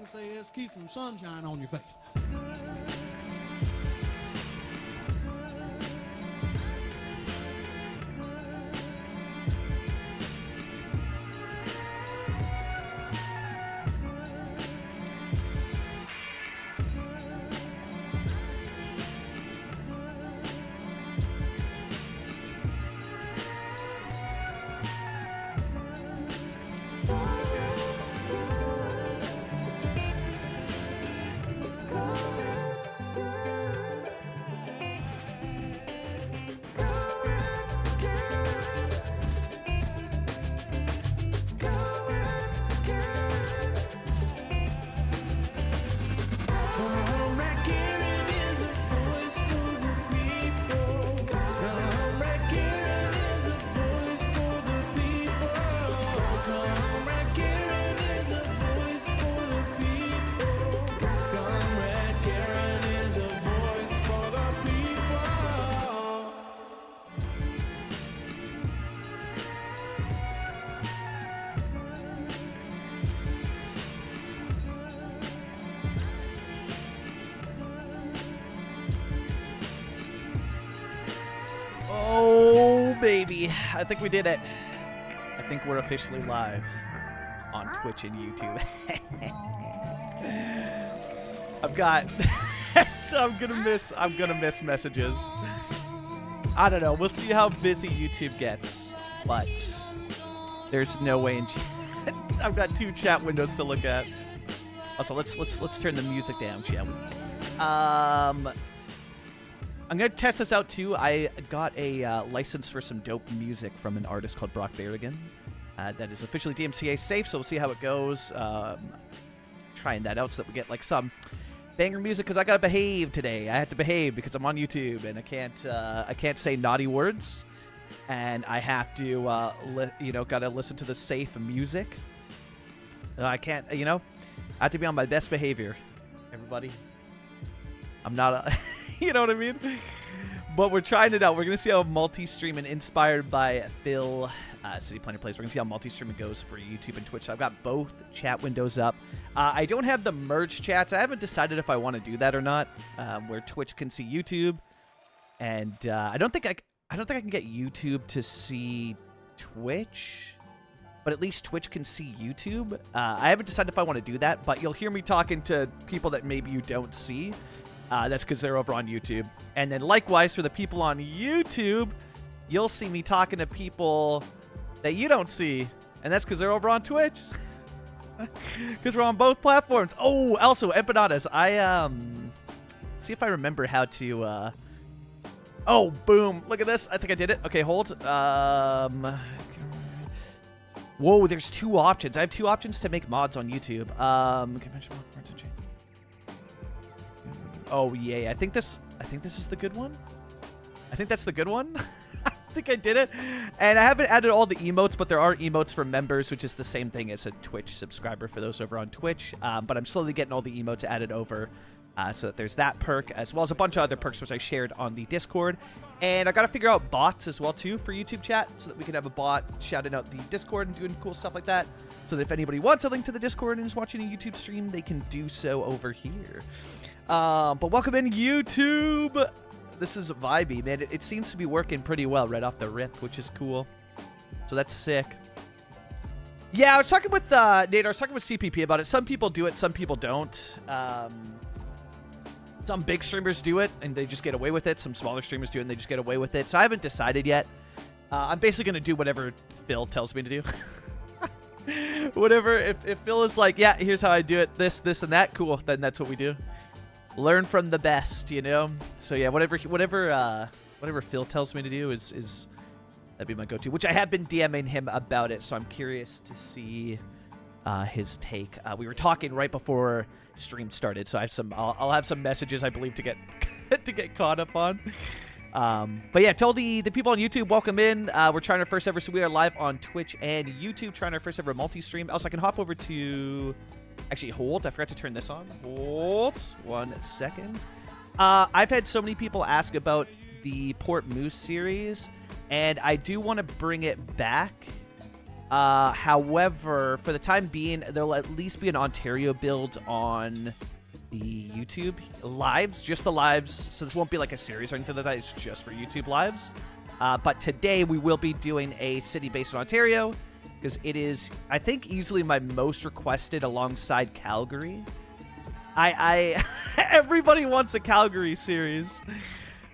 can say is keep some sunshine on your face. Oh, baby. I think we did it. I think we're officially live on Twitch and YouTube. I've got... so I'm gonna miss messages. I don't know. We'll see how busy YouTube gets. But there's no way in... I've got 2 chat windows to look at. Also, let's turn the music down, shall we? I'm going to test this out, too. I got a license for some dope music from an artist called Brock Berrigan. That is officially DMCA safe, so we'll see how it goes. Trying that out so that we get, like, some banger music, because I got to behave today. I have to behave because I'm on YouTube, and I can't say naughty words. And I have to, got to listen to the safe music. I can't, I have to be on my best behavior, everybody. I'm not a... You know what I mean? But we're trying it out. We're going to see how multi-streaming inspired by Phil, City Planner Plays. We're going to see how multi-streaming goes for YouTube and Twitch. So I've got both chat windows up. I don't have the merge chats. I haven't decided if I want to do that or not, where Twitch can see YouTube. And I don't think I can get YouTube to see Twitch, but at least Twitch can see YouTube. I haven't decided if I want to do that, but you'll hear me talking to people that maybe you don't see. That's because they're over on YouTube. And then likewise, for the people on YouTube, you'll see me talking to people that you don't see. And that's because they're over on Twitch. Because we're on both platforms. Oh, also, empanadas. See if I remember how to... Oh, boom. Look at this. I think I did it. Okay, hold. Whoa, there's 2 options. I have 2 options to make mods on YouTube. Oh, yay. I think this is the good one. I think that's the good one. I think I did it. And I haven't added all the emotes, but there are emotes for members, which is the same thing as a Twitch subscriber for those over on Twitch. But I'm slowly getting all the emotes added over so that there's that perk, as well as a bunch of other perks which I shared on the Discord. And I got to figure out bots as well, too, for YouTube chat, so that we can have a bot shouting out the Discord and doing cool stuff like that. So that if anybody wants a link to the Discord and is watching a YouTube stream, they can do so over here. But welcome in, YouTube. This is vibey, man. It seems to be working pretty well right off the rip, which is cool. So that's sick. Yeah, I was talking with Nate. I was talking with CPP about it. Some people do it, some people don't. Some big streamers do it, and they just get away with it. Some smaller streamers do it, and they just get away with it. So I haven't decided yet. I'm basically going to do whatever Phil tells me to do. Whatever. If Phil is like, yeah, here's how I do it, this, and that, cool, then that's what we do. Learn from the best, you know? So yeah, whatever Phil tells me to do is that'd be my go-to, which I have been DMing him about it, so I'm curious to see his take. We were talking right before stream started, so I'll have some messages, I believe, to get to get caught up on. But yeah, tell the people on YouTube, welcome in. We're trying our first ever, so we are live on Twitch and YouTube, trying our first ever multi-stream. Also, I can hop over to... Actually, hold. I forgot to turn this on. Hold. 1 second. I've had so many people ask about the Port Moose series, and I do want to bring it back. However, for the time being, there'll at least be an Ontario build on the YouTube lives, just the lives. So this won't be like a series or anything like that. It's just for YouTube lives. But today we will be doing a city based in Ontario because it is, I think, easily my most requested alongside Calgary. I everybody wants a Calgary series,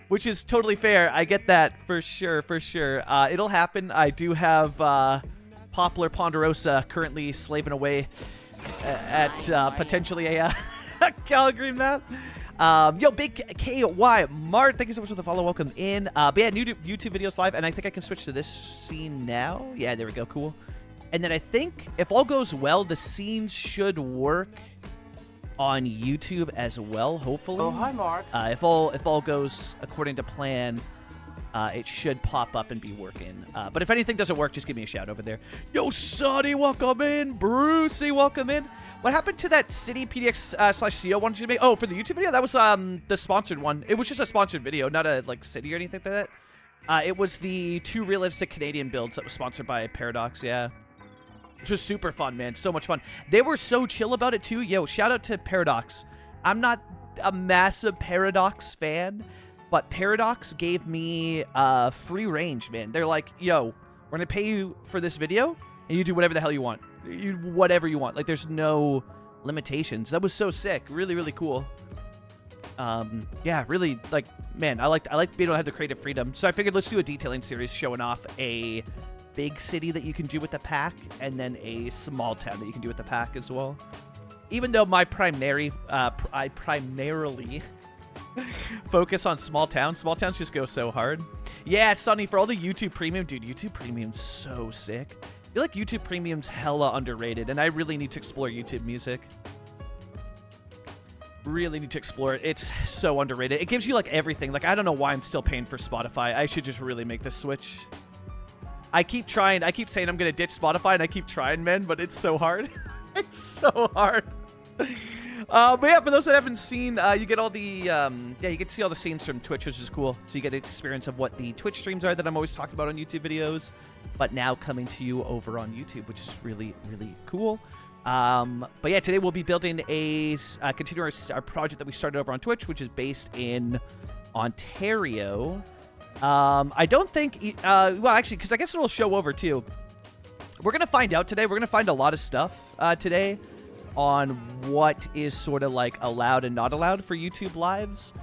which is totally fair. I get that for sure, for sure. It'll happen. I do have Poplar Ponderosa currently slaving away at potentially a Calgary map. Yo, Big KY Mart, thank you so much for the follow. Welcome in. But yeah, new YouTube videos live, and I think I can switch to this scene now. Yeah, there we go. Cool. And then I think if all goes well, the scenes should work on YouTube as well, hopefully. Oh, hi, Mark. If all goes according to plan, it should pop up and be working. But if anything doesn't work, just give me a shout over there. Yo, Sonny, welcome in. Brucey, welcome in. What happened to that City PDX / CO one you made? Oh, for the YouTube video? That was the sponsored one. It was just a sponsored video, not a like city or anything like that. It was the 2 realistic Canadian builds that was sponsored by Paradox, yeah. Which was super fun, man. So much fun. They were so chill about it, too. Yo, shout out to Paradox. I'm not a massive Paradox fan, but Paradox gave me free range, man. They're like, yo, we're going to pay you for this video, and you do whatever the hell you want. Whatever you want. Like, there's no limitations. That was so sick. Really, really cool. Yeah, really, like, man, I like being able to have the creative freedom. So I figured let's do a detailing series showing off a big city that you can do with the pack, and then a small town that you can do with the pack as well. Even though I primarily focus on small towns. Small towns just go so hard. Yeah, Sonny, for all the YouTube Premium, dude, YouTube Premium's so sick. I feel like YouTube Premium's hella underrated, and I really need to explore YouTube Music. Really need to explore it. It's so underrated. It gives you, like, everything. Like, I don't know why I'm still paying for Spotify. I should just really make this switch. I keep trying. I keep saying I'm going to ditch Spotify, and I keep trying, man, but it's so hard. It's so hard. But yeah, for those that haven't seen, you get all the, yeah, you get to see all the scenes from Twitch, which is cool. So you get an experience of what the Twitch streams are that I'm always talking about on YouTube videos, but now coming to you over on YouTube, which is really, really cool. But yeah, today we'll be building continuing our project that we started over on Twitch, which is based in Ontario. I don't think, well, actually, because I guess it'll show over too. We're going to find out today. We're going to find a lot of stuff today on what is sort of like allowed and not allowed for YouTube lives.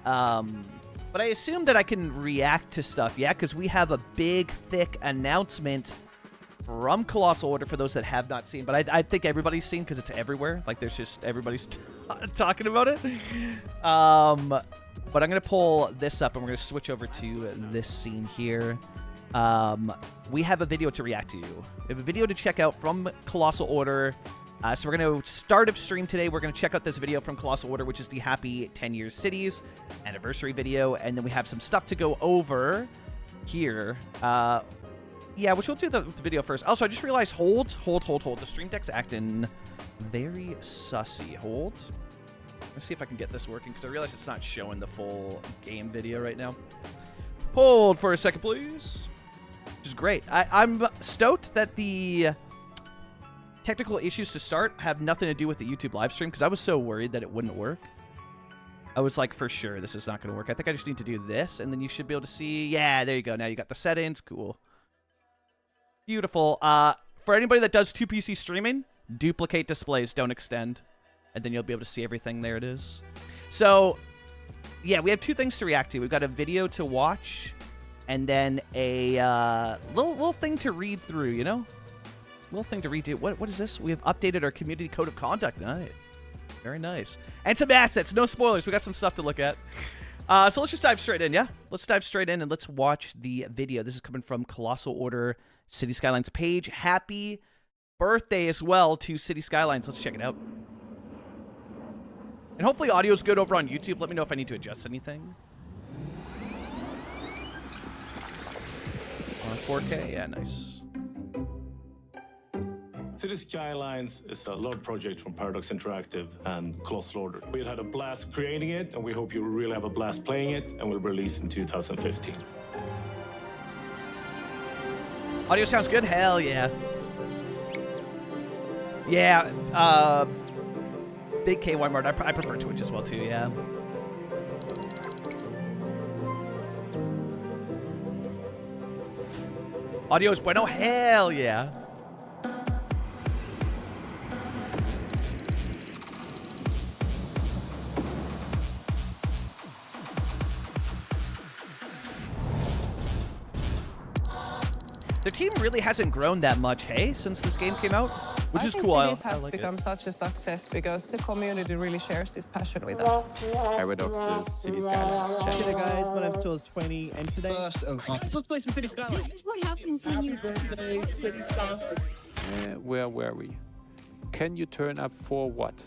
But I assume that I can react to stuff, yeah, because we have a big, thick announcement from Colossal Order for those that have not seen. But I think everybody's seen because it's everywhere. Like, there's just everybody's talking about it. But I'm going to pull this up, and we're going to switch over to this scene here. We have a video to react to. We have a video to check out from Colossal Order. So we're going to start a stream today. We're going to check out this video from Colossal Order, which is the Happy 10 Years Cities anniversary video. And then we have some stuff to go over here. Yeah, which we'll do the video first. Also, I just realized, hold. The stream deck's acting very sussy. Hold. Let's see if I can get this working, because I realize it's not showing the full game video right now. Hold for a second, please. Which is great. I'm stoked that the technical issues to start have nothing to do with the YouTube live stream, because I was so worried that it wouldn't work. I was like, for sure, this is not going to work. I think I just need to do this, and then you should be able to see. Yeah, there you go. Now you got the settings. Cool. Beautiful. For anybody that does 2 PC streaming, duplicate displays, don't extend. And then you'll be able to see everything. There it is. So, yeah, we have 2 things to react to. We've got a video to watch, and then a little thing to read through, you know? Little thing to read through. What is this? We have updated our community code of conduct. Nice. Very nice. And some assets. No spoilers. We got some stuff to look at. So let's just dive straight in, yeah? Let's dive straight in, and let's watch the video. This is coming from Colossal Order Cities Skylines page. Happy birthday as well to Cities Skylines. Let's check it out. And hopefully audio's good over on YouTube. Let me know if I need to adjust anything. On 4K? Yeah, nice. Cities Skylines is a love project from Paradox Interactive and Colossal Order. We had a blast creating it, and we hope you really have a blast playing it, and we'll release in 2015. Audio sounds good? Hell yeah. Yeah, big KY Mart. I prefer Twitch as well too. Yeah. Audio is bueno. Hell yeah. Their team really hasn't grown that much, hey, since this game came out, which is cool. I think Cities has become such a success because the community really shares this passion with us. Paradox's Cities Skylines channel. G'day guys, my name's Tours20, and today... So let's play some Cities Skylines. This is what happens when you... Birthday, Cities Skylines. Where were we? Can you turn up for what?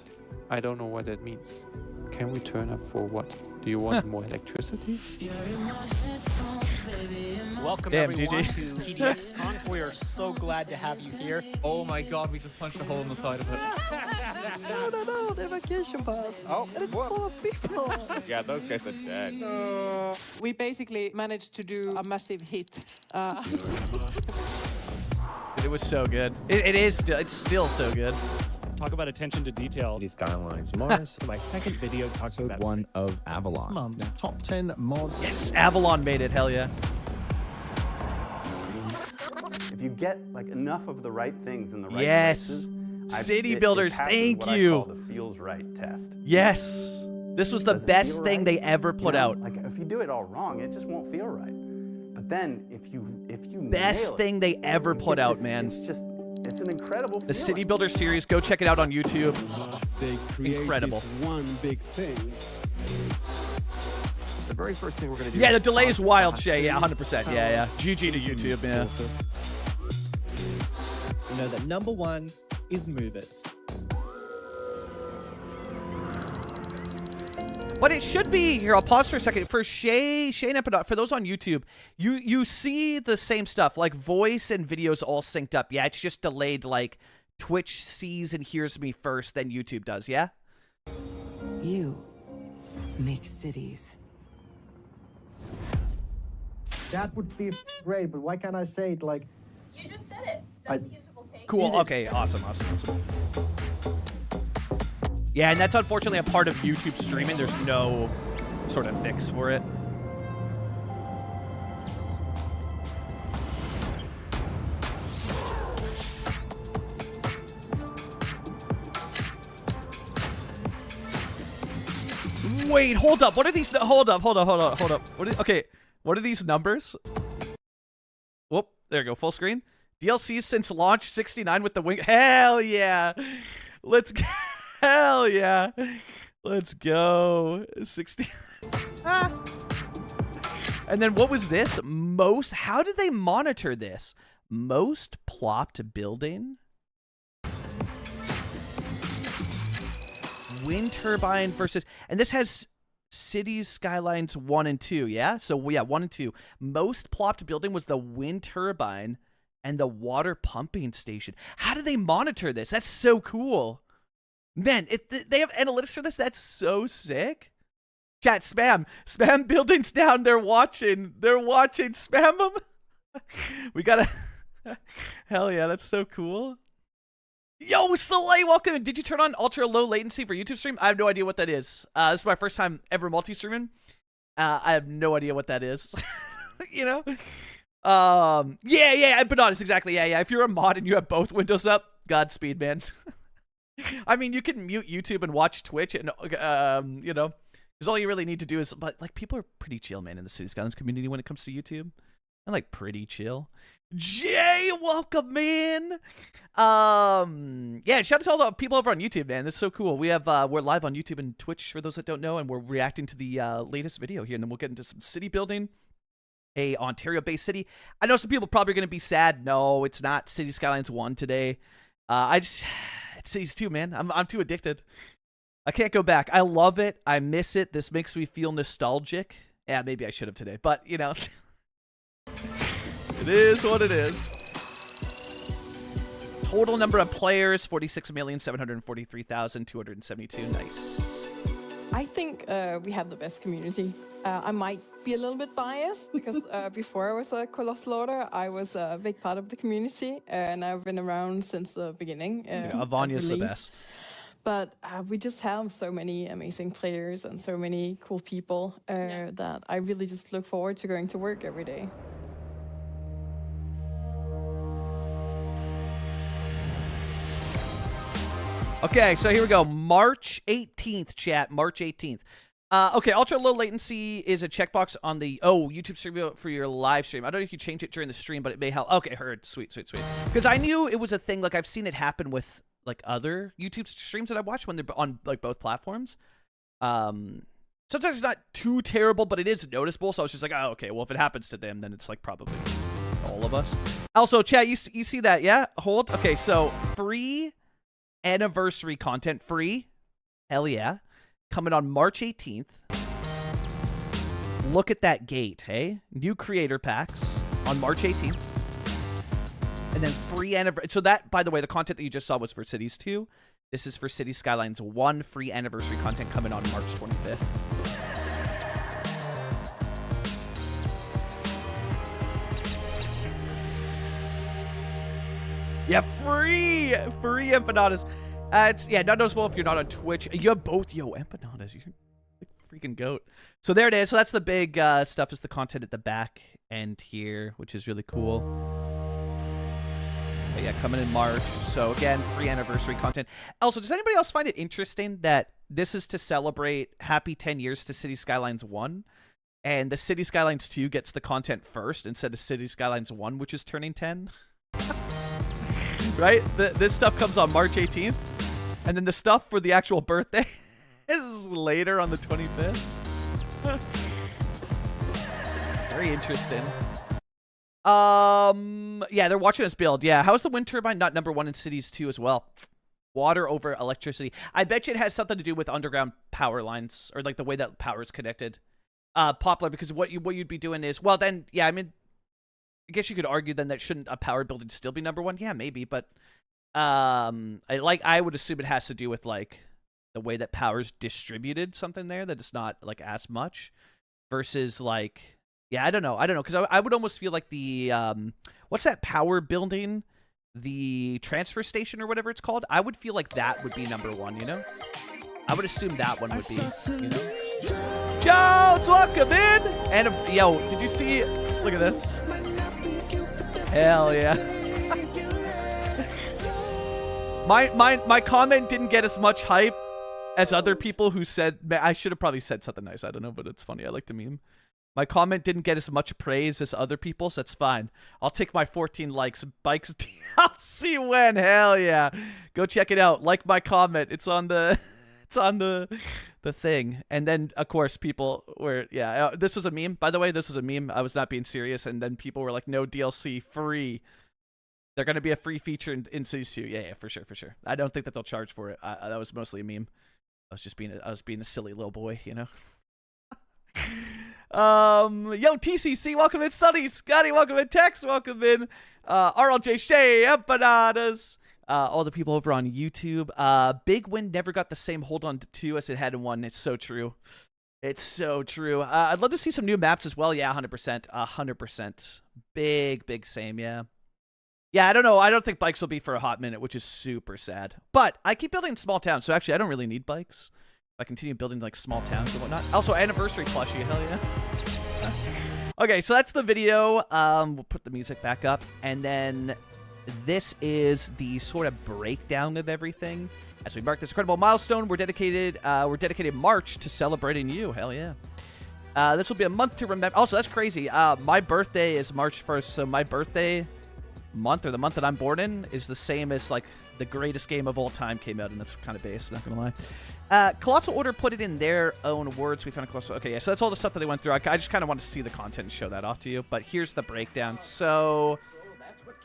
I don't know what that means. Can we turn up for what? Do you want more electricity? Welcome everyone to PDXCon. We are so glad to have you here. Oh my god, we just punched a hole in the side of it. No, the vacation pass. Oh, and it's full of people. Yeah, those guys are dead. We basically managed to do a massive hit. It was so good. It's still so good. Talk about attention to detail. Cities Skylines Mars. My second video talks about One of Avalon. Month, top 10 mod. Yes, Avalon made it. Hell yeah. If you get like enough of the right things in the right Yes. places, City builders, thank what you. I call the feels right test. Yes. This was the Does it best feel thing right? they ever put You know, out. Like if you do it all wrong, it just won't feel right. But then if you Best nail it, thing they ever you put get out, this- man. It's an incredible The feeling. City Builder series, go check it out on YouTube. They create Incredible. this one big thing. The very first thing we're going to do. Yeah, the delay is wild, Shay. Yeah, 100%. Yeah. GG to YouTube, yeah. You know that number one is movers. But it should be here. I'll pause for a second for Shane Epidot. For those on YouTube, you see the same stuff, like voice and videos all synced up. Yeah, it's just delayed. Like Twitch sees and hears me first, then YouTube does. Yeah. You make cities. That would be great, but why can't I say it like... You just said it. That's a usable take. Cool. Okay. Awesome. Yeah, and that's unfortunately a part of YouTube streaming. There's no sort of fix for it. Wait, hold up. What are these? Hold up. Okay, what are these numbers? Whoop, there you go. Full screen. DLC since launch 69 with the wing. Hell yeah. Let's go. Hell yeah. Let's go. 60. And then what was this? How did they monitor this? Most plopped building? Wind turbine versus, and this has Cities Skylines 1 and 2, yeah? So yeah, 1 and 2. Most plopped building was the wind turbine and the water pumping station. How do they monitor this? That's so cool. Man, they have analytics for this? That's so sick. Chat, spam buildings down. They're watching. Spam them. We gotta. Hell yeah, that's so cool. Yo, Soleil, welcome. Did you turn on ultra low latency for YouTube stream? I have no idea what that is. This is my first time ever multi-streaming. I have no idea what that is. You know? Yeah, but honest, exactly. Yeah. If you're a mod and you have both windows up, Godspeed, man. I mean, you can mute YouTube and watch Twitch, and you know, because all you really need to do is, but like, people are pretty chill, man, in the Cities Skylines community when it comes to YouTube. I'm like pretty chill. Jay, welcome, man. Yeah, shout out to all the people over on YouTube, man. That's so cool. We have we're live on YouTube and Twitch for those that don't know, and we're reacting to the latest video here, and then we'll get into some city building. A Ontario-based city. I know some people probably going to be sad. No, it's not Cities Skylines 1 today. It's Cities 2, man. I'm too addicted. I can't go back. I love it. I miss it. This makes me feel nostalgic. Yeah, maybe I should have today, but you know, it is what it is. Total number of players 46,743,272. Nice. I think we have the best community. I might be a little bit biased because before I was a Colossal Order, I was a big part of the community, and I've been around since the beginning. Avanya's the best. But we just have so many amazing players and so many cool people that I really just look forward to going to work every day. Okay, so here we go. March 18th, chat. March 18th. Okay, ultra low latency is a checkbox on the YouTube stream for your live stream. I don't know if you change it during the stream, but it may help. Okay, heard. Sweet. Because I knew it was a thing. Like I've seen it happen with like other YouTube streams that I watch when they're on like both platforms. Sometimes it's not too terrible, but it is noticeable. So I was just like, oh, okay. Well, if it happens to them, then it's like probably all of us. Also, chat, you see that? Yeah. Hold. Okay, so free anniversary content, free. Hell yeah. Coming on March 18th. Look at that gate, hey? New creator packs on March 18th. And then free anniversary. So that, by the way, the content that you just saw was for Cities 2. This is for Cities Skylines 1. Free anniversary content coming on March 25th. Yeah, free empanadas. It's not noticeable if you're not on Twitch. You have both, empanadas. You're like freaking goat. So there it is. So that's the big stuff. Is the content at the back end here, which is really cool. But yeah, coming in March. So again, free anniversary content. Also, does anybody else find it interesting that this is to celebrate happy 10 years to Cities Skylines 1, and the Cities Skylines 2 gets the content first instead of Cities Skylines 1, which is turning 10? Right? This stuff comes on March 18th, and then the stuff for the actual birthday is later on the 25th. Very interesting. Yeah, they're watching us build. Yeah, how is the wind turbine not #1 in Cities 2 as well? Water over electricity. I bet you it has something to do with underground power lines, or like the way that power is connected. Poplar, because what you'd be doing is, well then, yeah, I mean, I guess you could argue then that shouldn't a power building still be #1? Yeah, maybe, but I would assume it has to do with like the way that power's distributed, something there that it's not like as much versus like, yeah, I don't know, because I would almost feel like the what's that power building, the transfer station or whatever it's called, I would feel like that would be #1, you know? I would assume that one would be, you know? Jones, welcome in! And yo, did you see, look at this. Hell yeah. My comment didn't get as much hype as other people who said, I should have probably said something nice, I don't know, but it's funny, I like to meme. My comment didn't get as much praise as other people's, that's fine. I'll take my 14 likes. Bikes DLC when, hell yeah. Go check it out, like my comment, it's on the thing. And then of course people were, yeah, this was a meme, by the way. This was a meme. I was not being serious. And then people were like, no DLC, free. They're gonna be a free feature in Cities 2. Yeah, for sure. I don't think that they'll charge for it. That was mostly a meme. I was being a silly little boy, you know. Yo, TCC, welcome in. Sunny, Scotty, welcome in. Tex, welcome in. RLJ Shay, empanadas. All the people over on YouTube. Big Win never got the same hold on 2 as it had in 1. It's so true. It's so true. I'd love to see some new maps as well. Yeah, 100%. 100%. Big same, yeah. Yeah, I don't know. I don't think bikes will be for a hot minute, which is super sad. But I keep building small towns, so actually I don't really need bikes. I continue building like small towns and whatnot. Also, anniversary plushie, hell yeah. Okay, so that's the video. We'll put the music back up, and then this is the sort of breakdown of everything. As we mark this incredible milestone, we're dedicated March to celebrating you. Hell yeah. This will be a month to remember. Also, that's crazy. My birthday is March 1st, so my birthday month, or the month that I'm born in, is the same as like the greatest game of all time came out, and that's kind of base, not gonna lie. Colossal Order put it in their own words. We found a Colossal. Okay, yeah, so that's all the stuff that they went through. I just kind of want to see the content and show that off to you, but here's the breakdown. So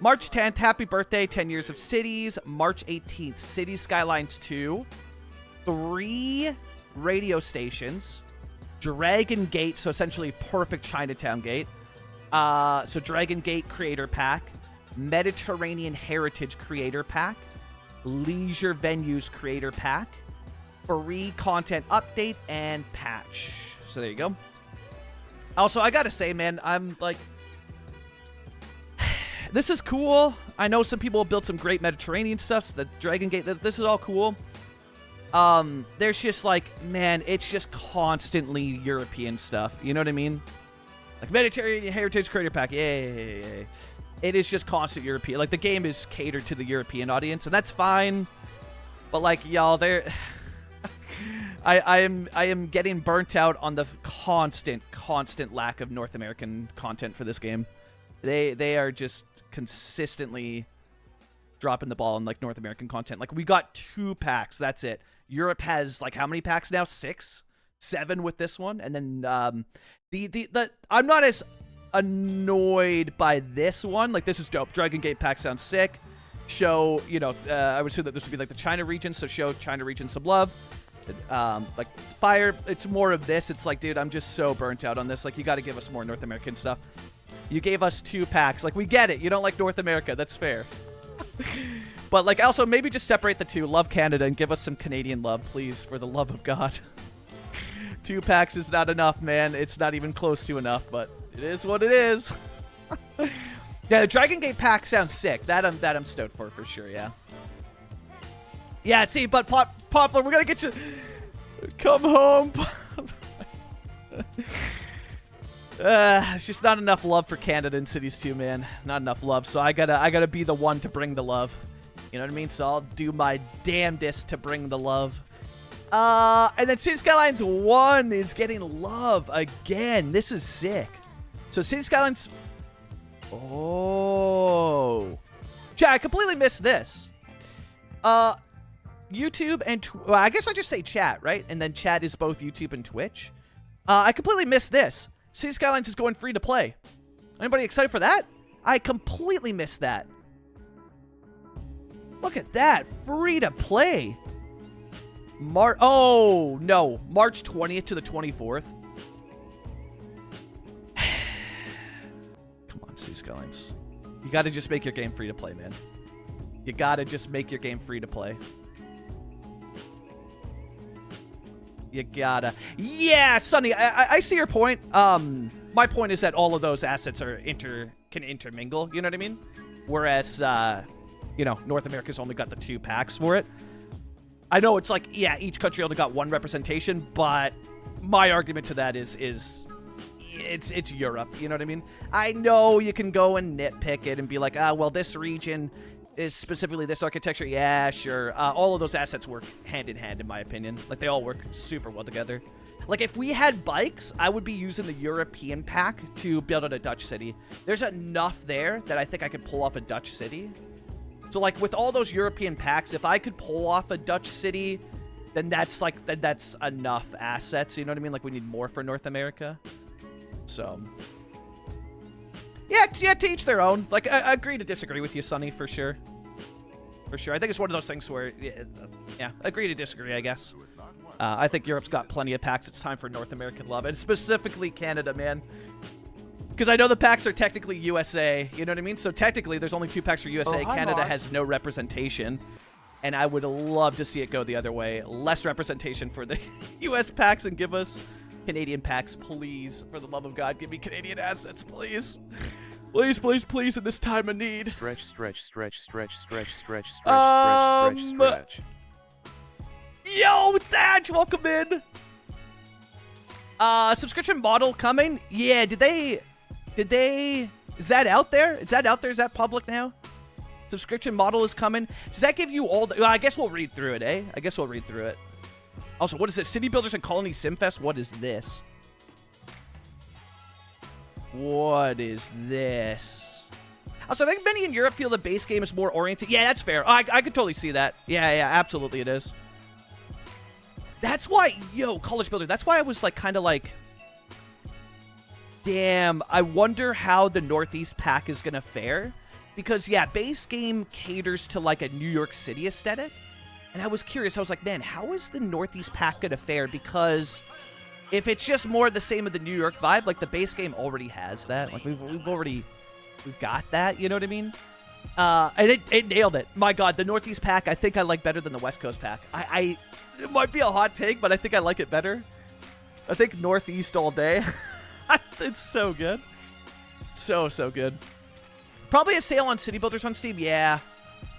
March 10th, happy birthday, 10 years of Cities. March 18th, Cities Skylines 2. 3 radio stations. Dragon Gate, so essentially perfect Chinatown Gate. So Dragon Gate Creator Pack. Mediterranean Heritage Creator Pack. Leisure Venues Creator Pack. free content update and patch. So there you go. Also, I gotta say, man, I'm like, this is cool. I know some people built some great Mediterranean stuff. So the Dragon Gate, this is all cool. There's just like, man, it's just constantly European stuff. You know what I mean? Like Mediterranean Heritage Creator Pack, yay. It is just constant European. Like the game is catered to the European audience, and that's fine. But like, y'all, there, I am getting burnt out on the constant lack of North American content for this game. They are just consistently dropping the ball on like North American content. Like we got 2 packs, that's it. Europe has like how many packs now? 6, 7 with this one, and then the I'm not as annoyed by this one. Like this is dope. Dragon Gate pack sounds sick. Show, you know, I would assume that this would be like the China region, so show China region some love. Like Fire, it's more of this. It's like, dude, I'm just so burnt out on this. Like you got to give us more North American stuff. You gave us 2 packs. Like we get it. You don't like North America. That's fair. But like also maybe just separate the 2. Love Canada and give us some Canadian love, please, for the love of God. 2 packs is not enough, man. It's not even close to enough, but it is what it is. Yeah, the Dragon Gate pack sounds sick. That I'm stoked for sure, yeah. Yeah, see, but Poplar, we're gonna get you. Come home. It's just not enough love for Canada and Cities 2, man. Not enough love. So I gotta be the one to bring the love. You know what I mean? So I'll do my damnedest to bring the love. And then Cities Skylines 1 is getting love again. This is sick. So Cities Skylines. Oh, chat, I completely missed this. YouTube and well, I guess I just say chat, right? And then chat is both YouTube and Twitch. I completely missed this. Cities Skylines is going free to play. Anybody excited for that? I completely missed that. Look at that. Free to play. Oh, no. March 20th to the 24th. Come on, Cities Skylines. You got to just make your game free to play, man. You got to just make your game free to play. You gotta. Yeah, Sonny, I see your point. My point is that all of those assets are can intermingle, you know what I mean? Whereas, you know, North America's only got the 2 packs for it. I know it's like, yeah, each country only got 1 representation, but my argument to that is it's Europe, you know what I mean? I know you can go and nitpick it and be like, well, this region is specifically this architecture. Yeah, sure. All of those assets work hand in hand, in my opinion. Like, they all work super well together. Like, if we had bikes, I would be using the European pack to build out a Dutch city. There's enough there that I think I could pull off a Dutch city. So, like, with all those European packs, if I could pull off a Dutch city, then that's, like, that's enough assets. You know what I mean? Like, we need more for North America. So, yeah, to each their own. Like, I agree to disagree with you, Sonny, for sure. For sure. I think it's one of those things where, yeah, agree to disagree, I guess. I think Europe's got plenty of packs. It's time for North American love, and specifically Canada, man. Because I know the packs are technically USA, you know what I mean? So technically, there's only 2 packs for USA. Oh, hi, Canada Mark. has no representation, and I would love to see it go the other way. Less representation for the US packs and give us Canadian packs, please. For the love of God, give me Canadian assets, please. Please, please, please, in this time of need. Stretch. Yo, Thatch, welcome in. Subscription model coming? Yeah, did they, is that out there? Is that public now? Subscription model is coming. Does that give you all the, well, I guess we'll read through it, eh? I guess we'll read through it. Also, what is it? City Builders and Colony Simfest? What is this? What is this? Also, I think many in Europe feel the base game is more oriented. Yeah, that's fair. I could totally see that. Yeah, absolutely it is. That's why, yo, College Builder, that's why I was like, kind of like, damn, I wonder how the Northeast pack is going to fare. Because, yeah, base game caters to like a New York City aesthetic. And I was curious. I was like, man, how is the Northeast pack going to fare? Because if it's just more the same of the New York vibe, like the base game already has that. Like we've got that, you know what I mean? And it nailed it. My God, the Northeast pack I think I like better than the West Coast pack. It might be a hot take, but I think I like it better. I think Northeast all day. It's so good. So good. Probably a sale on City Builders on Steam, yeah.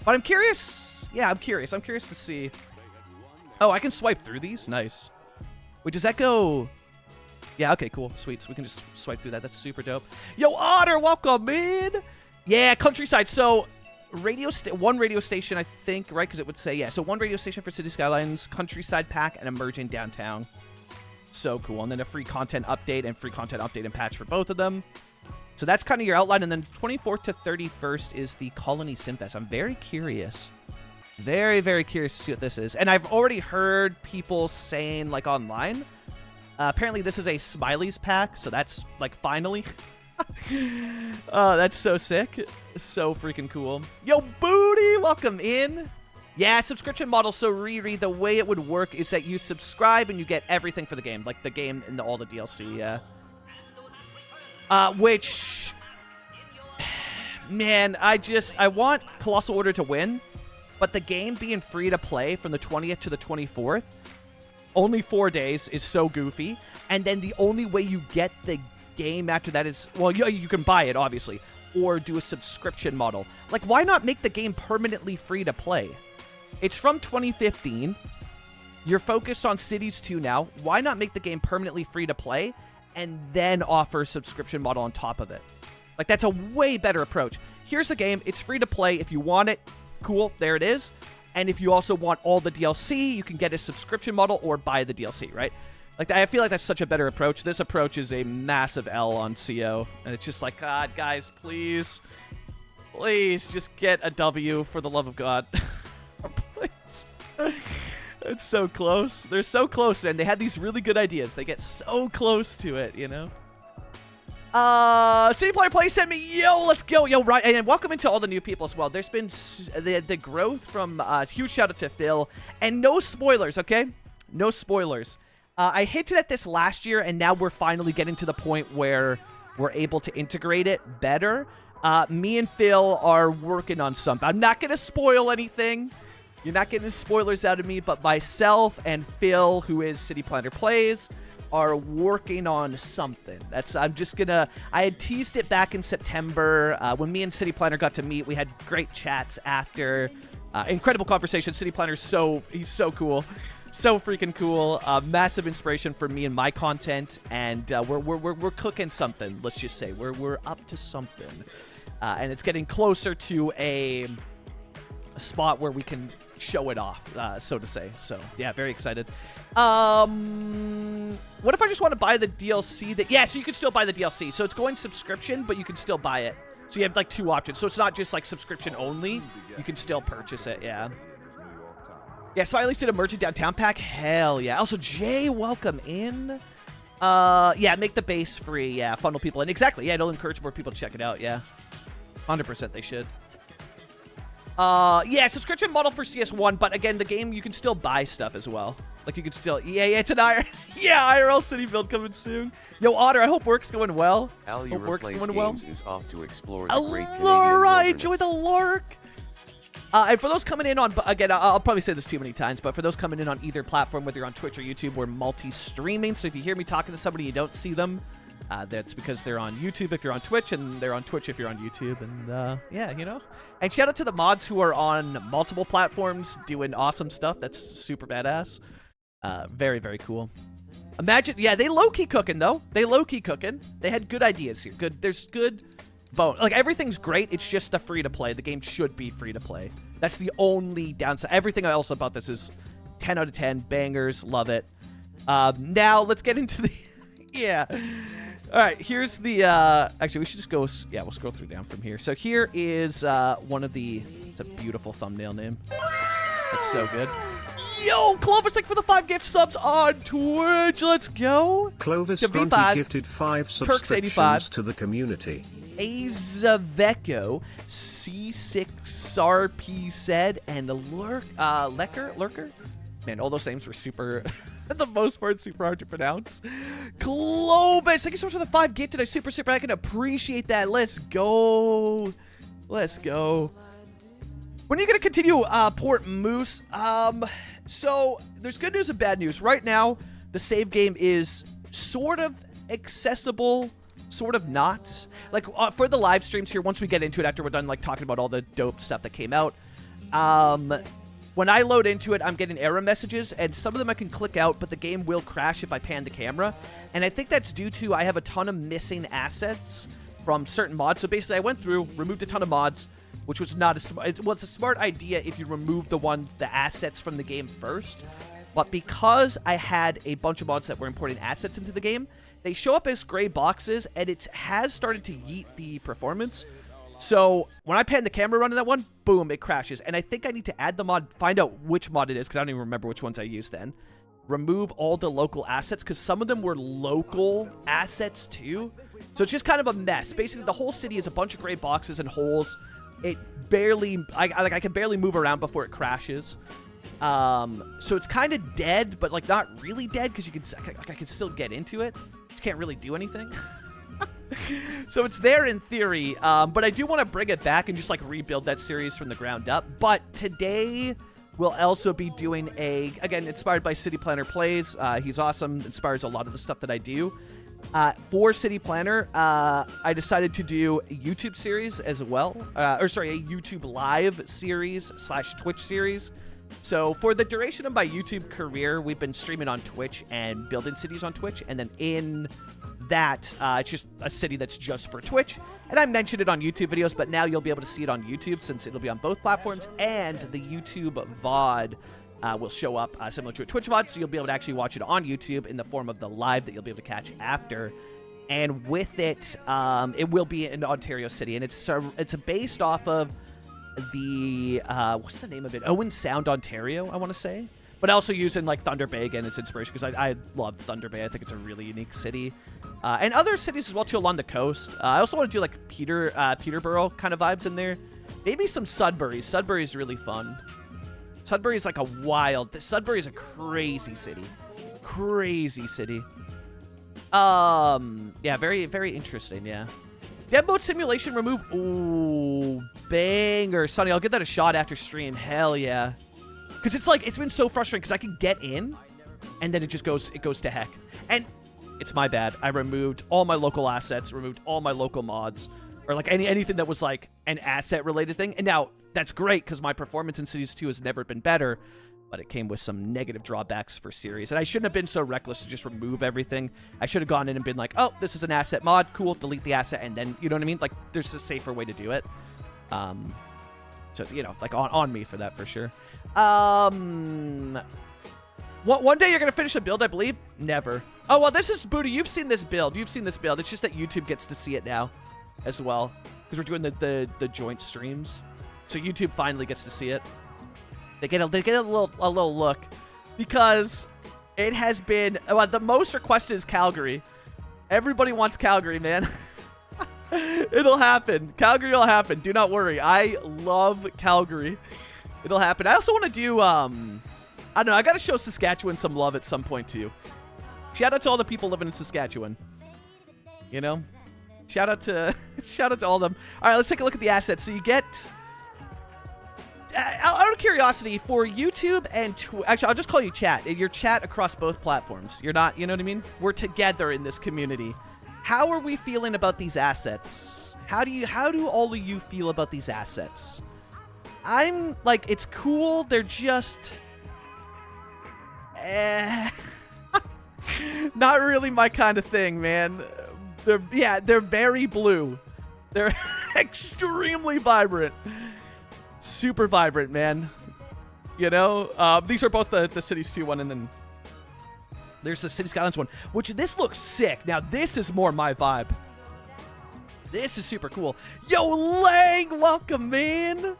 But I'm curious. Yeah, I'm curious. I'm curious to see. Oh, I can swipe through these? Nice. Wait, does that go... Yeah, okay, cool. Sweet. So we can just swipe through that. That's super dope. Yo, Otter, welcome in. Yeah, Countryside. So, one radio station, I think, right? Because it would say, yeah. So, one radio station for Cities Skylines, Countryside pack, and Emerging Downtown. So cool. And then a free content update and patch for both of them. So that's kind of your outline. And then 24th to 31st is the Colony Simfest. I'm very curious. Very, very curious to see what this is. And I've already heard people saying, like, online, apparently this is a Smileys pack. So that's, like, finally. Oh, that's so sick. So freaking cool. Yo, Booty, welcome in. Yeah, subscription model. So, Riri, the way it would work is that you subscribe and you get everything for the game. Like, the game and all the DLC, yeah. Which... Man, I want Colossal Order to win. But the game being free to play from the 20th to the 24th, only 4 days, is so goofy. And then the only way you get the game after that is... Well, you can buy it, obviously. Or do a subscription model. Like, why not make the game permanently free to play? It's from 2015. You're focused on Cities 2 now. Why not make the game permanently free to play and then offer a subscription model on top of it? Like, that's a way better approach. Here's the game. It's free to play. If you want it, cool. There it is. And if you also want all the DLC, you can get a subscription model or buy the DLC, right? Like, I feel like that's such a better approach. This approach is a massive L on CO. And it's just like, God, guys, please. Please, just get a W for the love of God. Please. It's so close. They're so close, man. They had these really good ideas. They get so close to it, you know? City Player Play sent me, yo, let's go. Yo, right, and welcome into all the new people as well. There's been the growth from, huge shout out to Phil. And no spoilers, okay? No spoilers. I hinted at this last year, and now we're finally getting to the point where we're able to integrate it better. Me and Phil are working on something. I'm not going to spoil anything. You're not getting spoilers out of me, but myself and Phil, who is City Planner Plays, are working on something. I'm just gonna... I had teased it back in September. When me and City Planner got to meet, we had great chats after. Incredible conversation. City Planner's he's so cool. So freaking cool. Massive inspiration for me and my content. And we're cooking something, let's just say. We're up to something. And it's getting closer to a spot where we can show it off, so to say. So yeah, very excited. What if I just want to buy the DLC? Yeah, so you can still buy the DLC. So it's going subscription, but you can still buy it. So you have like two options. So it's not just like subscription only. You can still purchase it. Yeah. Yeah. So I at least did a Emerging Downtown pack. Hell yeah. Also, Jay, welcome in. Yeah, make the base free. Yeah, funnel people in. Exactly. Yeah, it'll encourage more people to check it out. Yeah, 100% they should. Yeah, subscription model for CS1, but again, the game, you can still buy stuff as well. Like, you can still... Yeah, it's an IRL City build coming soon. Yo, Otter, I hope work's going well. Hope work's going well. Is off to explore the great Canadian Alright, wilderness. enjoy the lurk. And for those coming in on... Again, I'll probably say this too many times, but for those coming in on either platform, whether you're on Twitch or YouTube, we're multi-streaming. So if you hear me talking to somebody, you don't see them. That's because they're on YouTube if you're on Twitch, and they're on Twitch if you're on YouTube, and yeah, you know. And shout out to the mods who are on multiple platforms doing awesome stuff. That's super badass. Very, very cool. Imagine, yeah, they low-key cooking, though. They low-key cooking. They had good ideas here. There's good bone. Like, everything's great. It's just the free-to-play. The game should be free-to-play. That's the only downside. Everything else about this is 10 out of 10. Bangers. Love it. Now, let's get into the... Yeah. All right, here's the, actually, we should just go, yeah, we'll scroll through down from here. So here is one of the, it's a beautiful thumbnail name. That's so good. Yo, Clovis, thank you for the 5 gift subs on Twitch. Let's go. Clovis gifted 5 subscriptions to the community. Azaveco, C6RP said, and Lurker? Man, all those names were super... For the most part, super hard to pronounce. Clovis, thank you so much for the 5 gifted. I super, I can appreciate that. Let's go. Let's go. When are you going to continue Port Moose? So there's good news and bad news. Right now, the save game is sort of accessible, sort of not. Like for the live streams here, once we get into it, after we're done like talking about all the dope stuff that came out, when I load into it, I'm getting error messages, and some of them I can click out, but the game will crash if I pan the camera. And I think that's due to I have a ton of missing assets from certain mods. So basically, I went through, removed a ton of mods, which was not a smart. It was a smart idea if you remove the assets from the game first. But because I had a bunch of mods that were importing assets into the game, they show up as gray boxes, and it has started to yeet the performance. So when I pan the camera running that one, boom, it crashes. And I think I need to add the mod, find out which mod it is, because I don't even remember which ones I used then. Remove all the local assets, because some of them were local assets too. So it's just kind of a mess. Basically, the whole city is a bunch of gray boxes and holes. It barely, I can barely move around before it crashes. So it's kind of dead, but like not really dead, because I can still get into it. Just can't really do anything. So it's there in theory, but I do want to bring it back and just like rebuild that series from the ground up. But today we'll also be doing again, inspired by City Planner Plays. He's awesome, inspires a lot of the stuff that I do. For City Planner, I decided to do a YouTube series as well, a YouTube live series / Twitch series. So for the duration of my YouTube career, we've been streaming on Twitch and building cities on Twitch, and then in that, it's just a city that's just for Twitch. And I mentioned it on YouTube videos, but now you'll be able to see it on YouTube since it'll be on both platforms, and the YouTube VOD will show up similar to a Twitch VOD, so you'll be able to actually watch it on YouTube in the form of the live that you'll be able to catch after. And with it, it will be in Ontario City, and it's based off of the what's the name of it? Owen Sound, Ontario, I want to say. But also using like Thunder Bay again, its inspiration, because I love Thunder Bay. I think it's a really unique city. And other cities as well too along the coast. I also want to do like Peterborough kind of vibes in there. Maybe some Sudbury. Sudbury is really fun. Sudbury is like Sudbury is a crazy city. Crazy city. Yeah, very, very interesting, yeah. Dead mode simulation remove. Ooh, banger. Sonny, I'll give that a shot after stream. Hell yeah. Because it's like, it's been so frustrating because I can get in and then it just goes to heck. And it's my bad. I removed all my local assets, removed all my local mods, or like anything that was like an asset related thing. And now that's great because my performance in Cities 2 has never been better, but it came with some negative drawbacks for series. And I shouldn't have been so reckless to just remove everything. I should have gone in and been like, oh, this is an asset mod. Cool, delete the asset. And then, you know what I mean? Like, there's a safer way to do it. So, you know, like on me for that for sure. One day you're going to finish a build, I believe? Never. Oh, well, this is Booty. You've seen this build. You've seen this build. It's just that YouTube gets to see it now as well. Because we're doing the joint streams. So YouTube finally gets to see it. They get a little look, because it has been the most requested is Calgary. Everybody wants Calgary, man. It'll happen. Calgary will happen. Do not worry. I love Calgary. It'll happen. I also want to do I don't know. I got to show Saskatchewan some love at some point too. Shout out to all the people living in Saskatchewan. You know, shout out to all of them. All right, let's take a look at the assets. So you get. Out of curiosity, for YouTube and actually, I'll just call you chat. You're chat across both platforms. You're not, you know what I mean? We're together in this community. How are we feeling about these assets? How do all of you feel about these assets? I'm like, it's cool. They're just, not really my kind of thing, man. They're very blue. They're extremely vibrant. Super vibrant, man. You know, these are both the Cities 2 one, and then there's the Cities Skylines one, which this looks sick. Now, this is more my vibe. This is super cool. Yo, Lang, welcome, man.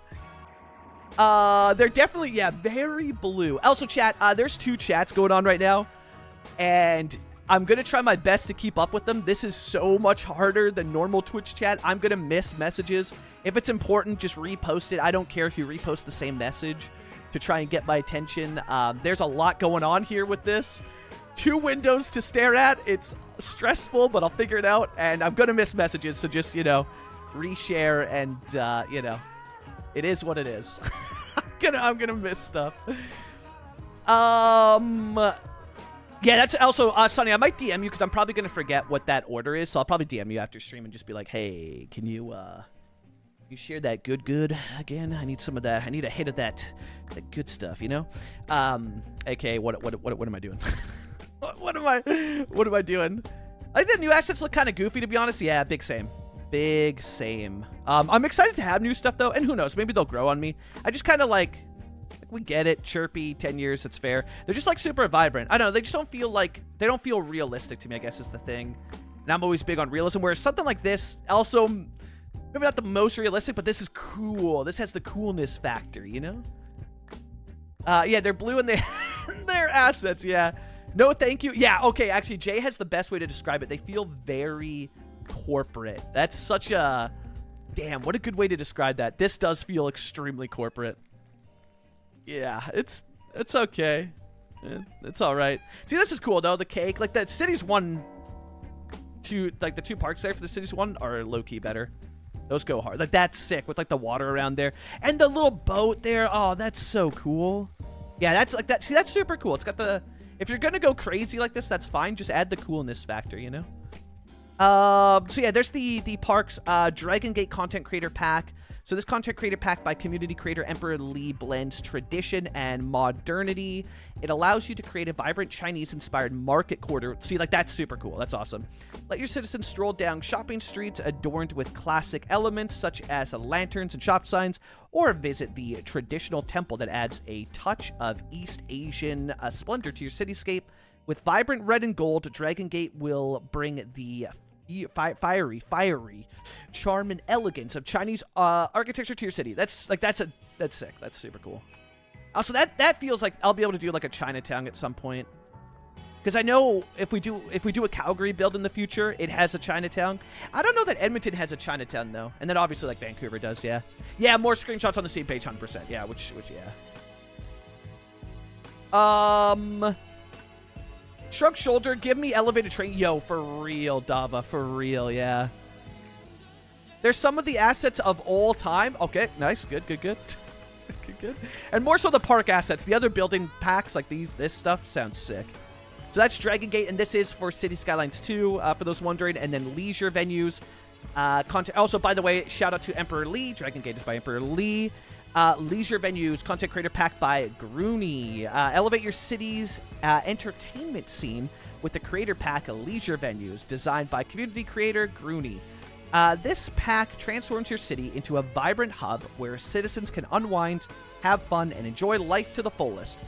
They're definitely, yeah, very blue. Also, chat, there's 2 chats going on right now, and I'm going to try my best to keep up with them. This is so much harder than normal Twitch chat. I'm going to miss messages. If it's important, just repost it. I don't care if you repost the same message to try and get my attention. There's a lot going on here with this. 2 windows to stare at. It's stressful, but I'll figure it out. And I'm going to miss messages, so just, you know, reshare, and you know, it is what it is. I'm gonna miss stuff. Yeah, that's also Sonny. I might DM you because I'm probably gonna forget what that order is, so I'll probably DM you after stream and just be like, hey, can you share that good again? I need some of that. I need a hit of that good stuff, you know? AKA, what am I doing? what am I doing? I think the new assets look kind of goofy, to be honest. Yeah, big same. I'm excited to have new stuff though, and who knows, maybe they'll grow on me. I just kind of like we get it, chirpy, 10 years, it's fair. They're just like super vibrant. I don't know, they just don't feel like, they don't feel realistic to me, I guess is the thing. And I'm always big on realism, whereas something like this, also, maybe not the most realistic, but this is cool. This has the coolness factor, you know? Yeah, they're blue and they're assets, yeah. No, thank you. Yeah, okay, actually, Jay has the best way to describe it. They feel very corporate. That's such a... Damn, what a good way to describe that. This does feel extremely corporate. Yeah, it's okay. It's all right. See, this is cool, though. The cake, like, the Cities 1... like, the 2 parks there for the Cities 1 are low-key better. Those go hard. Like, that's sick with, like, the water around there. And the little boat there. Oh, that's so cool. Yeah, that's, like, that. See, that's super cool. It's got the... If you're gonna go crazy like this, that's fine. Just add the coolness factor, you know? So yeah, there's the parks Dragon Gate content creator pack. So this content creator pack by community creator Emperor Lee blends tradition and modernity. It allows you to create a vibrant Chinese-inspired market quarter. See, like, that's super cool. That's awesome. Let your citizens stroll down shopping streets adorned with classic elements such as lanterns and shop signs, or visit the traditional temple that adds a touch of East Asian splendor to your cityscape. With vibrant red and gold, Dragon Gate will bring the fiery charm and elegance of Chinese architecture to your city. That's sick. That's super cool. Also, that feels like I'll be able to do like a Chinatown at some point, because I know if we do a Calgary build in the future, it has a Chinatown. I don't know that Edmonton has a Chinatown though, and then obviously like Vancouver does. Yeah, more screenshots on the same page, 100%. Yeah, which yeah. Shrug shoulder, give me elevated train. Yo, for real, Dava, for real, yeah. There's some of the assets of all time. Okay, nice, good. Good. And more so the park assets. The other building packs, like this stuff, sounds sick. So that's Dragon Gate, and this is for Cities Skylines 2, for those wondering. And then leisure venues. Content. Also, by the way, shout out to Emperor Lee. Dragon Gate is by Emperor Lee. Leisure venues, content creator pack by Groony. Elevate your city's entertainment scene with the creator pack Leisure Venues, designed by community creator Groony. This pack transforms your city into a vibrant hub where citizens can unwind, have fun, and enjoy life to the fullest.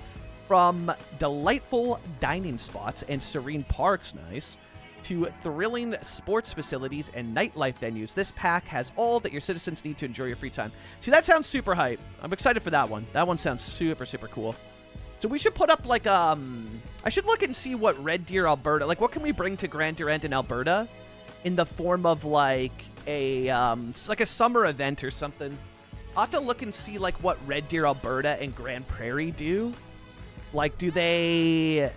From delightful dining spots and serene parks, nice, to thrilling sports facilities and nightlife venues, this pack has all that your citizens need to enjoy your free time. See, that sounds super hype. I'm excited for that one. That one sounds super cool. So we should put up like I should look and see what Red Deer, Alberta, like what can we bring to Grand Durand in Alberta in the form of like a summer event or something. I'll have to look and see like what Red Deer, Alberta and Grand Prairie do. Like, do they...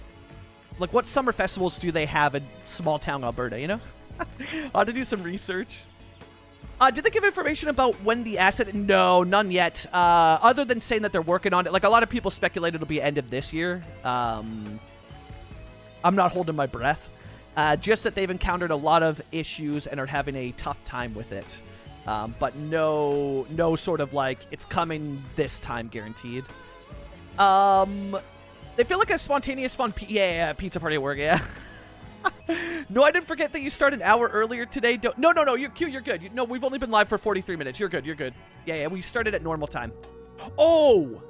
Like, what summer festivals do they have in small town Alberta, you know? I'll have to do some research. Did they give information about when the asset... No, none yet. Other than saying that they're working on it. Like, a lot of people speculate it'll be end of this year. I'm not holding my breath. Just that they've encountered a lot of issues and are having a tough time with it. But no sort of, like, it's coming this time guaranteed. They feel like a spontaneous fun pizza party at work, yeah. No, I didn't forget that you started an hour earlier today. No, you're good. No, we've only been live for 43 minutes. You're good. Yeah, we started at normal time. Oh!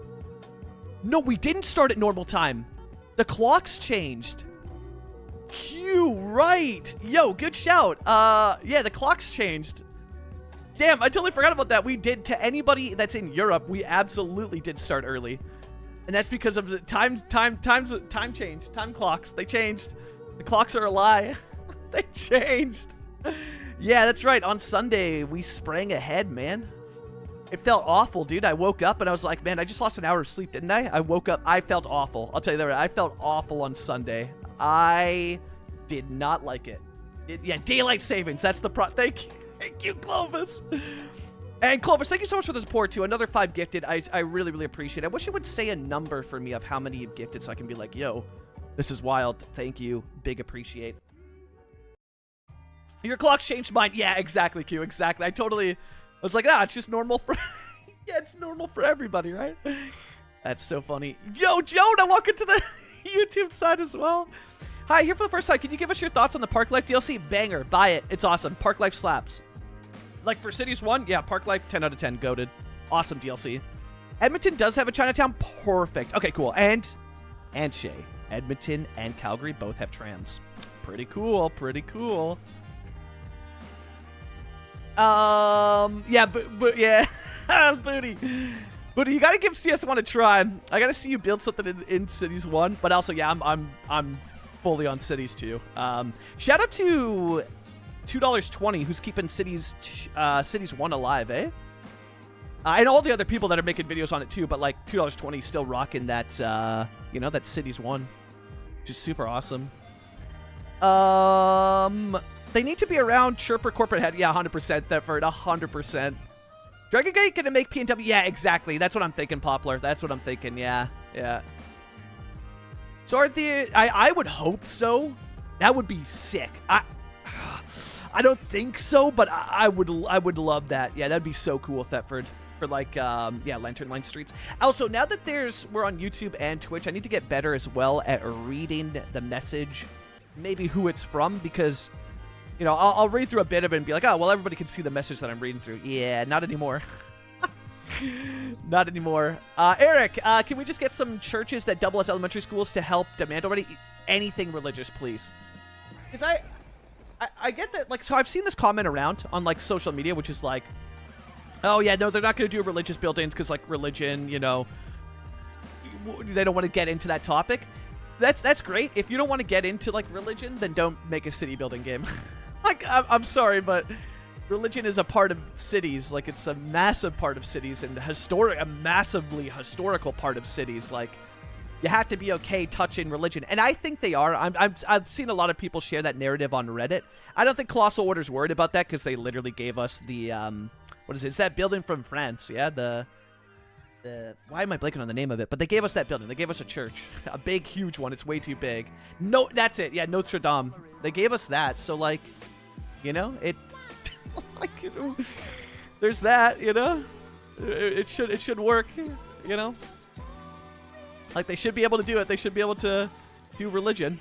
No, we didn't start at normal time. The clocks changed. Q, right. Yo, good shout. Yeah, the clocks changed. Damn, I totally forgot about that. We did, to anybody that's in Europe, we absolutely did start early. And that's because of the time change. Time clocks. They changed. The clocks are a lie. They changed. Yeah, that's right. On Sunday, we sprang ahead, man. It felt awful, dude. I woke up and I was like, man, I just lost an hour of sleep, didn't I? I woke up. I felt awful. I'll tell you that. I felt awful on Sunday. I did not like it. Yeah, daylight savings. That's the thank you. Thank you, Clovis. And Clovis, thank you so much for the support, too. Another 5 gifted. I really, really appreciate it. I wish it would say a number for me of how many you've gifted so I can be like, yo, this is wild. Thank you. Big appreciate. Your clock's changed mine. Yeah, exactly, Q. Exactly. I was like, it's just normal for... yeah, it's normal for everybody, right? That's so funny. Yo, Jonah, welcome to the YouTube side as well. Hi, here for the first time. Can you give us your thoughts on the Park Life DLC? Banger. Buy it. It's awesome. Park Life slaps. Like for Cities 1, yeah, Park Life, 10 out of 10. Goated. Awesome DLC. Edmonton does have a Chinatown. Perfect. Okay, cool. And Shay. Edmonton and Calgary both have trams. Pretty cool. Pretty cool. Yeah, but yeah. Booty, you gotta give CS1 a try. I gotta see you build something in Cities 1, but also, yeah, I'm fully on Cities 2. Shout out to $2.20 who's keeping Cities 1 alive, eh? And all the other people that are making videos on it too, but like $2.20 still rocking that, that Cities 1, which is super awesome. They need to be around Chirper Corporate Head. Yeah, 100%, Thetford, 100%. Dragon Gate gonna make PNW? Yeah, exactly. That's what I'm thinking, Poplar. That's what I'm thinking. Yeah. So I would hope so. That would be sick. I don't think so, but I would love that. Yeah, that'd be so cool, Thetford. For like, Lantern Line Streets. Also, now that we're on YouTube and Twitch, I need to get better as well at reading the message, maybe who it's from, because... I'll read through a bit of it and be like, oh, well, everybody can see the message that I'm reading through. Yeah, not anymore. Not anymore. Eric, can we just get some churches that double as elementary schools to help demand already? Anything religious, please. Because I get that, like, so I've seen this comment around on, like, social media, which is like, oh, yeah, no, they're not going to do religious buildings because, like, religion, they don't want to get into that topic. That's great. If you don't want to get into, like, religion, then don't make a city building game. Like, I'm sorry, but religion is a part of cities. Like, it's a massive part of cities and a massively historical part of cities. Like, you have to be okay touching religion. And I think they are. I've seen a lot of people share that narrative on Reddit. I don't think Colossal Order's worried about that because they literally gave us the, what is it? It's that building from France, yeah? Why am I blanking on the name of it? But they gave us that building. They gave us a church. A big, huge one. It's way too big. No, that's it. Yeah, Notre Dame. They gave us that. So, like, it... like, there's that, It should work, Like, they should be able to do it. They should be able to do religion.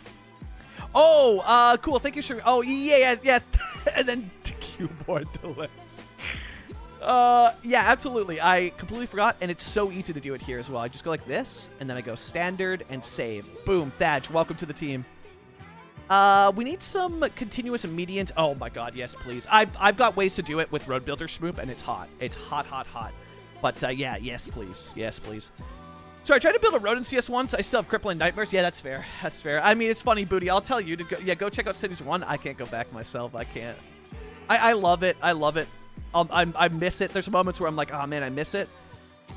Oh, cool. Thank you, sure. Oh, yeah. And then keyboard delay. Yeah, absolutely. I completely forgot, and it's so easy to do it here as well. I just go like this, and then I go standard and save. Boom, Thadge, welcome to the team. We need some continuous medians. Oh my god, yes, please. I've got ways to do it with Road Builder Schmoop, and it's hot. It's hot. But, yeah, yes, please. Yes, please. So I tried to build a road in CS once. I still have crippling nightmares. Yeah, that's fair. That's fair. I mean, it's funny, Booty. I'll tell you to go, go check out Cities 1. I can't go back myself. I can't. I love it. I love it. I miss it. There's moments where I'm like, oh, man, I miss it.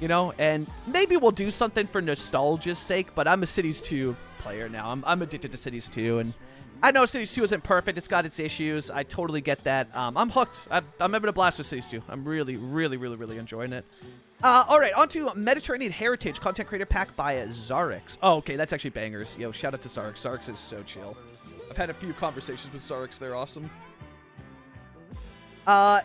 And maybe we'll do something for nostalgia's sake, but I'm a Cities 2 player now. I'm addicted to Cities 2, and I know Cities 2 isn't perfect. It's got its issues. I totally get that. I'm hooked. I'm having a blast with Cities 2. I'm really, really, really, really enjoying it. All right, on to Mediterranean Heritage Content Creator Pack by Zarix. Oh, okay, that's actually bangers. Yo, shout out to Zarix. Zarix is so chill. I've had a few conversations with Zarix. They're awesome.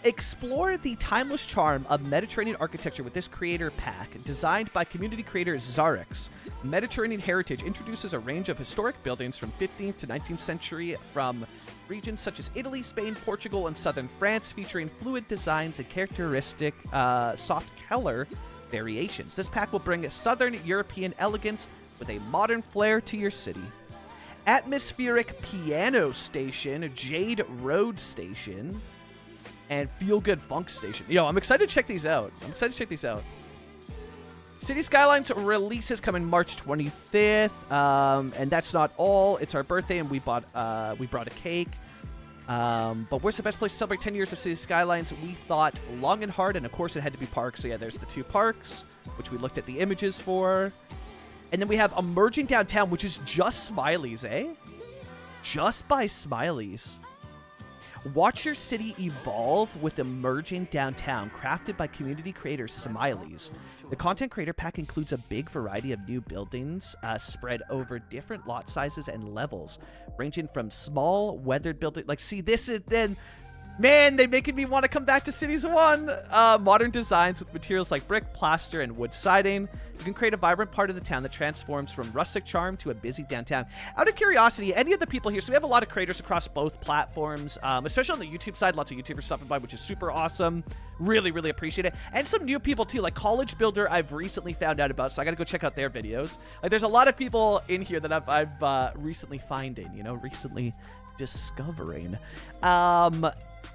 Explore the timeless charm of Mediterranean architecture with this creator pack. Designed by community creator Zarix, Mediterranean Heritage introduces a range of historic buildings from 15th to 19th century from regions such as Italy, Spain, Portugal, and southern France, featuring fluid designs and characteristic soft color variations. This pack will bring southern European elegance with a modern flair to your city. Atmospheric Piano Station, Jade Road Station, and Feel Good Funk Station. Yo, I'm excited to check these out. Cities Skylines releases coming March 25th, and that's not all. It's our birthday, and we brought a cake. But where's the best place to celebrate 10 years of Cities Skylines? We thought long and hard, and of course it had to be parks. So yeah, there's the 2 parks, which we looked at the images for. And then we have Emerging Downtown, which is just Smileys, eh? Just by Smileys. Watch your city evolve with emerging downtown, crafted by community creator Smileys. The content creator pack includes a big variety of new buildings spread over different lot sizes and levels, ranging from small weathered buildings. Like, see, this is then... Man, they're making me want to come back to Cities 1. Modern designs with materials like brick, plaster, and wood siding. You can create a vibrant part of the town that transforms from rustic charm to a busy downtown. Out of curiosity, any of the people here, so we have a lot of creators across both platforms, especially on the YouTube side, lots of YouTubers stopping by, which is super awesome. Really, really appreciate it. And some new people too, like College Builder I've recently found out about, so I gotta go check out their videos. Like, there's a lot of people in here that I've recently finding, you know, recently discovering.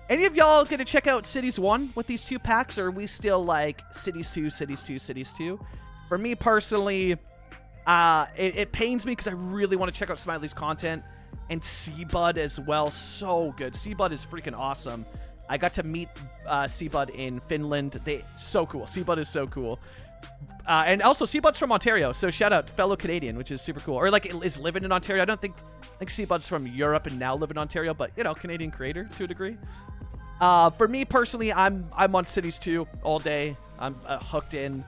Any of y'all gonna check out Cities 1 with these 2 packs, or are we still like Cities 2, Cities 2, Cities 2? For me personally, it pains me because I really want to check out Smiley's content and Seabud as well. So good. Seabud is freaking awesome. I got to meet Seabud in Finland. So cool. Seabud is so cool. And also, Seabud's from Ontario, so shout out fellow Canadian, which is super cool. Or like is living in Ontario. I think Seabud's from Europe and now live in Ontario, but you know, Canadian creator to a degree. For me personally, I'm on Cities 2 all day. I'm hooked in,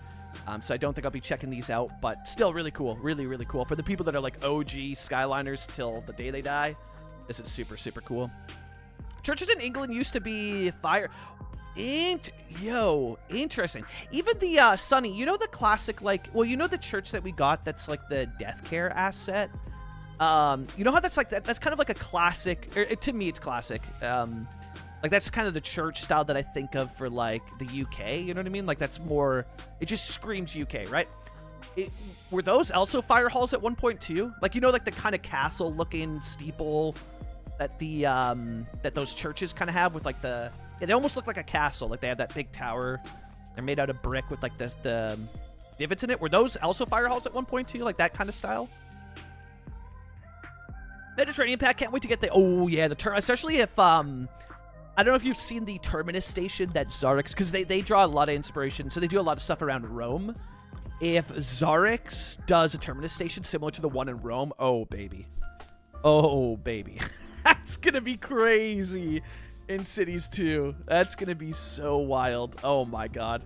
so I don't think I'll be checking these out, but still really cool. Really, really cool. For the people that are like OG Skyliners till the day they die, this is super, super cool. Churches in England used to be fire... interesting. Even the Sunny, you know the classic, like, well, you know the church that we got that's like the death care asset? You know how that's like that's kind of like a classic, to me it's classic. Like that's kind of the church style that I think of for like the UK, you know what I mean? Like that's more, it just screams UK, right? Were those also fire halls at one point too? Like, you know, like the kind of castle looking steeple that the that those churches kind of have with like the... Yeah, they almost look like a castle. Like they have that big tower. They're made out of brick with like the divots in it. Were those also fire halls at one point too? Like that kind of style? Mediterranean pack. Can't wait to get the... Oh yeah, the especially if I don't know if you've seen the Terminus station that Zarix, because they draw a lot of inspiration. So they do a lot of stuff around Rome. If Zarix does a Terminus station similar to the one in Rome, oh baby. Oh baby. That's gonna be crazy. In Cities 2. That's going to be so wild. Oh my god.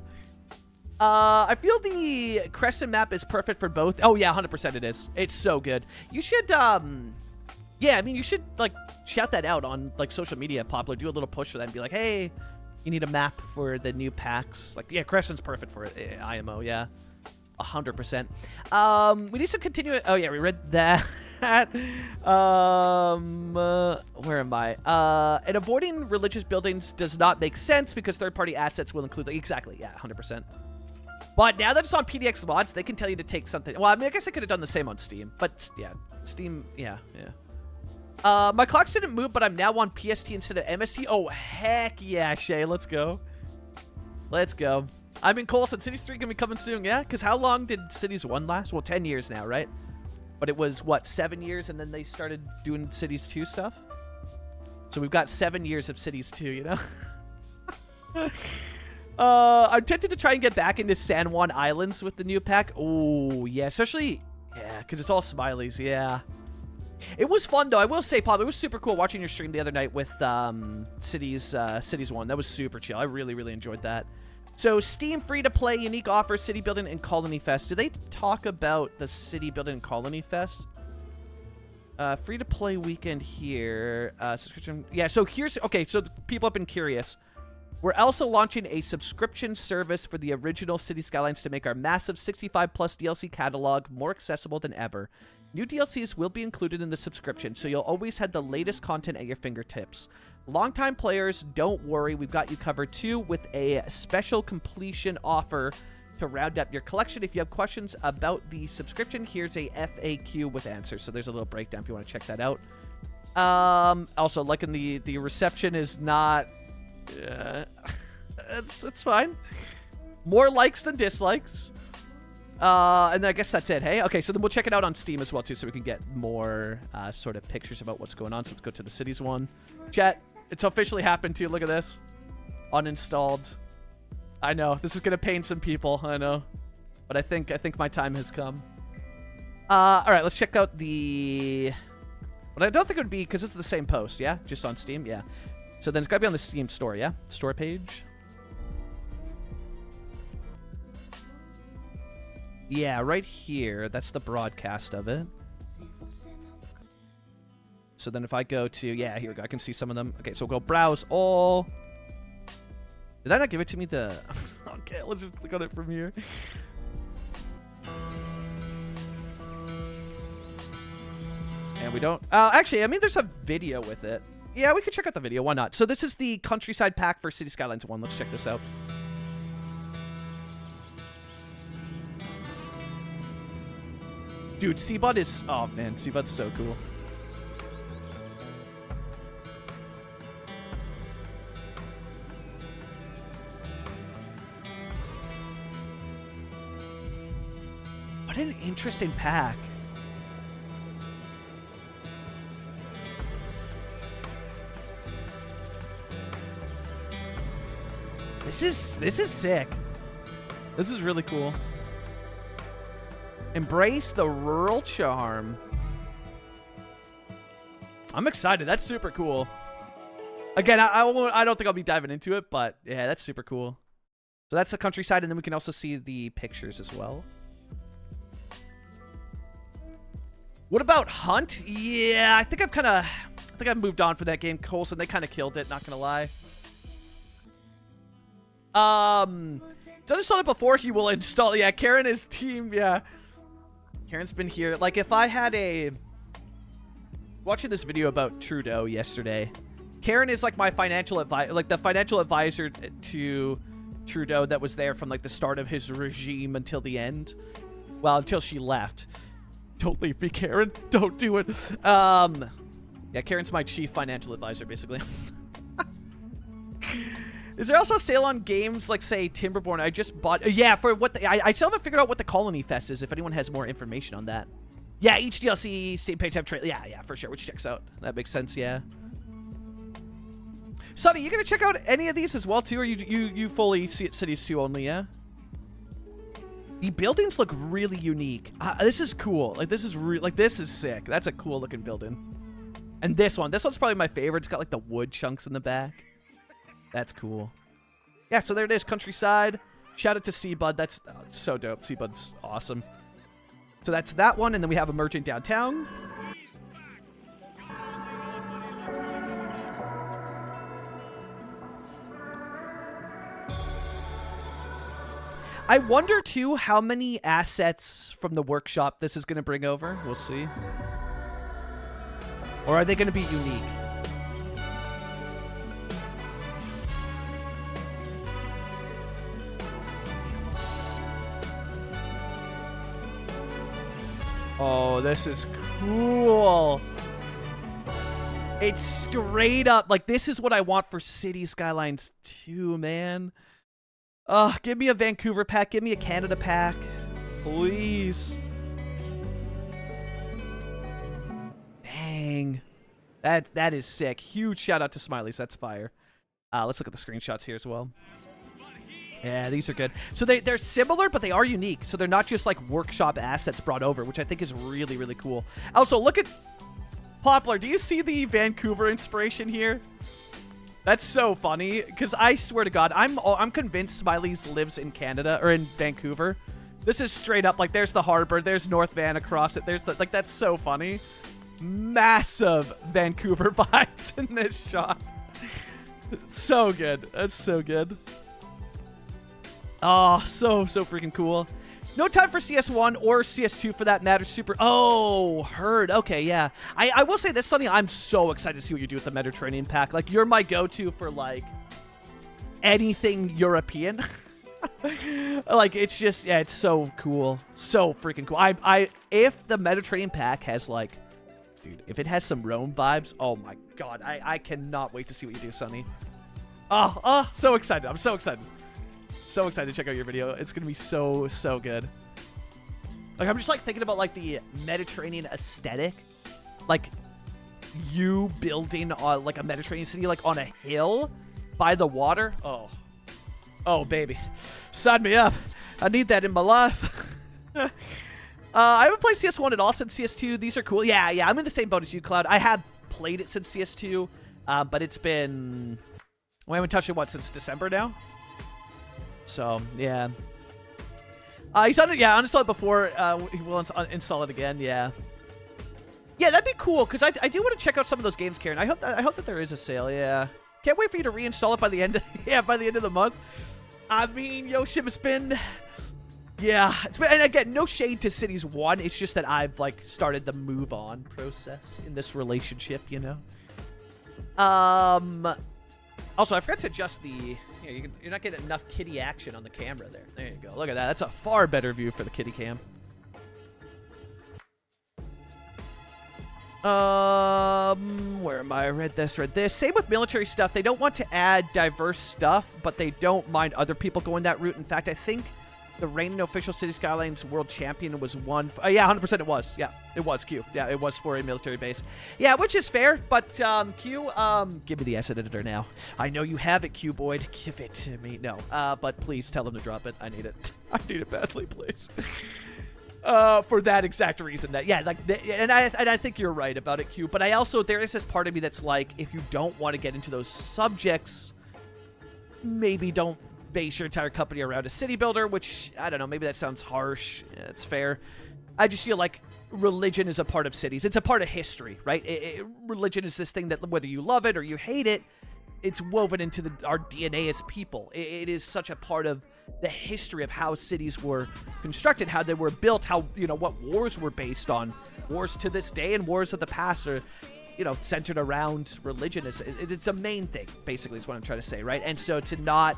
I feel the Crescent map is perfect for both. Oh yeah, 100% it is. It's so good. You should, yeah, I mean, you should, like, shout that out on, like, social media, Poplar. Do a little push for that and be like, hey, you need a map for the new packs. Like, yeah, Crescent's perfect for it. IMO, yeah. 100%. We need some continuing... Oh yeah, we read that. Where am I? And avoiding religious buildings does not make sense because third-party assets will include... Exactly, yeah, 100%. But now that it's on PDX mods, they can tell you to take something... Well, I mean, I guess I could have done the same on Steam. But, yeah, Steam, yeah. My clocks didn't move, but I'm now on PST instead of MST. Oh, heck yeah, Shay, let's go. Let's go. I'm in Colson. Cities 3 gonna be coming soon, yeah? Because how long did Cities 1 last? Well, 10 years now, right? But it was, what, 7 years, and then they started doing Cities 2 stuff? So we've got 7 years of Cities 2, you know? I'm tempted to try and get back into San Juan Islands with the new pack. Oh, yeah, especially... Yeah, because it's all smileys, yeah. It was fun, though. I will say, Pop, it was super cool watching your stream the other night with Cities 1. That was super chill. I really, really enjoyed that. So, Steam free-to-play, unique offer, City Building, and Colony Fest. Did they talk about the City Building and Colony Fest? Free-to-play weekend here. Subscription. Yeah, so here's... Okay, so people have been curious. We're also launching a subscription service for the original Cities Skylines to make our massive 65-plus DLC catalog more accessible than ever. New DLCs will be included in the subscription, so you'll always have the latest content at your fingertips. Longtime players, don't worry, we've got you covered too with a special completion offer to round up your collection. If you have questions about the subscription, here's a FAQ with answers. So there's a little breakdown if you want to check that out. Also, liking the reception is not... it's fine. More likes than dislikes. And I guess that's it, hey? Okay, so then we'll check it out on Steam as well, too, so we can get more sort of pictures about what's going on. So let's go to the Cities one. Chat, it's officially happened, too. Look at this. Uninstalled. I know. This is going to pain some people. I know. But I think my time has come. All right, let's check out the... But I don't think it would be... Because it's the same post, yeah? Just on Steam? Yeah. So then it's got to be on the Steam store, yeah? Store page. Yeah, right here. That's the broadcast of it. So then if I go to... Yeah, here we go. I can see some of them. Okay, so we'll go browse all. Did that not give it to me? The... Okay, let's just click on it from here. And we don't... actually, I mean, there's a video with it. Yeah, we could check out the video. Why not? So this is the Countryside Pack for Cities Skylines 1. Let's check this out. Dude, Seabud is... Oh, man. Seabud's so cool. What an interesting pack. This is sick. This is really cool. Embrace the rural charm. I'm excited. That's super cool. Again, I don't think I'll be diving into it, but yeah, that's super cool. So that's the countryside, and then we can also see the pictures as well. What about Hunt? Yeah, I think I've moved on for that game. Colson, they kind of killed it, not gonna lie. Done installed it before, he will install. Yeah, Karen is team, yeah. Karen's been here. Like, if I had a... Watching this video about Trudeau yesterday. Karen is like my financial advisor, like the financial advisor to Trudeau that was there from like the start of his regime until the end. Well, until she left. Don't leave me, Karen. Don't do it. Yeah, Karen's my chief financial advisor, basically. Is there also a sale on games like, say, Timberborn? I just bought... yeah, for what... I still haven't figured out what the Colony Fest is, if anyone has more information on that. Yeah, each DLC, Steam page have trailer. Yeah, for sure, which checks out. That makes sense, yeah. Sonny, you gonna check out any of these as well, too? Or you fully see it Cities 2 only, yeah? The buildings look really unique. This is cool. Like, this is sick. That's a cool looking building. And this one's probably my favorite. It's got like the wood chunks in the back. That's cool. Yeah, so there it is, countryside. Shout out to Seabud. That's so dope. Seabud's awesome. So that's that one, and then we have Emerging Downtown. I wonder, too, how many assets from the workshop this is going to bring over. We'll see. Or are they going to be unique? Oh, this is cool. It's straight up. Like, this is what I want for Cities Skylines 2, man. Give me a Vancouver pack. Give me a Canada pack. Please. Dang. That is sick. Huge shout out to Smileys. That's fire. Let's look at the screenshots here as well. Yeah, these are good. So they're similar, but they are unique. So they're not just like workshop assets brought over, which I think is really, really cool. Also, look at Poplar. Do you see the Vancouver inspiration here? That's so funny, because I swear to God, I'm convinced Smileys lives in Canada or in Vancouver. This is straight up like there's the harbor, there's North Van across it. There's the, like, that's so funny. Massive Vancouver vibes in this shot. It's so good. That's so good. Oh, so freaking cool. No time for CS1 or CS2 for that matter. Super. Oh, heard. Okay, yeah. I will say this, Sonny, I'm so excited to see what you do with the Mediterranean pack. Like, you're my go-to for, like, anything European. Like, it's just, yeah, it's so cool. So freaking cool. If the Mediterranean pack has, like, dude, if it has some Rome vibes, oh my God. I cannot wait to see what you do, Sonny. Oh, so excited. I'm so excited. So excited to check out your video. It's gonna be so good. Like, I'm just like thinking about like the Mediterranean aesthetic, like you building on like a Mediterranean city like on a hill by the water. Oh baby, sign me up. I need that in my life. I haven't played CS1 at all since CS2. These are cool. Yeah, I'm in the same boat as you, Cloud. I have played it since CS2. But it's been... We haven't touched it, what, since December now? So, yeah. He's uninstalled it before. He will install it again, yeah. Yeah, that'd be cool, because I do want to check out some of those games, Karen. I hope that there is a sale, yeah. Can't wait for you to reinstall it by the end of, by the end of the month. I mean, Yoshim, it's been... Yeah, and again, no shade to Cities 1. It's just that I've, like, started the move on process in this relationship, you know? Also, I forgot to adjust the... you're not getting enough kitty action on the camera there. There you go. Look at that. That's a far better view for the kitty cam. Where am I? Read this. Same with military stuff. They don't want to add diverse stuff, but they don't mind other people going that route. In fact, I think the reigning official Cities Skylines world champion was one. Yeah, 100% it was. Yeah, it was Q. Yeah, it was for a military base. Yeah, which is fair, but Q, give me the asset editor now. I know you have it, Q Boyd. Give it to me. No, but please tell them to drop it. I need it. I need it badly, please. For that exact reason. And I think you're right about it, Q. But I also, there is this part of me that's like, if you don't want to get into those subjects, maybe don't base your entire company around a city builder, which, I don't know, maybe that sounds harsh. Yeah, it's fair. I just feel like religion is a part of cities. It's a part of history, right? Religion is this thing that whether you love it or you hate it, it's woven into our DNA as people. It is such a part of the history of how cities were constructed, how they were built, how, what wars were based on. Wars to this day and wars of the past are, centered around religion. It's a main thing, basically, is what I'm trying to say, right? And so to not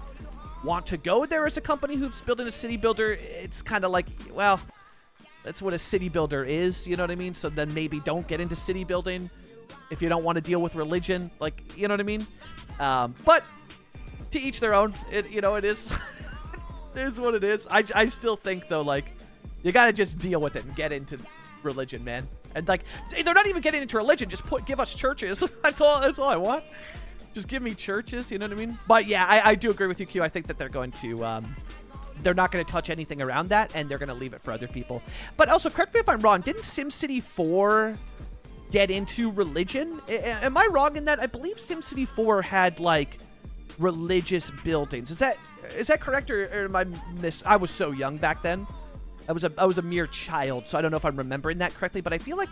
want to go there as a company who's building a city builder, it's kind of like, well, that's what a city builder is, you know what I mean? So then maybe don't get into city building if you don't want to deal with religion, like, you know what I mean? But to each their own. It is it is what it is. I still think though, like, you gotta just deal with it and get into religion, man. And like, they're not even getting into religion, just give us churches. That's all I want. Just give me churches, you know what I mean? But yeah, I do agree with you, Q. I think that they're going to, they're not going to touch anything around that, and they're going to leave it for other people. But also, correct me if I'm wrong, didn't SimCity 4 get into religion? Am I wrong in that? I believe SimCity 4 had, like, religious buildings. Is that correct, or am I I was so young back then. I was a mere child, so I don't know if I'm remembering that correctly, but I feel like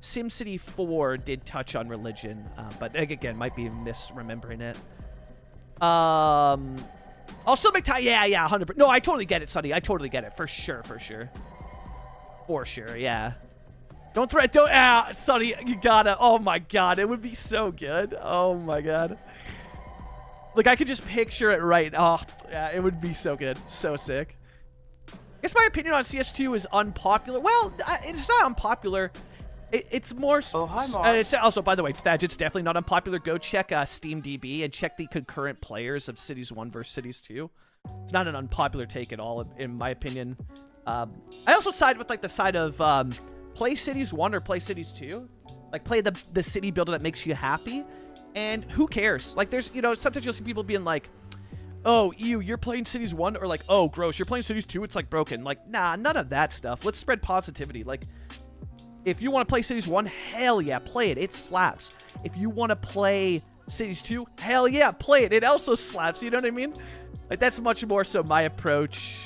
SimCity 4 did touch on religion, but again, might be misremembering it. I'll still make time. Yeah, 100%. No, I totally get it, Sonny. I totally get it. For sure. Yeah. Don't, Sonny, you gotta. Oh my God, it would be so good. Oh my God. Like, I could just picture it right. Oh, yeah, it would be so good. So sick. I guess my opinion on CS2 is unpopular. Well, it's not unpopular. It's more... Oh, hi, Mark. It's also, by the way, Thadge, it's definitely not unpopular. Go check SteamDB and check the concurrent players of Cities 1 versus Cities 2. It's not an unpopular take at all, in my opinion. I also side with, like, the side of play Cities 1 or play Cities 2. Like, play the city builder that makes you happy. And who cares? Like, there's, sometimes you'll see people being like, oh, you're playing Cities 1, or like, oh, gross, you're playing Cities 2, it's, like, broken. Like, nah, none of that stuff. Let's spread positivity. Like, if you want to play Cities 1, hell yeah, play it. It slaps. If you want to play Cities 2, hell yeah, play it. It also slaps. You know what I mean? Like, that's much more so my approach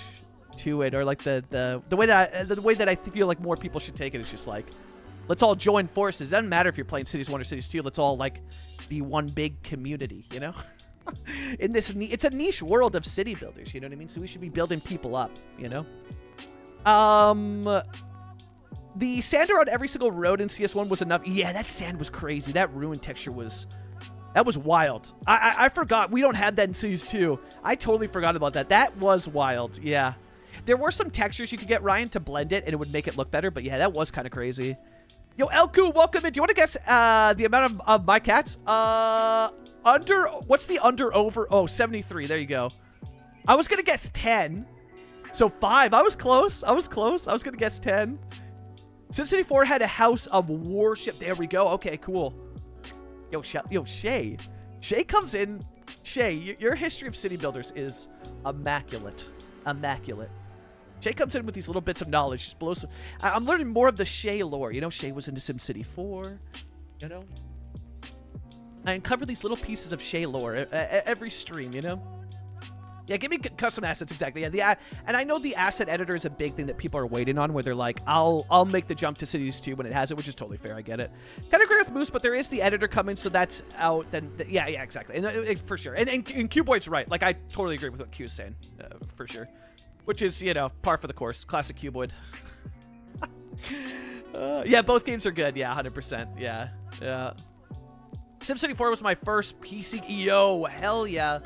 to it, or like the way that I feel like more people should take it is just like, let's all join forces. It doesn't matter if you're playing Cities 1 or Cities 2. Let's all, like, be one big community, you know? In this, it's a niche world of city builders, you know what I mean? So we should be building people up, you know? The sand around every single road in CS1 was enough. Yeah, that sand was crazy. That ruin texture was... That was wild. I forgot. We don't have that in Cities 2. I totally forgot about that. That was wild. Yeah. There were some textures you could get, Ryan, to blend it, and it would make it look better. But yeah, that was kind of crazy. Yo, Elku, welcome in. Do you want to guess the amount of my cats? What's the under-over? Oh, 73. There you go. I was going to guess 10. So 5. I was close. I was going to guess 10. SimCity 4 had a house of worship. There we go. Okay, cool. Yo, Shay. Shay comes in. Shay, your history of city builders is immaculate. Shay comes in with these little bits of knowledge. Just blows. I'm learning more of the Shay lore. You know, Shay was into SimCity 4. You know? I uncover these little pieces of Shay lore every stream, you know? Yeah, give me custom assets, exactly. Yeah, and I know the asset editor is a big thing that people are waiting on, where they're like, I'll make the jump to Cities 2 when it has it, which is totally fair. I get it. Kind of agree with Moose, but there is the editor coming, so that's out. Then yeah, exactly, and for sure. And Q-Boy's right. Like, I totally agree with what Q's saying, for sure. Which is, you know, par for the course. Classic Q-Boy. Yeah, both games are good. Yeah, 100%. Yeah. SimCity 4 was my first PC. Yo, hell yeah.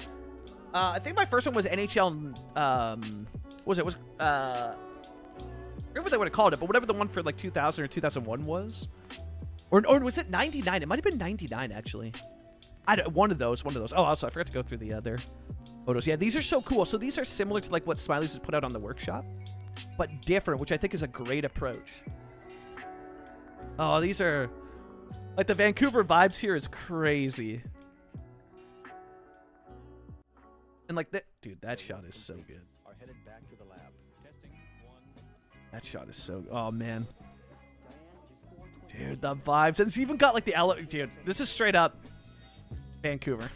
I think my first one was NHL. What was it? I forget what they would have called it, but whatever the one for like 2000 or 2001 was, or was it 99? It might have been 99 actually. One of those. Oh, also I forgot to go through the other photos. Yeah, these are so cool. So these are similar to like what Smiley's has put out on the workshop, but different, which I think is a great approach. Oh, these are like the Vancouver vibes here is crazy. And like that, dude, that shot is so good. That shot is so, oh man. Dude, the vibes. And it's even got like the, dude, this is straight up Vancouver.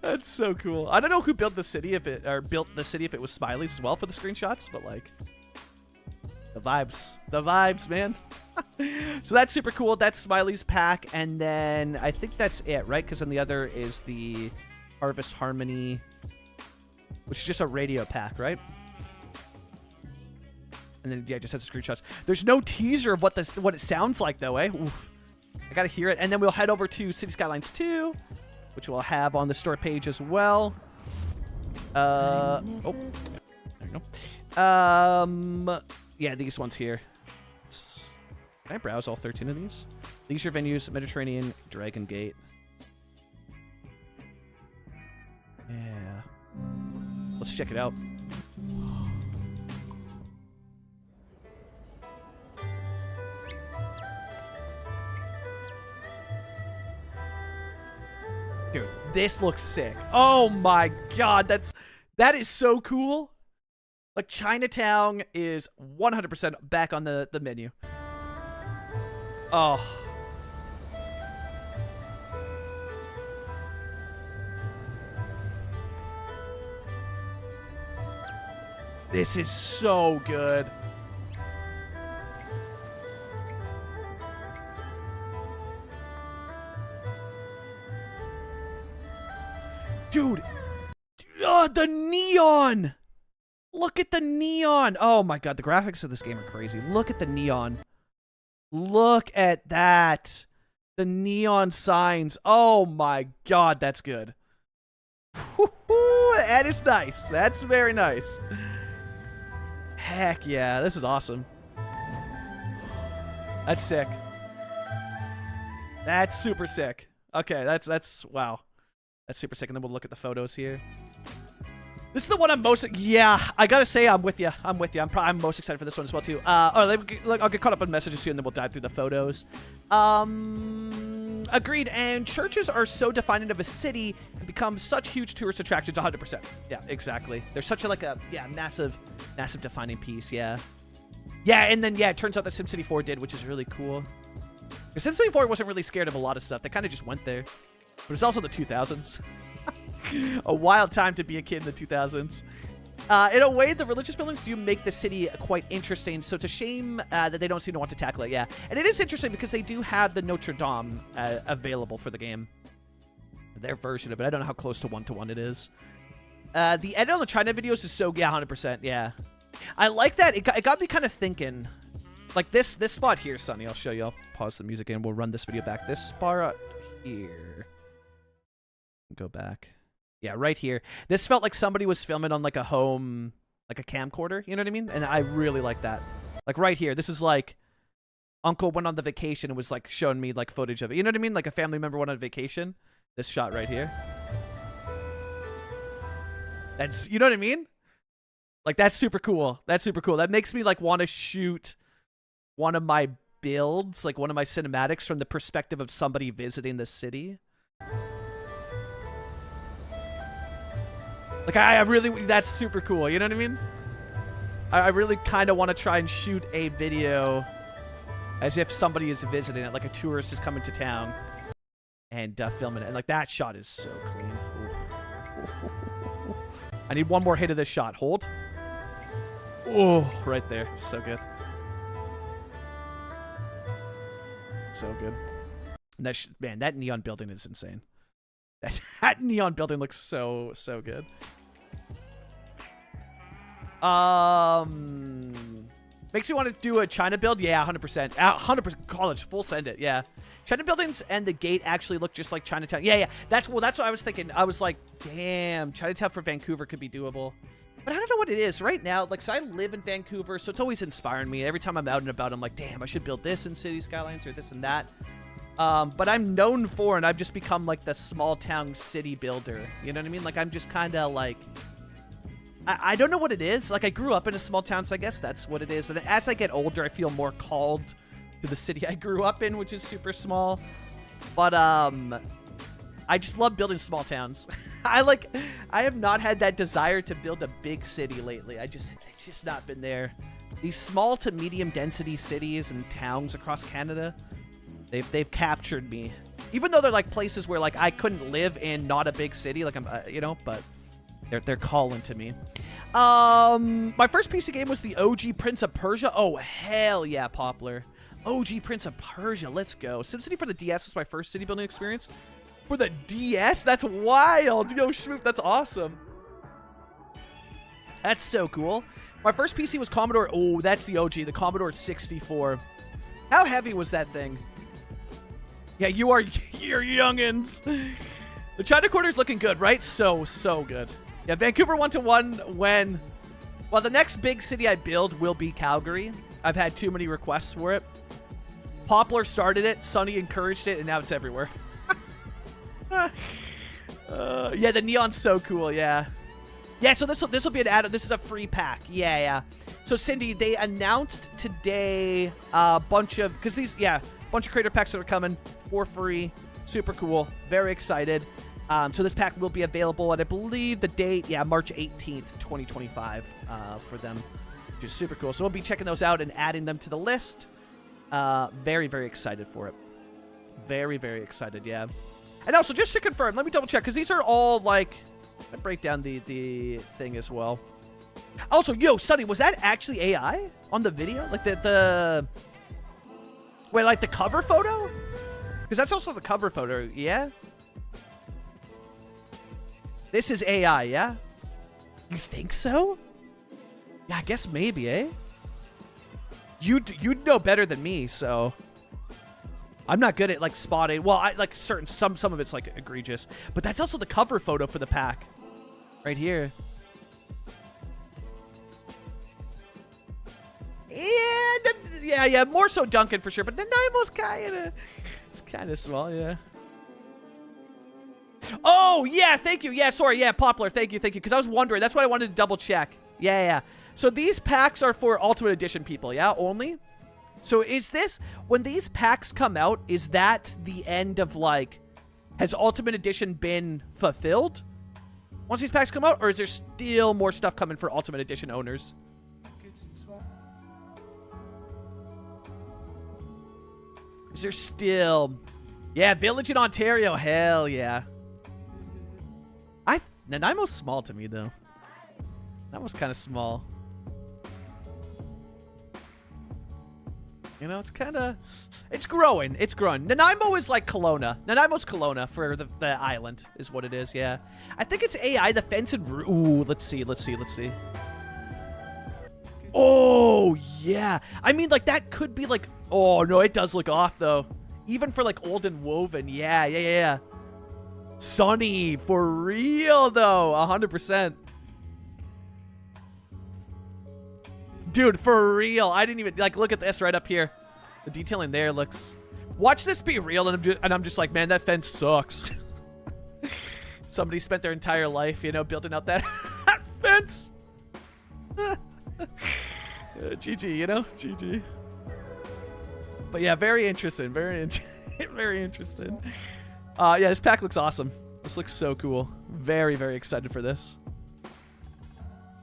That's so cool. I don't know who built the city if it was Smiley's as well for the screenshots, but like the vibes, man. So that's super cool. That's Smiley's pack, and then I think that's it, right? Because then the other is the Harvest Harmony, which is just a radio pack, right? And then yeah, just has the screenshots. There's no teaser of what it sounds like though, eh? Oof. I gotta hear it, and then we'll head over to Cities Skylines 2, which we'll have on the store page as well. Oh, there you go. Yeah, these ones here. Can I browse all 13 of these? Leisure venues, Mediterranean, Dragon Gate. Yeah. Let's check it out. Dude, this looks sick. Oh my god, that is so cool. Like, Chinatown is 100% back on the menu. Oh. This is so good. Dude. Oh, the neon. Look at the neon. Oh my god, the graphics of this game are crazy. Look at the neon. Look at that. The neon signs. Oh my god, that's good. That is nice. That's very nice. Heck yeah, this is awesome. That's sick. That's super sick. Okay, that's wow. That's super sick. And then we'll look at the photos here. This is the one I'm most, yeah, I gotta say I'm with you. I'm most excited for this one as well too. I'll get caught up on messages soon, then we'll dive through the photos. Agreed, and churches are so defining of a city and become such huge tourist attractions, 100%. Yeah, exactly. They're such a, massive defining piece, yeah. Yeah, and then, yeah, it turns out that SimCity 4 did, which is really cool. Because SimCity 4 wasn't really scared of a lot of stuff. They kind of just went there. But it's also the 2000s. A wild time to be a kid in the 2000s. In a way, the religious buildings do make the city quite interesting, so it's a shame that they don't seem to want to tackle it, yeah. And it is interesting because they do have the Notre Dame available for the game. Their version of it. I don't know how close to one-to-one it is. The edit on the China videos is so, yeah, 100%, yeah. I like that. It got me kind of thinking. Like this spot here, Sonny, I'll show you. I'll pause the music and we'll run this video back. This spot here. Go back. Yeah, right here. This felt like somebody was filming on like a home, like a camcorder, you know what I mean? And I really like that. Like right here, this is like Uncle went on the vacation and was like showing me like footage of it. You know what I mean? Like a family member went on vacation. This shot right here. That's, you know what I mean? Like that's super cool. That's super cool. That makes me like want to shoot one of my builds, like one of my cinematics from the perspective of somebody visiting the city. Like, I really, that's super cool, you know what I mean? I really kind of want to try and shoot a video as if somebody is visiting it, like a tourist is coming to town. and filming it. And like that shot is so clean. I need one more hit of this shot. Hold. Oh, right there. So good. So good. And that man, that neon building is insane. That neon building looks so good. Makes me want to do a China build. Yeah, 100%. 100% college. Full send it. Yeah. China buildings and the gate actually look just like Chinatown. Yeah. That's what I was thinking. I was like, damn, Chinatown for Vancouver could be doable. But I don't know what it is right now. Like, so I live in Vancouver, so it's always inspiring me. Every time I'm out and about, I'm like, damn, I should build this in Cities Skylines or this and that. But I'm known for, and I've just become like the small town city builder. You know what I mean? Like, I'm just kind of like, I don't know what it is. Like, I grew up in a small town, so I guess that's what it is. And as I get older, I feel more called to the city I grew up in, which is super small. But I just love building small towns. I have not had that desire to build a big city lately. It's just not been there. These small to medium density cities and towns across Canada, they've captured me. Even though they're like places where like I couldn't live in not a big city, like I'm but they're calling to me. My first PC game was the OG Prince of Persia. Oh hell yeah, Poplar. OG Prince of Persia, let's go. SimCity for the DS was my first city building experience. For the DS? That's wild. Yo, Schmoop, that's awesome. That's so cool. My first PC was Commodore. Oh, that's the OG, the Commodore 64. How heavy was that thing? Yeah, you're youngins. The China Quarter's looking good, right? So good. Yeah, Vancouver 1-to-1 when... Well, the next big city I build will be Calgary. I've had too many requests for it. Poplar started it, Sunny encouraged it, and now it's everywhere. Yeah, the neon's so cool. Yeah, so this will be an add-on. This is a free pack. Yeah. So Cindy, they announced today a bunch of bunch of creator packs that are coming for free. Super cool. Very excited. So this pack will be available at, I believe, the date, March 18th, 2025, for them, which is super cool. So we'll be checking those out and adding them to the list. Very, very excited for it. Very, very excited. Yeah. And also, just to confirm, let me double check, because these are all, like, I break down the thing as well. Also, yo, Sonny, was that actually AI on the video? Like, wait, like the cover photo? Because that's also the cover photo, yeah? This is AI, yeah? You think so? Yeah, I guess maybe, eh? You'd know better than me, so... I'm not good at, like, spotting. Well, I like some of it's, like, egregious. But that's also the cover photo for the pack. Right here. Yeah, more so Duncan for sure. But Nanaimo's it's kind of small, yeah. Oh, yeah, thank you. Yeah, sorry. Yeah, Poplar, thank you. Because I was wondering. That's why I wanted to double check. Yeah. So these packs are for Ultimate Edition people, yeah, only? So is this, when these packs come out, is that the end of, like, has Ultimate Edition been fulfilled once these packs come out? Or is there still more stuff coming for Ultimate Edition owners? Is there still... Yeah, Village in Ontario, hell yeah. Nanaimo's small to me, though. That was kind of small. You know, it's kind of... It's growing. It's growing. Nanaimo is like Kelowna. Nanaimo's Kelowna for the island is what it is, yeah. I think it's AI, the fence and... Ooh, let's see. Oh, yeah. I mean, like, that could be like... Oh, no, it does look off, though. Even for, like, old and woven. Yeah. Sunny, for real, though. 100%. Dude, for real. I didn't even, like, look at this right up here. The detailing there looks... Watch this be real, and I'm just like, man, that fence sucks. Somebody spent their entire life, you know, building out that fence. GG, you know? GG. But yeah, very interesting. Very interesting. Yeah, this pack looks awesome. This looks so cool. Very, very excited for this.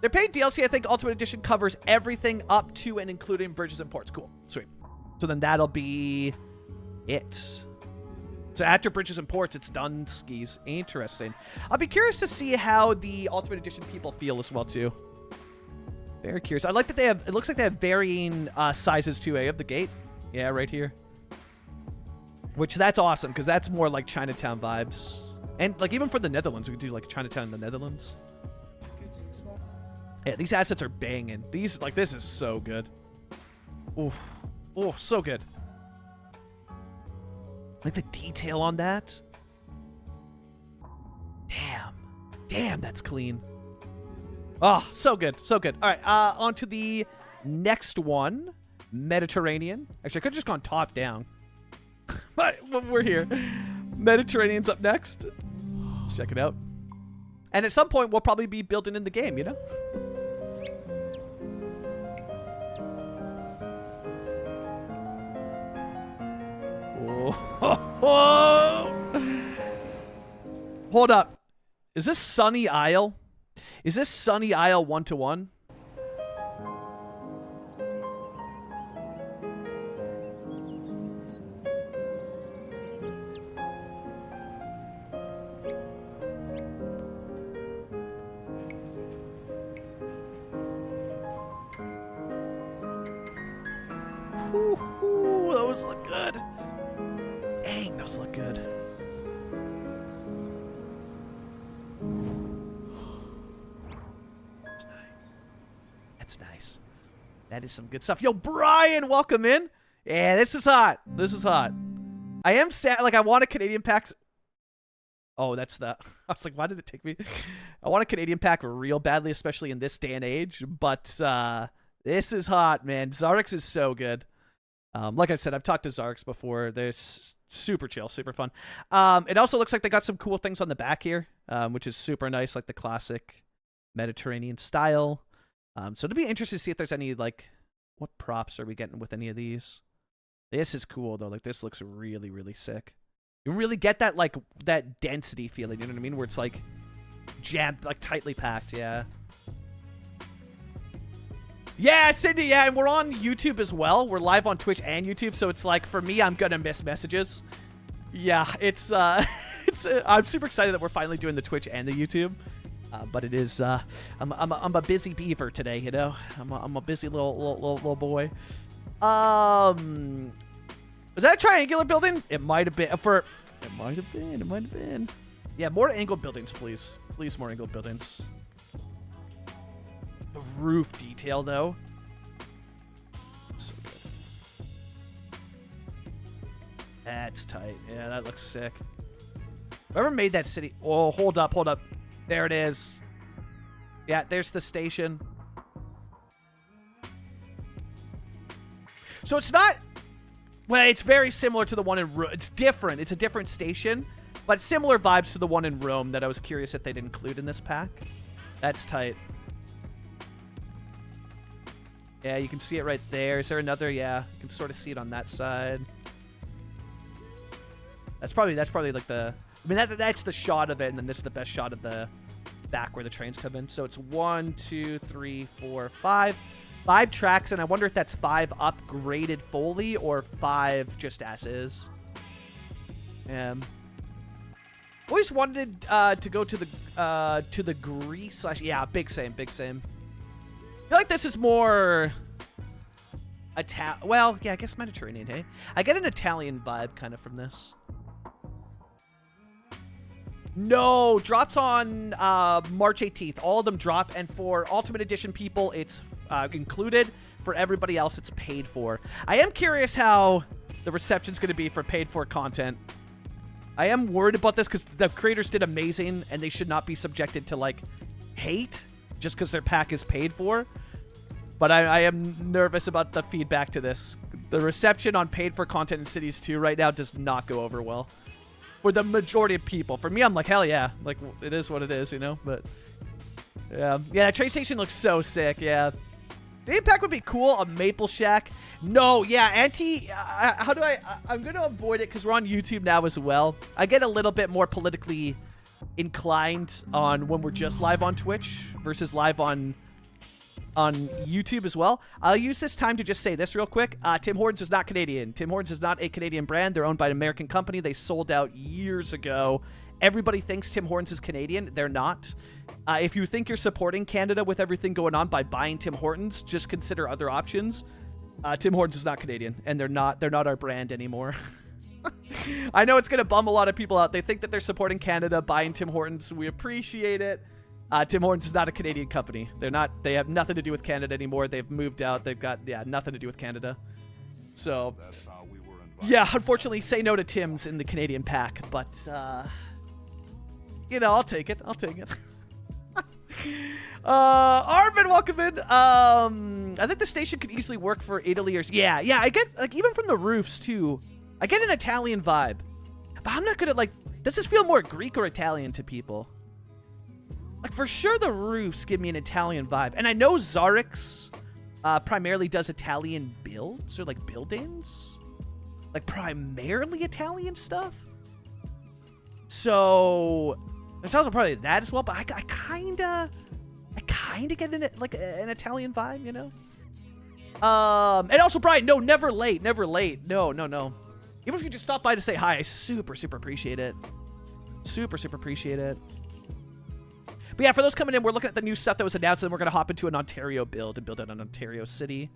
They're paid DLC. I think Ultimate Edition covers everything up to and including bridges and ports. Cool. Sweet. So then that'll be it. So after Bridges and Ports, it's Dunskies. Interesting. I'll be curious to see how the Ultimate Edition people feel as well, too. Very curious. I like that they have... It looks like they have varying sizes, too, of the gate. Yeah, right here. Which, that's awesome, because that's more like Chinatown vibes. And, like, even for the Netherlands, we could do, like, Chinatown in the Netherlands. Yeah, these assets are banging. These, like, this is so good. Oof. Oh, so good. Like the detail on that. Damn. Damn, that's clean. Oh, so good. So good. All right, on to the next one. Mediterranean. Actually, I could have just gone top down. But we're here. Mediterranean's up next. Let's check it out. And at some point, we'll probably be building in the game, you know? Whoa. Hold up. Is this Sunny Isle? Is this Sunny Isle 1-to-1? Ooh, those look good. Dang, those look good. That's nice. That's nice. That is some good stuff. Yo, Brian, welcome in. Yeah, this is hot. This is hot. I am sad. Like, I want a Canadian pack. Oh, that's the... I was like, why did it take me? I want a Canadian pack real badly, especially in this day and age. But this is hot, man. Zarix is so good. Like I said, I've talked to Zarks before. They're super chill, super fun. It also looks like they got some cool things on the back here, which is super nice, like the classic Mediterranean style. So it'll be interesting to see if there's any, like, what props are we getting with any of these? This is cool, though. Like, this looks really, really sick. You really get that, like, that density feeling, you know what I mean? Where it's, like, jammed, like, tightly packed, yeah. Yeah, Cindy, yeah, and we're on YouTube as well. We're live on Twitch and YouTube, so it's like, for me, I'm gonna miss messages. Yeah, it's I'm super excited that we're finally doing the Twitch and the YouTube. But it is, I'm a busy beaver today, you know? I'm a busy little boy. Was that a triangular building? It might have been, it might have been. Yeah, more angled buildings, please. Please, more angled buildings. The roof detail, though. So good. That's tight. Yeah, that looks sick. Whoever made that city... Oh, hold up. There it is. Yeah, there's the station. So it's not... Well, it's very similar to the one in Rome. It's different. It's a different station. But similar vibes to the one in Rome that I was curious if they'd include in this pack. That's tight. Yeah, you can see it right there. Is there another? Yeah, you can sort of see it on that side. That's probably like the... I mean, that's the shot of it, and then this is the best shot of the back where the trains come in. So it's 1, 2, 3, 4, 5. 5 tracks, and I wonder if that's 5 upgraded fully or 5 just as is. Always wanted to go to the Greece / yeah, big same. I feel like this is more well, yeah, I guess Mediterranean, hey? I get an Italian vibe kind of from this. No, drops on March 18th. All of them drop, and for Ultimate Edition people, it's included. For everybody else, it's paid for. I am curious how the reception's going to be for paid for content. I am worried about this because the creators did amazing, and they should not be subjected to, like, hate just because their pack is paid for. But I am nervous about the feedback to this. The reception on paid for content in Cities 2 right now does not go over well. For the majority of people. For me, I'm like, hell yeah. Like, it is what it is, you know? But, yeah. Yeah, train station looks so sick, yeah. The pack would be cool. A Maple Shack. No, yeah, how do I'm going to avoid it because we're on YouTube now as well. I get a little bit more politically inclined on when we're just live on Twitch versus live on on YouTube as well. I'll use this time to just say this real quick. Tim Hortons is not Canadian. Tim Hortons is not a Canadian brand. They're owned by an American company. They sold out years ago. Everybody thinks Tim Hortons is Canadian. They're not. If you think you're supporting Canada with everything going on by buying Tim Hortons, just consider other options. Tim Hortons is not Canadian, and they're not our brand anymore. I know it's gonna bum a lot of people out. They think that they're supporting Canada buying Tim Hortons. We appreciate it. Tim Hortons is not a Canadian company. They're not. They have nothing to do with Canada anymore. They've moved out. They've got nothing to do with Canada. So yeah, unfortunately, say no to Tim's in the Canadian pack. But you know, I'll take it. I'll take it. Arvin, welcome in. I think the station could easily work for Italy or yeah. I get like even from the roofs too. I get an Italian vibe, but I'm not good at like. Does this feel more Greek or Italian to people? Like for sure, the roofs give me an Italian vibe, and I know Zarix primarily does Italian builds or like buildings, like primarily Italian stuff. So there's also probably that as well, but I kind of get an Italian vibe, you know. And also Brian, no, never late. No. Even if you just stop by to say hi, I super appreciate it. Super appreciate it. But yeah, for those coming in, we're looking at the new stuff that was announced, and we're gonna hop into an Ontario build and build out an Ontario city.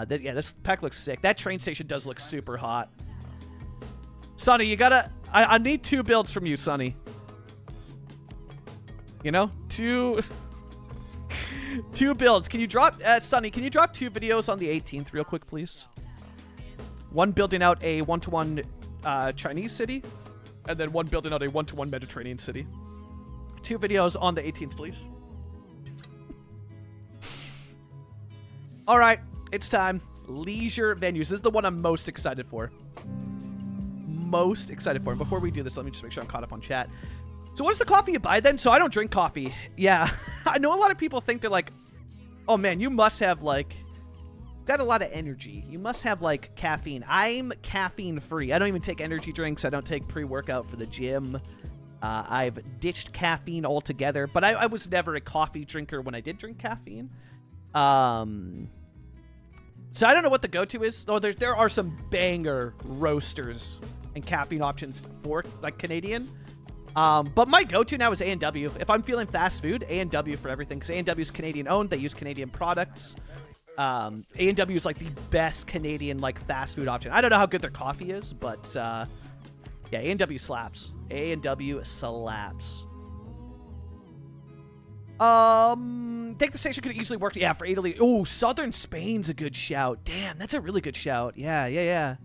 This pack looks sick. That train station does look super hot. Sonny, you gotta. I need 2 builds from you, Sonny. You know, 2 builds. Can you drop, Sonny? Can you drop 2 videos on the 18th real quick, please? One building out a 1-to-1 Chinese city, and then one building out a 1-to-1 Mediterranean city. 2 videos on the 18th, please. All right, it's time. Leisure venues. This is the one I'm most excited for. And before we do this, let me just make sure I'm caught up on chat. So what is the coffee you buy then? So I don't drink coffee. Yeah, I know a lot of people think they're like, oh man, you must have like, got a lot of energy. You must have like caffeine. I'm caffeine free. I don't even take energy drinks. I don't take pre-workout for the gym. I've ditched caffeine altogether, but I was never a coffee drinker when I did drink caffeine. So I don't know what the go-to is. Oh, there are some banger roasters and caffeine options for like Canadian. But my go-to now is A&W. If I'm feeling fast food, A&W for everything, because A&W is Canadian owned. They use Canadian products. A&W is like the best Canadian like fast food option. I don't know how good their coffee is, but yeah, A&W slaps. A&W slaps. Think the station could easily work. Yeah, for Italy. Oh, Southern Spain's a good shout. Damn, that's a really good shout. Yeah.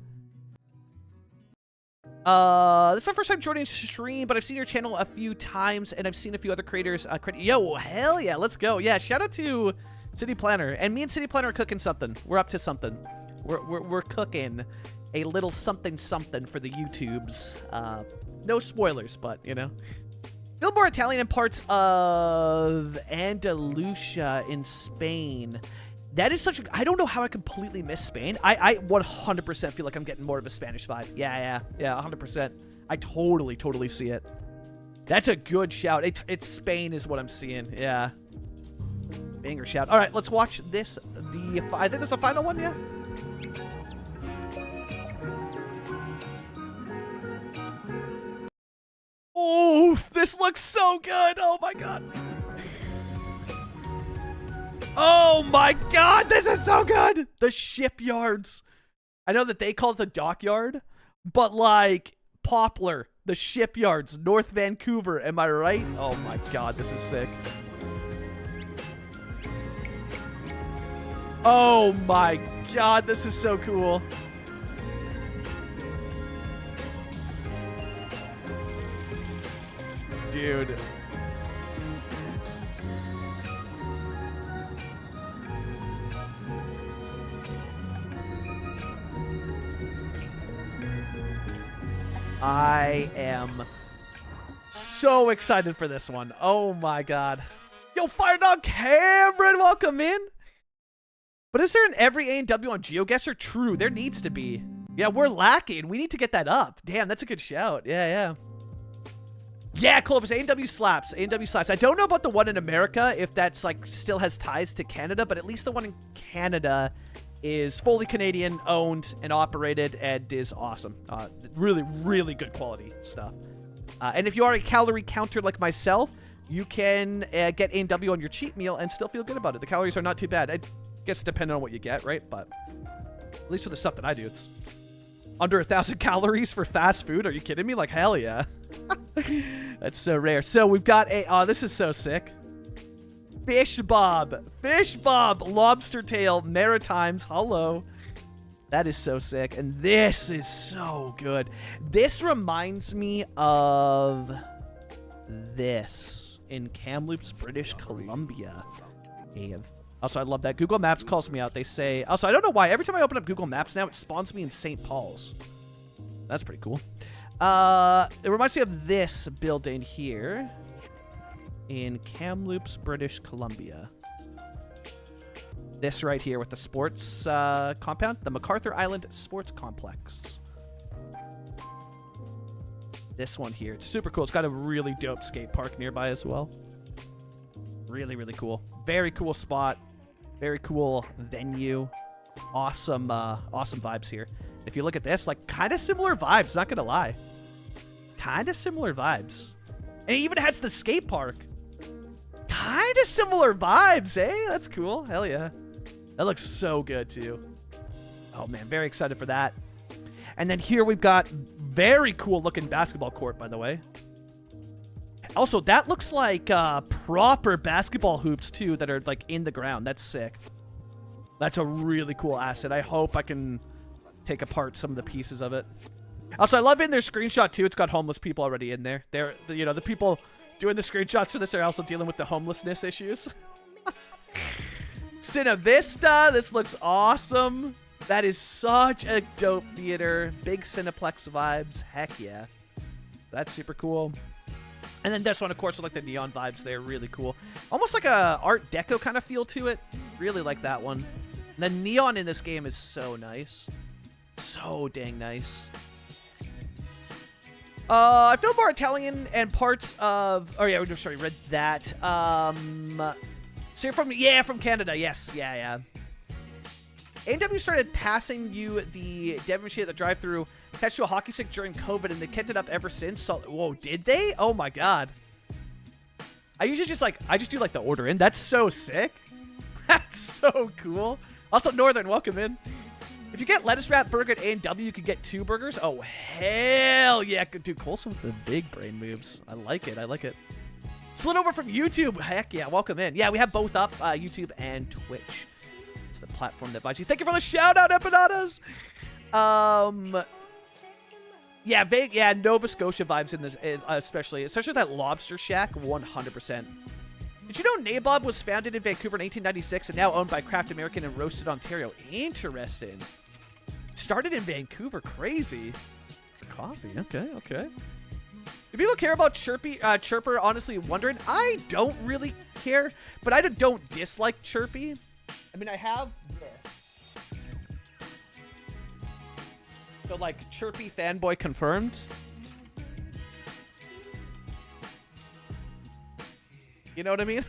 This is my first time joining stream, but I've seen your channel a few times, and I've seen a few other creators. Yo, hell yeah, let's go. Yeah, shout out to City Planner, and me and City Planner are cooking something. We're up to something. We're cooking a little something for the YouTubes. No spoilers, but you know. Feel more Italian in parts of Andalusia in Spain. That is such a... I don't know how I completely miss Spain. I 100% feel like I'm getting more of a Spanish vibe. Yeah, 100%. I totally see it. That's a good shout. It's Spain is what I'm seeing. Yeah. Banger shout. All right, let's watch this. I think this is the final one, yeah? Oh, this looks so good. Oh, my God. Oh, my God. This is so good. The shipyards. I know that they call it the dockyard, but like Poplar, the shipyards, North Vancouver. Am I right? Oh, my God. This is sick. Oh, my God. This is so cool. Dude. I am so excited for this one. Oh my God. Yo, Fire Dog Cameron, welcome in. But is there an every A&W on GeoGuessr? True, there needs to be. Yeah, we're lacking. We need to get that up. Damn, that's a good shout. Yeah. Yeah, Clovis, A&W slaps. A&W slaps. I don't know about the one in America, if that's, like, still has ties to Canada, but at least the one in Canada is fully Canadian, owned and operated, and is awesome. Really, really good quality stuff. And if you are a calorie counter like myself, you can get A&W on your cheat meal and still feel good about it. The calories are not too bad. I guess depending on what you get, right? But at least for the stuff that I do, it's under 1,000 calories for fast food. Are you kidding me? Like, hell yeah. That's so rare. So we've got a... Oh, this is so sick. Fish Bob. Fish Bob. Lobster Tail. Maritimes. Hello. That is so sick. And this is so good. This reminds me of this in Kamloops, British Columbia. Also, I love that. Google Maps calls me out. They say... Also, I don't know why. Every time I open up Google Maps now, it spawns me in St. Paul's. That's pretty cool. It reminds me of this building here in Kamloops, British Columbia. This right here with the sports compound. The MacArthur Island Sports Complex. This one here. It's super cool. It's got a really dope skate park nearby as well. Really, really cool. Very cool spot. Very cool venue. Awesome, awesome vibes here. If you look at this, like, kind of similar vibes, not gonna lie. Kind of similar vibes. And it even has the skate park. Kind of similar vibes, eh? That's cool. Hell yeah. That looks so good, too. Oh, man. Very excited for that. And then here we've got very cool looking basketball court, by the way. Also, that looks like proper basketball hoops, too, that are, like, in the ground. That's sick. That's a really cool asset. I hope I can take apart some of the pieces of it. Also, I love in their screenshot, too. It's got homeless people already in there. They're, you know, the people doing the screenshots for this are also dealing with the homelessness issues. Cine Vista. This looks awesome. That is such a dope theater. Big Cineplex vibes. Heck yeah. That's super cool. And then this one, of course, with like the neon vibes there. Really cool. Almost like a Art Deco kind of feel to it. Really like that one. And the neon in this game is so nice. So dang nice. I feel more Italian and parts of... Oh, yeah, sorry, read that. So you're from... Yeah, from Canada. Yes, yeah. A&W started passing you the Devon machine at the drive-thru, attached to a hockey stick during COVID, and they kept it up ever since. So, whoa, did they? Oh, my God. I usually just, like... I just do, like, the order in. That's so sick. That's so cool. Also, Northern, welcome in. If you get lettuce wrap burger at A&W, you can get 2 burgers. Oh, hell yeah. Dude, Colson with the big brain moves. I like it. I like it. Slid over from YouTube. Heck yeah. Welcome in. Yeah, we have both up, YouTube and Twitch. It's the platform that buys you. Thank you for the shout-out, Empanadas. Yeah, Nova Scotia vibes in this, especially that lobster shack, 100%. Did you know Nabob was founded in Vancouver in 1896 and now owned by Kraft American in Roasted, Ontario? Interesting. Started in Vancouver. Crazy. Coffee. Okay. Do people care about Chirper? Honestly, wondering. I don't really care, but I don't dislike Chirpy. I mean, I have this. So, like, Chirpy fanboy confirmed. You know what I mean?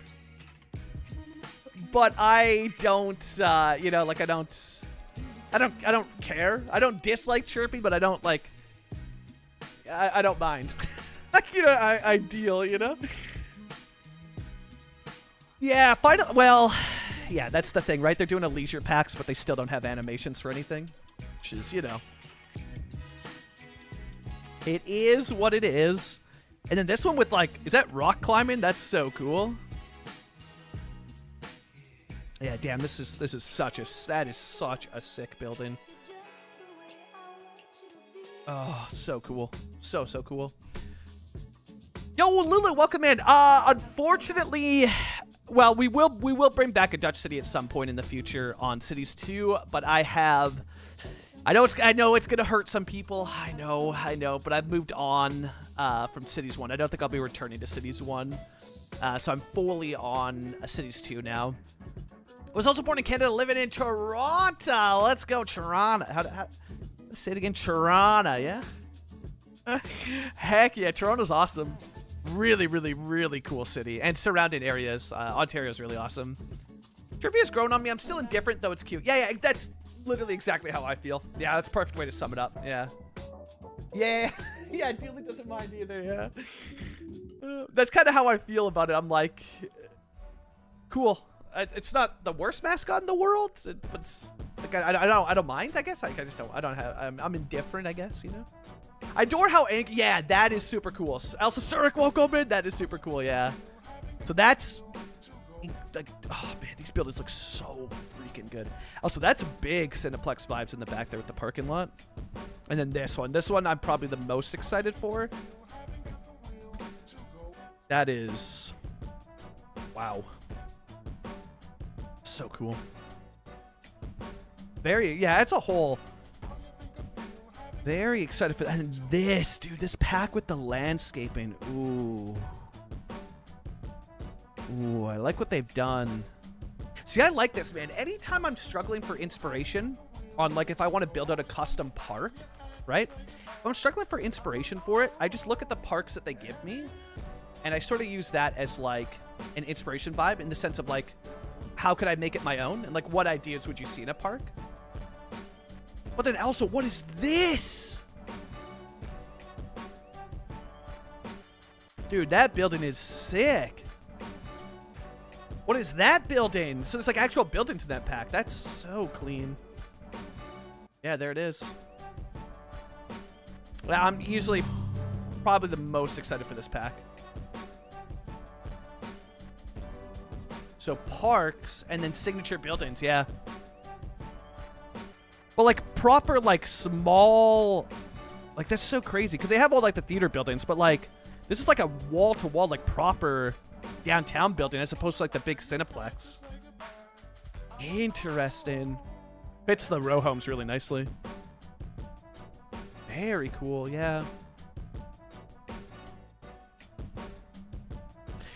But I don't, you know, like, I don't care. I don't dislike Chirpy, but I don't, like, I don't mind. Like, you know, I deal, you know? Yeah, well, yeah, that's the thing, right? They're doing a leisure packs, but they still don't have animations for anything. Which is, you know. It is what it is. And then this one with, like, is that rock climbing? That's so cool. Yeah, damn, that is such a sick building. Oh, so cool. So cool. Yo, Lulu, welcome in. Unfortunately, well, we will bring back a Dutch City at some point in the future on Cities 2, but I know it's gonna hurt some people. I know, but I've moved on from Cities 1. I don't think I'll be returning to Cities 1. So I'm fully on Cities 2 now. I was also born in Canada, living in Toronto. Let's go, Toronto. How say it again? Toronto, yeah? Heck yeah, Toronto's awesome. Really, really, really cool city. And surrounding areas. Ontario's really awesome. Trivia's grown on me. I'm still indifferent, though it's cute. Yeah, that's literally exactly how I feel. Yeah, that's a perfect way to sum it up. Yeah. Yeah. Yeah, Dealey doesn't mind either, yeah. That's kind of how I feel about it. I'm like, cool. It's not the worst mascot in the world, but it's, like, I don't mind, I guess. I just don't, I'm indifferent, I guess, you know? I adore how angry, yeah, that is super cool. Elsa Surik won't come in, that is super cool, yeah. So that's, like, oh man, these buildings look so freaking good. Also, that's big Cineplex vibes in the back there with the parking lot. And then this one I'm probably the most excited for. That is, wow. So cool. Yeah, it's a whole, very excited for that. And this, dude, this pack with the landscaping, ooh. Ooh, I like what they've done. See, I like this, man. Anytime I'm struggling for inspiration on, like, if I want to build out a custom park, right? If I'm struggling for inspiration for it, I just look at the parks that they give me, and I sort of use that as, like, an inspiration vibe in the sense of, like, how could I make it my own? And, like, what ideas would you see in a park? But then also, what is this? Dude, that building is sick. What is that building? So there's like actual buildings in that pack. That's so clean. Yeah, there it is. Well, I'm usually probably the most excited for this pack. So parks and then signature buildings, yeah. But like proper like small, like that's so crazy because they have all like the theater buildings, but like this is like a wall-to-wall like proper downtown building as opposed to like the big Cineplex. Interesting. Fits the row homes really nicely. Very cool, yeah.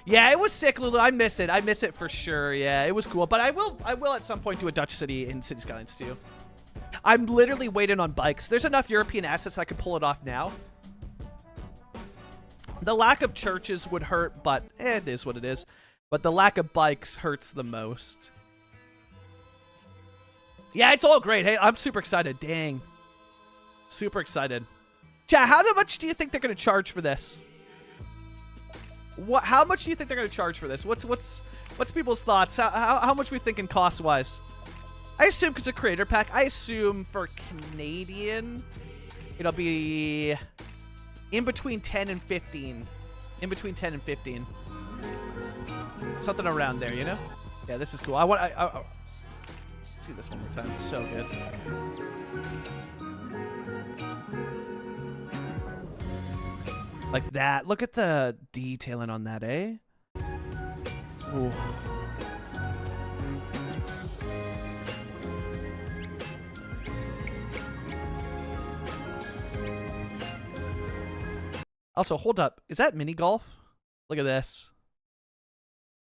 Yeah, it was sick, Lulu. I miss it. I miss it for sure. Yeah, it was cool. But I will at some point do a Dutch city in Cities Skylines too. I'm literally waiting on bikes. There's enough European assets I could pull it off now. The lack of churches would hurt, but it is what it is. But the lack of bikes hurts the most. Yeah, it's all great. Hey, I'm super excited. Dang. Super excited. Chat, how much do you think they're going to charge for this? How much do you think they're going to charge for this? What's people's thoughts? How much are we thinking cost-wise? I assume because it's a creator pack, I assume for Canadian, it'll be in between 10 and 15. In between 10 and 15. Something around there, you know? Yeah, this is cool. I let's see this one more time. It's so good. Like that. Look at the detailing on that, eh? Ooh. Also, hold up. Is that mini golf? Look at this.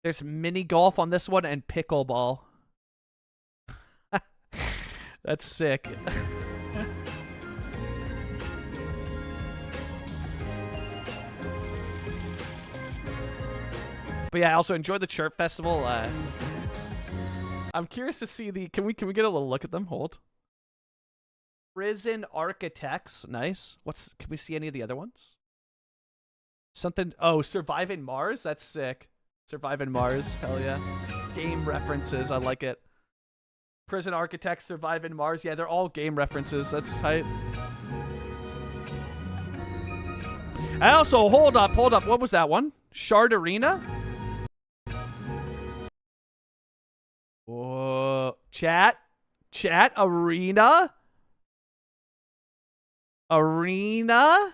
There's mini golf on this one and pickleball. That's sick. But yeah, I also enjoyed the Chirp Festival. I'm curious to see the... Can we get a little look at them? Hold. Prison Architects. Nice. Can we see any of the other ones? Something... Oh, Surviving Mars? That's sick. Surviving Mars. Hell yeah. Game references. I like it. Prison Architects, Surviving Mars. Yeah, they're all game references. That's tight. I also... Hold up. What was that one? Shard Arena? Whoa. Chat. Arena? Arena?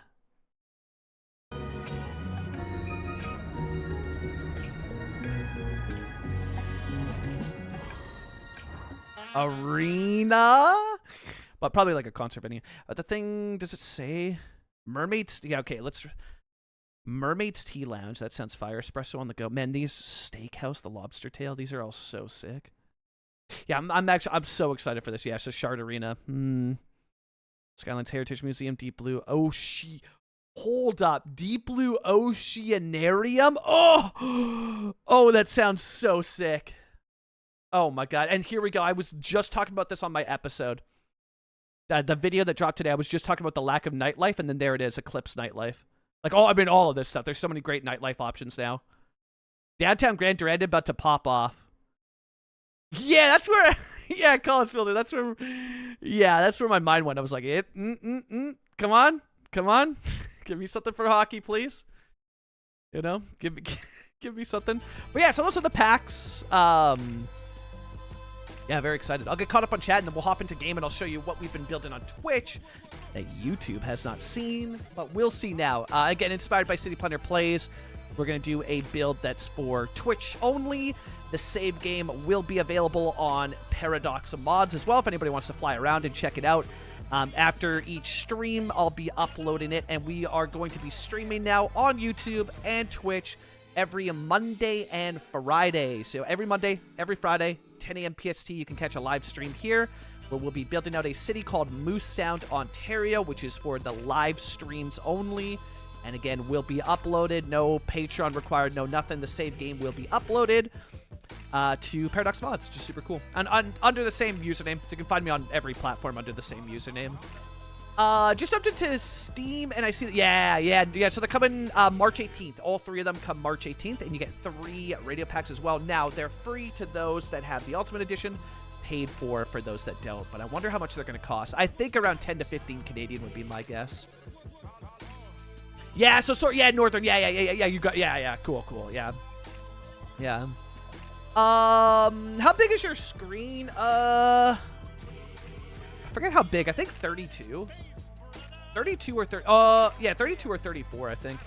Arena? But probably like a concert venue. The thing, does it say? Mermaids? Yeah, okay, let's... Mermaid's Tea Lounge. That sounds fire. Espresso on the go. Man, these Steakhouse, the Lobster Tail, these are all so sick. Yeah, I'm so excited for this. Yeah, so Shard Arena. Skylines Heritage Museum, Deep Blue. Oh, Hold up. Deep Blue Oceanarium? Oh! Oh, that sounds so sick. Oh my god. And here we go. I was just talking about this on my episode. The video that dropped today, I was just talking about the lack of nightlife, and then there it is, Eclipse nightlife. Like, I mean, all of this stuff. There's so many great nightlife options now. Downtown Grand Durand about to pop off. Yeah, that's where... yeah, College Fielder. That's where... Yeah, that's where my mind went. I was like, come on. Come on. Give me something for hockey, please. You know? Give me something. But yeah, so those are the packs. Yeah, very excited. I'll get caught up on chat, and then we'll hop into game, and I'll show you what we've been building on Twitch that YouTube has not seen, but we'll see now. Again, inspired by City Planner Plays, we're going to do a build that's for Twitch only. The save game will be available on Paradox Mods as well, if anybody wants to fly around and check it out. After each stream, I'll be uploading it, and we are going to be streaming now on YouTube and Twitch every Monday and Friday. So every Monday, every Friday, 10 a.m. PST, you can catch a live stream here where we'll be building out a city called Moose Sound, Ontario, which is for the live streams only. And again, will be uploaded. No Patreon required, no nothing. The save game will be uploaded to Paradox Mods. Just super cool. And under the same username. So you can find me on every platform under the same username. Just jumped into Steam, and I see that, yeah, so they're coming March 18th. All three of them come March 18th, and you get 3 radio packs as well. Now, they're free to those that have the Ultimate Edition, paid for those that don't, but I wonder how much they're going to cost. I think around 10 to 15 Canadian would be my guess. Yeah, yeah, Northern, yeah, you got, yeah, cool, yeah. How big is your screen? I forget how big. I think 32. 32 or 30. Yeah, 32 or 34, I think.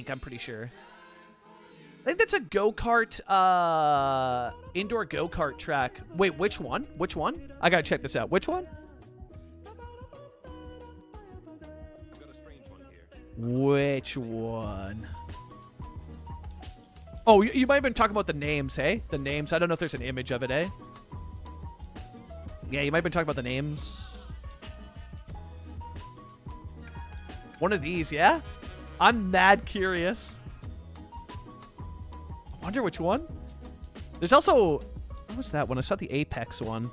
I'm pretty sure. I think that's a go-kart, indoor go-kart track. Wait, which one? Which one? I gotta check this out. Which one? Which one? Oh, you might have been talking about the names, hey? The names. I don't know if there's an image of it, eh? Yeah, you might have been talking about the names. One of these, yeah? I'm mad curious. I wonder which one. There's also... What was that one? I saw the Apex one.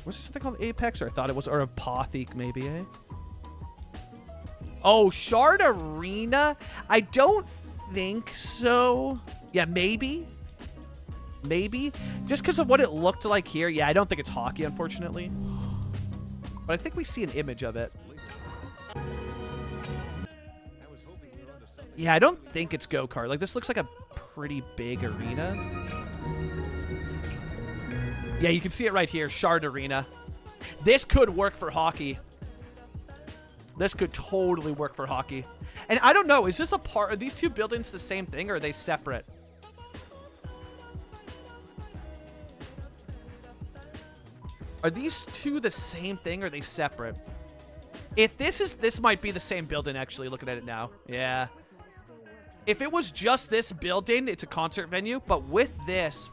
Was there something called Apex? Or I thought it was... Or a Apothic, maybe, eh? Oh, Shard Arena? I don't think so. Yeah, maybe. Maybe. Just because of what it looked like here. Yeah, I don't think it's hockey, unfortunately. But I think we see an image of it. Yeah, I don't think it's go-kart. Like, this looks like a pretty big arena. Yeah, you can see it right here. Shard Arena. This could work for hockey. This could totally work for hockey. And I don't know. Is this a part... Are these two buildings the same thing, or are they separate? Are these two the same thing, or are they separate? If this might be the same building, actually, looking at it now. Yeah. If it was just this building, it's a concert venue. But with this,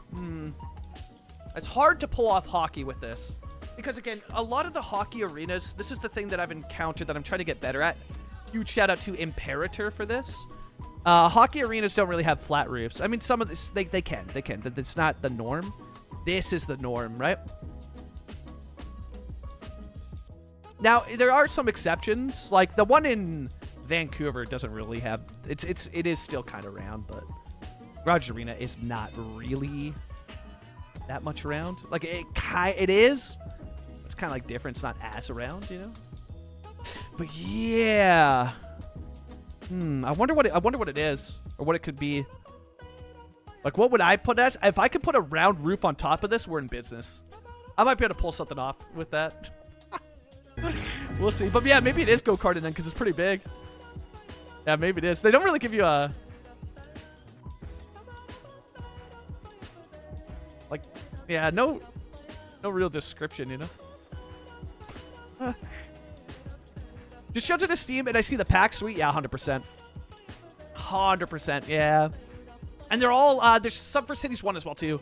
it's hard to pull off hockey with this. Because, again, a lot of the hockey arenas, this is the thing that I've encountered that I'm trying to get better at. Huge shout out to Imperator for this. Hockey arenas don't really have flat roofs. I mean, some of this, they can. It's not the norm. This is the norm, right? Now, there are some exceptions. Like, the one in Vancouver doesn't really have... It is still kind of round, but Rogers Arena is not really that much round. Like, it is. It's kind of like different. It's not as around, you know? But yeah. I wonder what it is, or what it could be. Like, what would I put as? If I could put a round roof on top of this, we're in business. I might be able to pull something off with that. We'll see. But yeah, maybe it is go-karting then, because it's pretty big. Yeah, maybe it is. They don't really give you a... Like, yeah, no real description, you know? Just jumped into Steam and I see the pack. Sweet. Yeah, 100%. 100%, yeah. And they're all... there's some for Cities 1 as well, too.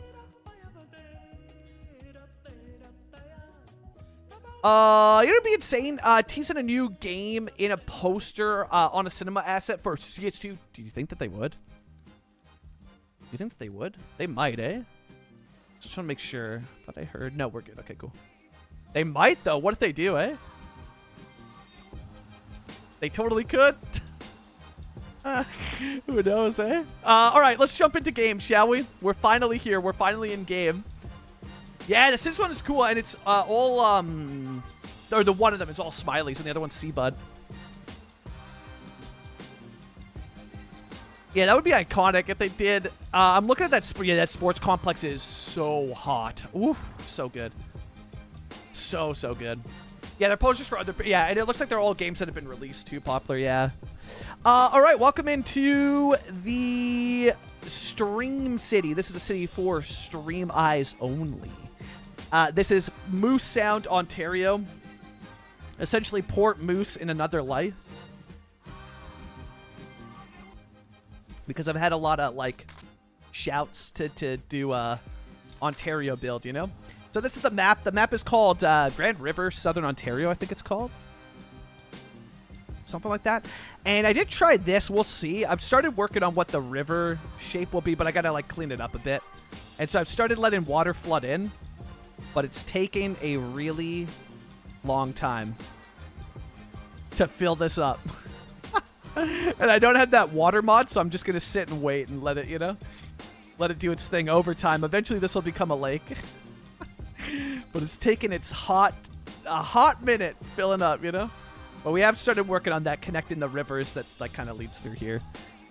It'd be insane. Teasing a new game in a poster on a cinema asset for CS2. Do you think that they would? Do you think that they would? They might, eh? Just want to make sure. Thought I heard. No, we're good. Okay, cool. They might, though. What if they do, eh? They totally could. Who knows, eh? All right, let's jump into game, shall we? We're finally here. We're finally in game. Yeah, the Sims one is cool, and it's all, or the one of them is all smileys, and the other one's Seabud. Yeah, that would be iconic if they did. I'm looking at that. Yeah, that sports complex is so hot. Oof, so good. So good. Yeah, they're posters for other. Yeah, and it looks like they're all games that have been released too. Popular, yeah. All right, welcome into the Stream City. This is a city for stream eyes only. This is Moose Sound, Ontario. Essentially, Port Moose in another life. Because I've had a lot of, like, shouts to do Ontario build, you know? So this is the map. The map is called Grand River, Southern Ontario, I think it's called. Something like that. And I did try this. We'll see. I've started working on what the river shape will be, but I got to, like, clean it up a bit. And so I've started letting water flood in. But it's taking a really long time to fill this up. And I don't have that water mod, so I'm just going to sit and wait and let it, you know, let it do its thing over time. Eventually, this will become a lake. But it's taking a hot minute filling up, you know? But we have started working on that, connecting the rivers that, like, kind of leads through here.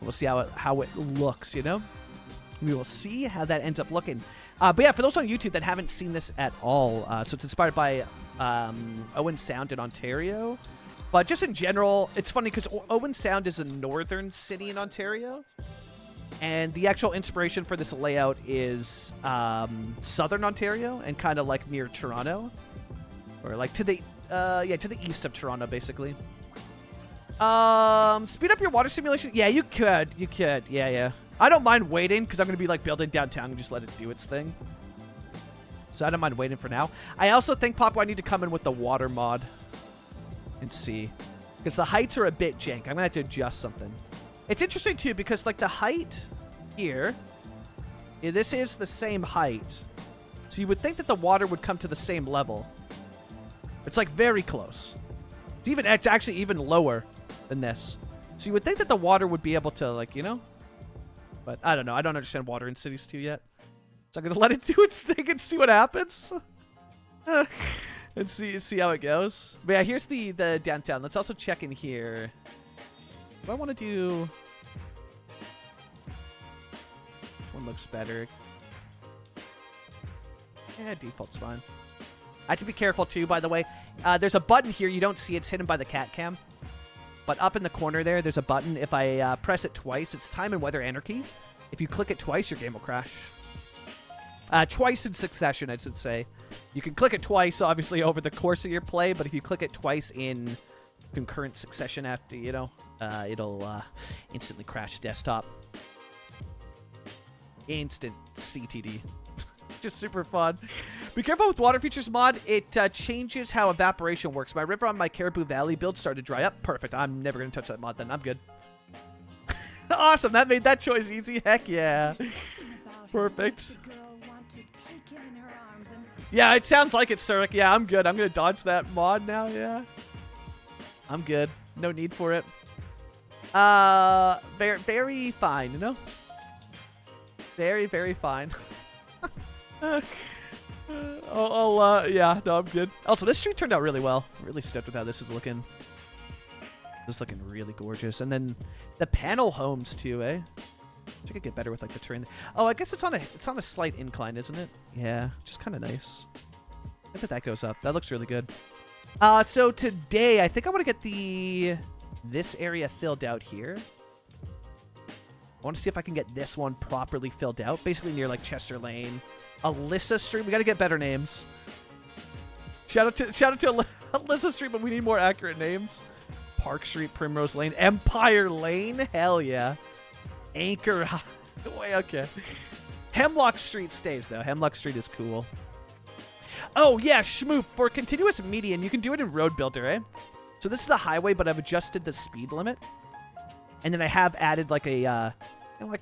We'll see how it looks, you know? We will see how that ends up looking. But yeah, for those on YouTube that haven't seen this at all, so it's inspired by Owen Sound in Ontario. But just in general, it's funny because Owen Sound is a northern city in Ontario. And the actual inspiration for this layout is southern Ontario and kind of like near Toronto. Or like to the east of Toronto, basically. Speed up your water simulation? Yeah, you could. You could. Yeah. I don't mind waiting because I'm going to be like building downtown and just let it do its thing. So I don't mind waiting for now. I also think, Pop, I need to come in with the water mod and see. Because the heights are a bit jank. I'm going to have to adjust something. It's interesting, too, because like the height here, this is the same height. So you would think that the water would come to the same level. It's like very close. It's actually even lower than this. So you would think that the water would be able to, like, you know? But I don't know. I don't understand water in Cities 2 yet. So I'm going to let it do its thing and see what happens. And see how it goes. But yeah, here's the downtown. Let's also check in here. Do I want to do... Which one looks better? Yeah, default's fine. I have to be careful, too, by the way. There's a button here. You don't see it. It's hidden by the cat cam. But up in the corner there, there's a button. If I press it twice, it's time and weather anarchy. If you click it twice, your game will crash. Twice in succession, I should say. You can click it twice, obviously, over the course of your play. But if you click it twice in concurrent succession after, you know, it'll instantly crash desktop. Instant CTD. Just super fun. Be careful with water features mod. It changes how evaporation works. My river on my Caribou Valley build started to dry up. Perfect. I'm never going to touch that mod then. I'm good. Awesome. That made that choice easy. Heck yeah. Perfect. Yeah, it sounds like it, Surik. Yeah, I'm good. I'm going to dodge that mod now. Yeah. I'm good. No need for it. Very, very fine, you know? Very, very fine. Yeah, no, I'm good. Also, this street turned out really well. Really stoked with how this is looking. This is looking really gorgeous. And then the panel homes too, eh? I could get better with like the terrain. Oh, I guess it's on a slight incline, isn't it? Yeah, just kind of nice. I bet that goes up. That looks really good. So today, I think I want to get this area filled out here. I want to see if I can get this one properly filled out. Basically near like Chester Lane. Alyssa Street. We got to get better names. Shout out to Alyssa Street, but we need more accurate names. Park Street, Primrose Lane, Empire Lane. Hell yeah. Anchor. Wait, okay. Hemlock Street stays though. Hemlock Street is cool. Oh, yeah, Schmoop. For continuous median, you can do it in Road Builder, eh? So this is a highway, but I've adjusted the speed limit. And then I have added like a, like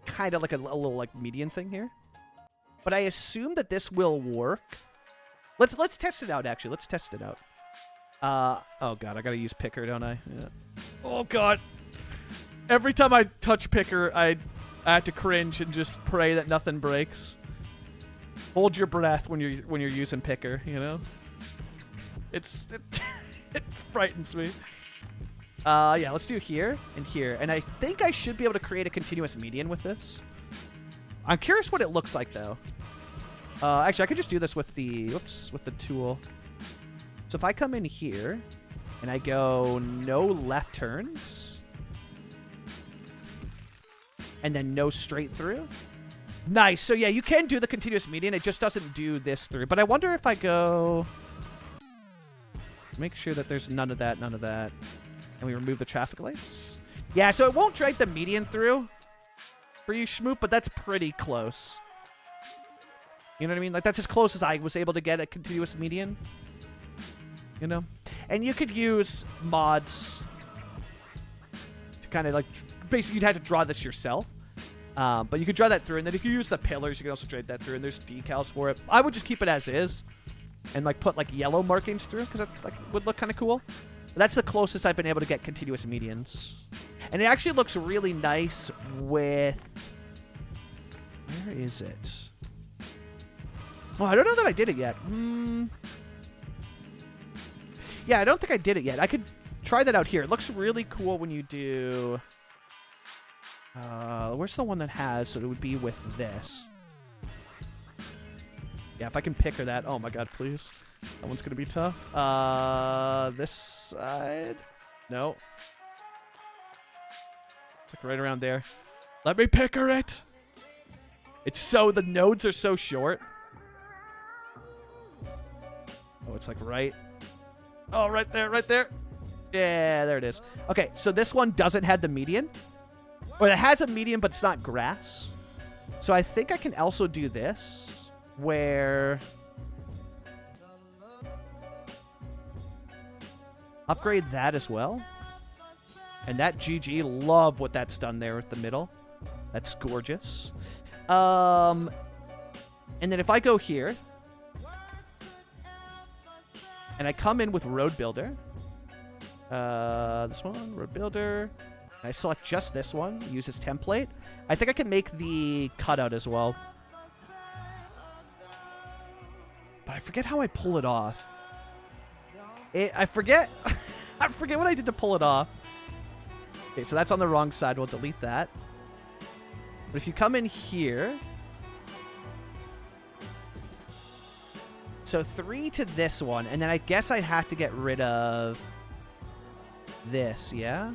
kind of like a little like median thing here. But I assume that this will work. Let's test it out, actually. Let's test it out. Oh, God, I got to use picker, don't I? Yeah. Oh, God. Every time I touch picker, I have to cringe and just pray that nothing breaks. Hold your breath when you're using picker, you know? It frightens me. Yeah, let's do here and here. And I think I should be able to create a continuous median with this. I'm curious what it looks like, though. Actually, I could just do this with the, with the tool. So if I come in here and I go no left turns and then no straight through. Nice. So yeah, you can do the continuous median. It just doesn't do this through. But I wonder if I go... Make sure that there's none of that, and we remove the traffic lights. Yeah, so it won't drag the median through for you, Schmoop, but that's pretty close. You know what I mean? Like, that's as close as I was able to get a continuous median. You know? And you could use mods to kind of, like, basically you'd have to draw this yourself. But you could draw that through, and then if you use the pillars, you can also drag that through, and there's decals for it. I would just keep it as is and, like, put, like, yellow markings through, because that, like, would look kind of cool. But that's the closest I've been able to get continuous medians. And it actually looks really nice with... Where is it? Oh, I don't know that I did it yet. Yeah, I don't think I did it yet. I could try that out here. It looks really cool when you do... where's the one that has? So it would be with this. Yeah, if I can pick her that. Oh my god, please. That one's gonna be tough. This side. No. It's like right around there. Let me pick her it. It's so, the nodes are so short. Oh, it's like right. Oh, right there, right there. Yeah, there it is. Okay, so this one doesn't have the median. Or it has a median, but it's not grass. So I think I can also do this, where... Upgrade that as well. And that GG, love what that's done there at the middle. That's gorgeous. And then if I go here, and I come in with Road Builder. This one, Road Builder. I select just this one, use this template. I think I can make the cutout as well. But I forget how I pull it off. I forget. I forget what I did to pull it off. Okay, so that's on the wrong side. We'll delete that. But if you come in here... So 3 to this one, and then I guess I'd have to get rid of this, yeah?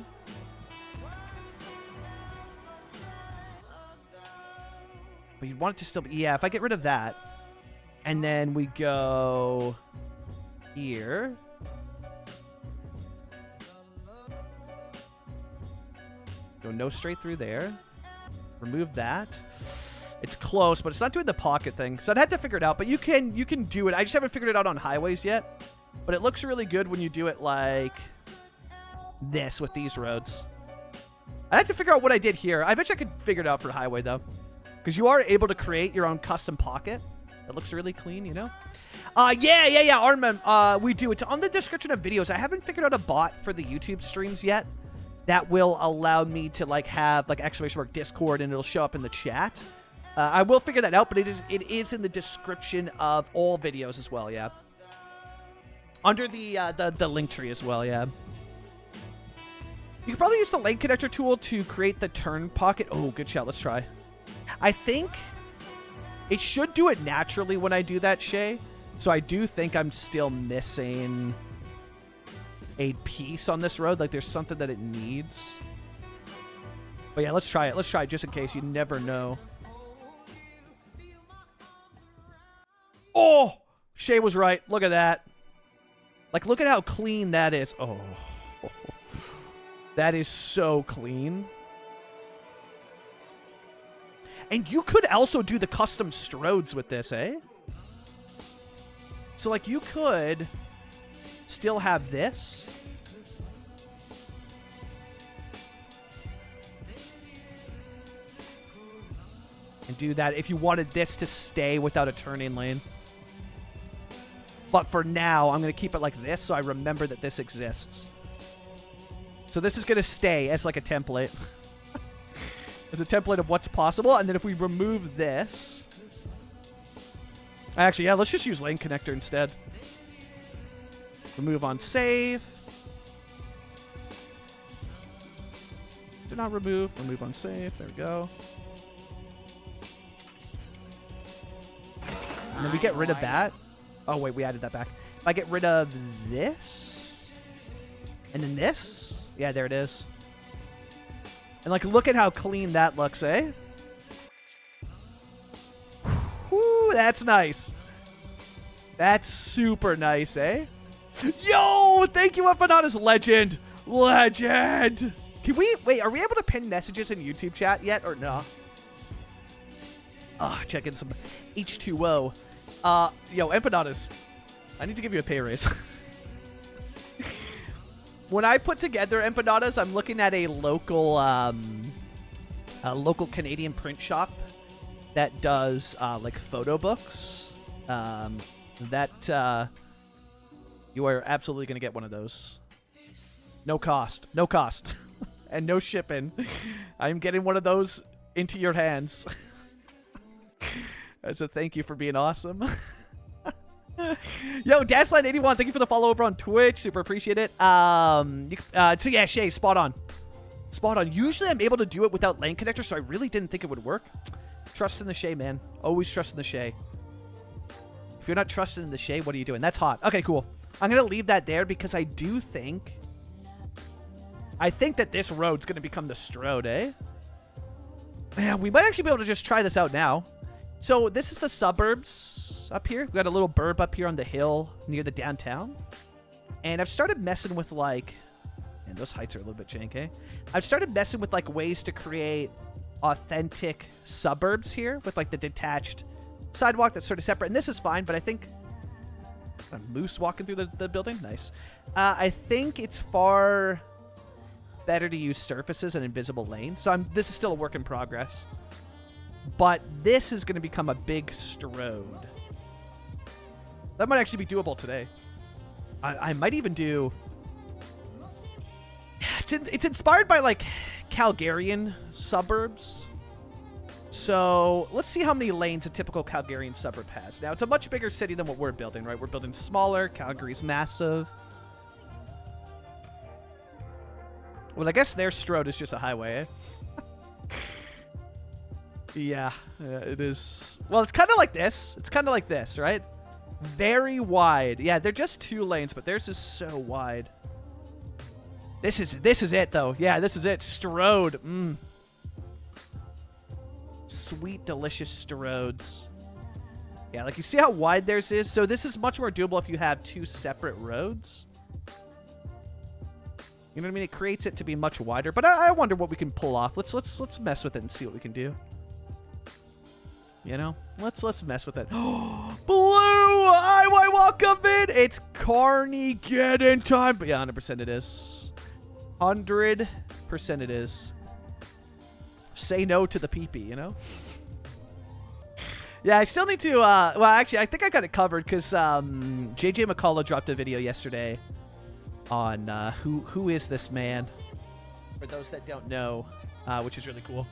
But you'd want it to still be... Yeah, if I get rid of that, and then we go here... Go no straight through there. Remove that. It's close, but it's not doing the pocket thing. So I'd have to figure it out, but you can do it. I just haven't figured it out on highways yet. But it looks really good when you do it like this with these roads. I have to figure out what I did here. I bet you I could figure it out for highway, though. Because you are able to create your own custom pocket. It looks really clean, you know? Yeah, Armand, we do. It's on the description of videos. I haven't figured out a bot for the YouTube streams yet that will allow me to, like, have, like, exclamation mark Discord, and it'll show up in the chat. I will figure that out, but it is in the description of all videos as well, yeah. Under the link tree as well, yeah. You can probably use the lane connector tool to create the turn pocket. Oh, good shot. Let's try. I think it should do it naturally when I do that, Shay. So I do think I'm still missing a piece on this road. Like, there's something that it needs. But yeah, let's try it. Let's try it just in case. You never know. Oh! Shay was right. Look at that. Like, look at how clean that is. Oh. That is so clean. And you could also do the custom stroads with this, eh? So, like, you could still have this. And do that if you wanted this to stay without a turn-in lane. But for now, I'm going to keep it like this so I remember that this exists. So this is going to stay as like a template. As a template of what's possible. And then if we remove this... Actually, yeah, let's just use lane connector instead. Remove on save. Do not remove. Remove on save. There we go. And then we get rid of that. Oh, wait, we added that back. If I get rid of this, and then this, yeah, there it is. And, like, look at how clean that looks, eh? Whoo, that's nice. That's super nice, eh? Yo, thank you, Empanadas. Legend. Legend. Can we, wait, are we able to pin messages in YouTube chat yet, or no? Ah, check in some H2O. Yo, Empanadas, I need to give you a pay raise. When I put together Empanadas, I'm looking at a local Canadian print shop that does like photo books. You are absolutely going to get one of those. No cost, and no shipping. I'm getting one of those into your hands. As a thank you for being awesome. Yo, Dasline81, thank you for the follow over on Twitch. Super appreciate it. So yeah, Shay, spot on. Spot on. Usually I'm able to do it without lane connector, so I really didn't think it would work. Trust in the Shay, man. Always trust in the Shay. If you're not trusting in the Shay, what are you doing? That's hot. Okay, cool. I'm going to leave that there because I do think... I think that this road's going to become the Strode, eh? Yeah, we might actually be able to just try this out now. So this is the suburbs up here. We got a little burb up here on the hill near the downtown. And I've started messing with like... And those heights are a little bit jank, eh? I've started messing with like ways to create authentic suburbs here with like the detached sidewalk that's sort of separate. And this is fine, but I think... A moose walking through the building? Nice. I think it's far better to use surfaces and invisible lanes. So this is still a work in progress. But this is going to become a big Strode. That might actually be doable today. I might even do... It's inspired by, like, Calgarian suburbs. So, let's see how many lanes a typical Calgarian suburb has. Now, it's a much bigger city than what we're building, right? We're building smaller. Calgary's massive. Well, I guess their Strode is just a highway, eh? Yeah, it is. Well, it's kind of like this. It's kind of like this, right? Very wide. Yeah, they're just 2 lanes, but theirs is so wide. This is it, though. Yeah, this is it. Strode. Sweet, delicious Strodes. Yeah, like you see how wide theirs is? So this is much more doable if you have 2 separate roads. You know what I mean? It creates it to be much wider. But I wonder what we can pull off. Let's mess with it and see what we can do. You know, let's mess with it. Blue! I welcome in! It's Carney get in time. But yeah, 100% it is. 100% it is. Say no to the pee-pee, you know? Yeah, I still need to, well, actually, I think I got it covered because JJ McCullough dropped a video yesterday on who is this man? For those that don't know, which is really cool.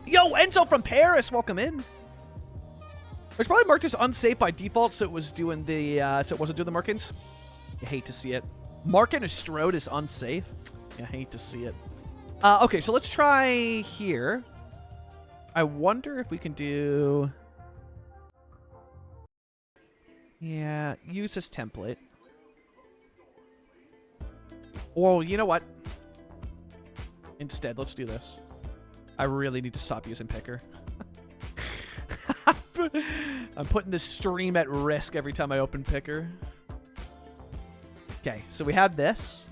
Yo, Enzo from Paris, welcome in. It's probably marked as unsafe by default, so it was doing the so it wasn't doing the markings. You hate to see it. Marking a Strode is unsafe. You hate to see it. Okay, so let's try here. I wonder if we can do... Yeah, use this template. Or, you know what? Instead, let's do this. I really need to stop using picker. I'm putting the stream at risk every time I open picker. Okay, so we have this.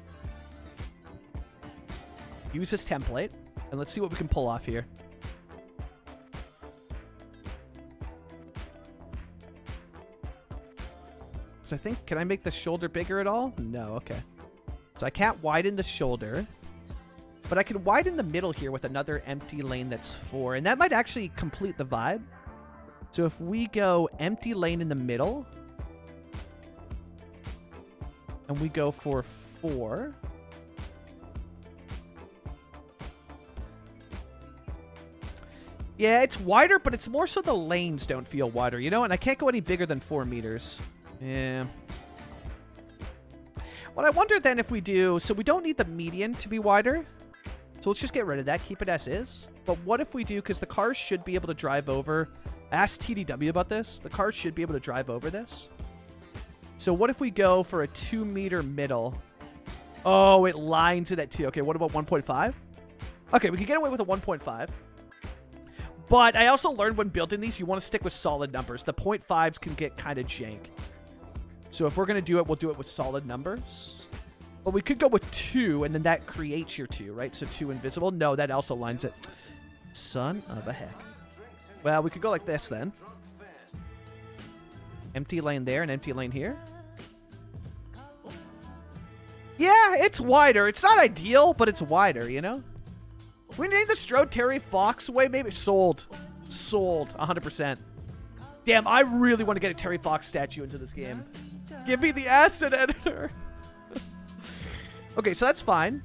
Use this template, and let's see what we can pull off here. Because I think, can I make the shoulder bigger at all? No, okay. So I can't widen the shoulder. But I can widen the middle here with another empty lane that's 4. And that might actually complete the vibe. So if we go empty lane in the middle. And we go for 4. Yeah, it's wider, but it's more so the lanes don't feel wider, you know? And I can't go any bigger than 4 meters. Yeah. Well, I wonder then if we do... So we don't need the median to be wider. So let's just get rid of that. Keep it as is. But what if we do... Because the cars should be able to drive over... I asked TDW about this. The cars should be able to drive over this. So what if we go for a 2 meter middle? Oh, it lines it at 2. Okay, what about 1.5? Okay, we can get away with a 1.5. But I also learned when building these, you want to stick with solid numbers. The 0.5s can get kind of jank. So if we're going to do it, we'll do it with solid numbers. But we could go with 2, and then that creates your 2, right? So 2 invisible. No, that also lines it. Son of a heck. Well, we could go like this then. Empty lane there and empty lane here. Yeah, it's wider. It's not ideal, but it's wider, you know? We need the Strode Terry Fox way. Maybe sold. Sold. 100%. Damn, I really want to get a Terry Fox statue into this game. Give me the asset editor. Okay, so that's fine.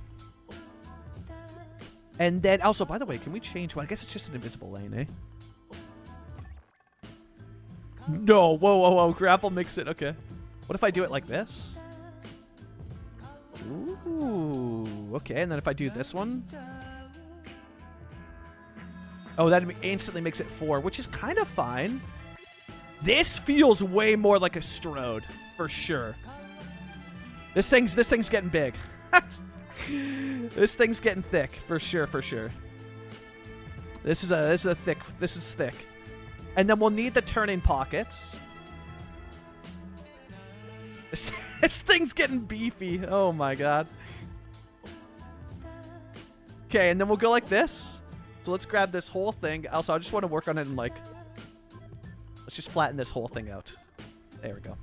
And then also, by the way, can we change? Well, I guess it's just an invisible lane, eh? No, whoa, whoa, whoa. Grapple makes it. Okay. What if I do it like this? Ooh, okay. And then if I do this one. Oh, that instantly makes it 4, which is kind of fine. This feels way more like a Strode, for sure. This thing's getting big. This thing's getting thick, for sure, for sure. This is thick. And then we'll need the turning pockets. This thing's getting beefy. Oh my god. Okay, and then we'll go like this. So let's grab this whole thing. Also, I just want to work on it and like... Let's just flatten this whole thing out. There we go.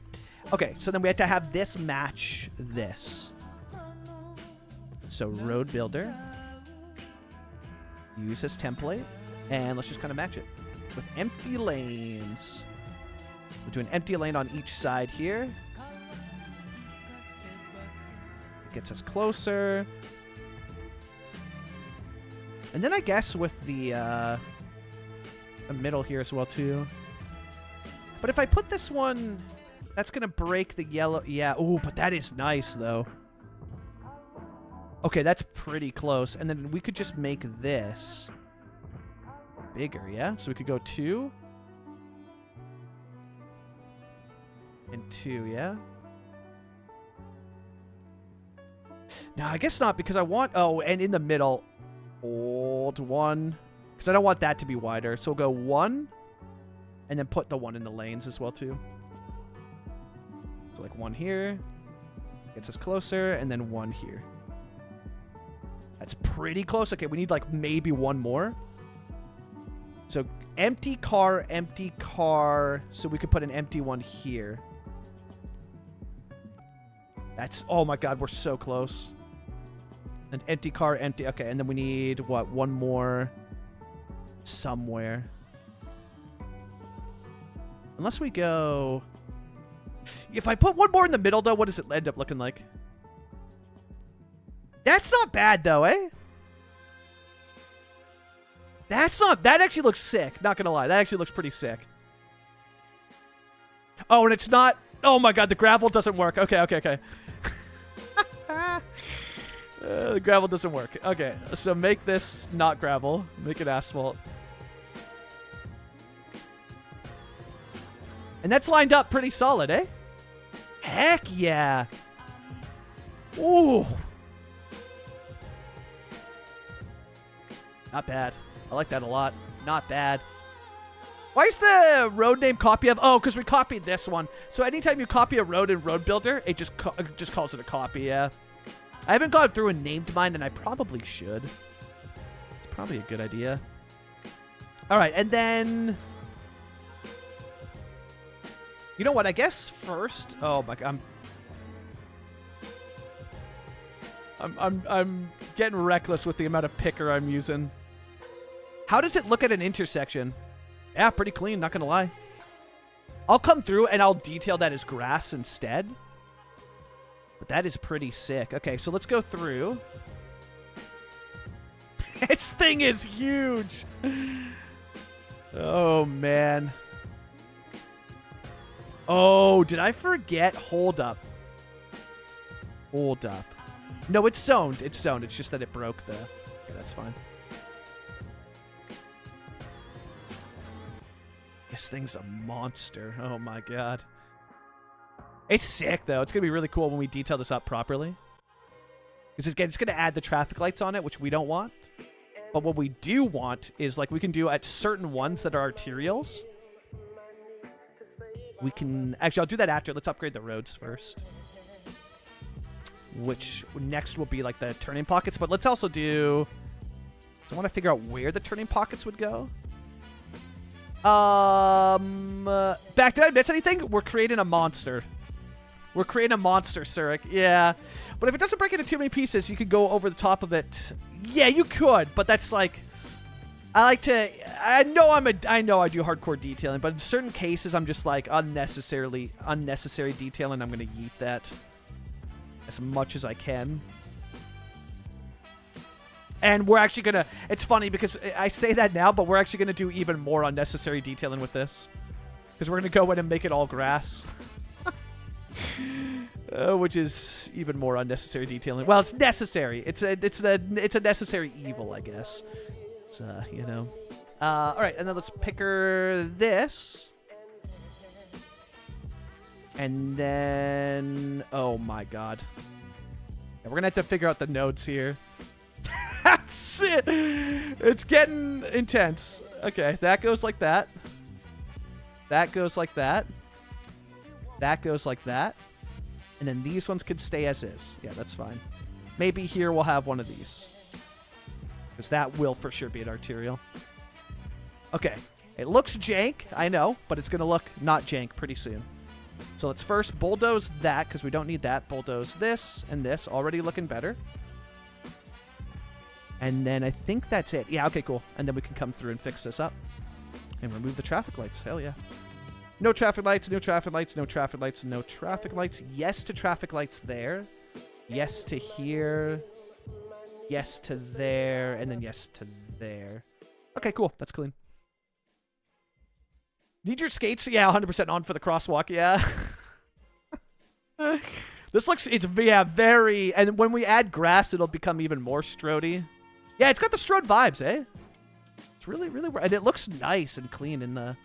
Okay, so then we have to have this match this. So road builder. Use this template. And let's just kind of match it. With empty lanes. We'll do an empty lane on each side here. It gets us closer. And then I guess with the middle here as well too. But if I put this one, that's going to break the yellow. Yeah, ooh, but that is nice though. Okay, that's pretty close. And then we could just make this bigger, yeah? So we could go 2. And 2, yeah? No, I guess not, because I want... Oh, and in the middle... Hold 1. Because I don't want that to be wider. So we'll go 1. And then put the 1 in the lanes as well, too. So like 1 here. Gets us closer. And then 1 here. That's pretty close. Okay, we need like maybe 1 more. So empty car, empty car. So we could put an empty one here. That's... Oh my god, we're so close. An empty car, empty... Okay, and then we need, what, 1 more somewhere. Unless we go... If I put 1 more in the middle, though, what does it end up looking like? That's not bad, though, eh? That's not... That actually looks sick. Not gonna lie. That actually looks pretty sick. Oh, and it's not... Oh my god, the gravel doesn't work. Okay. The gravel doesn't work. Okay, so make this not gravel. Make it asphalt. And that's lined up pretty solid, eh? Heck yeah. Ooh. Not bad. I like that a lot. Not bad. Why is the road name copy of... Oh, because we copied this one. So anytime you copy a road in Road Builder, it just calls it a copy, yeah. I haven't gone through and named mine, and I probably should. It's probably a good idea. All right, and then... You know what? I guess first. Oh my god, I'm getting reckless with the amount of picker I'm using. How does it look at an intersection? Yeah, pretty clean. Not gonna lie. I'll come through and I'll detail that as grass instead. But that is pretty sick. Okay, so let's go through. This thing is huge. Oh man. Oh, did I forget? Hold up. Hold up. No, it's zoned. It's zoned. It's just that it broke the... Okay, that's fine. This thing's a monster. Oh my god. It's sick, though. It's going to be really cool when we detail this up properly. Because it's going to add the traffic lights on it, which we don't want. But what we do want is, like, we can do at certain ones that are arterials. We can... Actually, I'll do that after. Let's upgrade the roads first. Which next will be, like, the turning pockets. But let's also do... I want to figure out where the turning pockets would go. Back, did I miss anything? We're creating a monster. We're creating a monster, Surik. Yeah. But if it doesn't break into too many pieces, you could go over the top of it. Yeah, you could, but that's like... I like to... I know I do hardcore detailing, but in certain cases, I'm just like unnecessary detailing. I'm going to yeet that as much as I can. And we're actually going to... It's funny because I say that now, but we're actually going to do even more unnecessary detailing with this. Because we're going to go in and make it all grass. Which is even more unnecessary detailing. Well, it's necessary. It's a necessary evil, I guess. It's, you know. All right, and then let's picker this. And then... Oh, my God. Yeah, we're going to have to figure out the nodes here. That's it. It's getting intense. Okay, that goes like that. That goes like that. That goes like that. And then these ones could stay as is. Yeah, that's fine. Maybe here we'll have one of these. Because that will for sure be an arterial. Okay. It looks jank, I know, but it's going to look not jank pretty soon. So let's first bulldoze that, because we don't need that. Bulldoze this and this. Already looking better. And then I think that's it. Yeah, okay, cool. And then we can come through and fix this up. And remove the traffic lights. Hell yeah. No traffic lights, no traffic lights, no traffic lights, no traffic lights. Yes to traffic lights there. Yes to here. Yes to there. And then yes to there. Okay, cool. That's clean. Need your skates? Yeah, 100% on for the crosswalk. Yeah. This looks... It's, yeah, very... And when we add grass, it'll become even more strody. Yeah, it's got the Strode vibes, eh? It's really, really... And it looks nice and clean in the...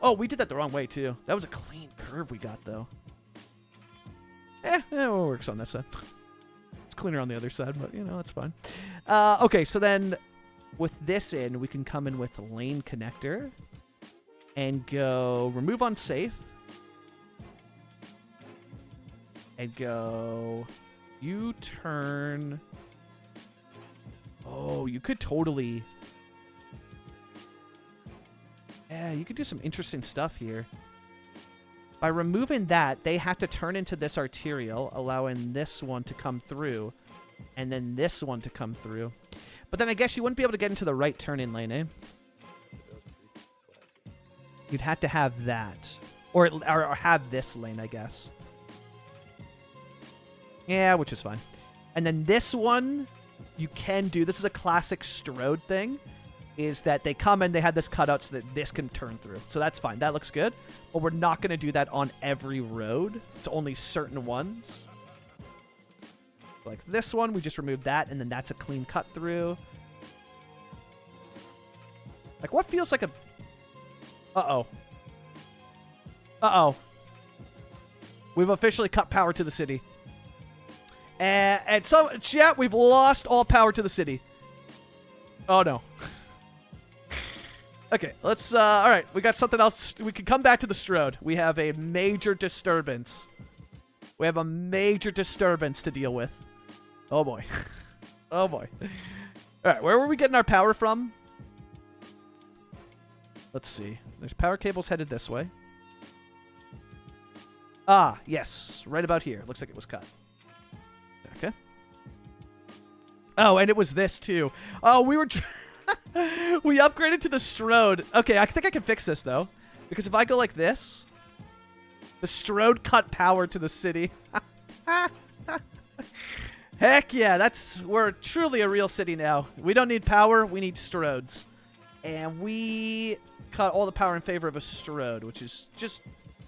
Oh, we did that the wrong way, too. That was a clean curve we got, though. It works on that side. It's cleaner on the other side, but, you know, that's fine. Okay, so then with this in, we can come in with lane connector and go remove unsafe and go U-turn... Oh, you could totally... Yeah, you could do some interesting stuff here. By removing that, they have to turn into this arterial, allowing this one to come through, and then this one to come through. But then I guess you wouldn't be able to get into the right turn-in lane, eh? You'd have to have that. Or have this lane, I guess. Yeah, which is fine. And then this one... You can do, this is a classic Strode thing, is that they come and they have this cutout so that this can turn through. So that's fine. That looks good. But we're not going to do that on every road. It's only certain ones. Like this one, we just removed that, and then that's a clean cut through. Like, what feels like a... Uh-oh. Uh-oh. We've officially cut power to the city. And so, chat, we've lost all power to the city. Oh, no. Okay, let's, all right, we got something else. We can come back to the Strode. We have a major disturbance. We have a major disturbance to deal with. Oh, boy. Oh, boy. All right, where were we getting our power from? Let's see. There's power cables headed this way. Ah, yes. Right about here. Looks like it was cut. Okay. Oh, and it was this too. Oh, we were... we upgraded to the Strode. Okay, I think I can fix this, though. Because if I go like this... The Strode cut power to the city. Heck yeah, we're truly a real city now. We don't need power, we need Strodes. And we cut all the power in favor of a Strode, which is just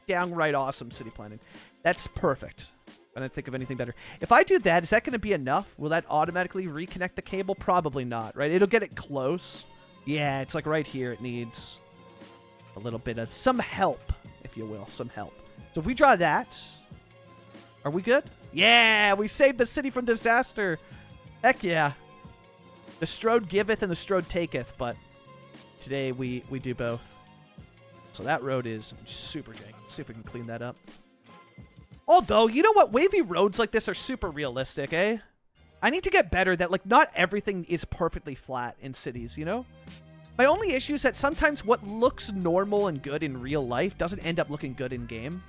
downright awesome city planning. That's perfect. I don't think of anything better. If I do that, is that going to be enough? Will that automatically reconnect the cable? Probably not, right? It'll get it close. Yeah, it's like right here. It needs a little bit of some help, if you will. Some help. So if we draw that, are we good? Yeah, we saved the city from disaster. Heck yeah. The Strode giveth and the Strode taketh, but today we do both. So that road is super janky. Let's see if we can clean that up. Although, you know what? Wavy roads like this are super realistic, eh? I need to get better that, like, not everything is perfectly flat in cities, you know? My only issue is that sometimes what looks normal and good in real life doesn't end up looking good in game.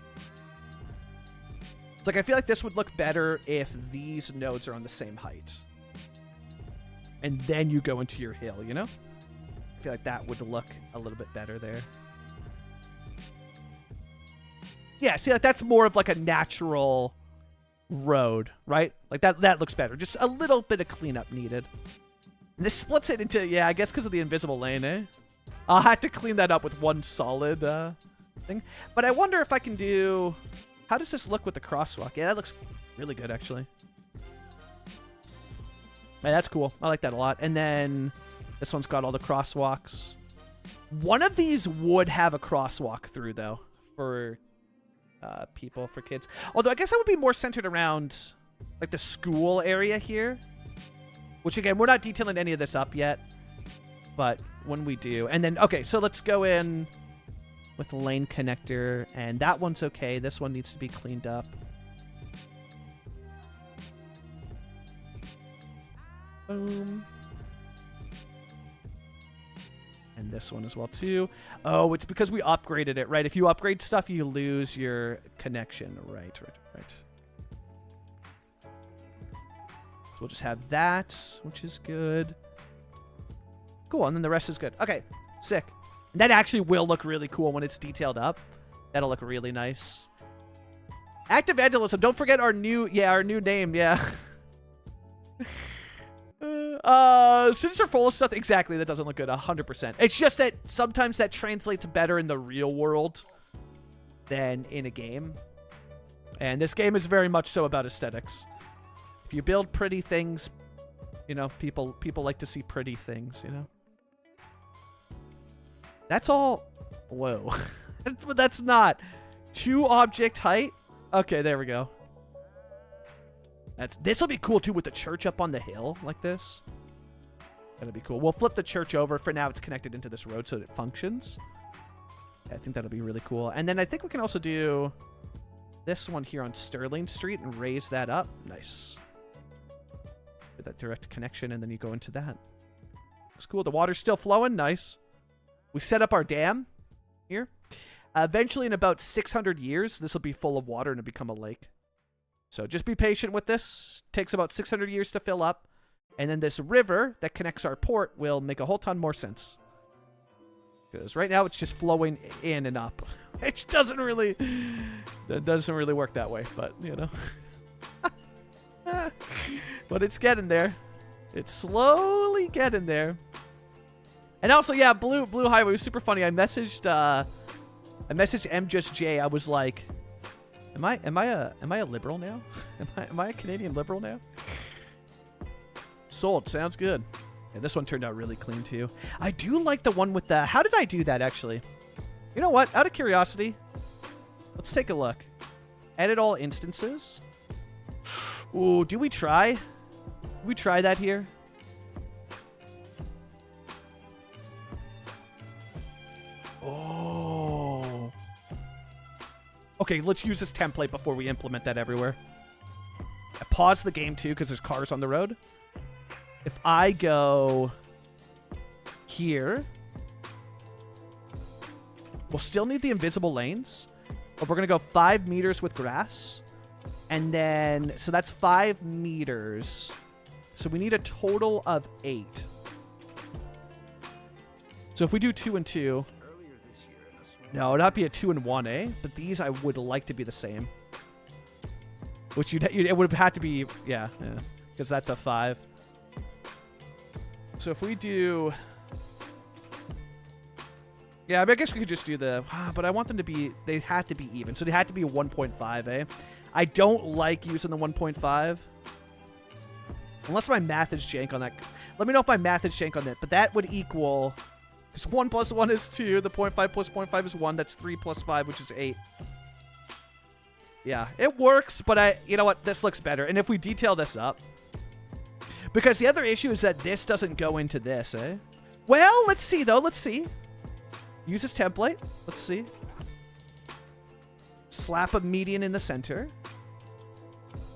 It's like, I feel like this would look better if these nodes are on the same height. And then you go into your hill, you know? I feel like that would look a little bit better there. Yeah, see, like, that's more of like a natural road, right? Like that looks better. Just a little bit of cleanup needed. And this splits it into, yeah, I guess because of the invisible lane, eh? I'll have to clean that up with one solid thing. But I wonder if I can do... How does this look with the crosswalk? Yeah, that looks really good, actually. Yeah, that's cool. I like that a lot. And then this one's got all the crosswalks. One of these would have a crosswalk through, though, for... people, for kids. Although I guess that would be more centered around like the school area here, which again, we're not detailing any of this up yet, but when we do, and then okay, so let's go in with the lane connector, and that one's okay. This one needs to be cleaned up. Boom. And this one as well, too. Oh, it's because we upgraded it, right? If you upgrade stuff, you lose your connection. Right. So we'll just have that, which is good. Cool, and then the rest is good. Okay, sick. And that actually will look really cool when it's detailed up. That'll look really nice. Active Vandalism. Don't forget our new name, yeah. Cities are full of stuff. Exactly, that doesn't look good 100%. It's just that sometimes that translates better in the real world than in a game. And this game is very much so about aesthetics. If you build pretty things, you know, people like to see pretty things, you know. That's all. Whoa. But that's not 2 object height. Okay, there we go. This will be cool too with the church up on the hill like this. That'll be cool. We'll flip the church over. For now, it's connected into this road so that it functions. I think that'll be really cool. And then I think we can also do this one here on Sterling Street and raise that up. Nice. With that direct connection, and then you go into that. Looks cool. The water's still flowing. Nice. We set up our dam here. Eventually, in about 600 years, this will be full of water and it'll become a lake. So just be patient with this. Takes about 600 years to fill up. And then this river that connects our port will make a whole ton more sense. Because right now it's just flowing in and up. Which doesn't really work that way, but you know. But it's getting there. It's slowly getting there. And also, yeah, Blue Highway was super funny. I messaged MJustJ. I was like, Am I a liberal now? Am I a Canadian liberal now? Sold. Sounds good. Yeah, this one turned out really clean too. I do like the one with the... How did I do that actually? You know what? Out of curiosity, let's take a look. Edit all instances. Ooh, do we try? Do we try that here? Oh. Okay, let's use this template before we implement that everywhere. I pause the game too because there's cars on the road. If I go here, we'll still need the invisible lanes. But we're going to go 5 meters with grass. And then, so that's 5 meters. So we need a total of 8. So if we do 2 and 2. No, it'd not be a 2 and 1, eh? But these I would like to be the same. Which it would have had to be, yeah. Because that's a 5. So if we do... Yeah, I mean, I guess we could just do the... But I want them to be... They had to be even. So they had to be 1.5, eh? I don't like using the 1.5. Unless my math is jank on that. Let me know if my math is jank on that. But that would equal... Because 1 plus 1 is 2. The 0.5 plus 0.5 is 1. That's 3 plus 5, which is 8. Yeah, it works, but you know what? This looks better. And if we detail this up... Because the other issue is that this doesn't go into this, eh? Well, let's see, though. Let's see. Use this template. Let's see. Slap a median in the center.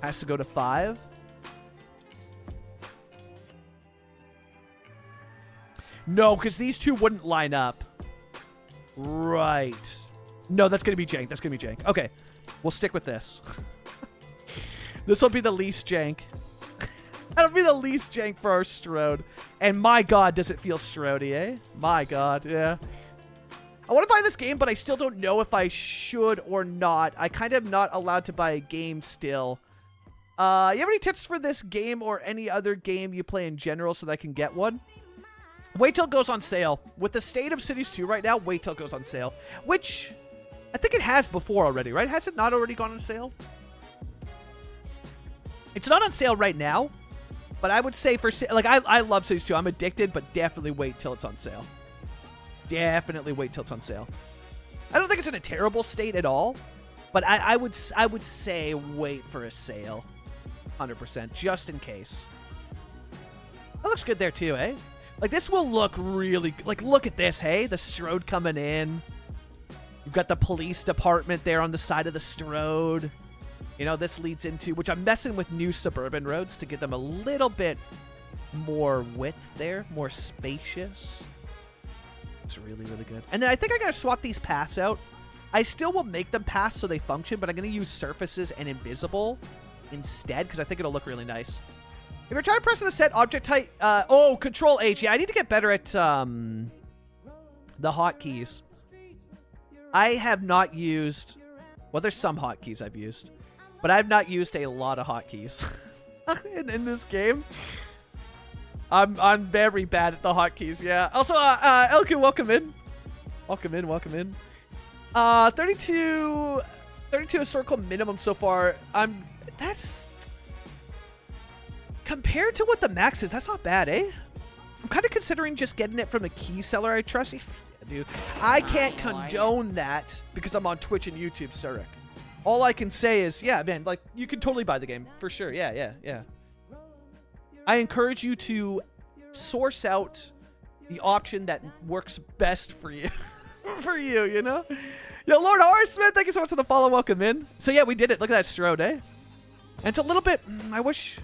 Has to go to 5. No, because these two wouldn't line up. Right. No, that's going to be jank. That's going to be jank. Okay. We'll stick with this. This will be the least jank. That'll be the least jank for our Strode. And my god, does it feel Strody, eh? My god, yeah. I want to buy this game, but I still don't know if I should or not. I kind of am not allowed to buy a game still. You have any tips for this game or any other game you play in general so that I can get one? Wait till it goes on sale. With the state of Cities 2 right now, wait till it goes on sale. Which, I think it has before already, right? Has it not already gone on sale? It's not on sale right now, but I would say for... Like, I love Cities 2. I'm addicted, but definitely wait till it's on sale. Definitely wait till it's on sale. I don't think it's in a terrible state at all, but I would say wait for a sale. 100%, just in case. That looks good there too, eh? Like, this will look really... Like, look at this, hey? The Strode coming in. You've got the police department there on the side of the Strode. You know, this leads into... Which I'm messing with new suburban roads to give them a little bit more width there. More spacious. It's really, really good. And then I think I gotta swap these paths out. I still will make them paths so they function, but I'm gonna use surfaces and invisible instead, because I think it'll look really nice. If you're trying to press the set object height, oh, Control H. Yeah, I need to get better at the hotkeys. I have not used, well, there's some hotkeys I've used, but I've not used a lot of hotkeys in this game. I'm very bad at the hotkeys, yeah. Also, Elkin, welcome in. Welcome in. 32 historical minimum so far. That's... Compared to what the max is, that's not bad, eh? I'm kind of considering just getting it from a key seller I trust. Yeah, dude, I can't condone that because I'm on Twitch and YouTube, Surik. All I can say is, yeah, man, like, you can totally buy the game. For sure, yeah. I encourage you to source out the option that works best for you. For you, you know? Yo, Lord Horseman, thank you so much for the follow. Welcome in. So, yeah, we did it. Look at that Strode, eh? And it's a little bit... I wish...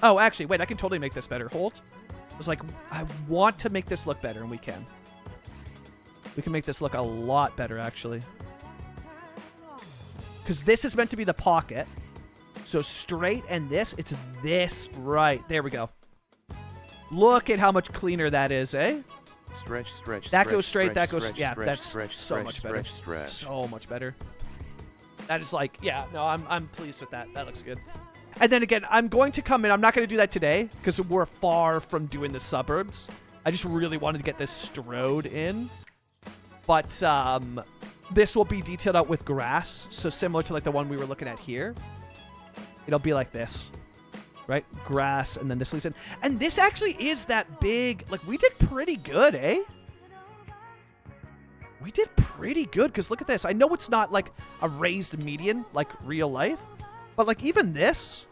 Oh, actually, wait, I can totally make this better. Hold. It's like, I want to make this look better, and we can. We can make this look a lot better, actually. Because this is meant to be the pocket. So straight and this, it's this right. There we go. Look at how much cleaner that is, eh? Stretch. That goes straight, that goes... Yeah, that's so much better. So much better. That is like, yeah, no, I'm pleased with that. That looks good. And then again, I'm going to come in. I'm not going to do that today because we're far from doing the suburbs. I just really wanted to get this Strode in. But this will be detailed out with grass. So similar to like the one we were looking at here. It'll be like this. Right? Grass, and then this leads in. And this actually is that big... Like, we did pretty good, eh? We did pretty good because look at this. I know it's not like a raised median like real life. But, like, even this,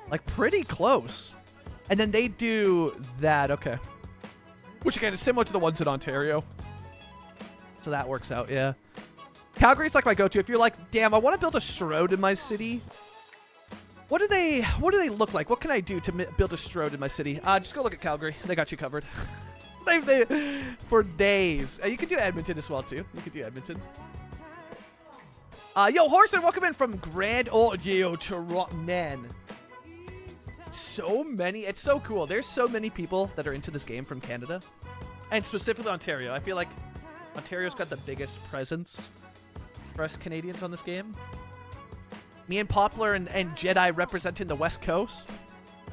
like, pretty close. And then they do that, okay. Which, again, is similar to the ones in Ontario. So that works out, yeah. Calgary's like my go-to. If you're like, damn, I want to build a Strode in my city. What do they look like? What can I do to build a Strode in my city? Just go look at Calgary. They got you covered. Same thing for days. You could do Edmonton as well, too. You could do Edmonton. Yo, Horseman, welcome in from Grand Old Toronto. Man. So many. It's so cool. There's so many people that are into this game from Canada. And specifically Ontario. I feel like Ontario's got the biggest presence for us Canadians on this game. Me and Poplar and Jedi representing the West Coast.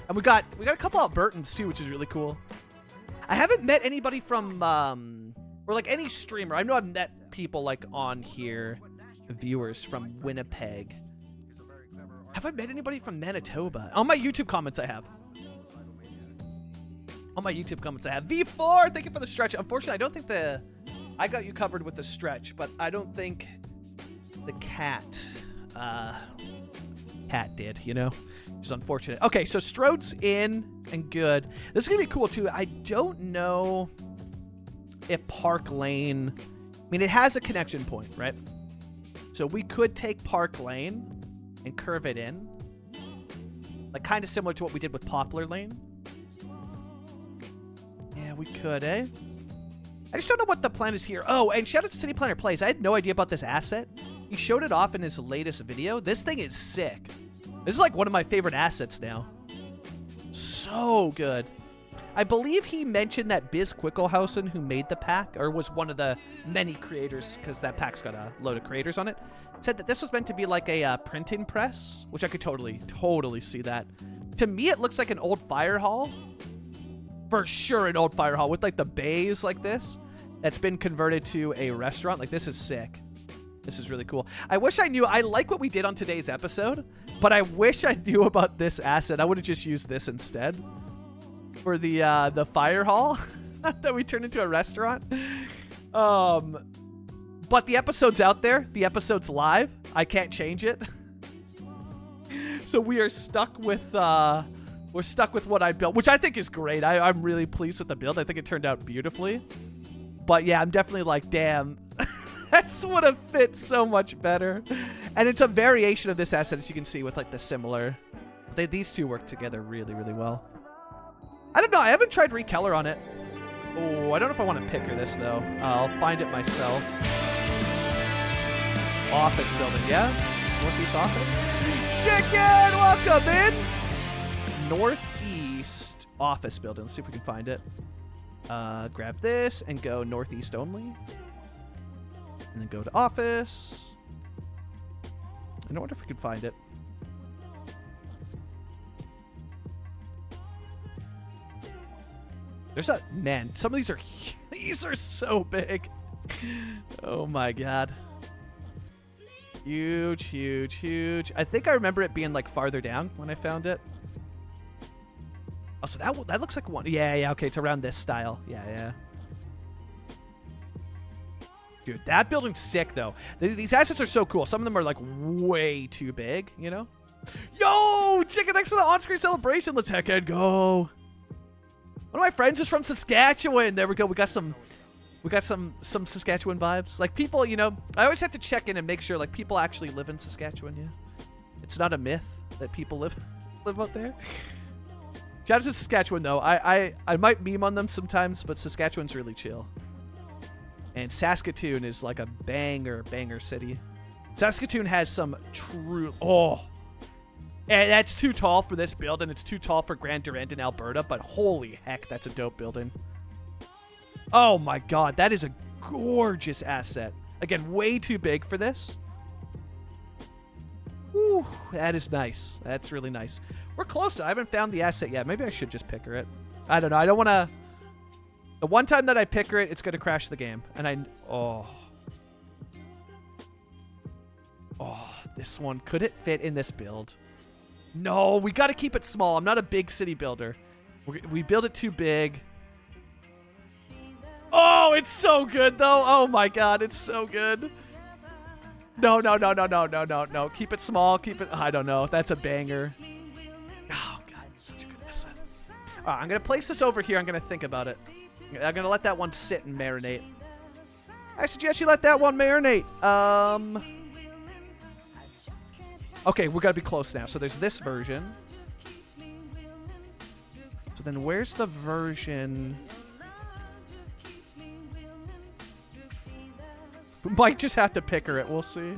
And we got a couple Albertans too, which is really cool. I haven't met anybody from or like any streamer. I know I've met people like on here, viewers from Winnipeg. Have I met anybody from Manitoba? On my YouTube comments I have. On my YouTube comments I have. V4, thank you for the stretch. Unfortunately, I don't think I got you covered with the stretch, but I don't think the cat did, you know? Which is unfortunate. Okay, so Strode's in and good. This is gonna be cool too. I don't know if Park Lane, I mean, it has a connection point, right? So we could take Park Lane and curve it in. Like kind of similar to what we did with Poplar Lane. Yeah, we could, eh? I just don't know what the plan is here. Oh, and shout out to City Planner Plays. I had no idea about this asset. He showed it off in his latest video. This thing is sick. This is like one of my favorite assets now. So good. I believe he mentioned that Biz Quickelhausen, who made the pack, or was one of the many creators, because that pack's got a load of creators on it, said that this was meant to be like a printing press, which I could totally see that. To me, it looks like an old fire hall. For sure an old fire hall with like the bays like this. That's been converted to a restaurant. Like this is sick. This is really cool. I wish I knew. I like what we did on today's episode, but I wish I knew about this asset. I would have just used this instead for the fire hall that we turned into a restaurant. But the episode's out there. The episode's live. I can't change it. So we are stuck with what I built, which I think is great. I'm really pleased with the build. I think it turned out beautifully. But yeah, I'm definitely like, damn. This would have fit so much better. And it's a variation of this asset, as you can see, with like the similar. These two work together really, really well. I don't know. I haven't tried Rekeller on it. Oh, I don't know if I want to picker this, though. I'll find it myself. Office building, yeah? Northeast office. Chicken, welcome in. Northeast office building. Let's see if we can find it. Grab this and go northeast only. And then go to office. I wonder if we can find it. There's a man. Some of these are so big. Oh my god. Huge, huge, huge. I think I remember it being like farther down when I found it. Oh, so that looks like one. Yeah. Okay, it's around this style. Yeah. Dude, that building's sick, though. These assets are so cool. Some of them are, like, way too big, you know? Yo! Chicken, thanks for the on-screen celebration. Let's heckin' go. One of my friends is from Saskatchewan. There we go. We got some Saskatchewan vibes. Like, people, you know, I always have to check in and make sure, like, people actually live in Saskatchewan, yeah? It's not a myth that people live out there. Shout out to Saskatchewan, though. I might meme on them sometimes, but Saskatchewan's really chill. And Saskatoon is like a banger city. Saskatoon has some true... Oh. And that's too tall for this build, and it's too tall for Grand Durand in Alberta, but holy heck, that's a dope building. Oh my god, that is a gorgeous asset. Again, way too big for this. Whew, that is nice. That's really nice. We're close. I haven't found the asset yet. Maybe I should just picker it. I don't know. I don't want to... The one time that I picker it, it's going to crash the game. And Oh, this one. Could it fit in this build? No, we got to keep it small. I'm not a big city builder. We build it too big. Oh, it's so good, though. Oh, my God. It's so good. No. Keep it small. Keep it... I don't know. That's a banger. Oh, God. Such a good asset. All right, I'm going to place this over here. I'm going to think about it. I'm going to let that one sit and marinate. I suggest you let that one marinate. Okay, we got to be close now. So there's this version. So then where's the version... Might just have to picker it. We'll see.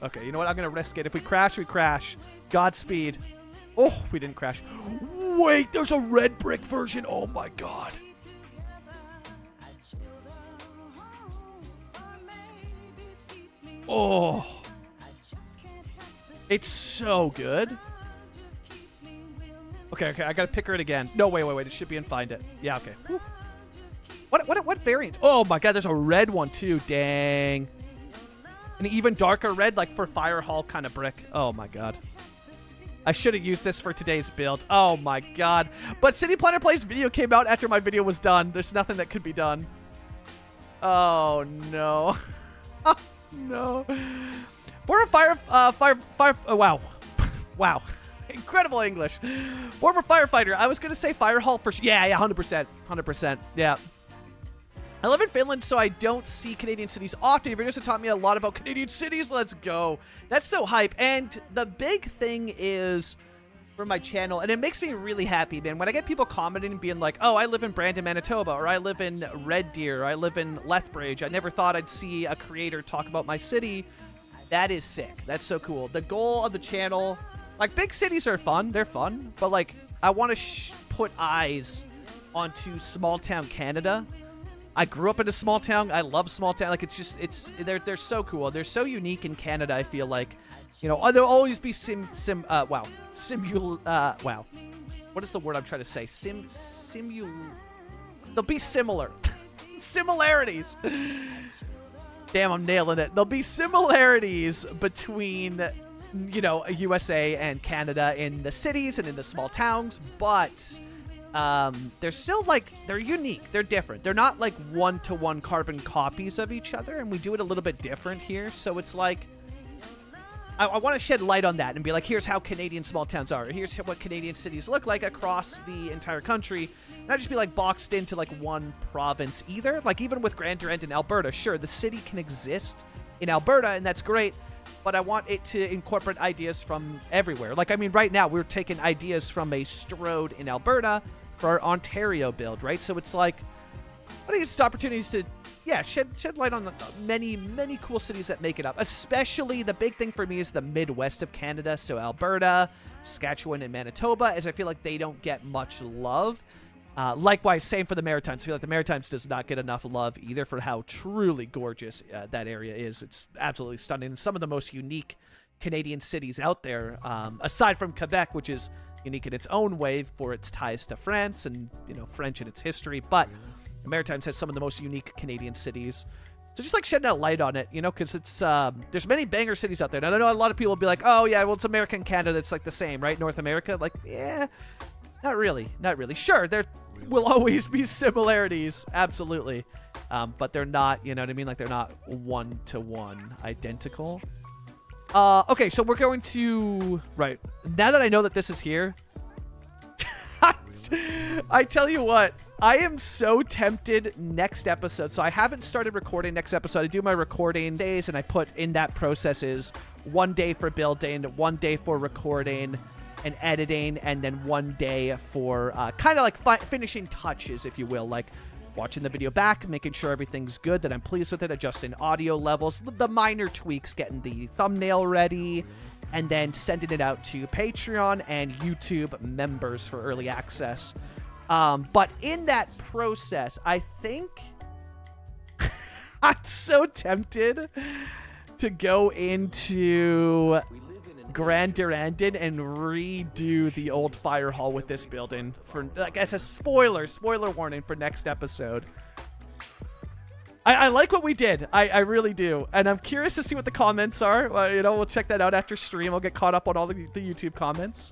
Okay, you know what? I'm going to risk it. If we crash, we crash. Godspeed. Oh, we didn't crash. Wait, there's a red brick version. Oh, my God. Oh. It's so good. Okay, I got to picker it again. No, wait. It should be in Find It. Yeah, okay. Whew. What variant? Oh, my God, there's a red one, too. Dang. An even darker red, like for Fire Hall kind of brick. Oh, my God. I should have used this for today's build. Oh, my God. But City Planner Plays video came out after my video was done. There's nothing that could be done. Oh, no. No. Former wow. Wow. Incredible English. Former firefighter. I was going to say Fire Hall for... Yeah, 100%. 100%. Yeah. I live in Finland, so I don't see Canadian cities often. Your videos have taught me a lot about Canadian cities. Let's go. That's so hype. And the big thing is for my channel, and it makes me really happy, man, when I get people commenting and being like, oh, I live in Brandon, Manitoba, or I live in Red Deer, or I live in Lethbridge. I never thought I'd see a creator talk about my city. That is sick. That's so cool. The goal of the channel, like, big cities are fun. They're fun. But, like, I want to put eyes onto small town Canada. I grew up in a small town. I love small town. Like, they're so cool. They're so unique in Canada, I feel like. You know, there'll always be wow. What is the word I'm trying to say? They'll be similar. Similarities. Damn, I'm nailing it. There'll be similarities between, you know, USA and Canada in the cities and in the small towns, but they're still, like, they're unique. They're different. They're not, like, one-to-one carbon copies of each other, and we do it a little bit different here. So it's like, I want to shed light on that and be like, here's how Canadian small towns are. Here's what Canadian cities look like across the entire country. Not just be, like, boxed into, like, one province either. Like, even with Grand Durand in Alberta, sure, the city can exist in Alberta, and that's great. But I want it to incorporate ideas from everywhere. Like, I mean, right now, we're taking ideas from a Strode in Alberta for our Ontario build, right? So it's like, what are these opportunities to, yeah, shed light on the many cool cities that make it up. Especially, the big thing for me is the Midwest of Canada. So Alberta, Saskatchewan, and Manitoba, as I feel like they don't get much love. Likewise, same for the Maritimes. I feel like the Maritimes does not get enough love either for how truly gorgeous that area is. It's absolutely stunning. Some of the most unique Canadian cities out there, aside from Quebec, which is unique in its own way for its ties to France and, you know, French and its history. But the Maritimes has some of the most unique Canadian cities. So just, like, shedding a light on it, you know, because it's, there's many banger cities out there. And I know a lot of people will be like, oh, yeah, well, it's America and Canada. It's, like, the same, right? North America. Like, yeah, not really. Not really. Sure, there will always be similarities. Absolutely. But they're not, you know what I mean? Like, they're not one-to-one identical. Okay, so we're going to... Right. Now that I know that this is here... I tell you what, I am so tempted next episode. So I haven't started recording next episode. I do my recording days, and I put in that process is 1 day for building, 1 day for recording and editing, and then 1 day for kind of like finishing touches, if you will, like watching the video back, making sure everything's good, that I'm pleased with it, adjusting audio levels, the minor tweaks, getting the thumbnail ready, and then sending it out to Patreon and YouTube members for early access. But in that process, I think I'm so tempted to go into Grand Durandon and redo the old fire hall with this building for, like, as a spoiler warning for next episode. I like what we did. I really do. And I'm curious to see what the comments are. You know, we'll check that out after stream. I'll get caught up on all the YouTube comments.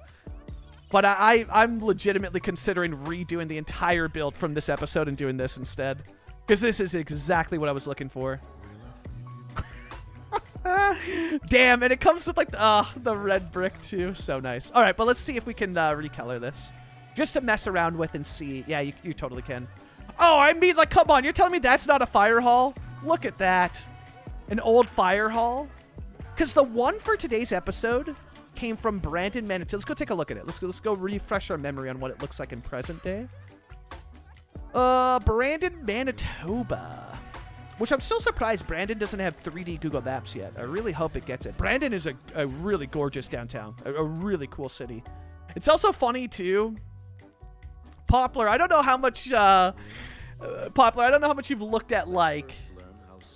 But I'm legitimately considering redoing the entire build from this episode and doing this instead. Because this is exactly what I was looking for. Damn, and it comes with, like, the red brick too. So nice. All right, but let's see if we can recolor this. Just to mess around with and see. Yeah, you totally can. Oh, I mean, like, come on. You're telling me that's not a fire hall? Look at that. An old fire hall? Because the one for today's episode came from Brandon, Manitoba. Let's go take a look at it. Let's go refresh our memory on what it looks like in present day. Brandon, Manitoba. Which I'm still surprised Brandon doesn't have 3D Google Maps yet. I really hope it gets it. Brandon is a really gorgeous downtown. A really cool city. It's also funny, too. Poplar, I don't know how much... Poplar, I don't know how much you've looked at, like,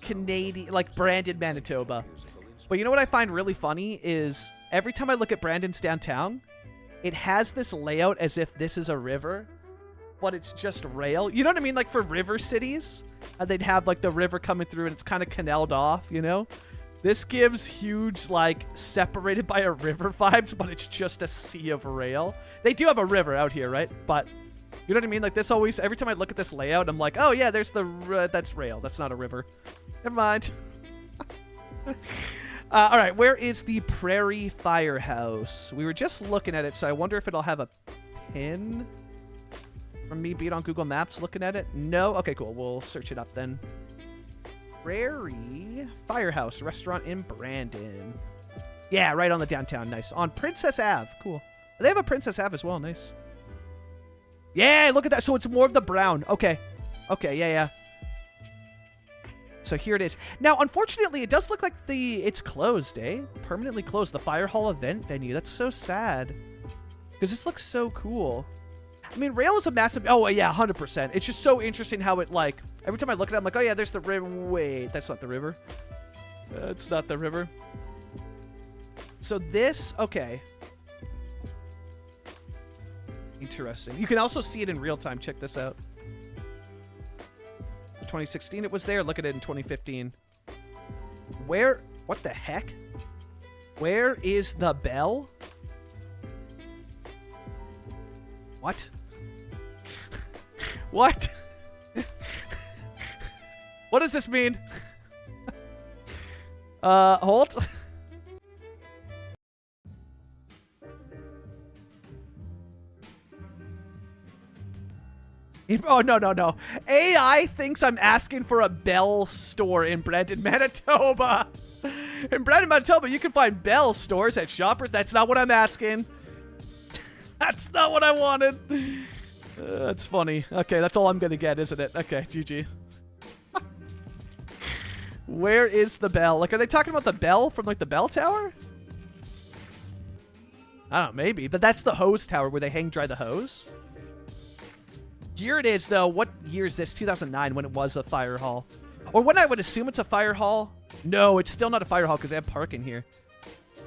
Canadian... Like, Brandon, Manitoba. But you know what I find really funny is every time I look at Brandon's downtown, it has this layout as if this is a river, but it's just rail. You know what I mean? Like, for river cities... they'd have, like, the river coming through and it's kind of canaled off, you know? This gives huge, like, separated by a river vibes, but it's just a sea of rail. They do have a river out here, right? But, you know what I mean? Like, this always, every time I look at this layout, I'm like, oh, yeah, there's the, that's rail. That's not a river. Never mind. All right, where is the Prairie Firehouse? We were just looking at it, so I wonder if it'll have a pin from me being on Google Maps looking at it. No? Okay, cool. We'll search it up then. Prairie Firehouse restaurant in Brandon. Yeah, right on the downtown. Nice. On Princess Ave. Cool. They have a Princess Ave as well. Nice. Yeah, look at that. So it's more of the brown. Okay. Okay, yeah. So here it is. Now, unfortunately, it does look like it's closed, eh? Permanently closed. The Fire Hall event venue. That's so sad. Because this looks so cool. I mean, rail is a massive... Oh, yeah, 100%. It's just so interesting how it, like... Every time I look at it, I'm like, oh, yeah, there's the river. Wait, that's not the river. It's not the river. So this... Okay. Interesting. You can also see it in real time. Check this out. 2016 it was there. Look at it in 2015. Where... What the heck? Where is the bell? What? What? What does this mean? Hold. Oh, no. AI thinks I'm asking for a Bell store in Brandon, Manitoba. In Brandon, Manitoba, you can find Bell stores at Shoppers. That's not what I'm asking. That's not what I wanted. That's funny. Okay, that's all I'm going to get, isn't it? Okay, GG. Where is the bell? Like, are they talking about the bell from, like, the bell tower? I don't know, maybe. But that's the hose tower where they hang dry the hose. Here it is, though. What year is this? 2009, when it was a fire hall. Or when I would assume it's a fire hall. No, it's still not a fire hall because they have parking here.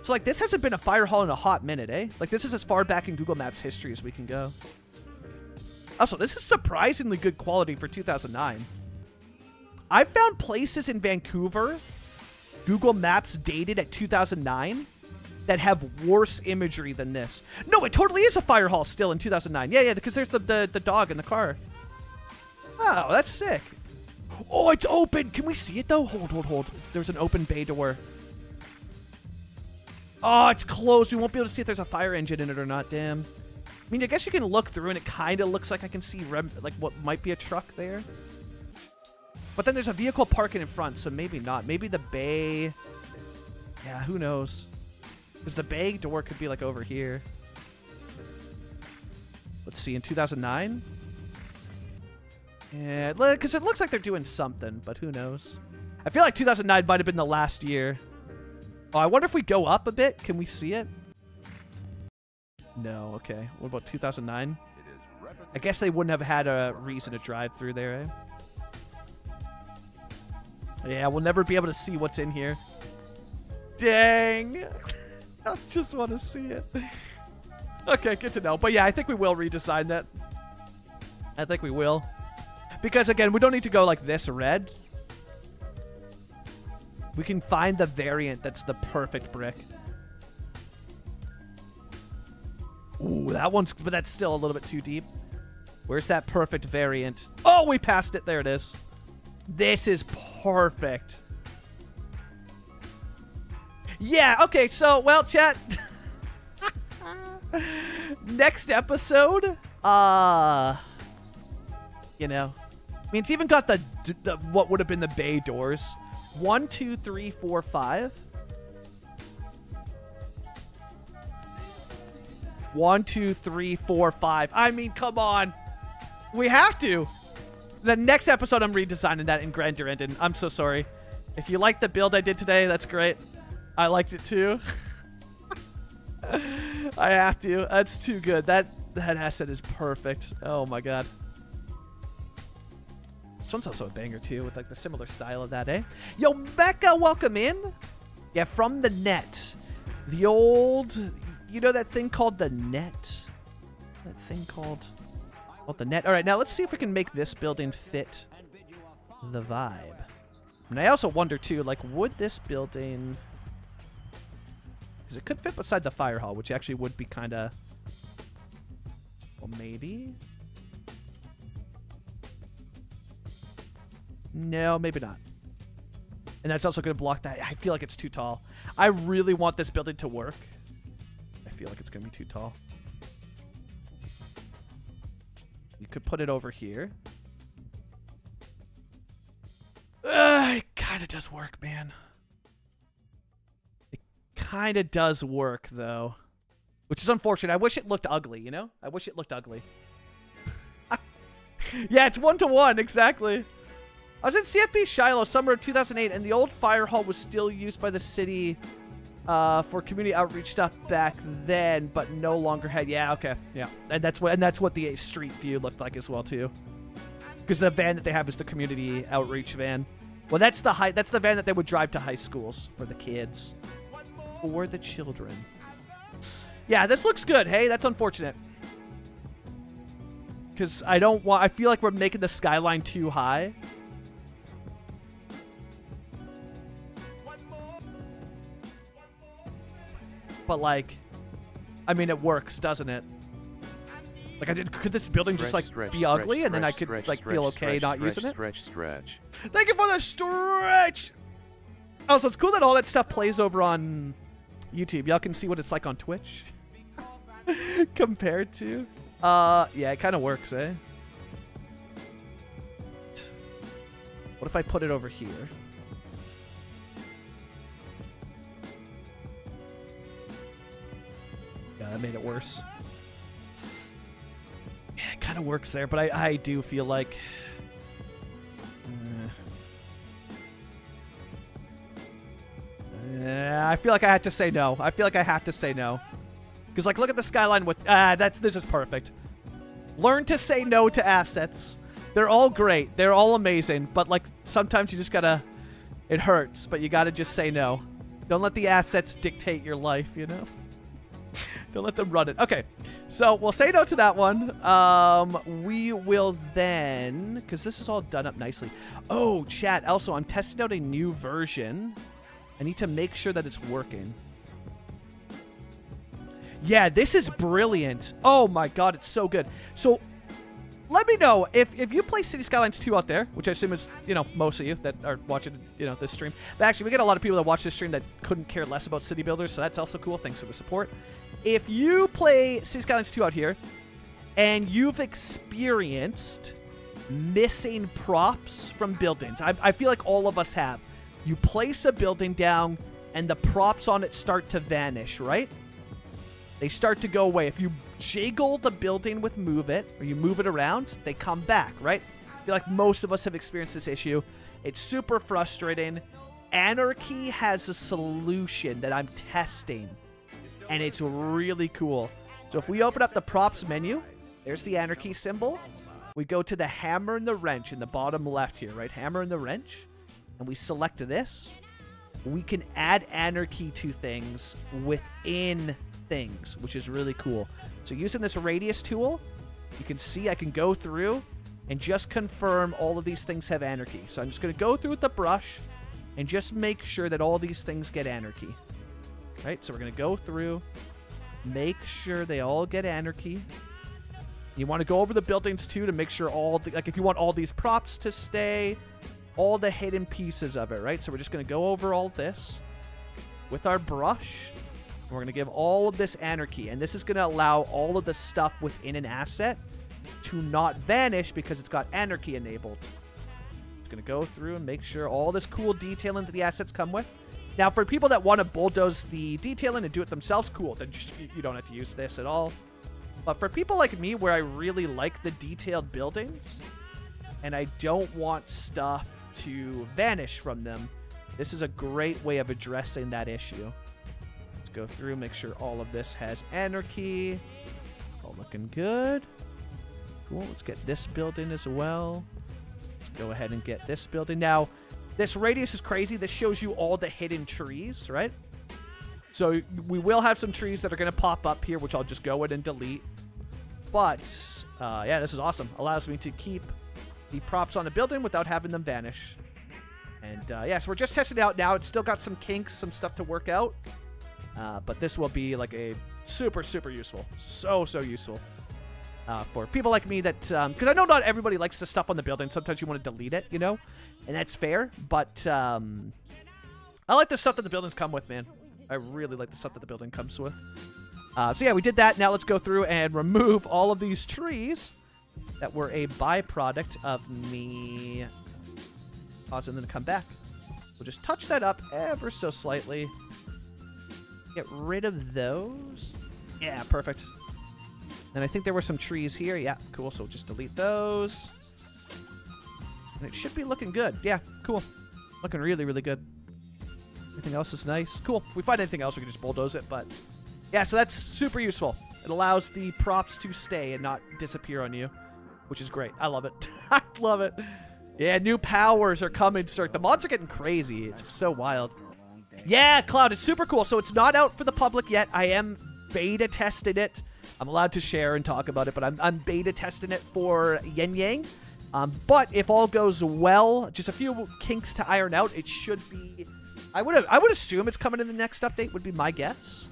So, like, this hasn't been a fire hall in a hot minute, eh? Like, this is as far back in Google Maps history as we can go. Also, this is surprisingly good quality for 2009. I found places in Vancouver, Google Maps dated at 2009, that have worse imagery than this. No, it totally is a fire hall still in 2009. Yeah, because there's the dog in the car. Oh, that's sick. Oh, it's open. Can we see it, though? Hold. There's an open bay door. Oh, it's closed. We won't be able to see if there's a fire engine in it or not. Damn. I mean, I guess you can look through, and it kind of looks like I can see like what might be a truck there. But then there's a vehicle parking in front, so maybe not. Maybe the bay... Yeah, who knows? Because the bay door could be, like, over here. Let's see, in 2009? Yeah, because it looks like they're doing something, but who knows? I feel like 2009 might have been the last year. Oh, I wonder if we go up a bit. Can we see it? No, okay. What about 2009? I guess they wouldn't have had a reason to drive through there, eh? Yeah, we'll never be able to see what's in here. Dang. I just want to see it. Okay, good to know. But yeah, I think we will redesign that. I think we will. Because, again, we don't need to go like this red. We can find the variant that's the perfect brick. Ooh, that one's... But that's still a little bit too deep. Where's that perfect variant? Oh, we passed it. There it is. This is perfect. Yeah, okay, so, well, chat. Next episode, you know. I mean, it's even got the what would have been the bay doors. 1, 2, 3, 4, 5. 1, 2, 3, 4, 5. I mean, come on. We have to. The next episode, I'm redesigning that in Grand Durandon. I'm so sorry. If you like the build I did today, that's great. I liked it too. I have to. That's too good. That asset is perfect. Oh my god. This one's also a banger too, with like the similar style of that, eh? Yo, Becca, welcome in. Yeah, from the net. The old, you know that thing called the net? That thing called the net. All right, now let's see if we can make this building fit the vibe. And I also wonder too, like, would this building, because it could fit beside the fire hall, which actually would be kind of, well, maybe. No, maybe not. And that's also going to block that. I feel like it's too tall. I really want this building to work. I feel like it's going to be too tall. You could put it over here. It kind of does work, man. It kind of does work, though. Which is unfortunate. I wish it looked ugly, you know? I wish it looked ugly. Yeah, it's 1-to-1, exactly. I was in CFB Shiloh summer of 2008, and the old fire hall was still used by the city for community outreach stuff back then, but no longer had. Yeah, okay, yeah, and that's what the street view looked like as well too. Because the van that they have is the community outreach van. Well, that's the van that they would drive to high schools for the kids, or the children. Yeah, this looks good. Hey, that's unfortunate. Because I feel like we're making the skyline too high. But, like, I mean, it works, doesn't it? Like, could this building just, like, be ugly, and then I could, like, feel okay not using it? Stretch. Thank you for the stretch! Oh, so it's cool that all that stuff plays over on YouTube. Y'all can see what it's like on Twitch. Compared to. Yeah, it kind of works, eh? What if I put it over here? Yeah, that made it worse. Yeah, it kind of works there, but I do feel like... I feel like I have to say no. Because, like, look at the skyline with... this is perfect. Learn to say no to assets. They're all great. They're all amazing. But, like, sometimes you just gotta... It hurts, but you gotta just say no. Don't let the assets dictate your life, you know? Don't let them run it. Okay, so we'll say no to that one. We will then... Because this is all done up nicely. Oh, chat. Also, I'm testing out a new version. I need to make sure that it's working. Yeah, this is brilliant. Oh my god, it's so good. So, let me know if you play Cities Skylines 2 out there, which I assume is, you know, most of you that are watching, you know, this stream. But actually, we get a lot of people that watch this stream that couldn't care less about city builders, so that's also cool. Thanks for the support. If you play Cities Skylines 2 out here, and you've experienced missing props from buildings, I feel like all of us have. You place a building down, and the props on it start to vanish, right? They start to go away. If you jiggle the building with move it, or you move it around, they come back, right? I feel like most of us have experienced this issue. It's super frustrating. Anarchy has a solution that I'm testing, and it's really cool. So if we open up the props menu, there's the Anarchy symbol. We go to the hammer and the wrench in the bottom left here, right? Hammer and the wrench. And we select this. We can add Anarchy to things within things, which is really cool. So using this radius tool, you can see I can go through and just confirm all of these things have Anarchy. So I'm just going to go through with the brush and just make sure that all these things get Anarchy. Right? So we're going to go through, make sure they all get Anarchy. You want to go over the buildings too to make sure like if you want all these props to stay, all the hidden pieces of it, right? So we're just going to go over all this with our brush. And we're going to give all of this Anarchy. And this is going to allow all of the stuff within an asset to not vanish because it's got Anarchy enabled. Just going to go through and make sure all this cool detailing that the assets come with. Now, for people that want to bulldoze the detailing and do it themselves, cool. Then you don't have to use this at all. But for people like me where I really like the detailed buildings, and I don't want stuff to vanish from them. This is a great way of addressing that issue. Let's go through, make sure all of this has anarchy. All looking good. Cool, let's get this building as well. Let's go ahead and get this building. Now, this radius is crazy. This shows you all the hidden trees, right? So we will have some trees that are going to pop up here, which I'll just go in and delete. But, yeah, this is awesome. Allows me to keep the props on the building without having them vanish. And, yeah, so we're just testing it out now. It's still got some kinks, some stuff to work out. But this will be, like, a super, super useful. So, so useful. For people like me that, because I know not everybody likes the stuff on the building. Sometimes you want to delete it, you know? And that's fair. But, I like the stuff that the buildings come with, man. I really like the stuff that the building comes with. So yeah, we did that. Now let's go through and remove all of these trees that were a byproduct of me causing them to come back. We'll just touch that up ever so slightly. Get rid of those. Yeah, perfect. And I think there were some trees here. Yeah, cool. So we'll just delete those. And it should be looking good. Yeah, cool. Looking really, really good. Everything else is nice. Cool. If we find anything else, we can just bulldoze it. But yeah, so that's super useful. It allows the props to stay and not disappear on you, which is great. I love it. I love it. Yeah, new powers are coming, sir. The mods are getting crazy. It's so wild. Yeah, Cloud, it's super cool. So it's not out for the public yet. I am beta testing it. I'm allowed to share and talk about it, but I'm beta testing it for Yin Yang. But if all goes well, just a few kinks to iron out, it should be... I would assume it's coming in the next update, would be my guess.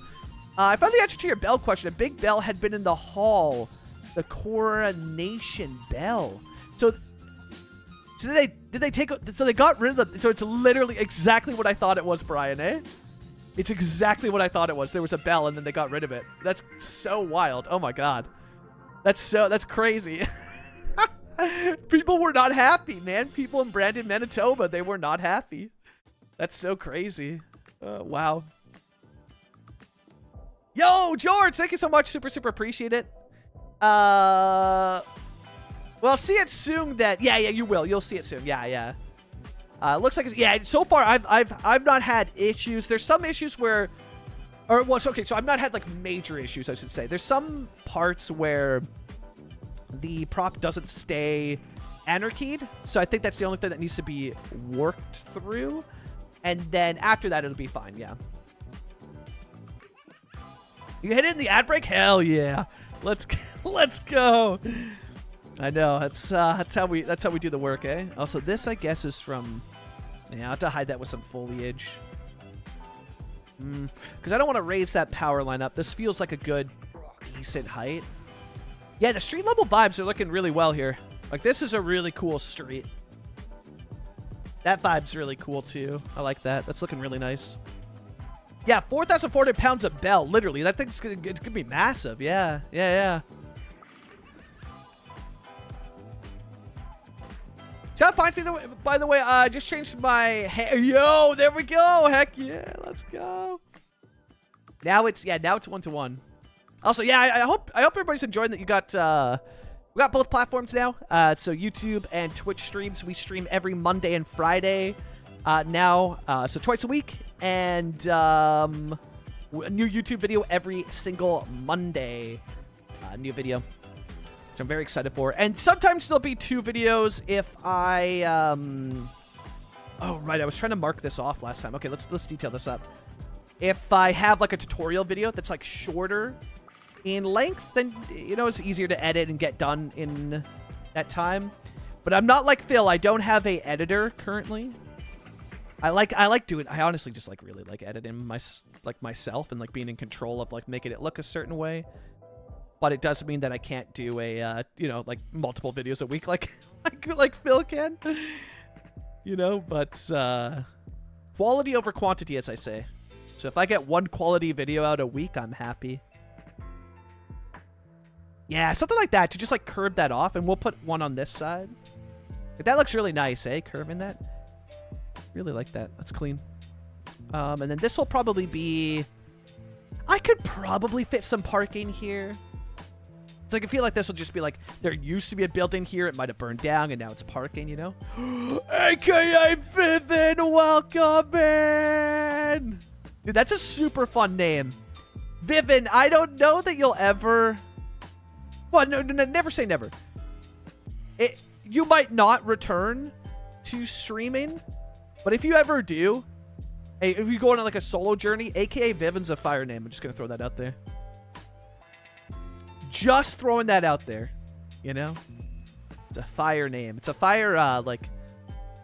I found the answer to your bell question. A big bell had been in the hall. The coronation bell. So did they take... So they got rid of the... So it's literally exactly what I thought it was, Brian, eh? It's exactly what I thought it was. There was a bell, and then they got rid of it. That's so wild. Oh, my God. That's crazy. People were not happy, man. People in Brandon, Manitoba, they were not happy. That's so crazy. Wow. Yo, George, thank you so much. Super, super appreciate it. Well, see it soon then. Yeah, you will. You'll see it soon. Yeah. Looks like it's, yeah, so far I've not had issues. There's some issues where, or well, okay, so I've not had like major issues, I should say. There's some parts where the prop doesn't stay anarchied. So I think that's the only thing that needs to be worked through. And then after that, it'll be fine. Yeah. You hit it in the ad break? Hell yeah. Let's go. I know. That's how we do the work, eh? Also, this I guess is from... Yeah, I'll have to hide that with some foliage. Because I don't want to raise that power line up. This feels like a good, decent height. Yeah, the street level vibes are looking really well here. Like, this is a really cool street. That vibe's really cool, too. I like that. That's looking really nice. Yeah, 4,400 pounds of bell. Literally, that thing's gonna be massive. Yeah. South Pine, by the way, I just changed my hair. Yo, there we go. Heck yeah, let's go. Now it's 1-to-1. Also, yeah, I hope everybody's enjoying that. You got we got both platforms now. So YouTube and Twitch streams. We stream every Monday and Friday now, so twice a week, and a new YouTube video every single Monday. New video, which I'm very excited for. And sometimes there'll be 2 videos if I oh right, I was trying to mark this off last time. Okay, let's detail this up. If I have like a tutorial video that's like shorter in length, then you know it's easier to edit and get done in that time. But I'm not like Phil. I don't have a editor currently. I honestly just like really like editing myself and like being in control of like making it look a certain way. But it doesn't mean that I can't do a you know, like multiple videos a week like Phil can. You know, but quality over quantity, as I say. So if I get 1 quality video out a week, I'm happy. Yeah, something like that, to just like curve that off, and we'll put 1 on this side. That looks really nice, eh? Curving that. Really like that. That's clean. And then this will probably be... I could probably fit some parking here. It's like I feel like this will just be like there used to be a building here, it might have burned down, and now it's parking. You know, AKA Vivian, welcome in. Dude, that's a super fun name, Vivian. I don't know that you'll ever. Well, no, never say never. You might not return to streaming, but if you ever do, hey, if you go on like a solo journey, AKA Vivian's a fire name. I'm just gonna throw that out there. Just throwing that out there, you know. It's a fire name. It's a fire like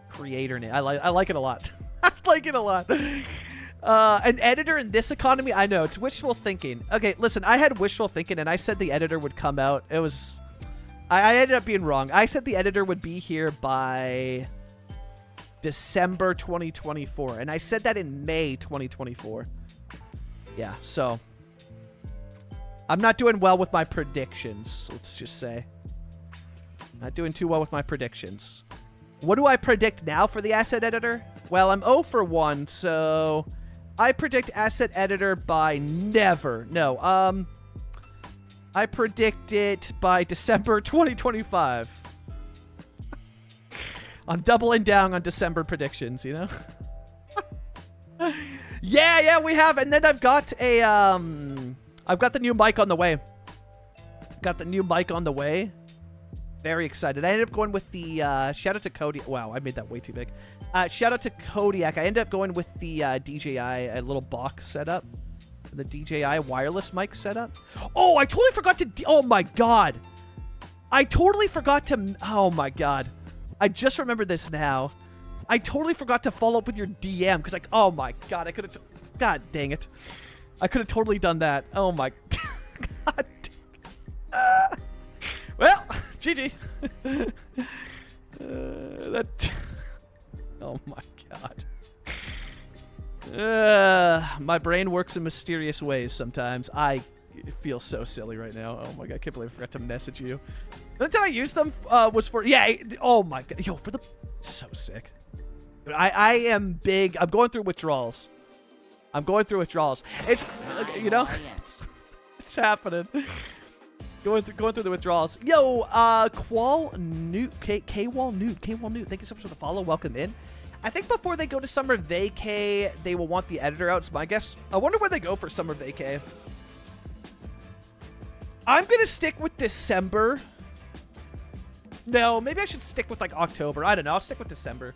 creator name. I like it a lot. I like it a lot. An editor in this economy, I know it's wishful thinking. Okay, listen, I had wishful thinking, and I said the editor would come out. It was, I ended up being wrong. I said the editor would be here by December 2024, and I said that in May 2024. Yeah, so. I'm not doing well with my predictions, let's just say. Not doing too well with my predictions. What do I predict now for the asset editor? Well, I'm 0 for 1, so I predict asset editor by never. No, I predict it by December 2025. I'm doubling down on December predictions, you know? Yeah, we have. And then I've got a, I've got the new mic on the way. Got the new mic on the way. Very excited. I ended up going with the, shout out to Cody. Wow, I made that way too big. Shout out to Kodiak. I ended up going with the DJI, a little box setup. The DJI wireless mic setup. Oh, I totally forgot to, oh my God. I totally forgot to, oh my God. I just remembered this now. I totally forgot to follow up with your DM because like, oh my God, I could have, God dang it. I could have totally done that. Oh my God. Well, GG. Oh my God. My brain works in mysterious ways sometimes. I feel so silly right now. Oh my God, I can't believe I forgot to message you. The only time I used them was for, yeah, oh my God. Yo, for the, so sick. I am big. I'm going through withdrawals. It's, you know, it's happening. Going through the withdrawals. Yo, Qual Newt, K-Wall Newt. Thank you so much for the follow. Welcome in. I think before they go to summer vacay, they will want the editor out. So my guess, I wonder where they go for summer vacay. I'm gonna stick with December. No, maybe I should stick with like October. I don't know. I'll stick with December.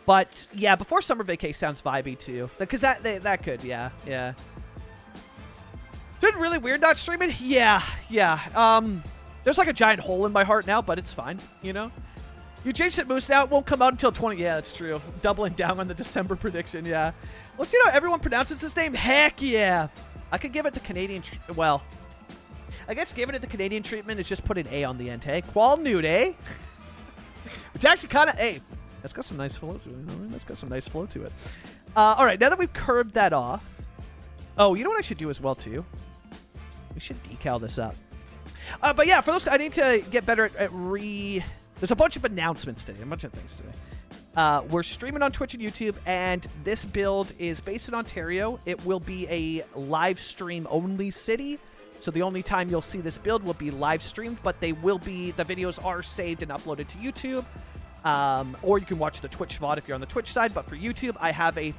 But yeah, before summer vacay sounds vibey too, because that could, yeah. It's been really weird not streaming. Yeah. There's like a giant hole in my heart now, but it's fine, you know. You changed it, Moose. Now it won't come out until 20. Yeah, that's true. Doubling down on the December prediction. Yeah. Let's see how everyone pronounces this name. Heck yeah. I could give it the Canadian. Well, I guess giving it the Canadian treatment is just put an A on the end. Hey, Qual Newt, eh? Which actually kind of, hey. That's got some nice flow to it. All right, now that we've curbed that off. Oh, you know what I should do as well, too? We should decal this up. But yeah, for those, I need to get better at There's a bunch of announcements today, a bunch of things today. We're streaming on Twitch and YouTube, and this build is based in Ontario. It will be a live stream only city. So the only time you'll see this build will be live streamed, but the videos are saved and uploaded to YouTube. Or you can watch the Twitch VOD if you're on the Twitch side. But for YouTube, I have a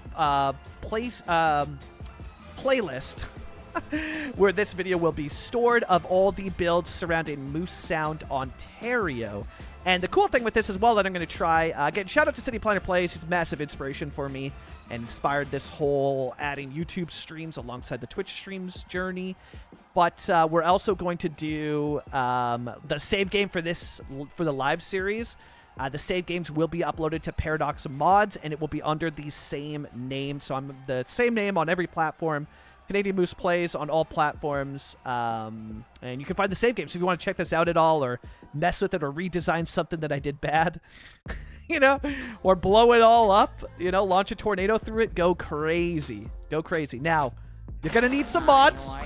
playlist where this video will be stored of all the builds surrounding Moose Sound, Ontario. And the cool thing with this as well that I'm going to try, again, shout out to City Planner Plays. He's a massive inspiration for me and inspired this whole adding YouTube streams alongside the Twitch streams journey. But we're also going to do the save game for the live series. The save games will be uploaded to Paradox Mods, and it will be under the same name. So I'm the same name on every platform. Canadian Moose Plays on all platforms. And you can find the save games. So if you want to check this out at all or mess with it or redesign something that I did bad, you know, or blow it all up, you know, launch a tornado through it, go crazy. Go crazy. Now, you're going to need some mods.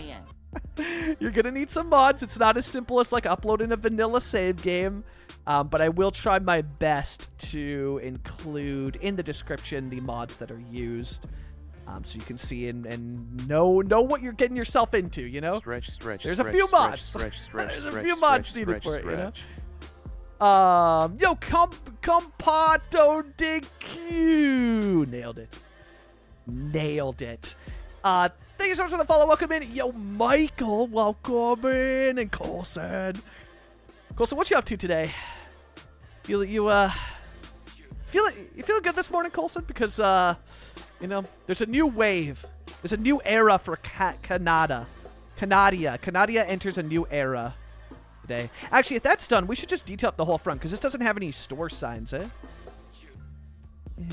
You're going to need some mods. It's not as simple as like uploading a vanilla save game. But I will try my best to include in the description the mods that are used. so you can see and know what you're getting yourself into, you know? Stretch. There's a few mods. There's a few mods needed for it, you know? Yo, Compato DQ. Nailed it. Thank you so much for the follow. Welcome in. Yo, Michael, welcome in. And Colson, what you up to today? You feeling good this morning, Colson? Because you know, there's a new wave. There's a new era for Canada. Canada enters a new era today. Actually, if that's done, we should just detail up the whole front because this doesn't have any store signs, eh?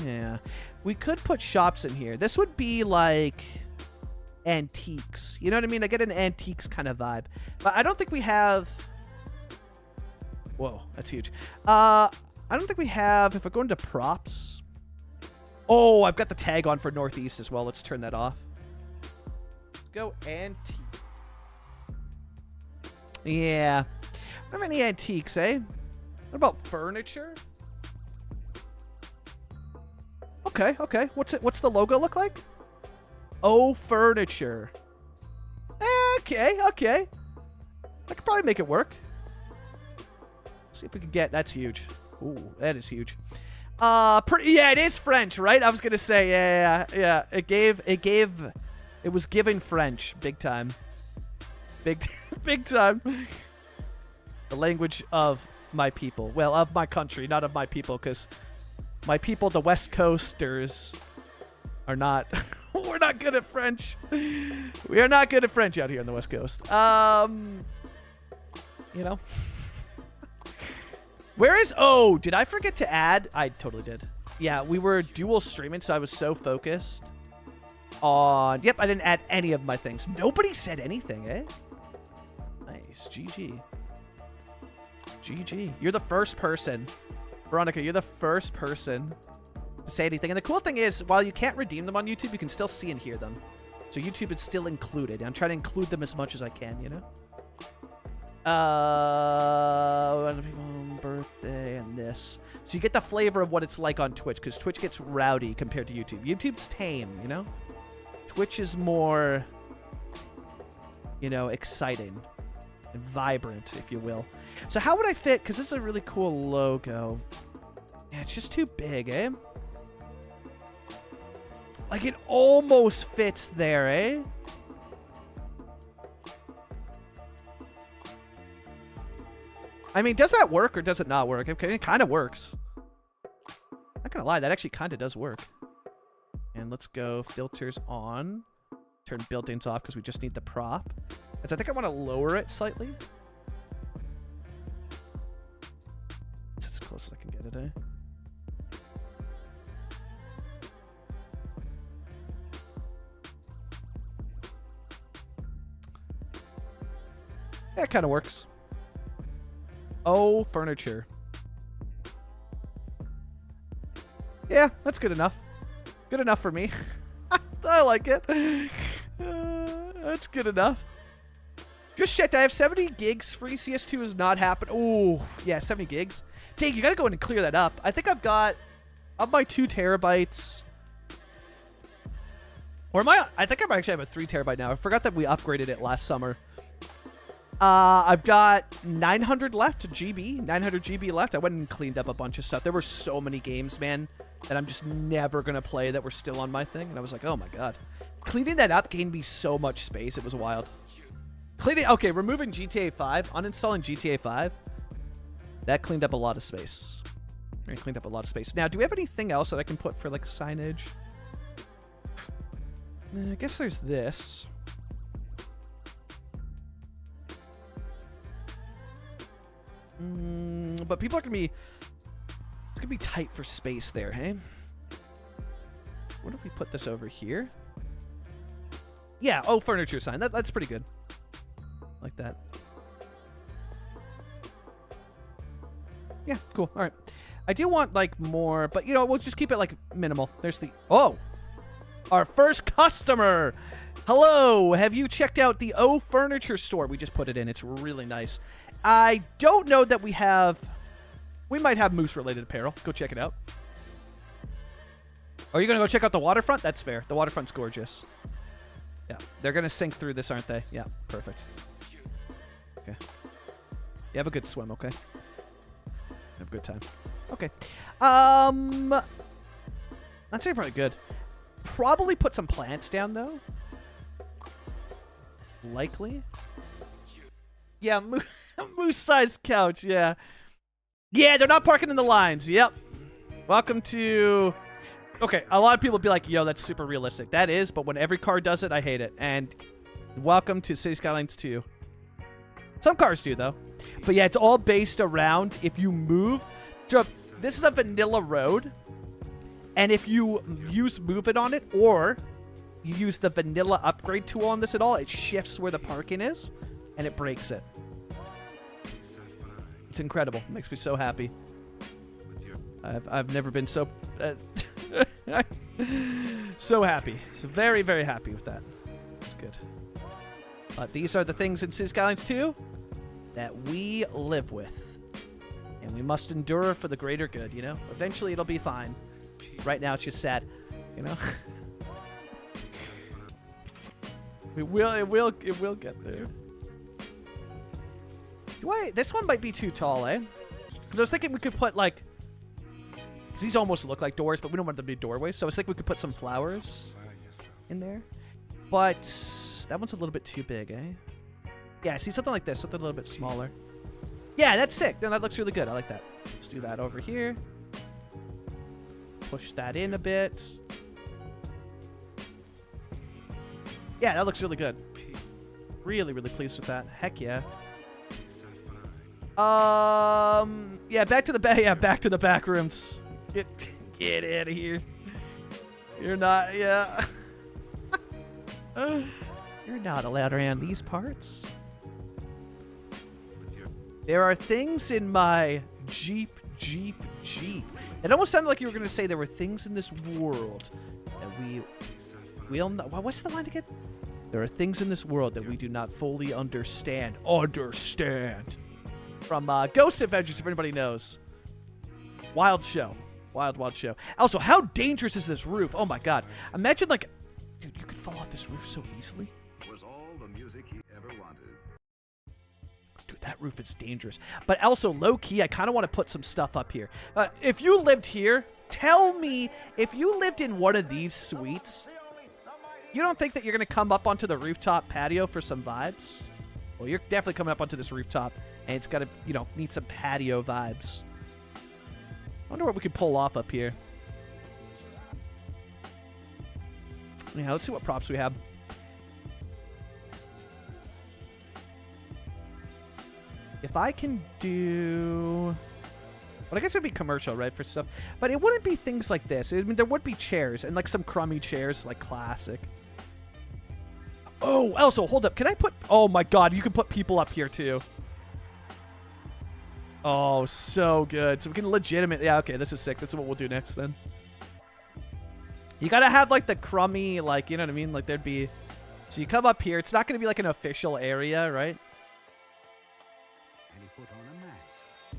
Yeah. We could put shops in here. This would be like antiques. You know what I mean? I get an antiques kind of vibe. But I don't think we have... Whoa, that's huge. I don't think we have... If I go into props... Oh, I've got the tag on for Northeast as well. Let's turn that off. Let's go antique. Yeah. I don't have any antiques, eh? What about furniture? Okay. What's the logo look like? Oh, furniture. Okay. I could probably make it work. Let's see if we can get... That's huge. Ooh, that is huge. Yeah, it is French, right? I was gonna say, yeah. It was given French, big time. Big time. The language of my people. Well, of my country, not of my people, because my people, the West Coasters, are not. We're not good at French. We are not good at French out here on the West Coast. You know. Where is... Oh, did I forget to add? I totally did. Yeah, we were dual streaming, so I was so focused on... Yep, I didn't add any of my things. Nobody said anything, eh? Nice. GG. You're the first person. Veronica, you're the first person to say anything. And the cool thing is, while you can't redeem them on YouTube, you can still see and hear them. So YouTube is still included. I'm trying to include them as much as I can, you know? Birthday and this. So you get the flavor of what it's like on Twitch, because Twitch gets rowdy compared to YouTube. YouTube's tame, you know? Twitch is more, you know, exciting and vibrant, if you will. So how would I fit? Because this is a really cool logo. Yeah, it's just too big, eh? Like, it almost fits there, eh? I mean, does that work or does it not work? Okay, it kind of works. Not gonna lie, that actually kind of does work. And let's go filters on. Turn built-ins off because we just need the prop. I think I want to lower it slightly. It's as close as I can get it, eh? Yeah, it kind of works. Oh, furniture. Yeah, that's good enough. Good enough for me. I like it. That's good enough. Just checked. I have 70 gigs. Free CS2 has not happened. Oh, yeah, 70 gigs. Dang, you gotta go in and clear that up. I think I've got of my 2 terabytes. Or I think I actually have a 3 terabyte now. I forgot that we upgraded it last summer. I've got 900 left, 900 GB left. I went and cleaned up a bunch of stuff. There were so many games, man, that I'm just never going to play that were still on my thing. And I was like, oh my God. Cleaning that up gained me so much space. It was wild. Okay, removing GTA 5, uninstalling GTA 5. That cleaned up a lot of space. It cleaned up a lot of space. Now, do we have anything else that I can put for, like, signage? I guess there's this. But people are gonna be... It's gonna be tight for space there, hey? What if we put this over here? Yeah, oh, furniture sign. That's pretty good. Like that. Yeah, cool. All right. I do want, like, more, but, you know, we'll just keep it, like, minimal. There's the... Oh! Our first customer! Hello! Have you checked out the O Furniture store? We just put it in. It's really nice. I don't know that we have... We might have moose-related apparel. Go check it out. Are you going to go check out the waterfront? That's fair. The waterfront's gorgeous. Yeah, they're going to sink through this, aren't they? Yeah, perfect. Okay. You have a good swim, okay? Have a good time. Okay. That's probably good. Probably put some plants down, though. Likely. Yeah, moose-sized couch, yeah. Yeah, they're not parking in the lines. Yep. Welcome to... Okay, a lot of people be like, yo, that's super realistic. That is, but when every car does it, I hate it. And welcome to Cities Skylines 2. Some cars do, though. But yeah, it's all based around if you move. This is a vanilla road. And if you use Move It on it, or you use the vanilla upgrade tool on this at all, it shifts where the parking is, and it breaks it. It's incredible. It makes me so happy. I've never been so... so happy. So very, very happy with that. That's good. But these are the things in Cities Skylines 2 that we live with. And we must endure for the greater good, you know? Eventually it'll be fine. Right now it's just sad, you know? it will get there. This one might be too tall, eh? Because I was thinking we could put, like... Because these almost look like doors, but we don't want them to be doorways. So I was thinking we could put some flowers in there. But that one's a little bit too big, eh? Yeah, see, something like this. Something a little bit smaller. Yeah, that's sick. No, that looks really good. I like that. Let's do that over here. Push that in a bit. Yeah, that looks really good. Really, really pleased with that. Heck yeah. Yeah, back to the back. Yeah, back to the back rooms. Get out of here. You're not. Yeah. You're not allowed around these parts. There are things in my Jeep. It almost sounded like you were going to say there were things in this world that we'll not. What's the line again? There are things in this world that we do not fully understand. From Ghost Adventures, if anybody knows. Wild show. Wild show. Also, how dangerous is this roof? Oh my god. Imagine, like, dude, you could fall off this roof so easily. Was all the music he ever wanted. Dude, that roof is dangerous. But also, low-key, I kind of want to put some stuff up here. If you lived here, tell me, if you lived in one of these suites, you don't think that you're going to come up onto the rooftop patio for some vibes? Well, you're definitely coming up onto this rooftop, and it's got to, you know, need some patio vibes. I wonder what we could pull off up here. Yeah, let's see what props we have. If I can do... Well, I guess it'd be commercial, right, for stuff. But it wouldn't be things like this. I mean, there would be chairs, and like some crummy chairs, like classic. Oh, also, hold up. Can I put... Oh, my God. You can put people up here, too. Oh, so good. So we can legitimately... Yeah, okay, this is sick. That's what we'll do next, then. You gotta have, like, the crummy, like, you know what I mean? Like, there'd be... So you come up here. It's not gonna be, like, an official area, right? And he put on a mask.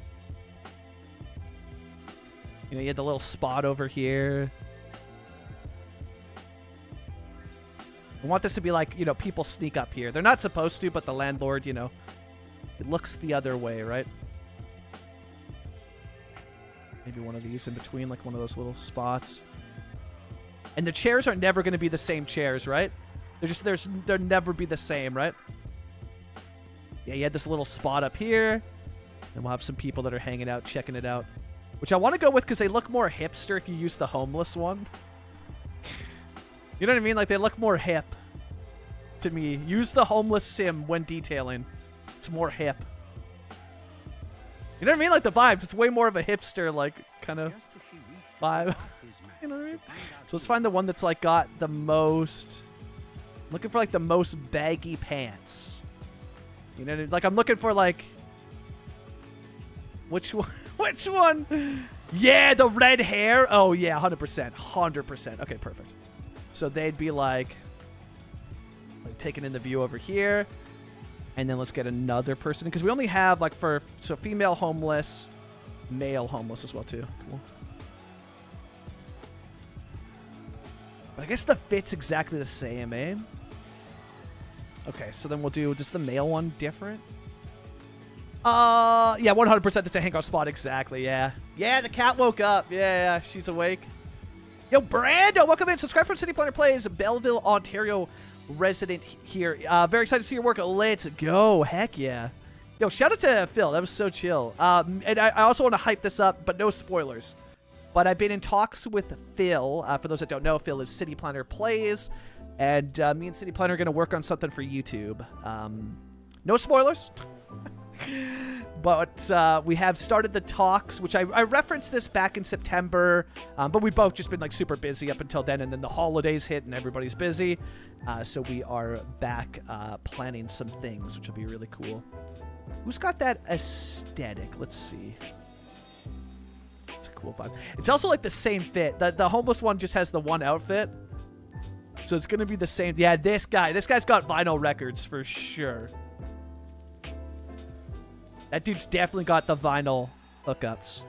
You know, you had the little spot over here. I want this to be like, you know, people sneak up here. They're not supposed to, but the landlord, you know, it looks the other way, right? Maybe one of these in between, like one of those little spots. And the chairs are never going to be the same chairs, right? They'll never be the same, right? Yeah, you had this little spot up here. And we'll have some people that are hanging out, checking it out. Which I want to go with because they look more hipster if you use the homeless one. You know what I mean? Like, they look more hip to me. Use the homeless sim when detailing. It's more hip. You know what I mean? Like, the vibes. It's way more of a hipster, like, kind of vibe. You know what I mean? So let's find the one that's, like, got the most... I'm looking for, like, the most baggy pants. You know what I mean? Like, I'm looking for, like... Which one? Which one? Yeah, the red hair. Oh, yeah, 100%. 100%. Okay, perfect. So they'd be like taking in the view over here. And then let's get another person. Because we only have like so female homeless, male homeless as well too. Cool. I guess the fit's exactly the same, eh? Okay, so then we'll do, just the male one different? Yeah, 100% that's a hangout spot, exactly, yeah. Yeah, the cat woke up. Yeah, she's awake. Yo, Brando, welcome in. Subscribe for City Planner Plays, Belleville, Ontario resident here. Very excited to see your work. Let's go. Heck yeah. Yo, shout out to Phil. That was so chill. And I also want to hype this up, but no spoilers. But I've been in talks with Phil. For those that don't know, Phil is City Planner Plays. And me and City Planner are going to work on something for YouTube. No spoilers. But we have started the talks, which I referenced this back in September. But we've both just been like super busy up until then. And then the holidays hit and everybody's busy. So we are back planning some things, which will be really cool. Who's got that aesthetic? Let's see. It's a cool vibe. It's also like the same fit. The homeless one just has the one outfit. So it's going to be the same. Yeah, this guy. This guy's got vinyl records for sure. That dude's definitely got the vinyl hookups.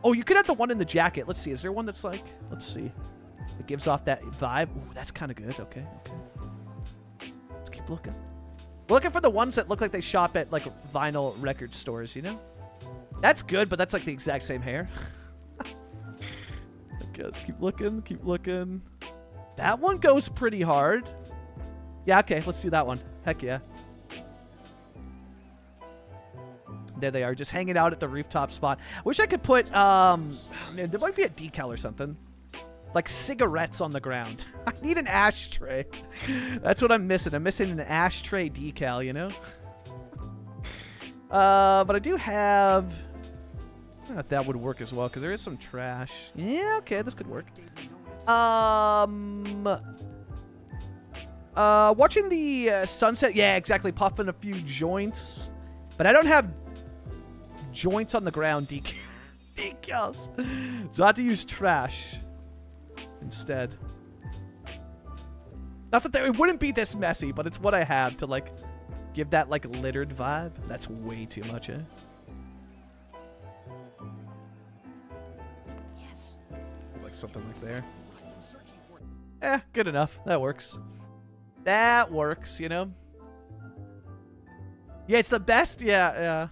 Oh, you could have the one in the jacket. Let's see. Is there one that's like... Let's see. It gives off that vibe. Ooh, that's kind of good. Okay. Let's keep looking. We're looking for the ones that look like they shop at, like, vinyl record stores, you know? That's good, but that's, like, the exact same hair. Okay, let's keep looking. That one goes pretty hard. Yeah, okay, let's do that one. Heck yeah. There they are, just hanging out at the rooftop spot. Wish I could put, man, there might be a decal or something. Like cigarettes on the ground. I need an ashtray. That's what I'm missing. I'm missing an ashtray decal, you know? But I do have... I don't know if that would work as well, because there is some trash. Yeah, okay, this could work. Watching the sunset. Yeah, exactly. Popping a few joints. But I don't have joints on the ground decals. So I have to use trash instead. Not that it wouldn't be this messy, but it's what I have to, like, give that, like, littered vibe. That's way too much, eh? Yes. Like something like there. Eh, good enough. That works. That works, you know? Yeah, it's the best. Yeah.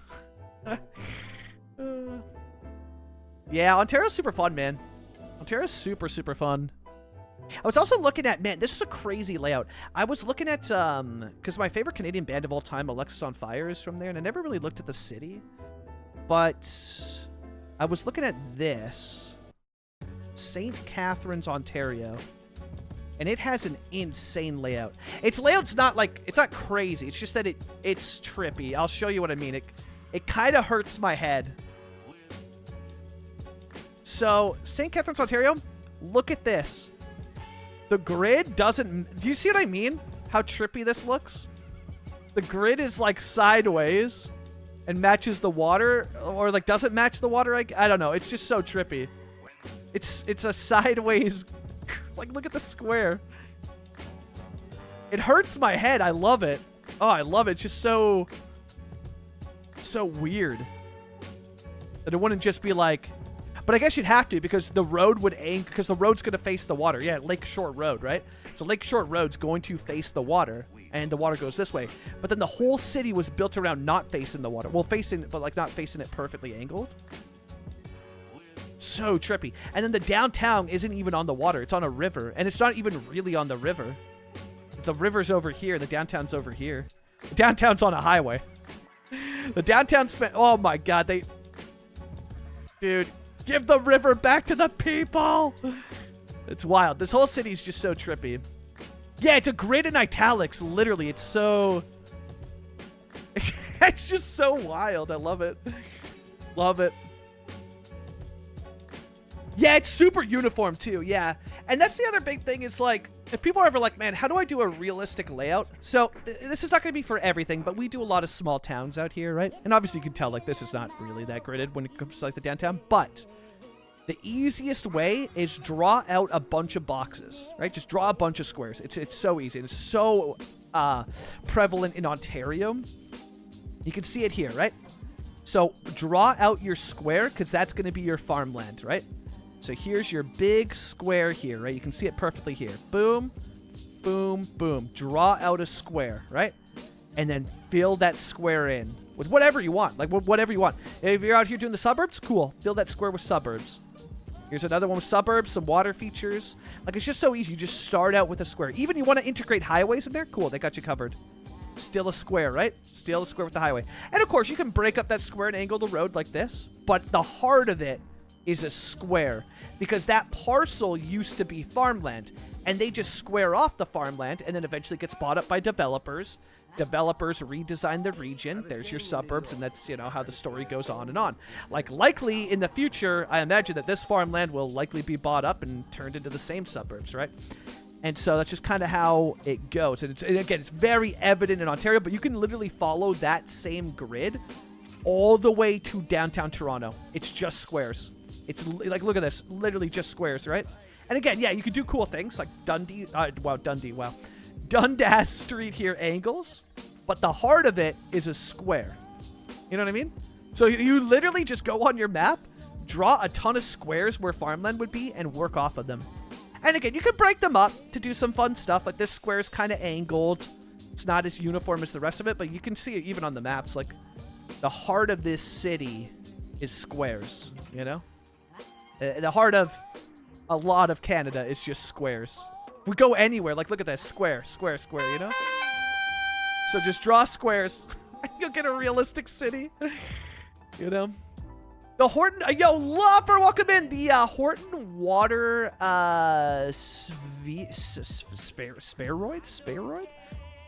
Yeah, Ontario's super fun, man. Ontario's super, super fun. I was also looking at, man, this is a crazy layout. I was looking at, because my favorite Canadian band of all time, Alexis on Fire, is from there, and I never really looked at the city. But I was looking at this. St. Catharines, Ontario. And it has an insane layout. Its layout's not like, it's not crazy. It's just that it's trippy. I'll show you what I mean. It kind of hurts my head. So, St. Catharines, Ontario, look at this. The grid doesn't... Do you see what I mean? How trippy this looks? The grid is, like, sideways and matches the water, or, like, doesn't match the water. I don't know. It's just so trippy. It's a sideways... Like, look at the square. It hurts my head. I love it. Oh, I love it. It's just so weird. That it wouldn't just be like... But I guess you'd have to, because the road would aim, because the road's going to face the water. Yeah, Lakeshore Road, right? So Lakeshore Road's going to face the water, and the water goes this way. But then the whole city was built around not facing the water. Well, facing, but like not facing it perfectly angled. So trippy. And then the downtown isn't even on the water. It's on a river, and it's not even really on the river. The river's over here. The downtown's over here. The downtown's on a highway. The downtown spent... Oh, my God. Dude... Give the river back to the people! It's wild. This whole city's just so trippy. Yeah, it's a grid in italics. Literally, it's so... It's just so wild. I love it. Love it. Yeah, it's super uniform, too. Yeah. And that's the other big thing is, like, if people are ever like, man, how do I do a realistic layout? So, this is not going to be for everything, but we do a lot of small towns out here, right? And obviously you can tell, like, this is not really that gridded when it comes to, like, the downtown. But the easiest way is draw out a bunch of boxes, right? Just draw a bunch of squares. It's so easy. And it's so prevalent in Ontario. You can see it here, right? So, draw out your square, because that's going to be your farmland, right? So here's your big square here, right? You can see it perfectly here. Boom, boom, boom. Draw out a square, right? And then fill that square in with whatever you want, like whatever you want. If you're out here doing the suburbs, cool. Fill that square with suburbs. Here's another one with suburbs, some water features. Like, it's just so easy. You just start out with a square. Even you want to integrate highways in there? Cool, they got you covered. Still a square, right? Still a square with the highway. And of course, you can break up that square and angle the road like this. But the heart of it is a square, because that parcel used to be farmland, and they just square off the farmland, and then eventually gets bought up by developers. Developers redesign the region. There's your suburbs, and that's, you know, how the story goes on and on. Like, likely in the future, I imagine that this farmland will likely be bought up and turned into the same suburbs, right? And so that's just kind of how it goes. And again, it's very evident in Ontario, but you can literally follow that same grid all the way to downtown Toronto. It's just squares. It's like, look at this, literally just squares, right? And again, yeah, you can do cool things like Dundas Street here angles, but the heart of it is a square. You know what I mean? So you literally just go on your map, draw a ton of squares where farmland would be, and work off of them. And again, you can break them up to do some fun stuff. Like, this square is kind of angled. It's not as uniform as the rest of it, but you can see it even on the maps. Like, the heart of this city is squares, you know? The heart of a lot of Canada is just squares. If we go anywhere, like, look at this. Square, square, square, you know? So just draw squares. You'll get a realistic city. You know? The Horton, yo, Lopper, welcome in. The Horton Water spheroid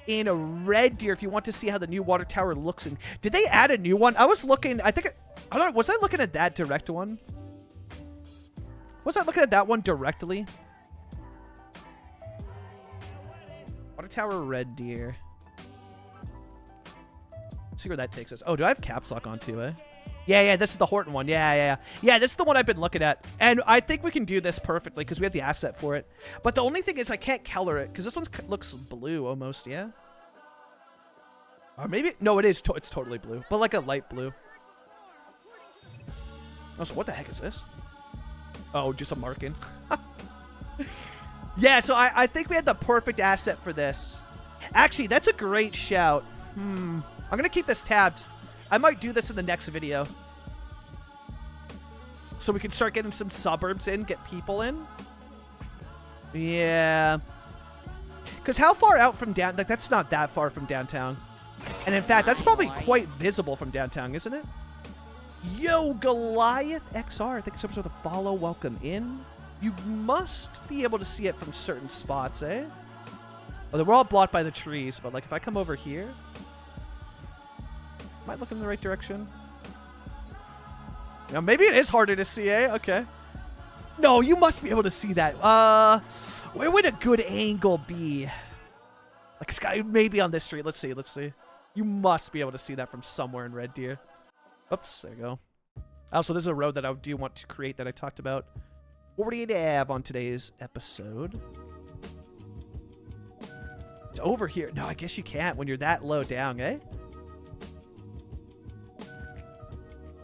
in a Red Deer. If you want to see how the new water tower looks, and did they add a new one? I was looking. I don't know. Was I looking at that direct one? Was I looking at that one directly? Water tower Red Deer. Let's see where that takes us. Oh, do I have caps lock on too, eh? Yeah, this is the Horton one. Yeah, this is the one I've been looking at. And I think we can do this perfectly because we have the asset for it. But the only thing is I can't color it because this one looks blue almost, yeah? Or maybe... No, it is. It's totally blue. But like a light blue. Oh, so what the heck is this? Oh, just a marking. Yeah, so I think we had the perfect asset for this. Actually, that's a great shout. I'm going to keep this tabbed. I might do this in the next video. So we can start getting some suburbs in, get people in. Yeah. Because how far out from downtown? Like, that's not that far from downtown. And in fact, that's probably quite visible from downtown, isn't it? Yo, Goliath XR. Thank you so much for the follow. Welcome in. You must be able to see it from certain spots, eh? Well, we're all blocked by the trees, but like if I come over here... Am I looking in the right direction? Now, maybe it is harder to see, eh? Okay. No, you must be able to see that. Where would a good angle be? Like, it's got maybe on this street. Let's see. You must be able to see that from somewhere in Red Deer. Oops, there you go. Also, this is a road that I do want to create that I talked about 48 Ave on today's episode. It's over here. No, I guess you can't when you're that low down, eh?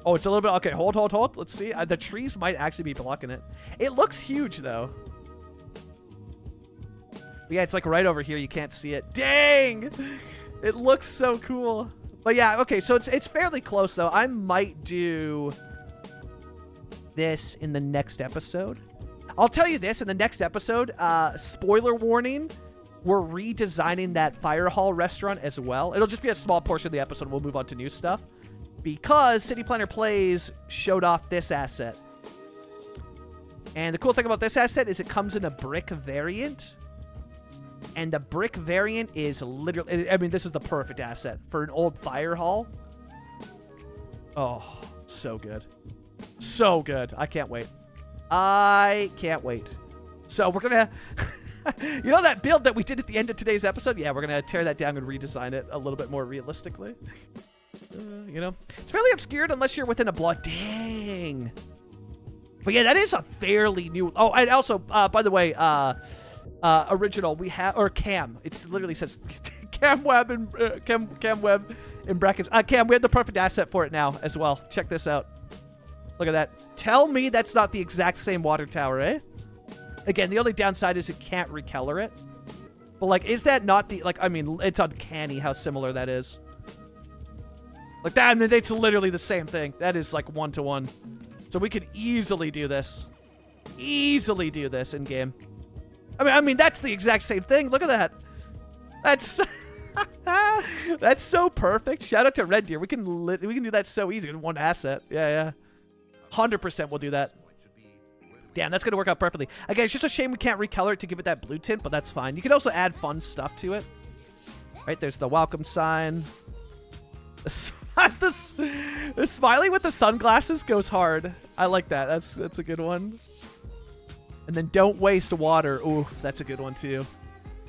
Oh, it's a little bit... Okay, hold. Let's see. The trees might actually be blocking it. It looks huge, though. But yeah, it's like right over here. You can't see it. Dang! It looks so cool. But yeah, okay, so it's fairly close, though. I might do this in the next episode. I'll tell you this. In the next episode, spoiler warning, we're redesigning that fire hall restaurant as well. It'll just be a small portion of the episode. We'll move on to new stuff. Because City Planner Plays showed off this asset. And the cool thing about this asset is it comes in a brick variant. And the brick variant is literally... I mean, this is the perfect asset for an old fire hall. Oh, so good. So good. I can't wait. So we're going to... You know that build that we did at the end of today's episode? Yeah, we're going to tear that down and redesign it a little bit more realistically. You know, it's fairly obscured unless you're within a block. Dang. But yeah, that is a fairly new... Oh, and also, by the way, original, we have... Or Cam. It literally says Cam Web and Cam Web in brackets. Cam, we have the perfect asset for it now as well. Check this out. Look at that. Tell me that's not the exact same water tower, eh? Again, the only downside is it can't recolor it. But, like, is that not the... Like, I mean, it's uncanny how similar that is. Like, that, I mean, it's literally the same thing. That is, like, 1-to-1. So we could easily do this. Easily do this in-game. I mean, that's the exact same thing. Look at that. That's... That's so perfect. Shout out to Red Deer. We can do that so easy in one asset. Yeah. 100% we'll do that. Damn, that's going to work out perfectly. Again, it's just a shame we can't recolor it to give it that blue tint, but that's fine. You can also add fun stuff to it. Right, there's the welcome sign. The smiley with the sunglasses goes hard. I like that. That's a good one. And then don't waste water. Ooh, that's a good one too.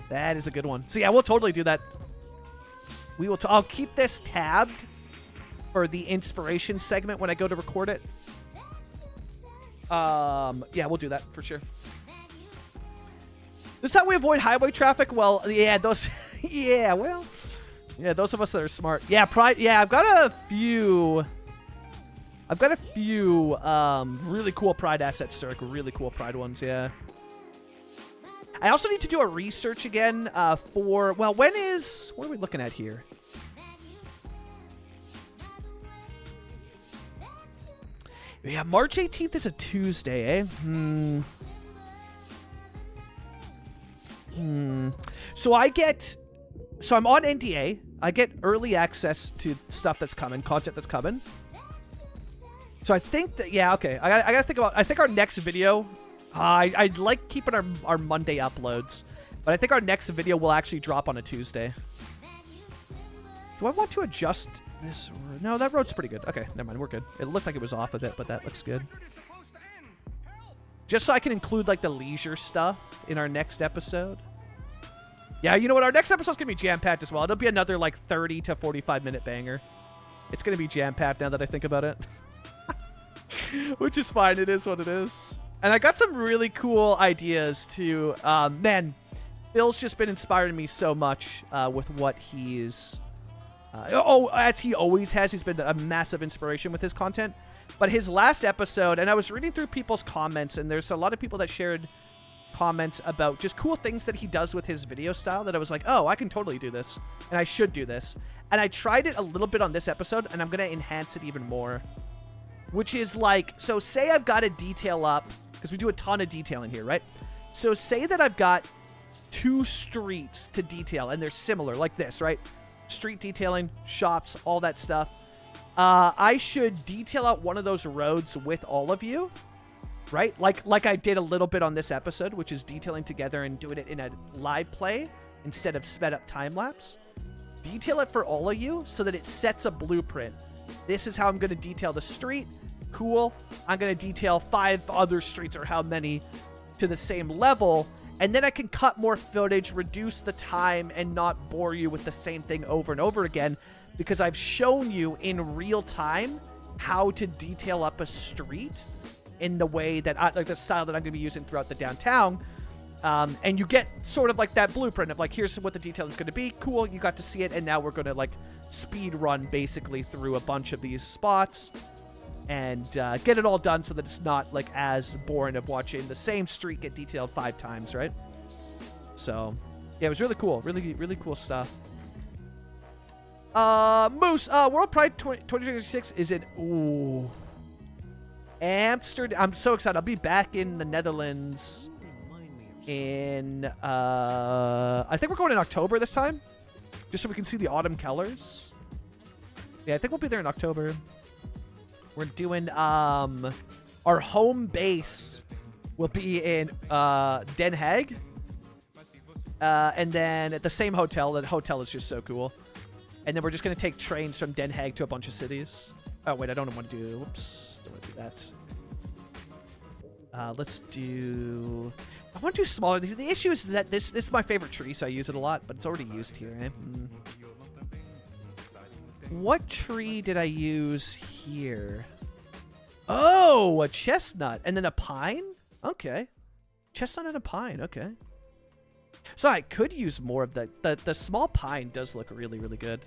That is a good one. So yeah, we'll totally do that. We will. I'll keep this tabbed for the inspiration segment when I go to record it. Yeah, we'll do that for sure. This is how we avoid highway traffic. Well, yeah, those. Yeah, well, yeah, those of us that are smart. Yeah, Pride. Yeah, I've got a few really cool Pride assets, Cirque. Really cool Pride ones. Yeah. I also need to do a research again for, well, what are we looking at here? Yeah, March 18th is a Tuesday, eh? So I'm on NDA. I get early access to stuff that's coming, content that's coming. So I think that, yeah, okay. I gotta think about, I think our next video, I like keeping our Monday uploads, but I think our next video will actually drop on a Tuesday. Do I want to adjust this? No, that road's pretty good. Okay, never mind, we're good. It looked like it was off a bit, but that looks good. Just so I can include, like, the leisure stuff in our next episode. Yeah, you know what? Our next episode's going to be jam-packed as well. It'll be another, like, 30 to 45-minute banger. It's going to be jam-packed now that I think about it. Which is fine. It is what it is. And I got some really cool ideas, too. Man, Phil's just been inspiring me so much with what he's... as he always has, he's been a massive inspiration with his content. But his last episode, and I was reading through people's comments, and there's a lot of people that shared comments about just cool things that he does with his video style that I was like, oh, I can totally do this, and I should do this. And I tried it a little bit on this episode, and I'm going to enhance it even more. Which is like, so say I've got a detail up, because we do a ton of detailing here, right? So say that I've got 2 streets to detail, and they're similar, like this, right? Street detailing, shops, all that stuff. I should detail out one of those roads with all of you, right? Like I did a little bit on this episode, which is detailing together and doing it in a live play instead of sped up time lapse. Detail it for all of you so that it sets a blueprint. This is how I'm going to detail the street. Cool. I'm going to detail 5 other streets or how many to the same level. And then I can cut more footage, reduce the time, and not bore you with the same thing over and over again, because I've shown you in real time how to detail up a street in the way that like the style that I'm going to be using throughout the downtown. And you get sort of like that blueprint of like, here's what the detailing is going to be. Cool. You got to see it. And now we're going to like speed run basically through a bunch of these spots and get it all done so that it's not like as boring of watching the same street get detailed 5 times, right? So yeah, it was really cool. Really, really cool stuff. Moose, World Pride 2026 is in Amsterdam. I'm so excited. I'll be back in the Netherlands in I think we're going in October this time, just so we can see the autumn colors. Yeah, I think we'll be there in October. We're doing our home base will be in Den Haag, and then at the same hotel. The hotel is just so cool. And then we're just going to take trains from Den Haag to a bunch of cities. Oh, wait, I don't want to do... Whoops. Don't want to do that. Let's do... I want to do smaller. The issue is that this is my favorite tree, so I use it a lot, but it's already used here. Eh? What tree did I use here? Oh, a chestnut. And then a pine? Okay. Chestnut and a pine. Okay. So I could use more of the small pine does look really, really good.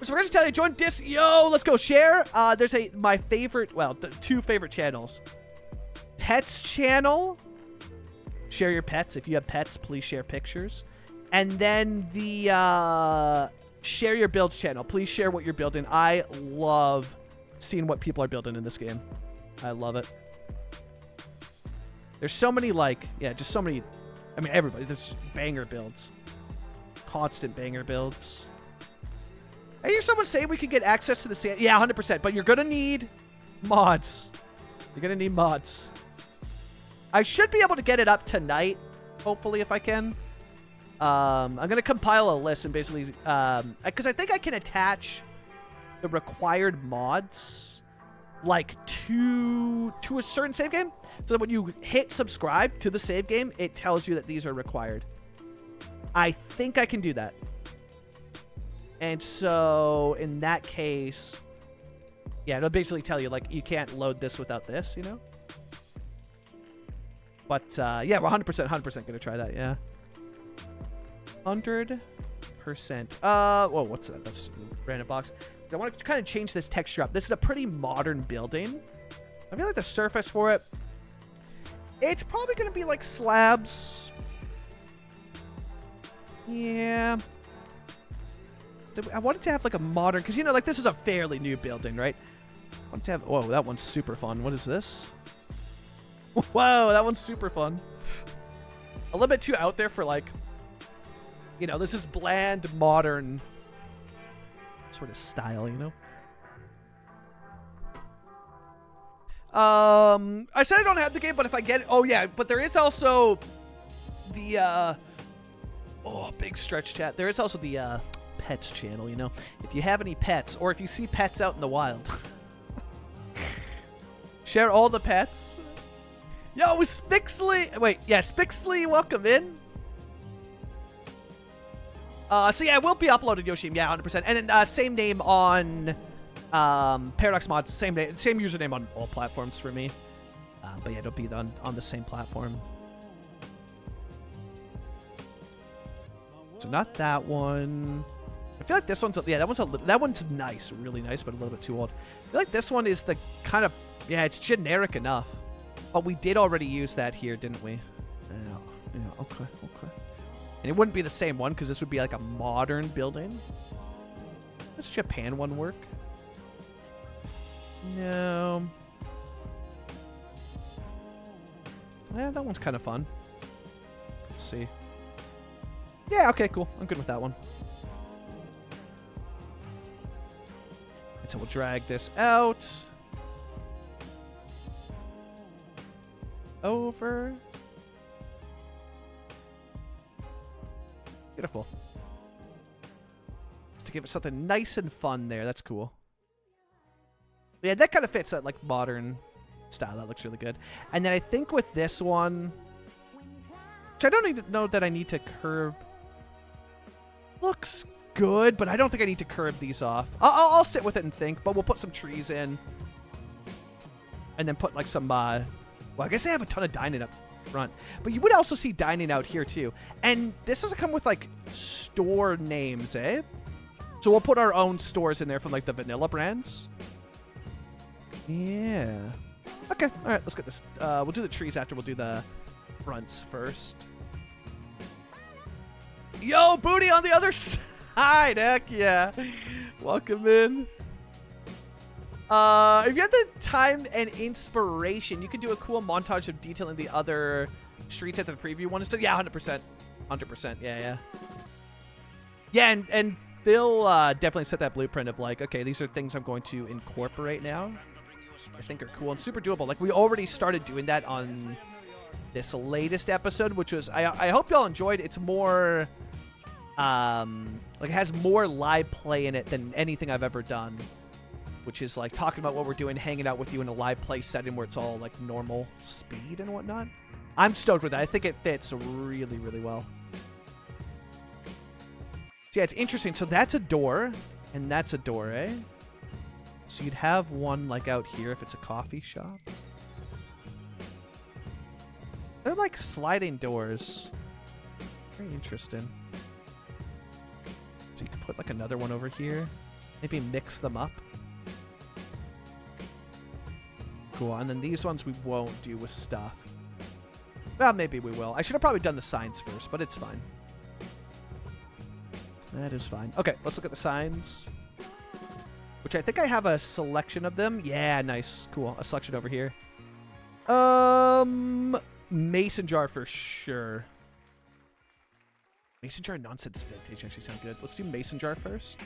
So we're going to tell you, join Dis. Yo, let's go share. There's my favorite, well, the 2 favorite channels. Pets channel. Share your pets. If you have pets, please share pictures. And then the share your builds channel. Please share what you're building. I love seeing what people are building in this game. I love it. There's so many, like, yeah, just so many. I mean, everybody. There's banger builds. Constant banger builds. I hear someone say we can get access to the sand. Yeah, 100%. But you're going to need mods. You're going to need mods. I should be able to get it up tonight, hopefully, if I can. I'm going to compile a list and basically... because I think I can attach the required mods, like, to a certain save game. So that when you hit subscribe to the save game, it tells you that these are required. I think I can do that. And so, in that case, yeah, it'll basically tell you, like, you can't load this without this, you know? But, yeah, we're 100% going to try that, yeah. 100%. Whoa, what's that? That's a random box. I want to kind of change this texture up. This is a pretty modern building. I feel like the surface for it, it's probably going to be, like, slabs. Yeah. I wanted to have like a modern, because you know, like this is a fairly new building, right? I wanted to have, whoa, that one's super fun. What is this? Whoa, that one's super fun. A little bit too out there for like, you know, this is bland, modern sort of style, you know? I said I don't have the game, but if I get it, oh yeah, but there is also the, oh, big stretch chat. There is also the, pets channel, you know, if you have any pets or if you see pets out in the wild, share all the pets. Yo, Spixley, wait, yeah, Spixley, welcome in. So yeah, it will be uploaded, Yoshim, yeah, 100%, and then same name on Paradox Mods, same username on all platforms for me, but yeah, it'll be on the same platform. So not that one. I feel like this one's, yeah, that one's nice, really nice, but a little bit too old. I feel like this one is the kind of, yeah, it's generic enough. But we did already use that here, didn't we? Yeah, okay. And it wouldn't be the same one, because this would be like a modern building. Does Japan one work? No. Yeah, that one's kind of fun. Let's see. Yeah, okay, cool. I'm good with that one. And so we'll drag this out. Over. Beautiful. Just to give it something nice and fun there. That's cool. Yeah, that kind of fits that like modern style. That looks really good. And then I think with this one, which I don't need to know that I need to curb. Looks good, but I don't think I need to curb these off. I'll sit with it and think, but we'll put some trees in. And then put like some, well, I guess they have a ton of dining up front. But you would also see dining out here too. And this doesn't come with like store names, eh? So we'll put our own stores in there from like the vanilla brands. Yeah. Okay, all right, let's get this. We'll do the trees after we'll do the fronts first. Yo, Booty on the other side, heck yeah. Welcome in. If you have the time and inspiration, you can do a cool montage of detailing the other streets at the preview one. So yeah, 100%. 100%, yeah. Yeah, and Phil definitely set that blueprint of like, okay, these are things I'm going to incorporate now. I think are cool and super doable. Like we already started doing that on this latest episode, which was, I hope y'all enjoyed. It's more, like it has more live play in it than anything I've ever done, which is like talking about what we're doing, hanging out with you in a live play setting where it's all like normal speed and whatnot. I'm stoked with that. I think it fits really, really well. So yeah, it's interesting. So that's a door and that's a door, eh? So you'd have one like out here if it's a coffee shop. They're like sliding doors. Very interesting. So you can put like another one over here. Maybe mix them up. Cool, and then these ones we won't do with stuff. Well, maybe we will. I should have probably done the signs first, but it's fine. That is fine. Okay, let's look at the signs. Which I think I have a selection of them. Yeah, nice. Cool. A selection over here. Mason jar for sure. Mason jar nonsense vintage actually sound good. Let's do mason jar first.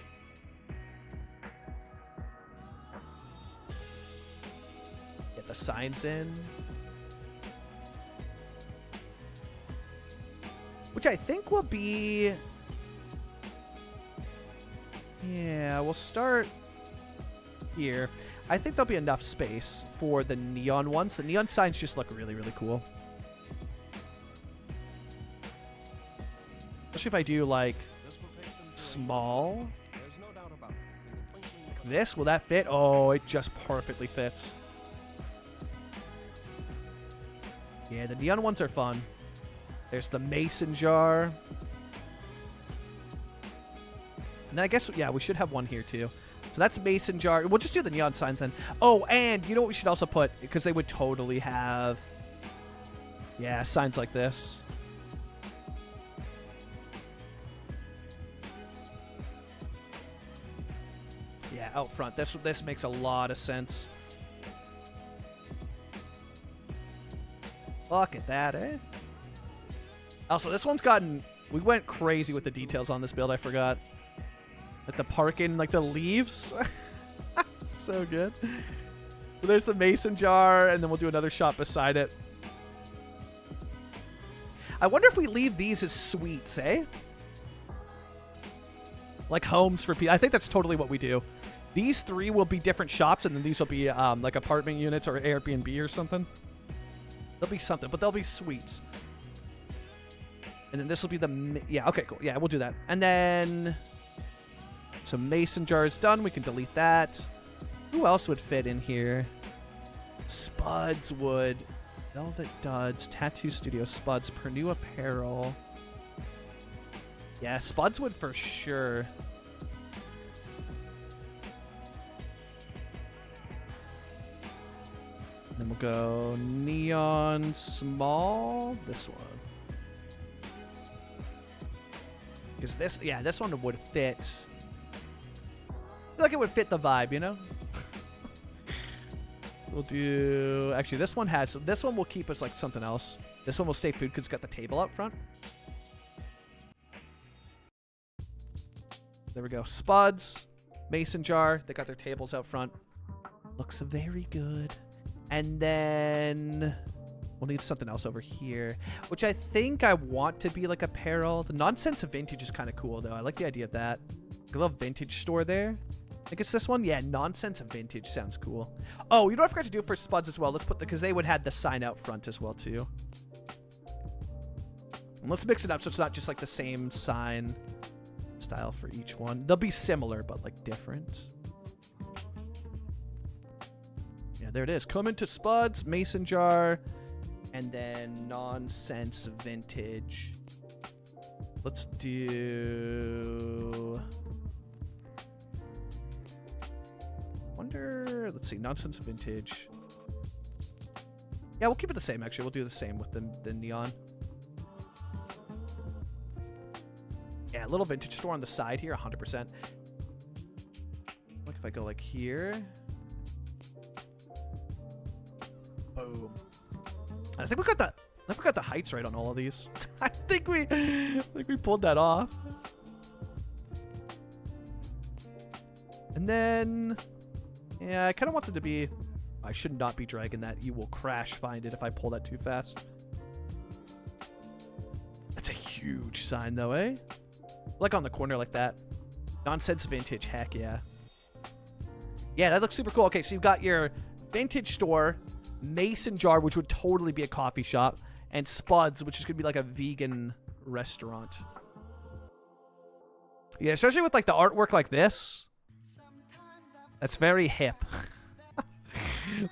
Get the signs in. Which I think will be... Yeah, we'll start here. I think there'll be enough space for the neon ones. The neon signs just look really, really cool. Especially if I do, like, small. Like this, will that fit? Oh, it just perfectly fits. Yeah, the neon ones are fun. There's the mason jar. And then I guess, yeah, we should have one here, too. So that's mason jar. We'll just do the neon signs then. Oh, and you know what we should also put? Because they would totally have, yeah, signs like this. Yeah, out front. This makes a lot of sense. Look at that, eh? Also, this one's gotten... We went crazy with the details on this build, I forgot. Like the parking, like the leaves. So good. So there's the mason jar, and then we'll do another shot beside it. I wonder if we leave these as suites, eh? Like homes for people. I think that's totally what we do. These three will be different shops, and then these will be like apartment units or Airbnb or something. There'll be something, but they'll be suites. And then this will be the... Yeah, okay, cool. Yeah, we'll do that. And then... So mason jar is done. We can delete that. Who else would fit in here? Spuds would. Velvet Duds. Tattoo Studio Spuds. Pernue Apparel. Yeah, Spuds would for sure. Then we'll go neon small. This one. Because this, yeah, this one would fit. I feel like it would fit the vibe, you know? We'll do... Actually, this one has... This one will keep us like something else. This one will stay food because it's got the table up front. There we go. Spuds. Mason jar. They got their tables out front. Looks very good. And then... We'll need something else over here, which I think I want to be like apparel. The nonsense of vintage is kind of cool, though. I like the idea of that. I love vintage store there. I think it's this one. Yeah, nonsense of vintage sounds cool. Oh, you know what I forgot to do for Spuds as well? Let's put the... Because they would have the sign out front as well, too. And let's mix it up so it's not just like the same sign style for each one. They'll be similar, but like different. Yeah, there it is. Come into Spuds, Mason Jar... And then nonsense vintage. Let's do... Wonder... Let's see. Nonsense vintage. Yeah, we'll keep it the same, actually. We'll do the same with the neon. Yeah, a little vintage store on the side here, 100%. Look, if I go like here. Boom. I think we got the heights right on all of these. I think we pulled that off. And then, yeah, I kind of want them to be. I should not be dragging that. You will crash find it if I pull that too fast. That's a huge sign, though, eh? Like on the corner like that. Nonsense vintage. Heck yeah. Yeah, that looks super cool. Okay, so you've got your vintage store. Mason Jar, which would totally be a coffee shop, and Spuds, which is going to be like a vegan restaurant. Yeah, especially with like the artwork like this. That's very hip.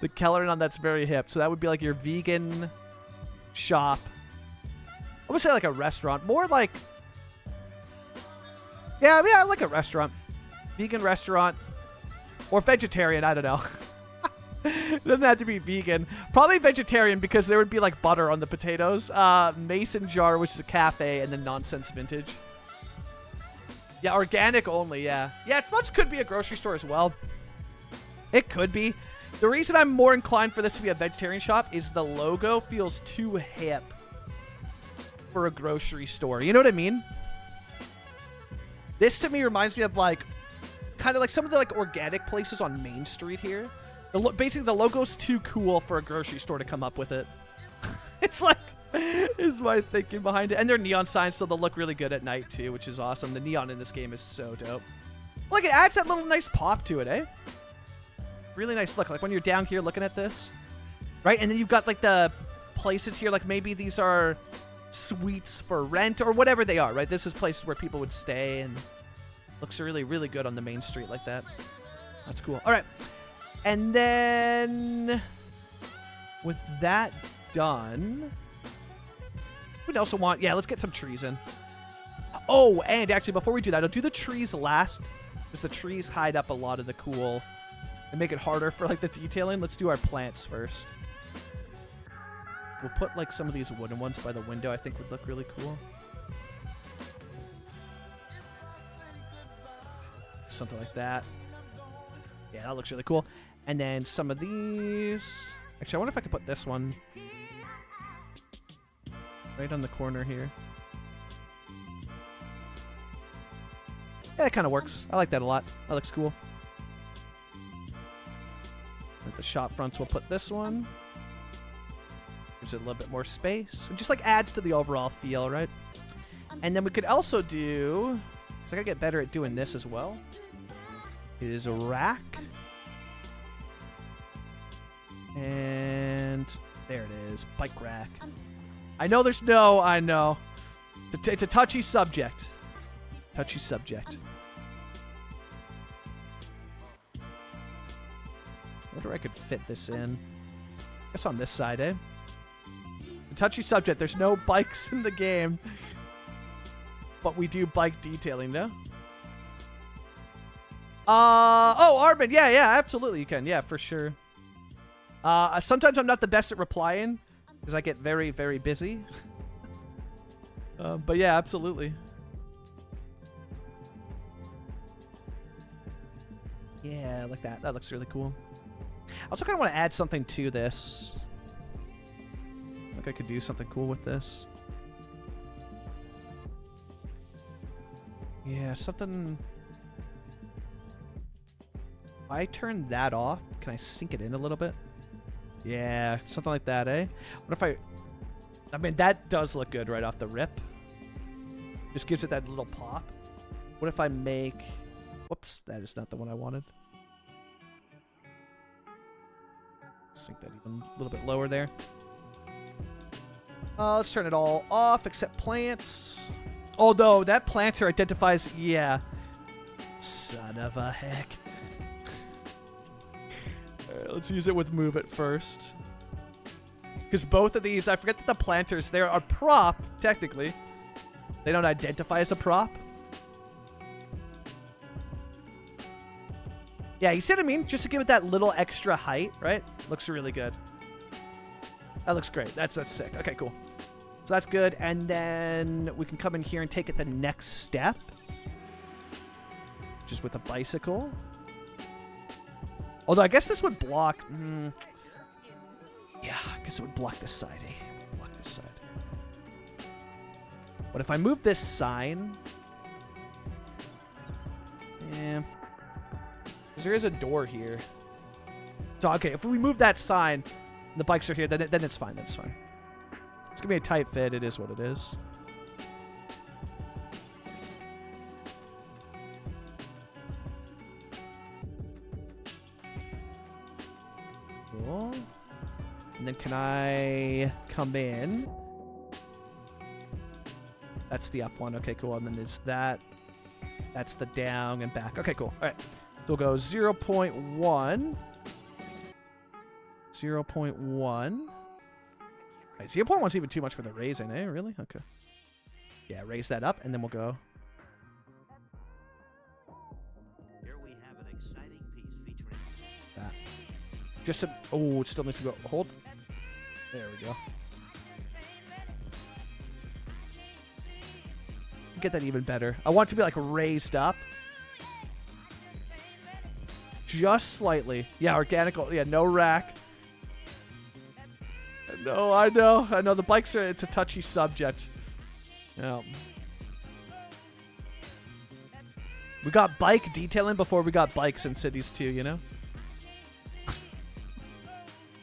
The coloring on that's very hip. So that would be like your vegan shop. I would say like a restaurant. More like... Yeah, like a restaurant. Vegan restaurant. Or vegetarian, I don't know. It doesn't have to be vegan. Probably vegetarian because there would be like butter on the potatoes. Mason jar, which is a cafe, and then Nonsense Vintage. Yeah, organic only, yeah. Yeah, Smudge could be a grocery store as well. It could be. The reason I'm more inclined for this to be a vegetarian shop is the logo feels too hip for a grocery store. You know what I mean? This to me reminds me of like, kind of like some of the like organic places on Main Street here. Basically, the logo's too cool for a grocery store to come up with it. It's like, is my thinking behind it. And they're neon signs, so they'll look really good at night too, which is awesome. The neon in this game is so dope. Like, it adds that little nice pop to it, eh? Really nice look. Like when you're down here looking at this, right? And then you've got like the places here, like maybe these are suites for rent or whatever they are, right? This is places where people would stay, and looks really, really good on the main street like that. That's cool. All right. And then with that done, we'd also want, yeah, let's get some trees in. Oh, and actually before we do that, I'll do the trees last, because the trees hide up a lot of the cool and make it harder for like the detailing. Let's do our plants first. We'll put like some of these wooden ones by the window. I think would look really cool. Something like that. Yeah, that looks really cool. And then some of these. Actually, I wonder if I could put this one right on the corner here. Yeah, it kind of works. I like that a lot. That looks cool. At the shop fronts, we'll put this one. Gives it a little bit more space. It just like adds to the overall feel, right? And then we could also do, so I gotta get better at doing this as well, is a rack. And there it is, bike rack. I know there's no, I know. It's a touchy subject. Touchy subject. I wonder if I could fit this in. I guess on this side, eh? It's a touchy subject. There's no bikes in the game. But we do bike detailing, no? Oh, Armin. Yeah, absolutely you can. Yeah, for sure. Sometimes I'm not the best at replying because I get very, very busy. But yeah, absolutely. Yeah, like that. That looks really cool. I also kind of want to add something to this. I think I could do something cool with this. Yeah, something... If I turn that off, can I sink it in a little bit? Yeah, something like that, eh? What if I mean, that does look good right off the rip. Just gives it that little pop. What if I make... Whoops, that is not the one I wanted. Sink that even a little bit lower there. Let's turn it all off except plants. Although that planter identifies... Yeah. Son of a heck. Alright, let's use it with move it first. Because both of these, I forget that the planters, they're a prop, technically. They don't identify as a prop. Yeah, you see what I mean? Just to give it that little extra height, right? Looks really good. That looks great. That's sick. Okay, cool. So that's good. And then we can come in here and take it the next step. Just with a bicycle. Although I guess this would block... Yeah, I guess it would block this side, eh? Block this side. What if I move this sign? Yeah. Because there is a door here. So, okay, if we move that sign, the bikes are here, then it's fine. That's fine. It's going to be a tight fit. It is what it is. Cool. And then can I come in? That's the up one. Okay, cool. And then there's that. That's the down and back. Okay, cool. All right. So we'll go 0.1. 0.1. Right, 0.1's even too much for the raising, eh? Really? Okay. Yeah, raise that up, and then we'll go. Just a... Oh, it still needs to go. Hold. There we go. Get that even better. I want it to be like raised up. Just slightly. Yeah, organical. Yeah, no rack. No, I know. I know. The bikes are... It's a touchy subject. Yeah. We got bike detailing before we got bikes in Cities too, you know?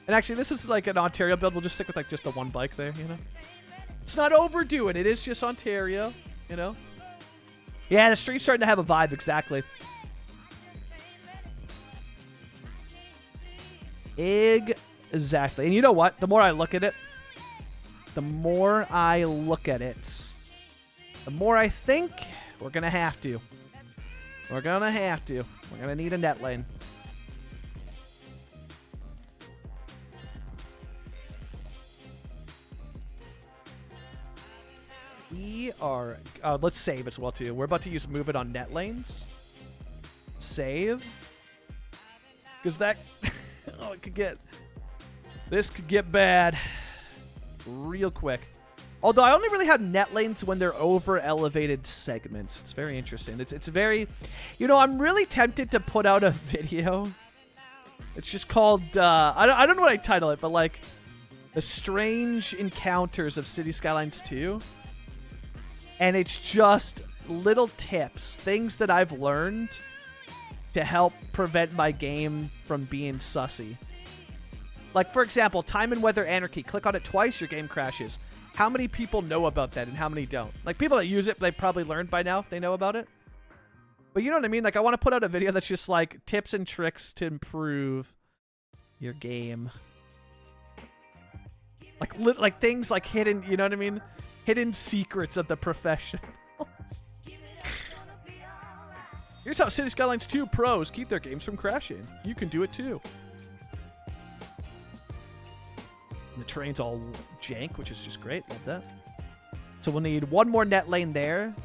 And actually, this is like an Ontario build. We'll just stick with like just the one bike there, you know? It's not overdoing it. It is just Ontario, you know? Yeah, the street's starting to have a vibe, exactly. Exactly. And you know what? The more I look at it, the more I think we're going to have to. We're going to need a net lane. We are... let's save as well, too. We're about to use Move It on net lanes. Save. Because that... oh, it could get... This could get bad. Real quick. Although I only really have net lanes when they're over elevated segments. It's very interesting. It's very... You know, I'm really tempted to put out a video. It's just called... I don't know what I title it, but like... The Strange Encounters of Cities Skylines 2. And it's just little tips. Things that I've learned to help prevent my game from being sussy. Like, for example, Time and Weather Anarchy. Click on it twice, your game crashes. How many people know about that and how many don't? Like, people that use it, they probably learned by now if they know about it. But you know what I mean? Like, I want to put out a video that's just, like, tips and tricks to improve your game. Like things like hidden, you know what I mean? Hidden secrets of the profession. Here's how Cities Skylines 2 pros keep their games from crashing. You can do it too. The terrain's all jank, which is just great. Love that. So we'll need one more net lane there.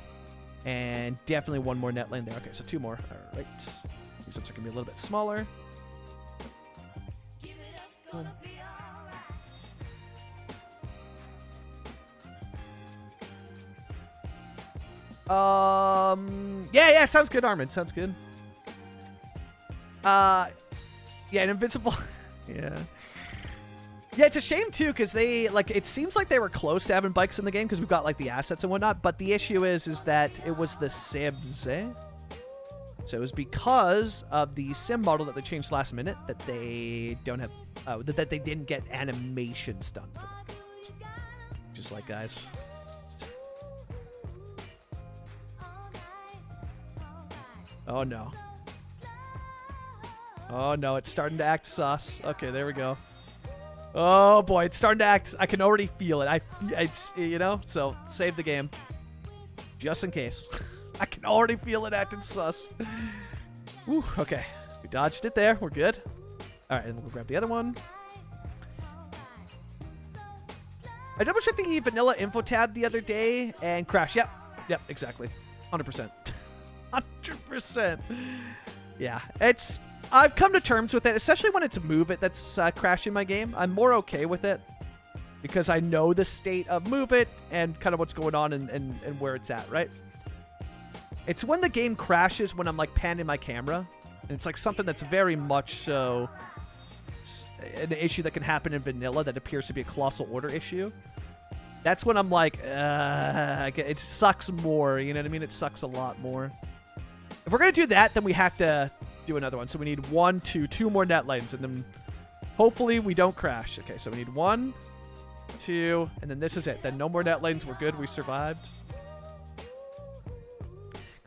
And definitely one more net lane there. Okay, so two more. All right. These ones are going to be a little bit smaller. Boom. Yeah, sounds good, Armin. Sounds good. Yeah, an invincible. Yeah. Yeah, it's a shame too, because they it seems like they were close to having bikes in the game because we've got like the assets and whatnot. But the issue is that it was the Sims, eh? So it was because of the sim model that they changed last minute that they don't have, that they didn't get animations done for them. Just like guys. Oh no. Oh no, it's starting to act sus. Okay, there we go. Oh boy, it's starting to act. I can already feel it. It's, you know, so save the game. Just in case. I can already feel it acting sus. Whew, okay. We dodged it there. We're good. Alright, and we'll grab the other one. I double checked the vanilla info tab the other day and crashed. Yep, exactly. 100%. 100%. Yeah, I've come to terms with it, especially when it's Move It that's crashing my game. I'm more okay with it because I know the state of Move It and kind of what's going on and where it's at, right? It's when the game crashes when I'm like panning my camera. And it's like something that's very much so an issue that can happen in vanilla that appears to be a colossal order issue. That's when I'm like, it sucks more. You know what I mean? It sucks a lot more. If we're going to do that, then we have to do another one. So we need 1, 2, 2 more net lanes, and then hopefully we don't crash. Okay, so we need 1, 2, and then this is it. Then no more net lanes. We're good. We survived.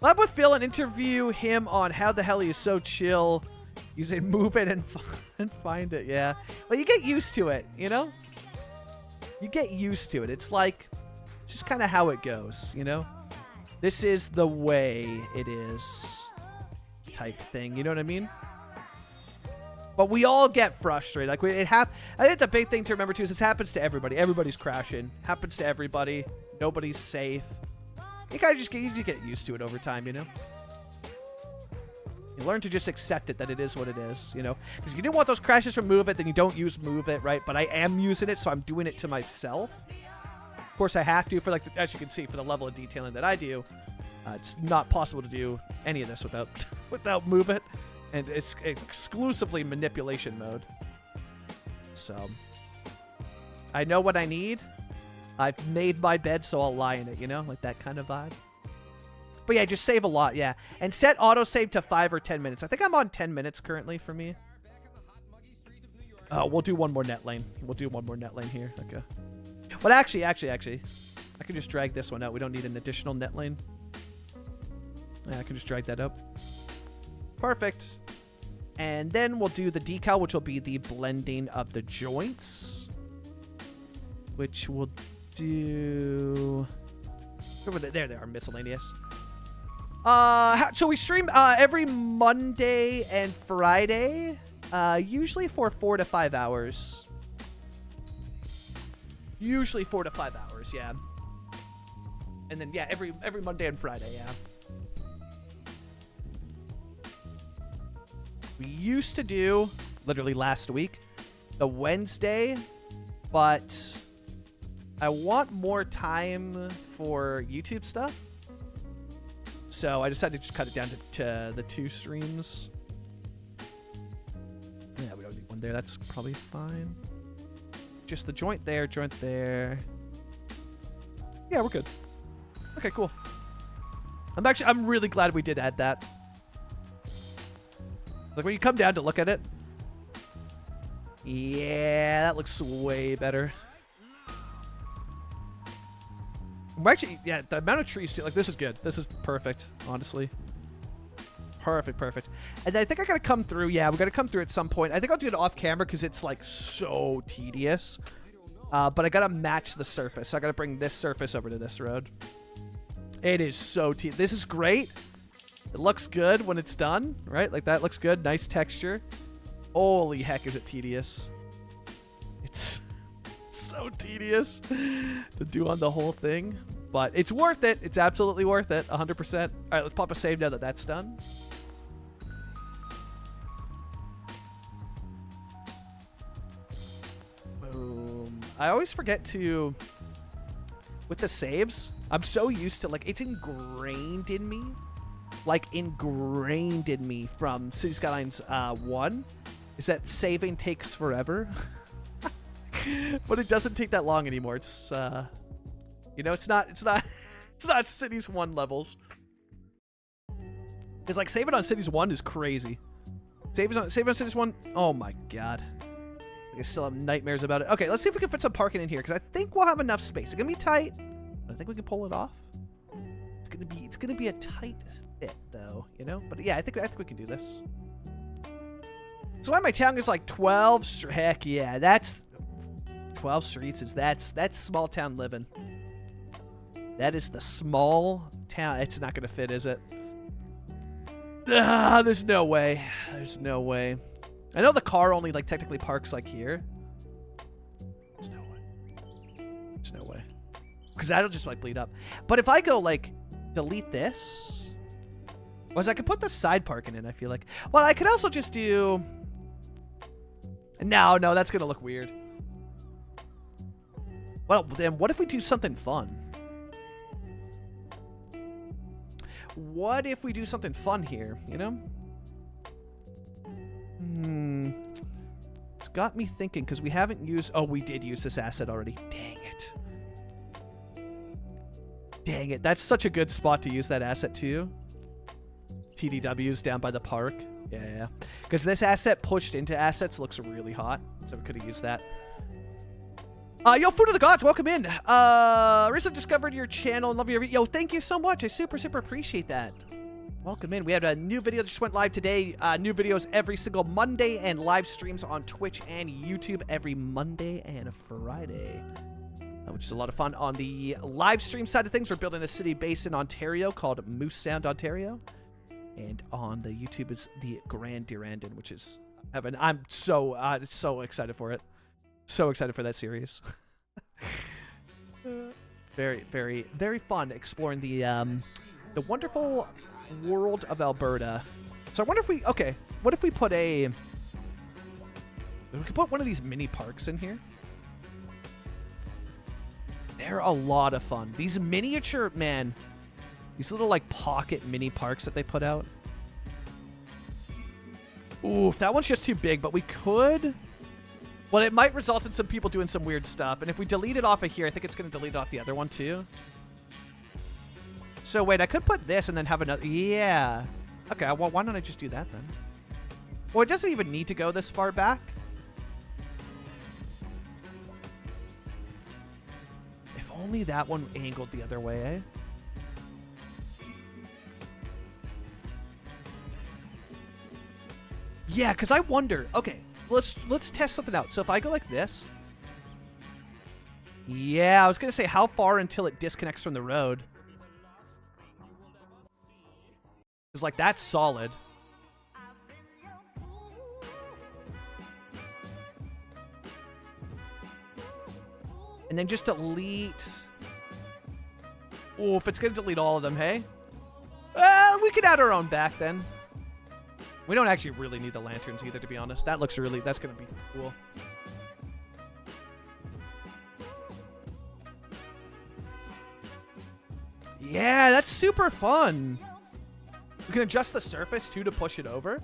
Collab with Phil and interview him on how the hell he is so chill using Move It and find it. Yeah. Well, you get used to it, you know? You get used to it. It's like, it's just kind of how it goes, you know? This is the way it is type thing. You know what I mean? But we all get frustrated. Like, I think the big thing to remember, too, is this happens to everybody. Everybody's crashing. Happens to everybody. Nobody's safe. You kind of just get used to it over time, you know? You learn to just accept it, that it is what it is, you know? Because if you didn't want those crashes from Move It, then you don't use Move It, right? But I am using it, so I'm doing it to myself. Of course, I have to for, like, as you can see, for the level of detailing that I do. It's not possible to do any of this without without Move It. And it's exclusively manipulation mode. So, I know what I need. I've made my bed, so I'll lie in it, you know? Like that kind of vibe. But yeah, just save a lot, yeah. And set autosave to 5 or 10 minutes. I think I'm on 10 minutes currently for me. We'll do one more net lane. We'll do one more net lane here. Okay. But actually, I can just drag this one out. We don't need an additional net lane. Yeah, I can just drag that up. Perfect. And then we'll do the decal, which will be the blending of the joints. Which we'll do... There they are, miscellaneous. So we stream every Monday and Friday, usually for 4 to 5 hours. Usually 4 to 5 hours, yeah. And then yeah, every Monday and Friday, yeah. We used to do literally last week the Wednesday, but I want more time for YouTube stuff. So I decided to just cut it down to the 2 streams. Yeah, we don't need one there. That's probably fine. Just the joint there, joint there. Yeah, we're good. Okay, cool. I'm really glad we did add that. Like when you come down to look at it. Yeah, that looks way better. We're actually, yeah, the amount of trees too. Like this is good. This is perfect, honestly. Perfect. And I think I gotta come through. Yeah, we gotta come through at some point. I think I'll do it off camera because it's like so tedious. But I gotta match the surface. So I gotta bring this surface over to this road. It is so tedious. This is great. It looks good when it's done, right? Like that looks good. Nice texture. Holy heck, is it tedious? It's so tedious to do on the whole thing. But it's worth it. It's absolutely worth it. 100%. All right, let's pop a save now that that's done. Boom. I always forget to... With the saves, I'm so used to, like, it's ingrained in me. Like, ingrained in me from Cities Skylines 1 is that saving takes forever. But it doesn't take that long anymore. It's, you know, it's not Cities 1 levels. Because, like, saving on Cities 1 is crazy. Saving on Cities 1, oh my god. I still have nightmares about it. Okay, let's see if we can fit some parking in here, because I think we'll have enough space. It's gonna be tight, but I think we can pull it off. It's gonna be a tight fit, though, you know. But yeah, I think we can do this. So why my town is like 12. Heck yeah, that's 12 streets. That's small town living. That is the small town. It's not gonna fit, is it? There's no way. There's no way. I know the car only like technically parks like here. There's no way. There's no way. Because that'll just like bleed up. But if I go like delete this, was I could put the side parking in, I feel like. Well, I could also just do... No, that's gonna look weird. Well, then what if we do something fun? What if we do something fun here, you know? It's got me thinking, because we haven't used... Oh, we did use this asset already. Dang it. Dang it. That's such a good spot to use that asset, too. TDW's down by the park. Yeah. Because this asset pushed into assets looks really hot, so we could have used that. Yo, Food of the Gods, welcome in. Recently discovered your channel and love your video. Yo, thank you so much. I super appreciate that. Welcome in. We had a new video that just went live today. New videos every single Monday and live streams on Twitch and YouTube every Monday and Friday, which is a lot of fun. On the live stream side of things, we're building a city based in Ontario called Moose Sound, Ontario. And on the YouTube is the Grand Durandon, which is heaven. I'm so excited for it. So excited for that series. Very fun exploring the wonderful world of Alberta So I wonder if we... Okay, what if we put a... We could put one of these mini parks in here. They're a lot of fun. These miniature, man, these little like pocket mini parks that they put out. Oof, that one's just too big, but we could... Well, it might result in some people doing some weird stuff. And if we delete it off of here, I think it's going to delete off the other one too. So wait, I could put this and then have another... Yeah. Okay, well, why don't I just do that then? Well, it doesn't even need to go this far back. If only that one angled the other way, eh? Yeah, because I wonder... Okay, let's test something out. So if I go like this... Yeah, I was going to say how far until it disconnects from the road. Because, like, that's solid. And then just delete... Oh, if it's going to delete all of them, hey? We could add our own back then. We don't actually really need the lanterns either, to be honest. That looks really... That's going to be cool. Yeah, that's super fun. We can adjust the surface, too, to push it over.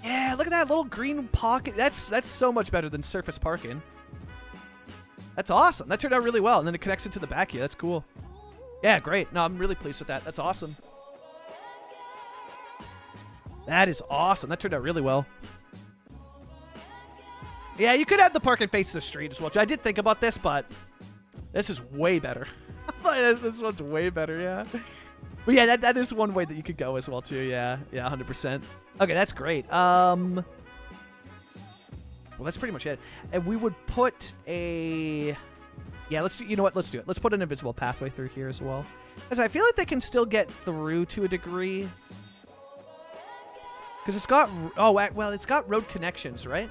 Yeah, look at that little green pocket. That's so much better than surface parking. That's awesome. That turned out really well. And then it connects it to the back here. That's cool. Yeah, great. No, I'm really pleased with that. That's awesome. That is awesome. That turned out really well. Yeah, you could have the parking face the street as well. I did think about this, but this is way better. This one's way better, yeah. But yeah, that is one way that you could go as well, too. Yeah, 100%. Okay, that's great. Well, that's pretty much it. And we would put a... Yeah, let's do... You know what? Let's do it. Let's put an invisible pathway through here as well. Because I feel like they can still get through to a degree. Because it's got... Oh, well, it's got road connections, right?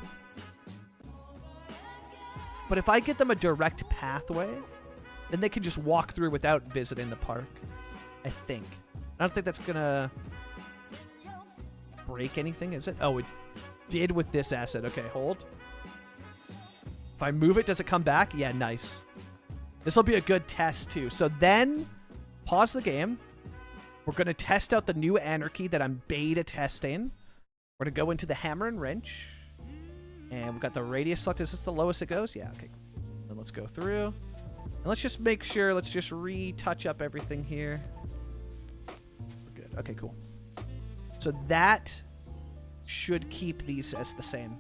But if I get them a direct pathway, then they can just walk through without visiting the park. I think. I don't think that's gonna break anything, is it? Oh, it did with this asset. Okay, hold. If I move it, does it come back? Yeah, nice. This will be a good test, too. So then, pause the game. We're going to test out the new anarchy that I'm beta testing. We're going to go into the hammer and wrench. And we've got the radius select. Is this the lowest it goes? Yeah, okay. Then let's go through. And let's just make sure, let's just retouch up everything here. We're good. Okay, cool. So that should keep these as the same.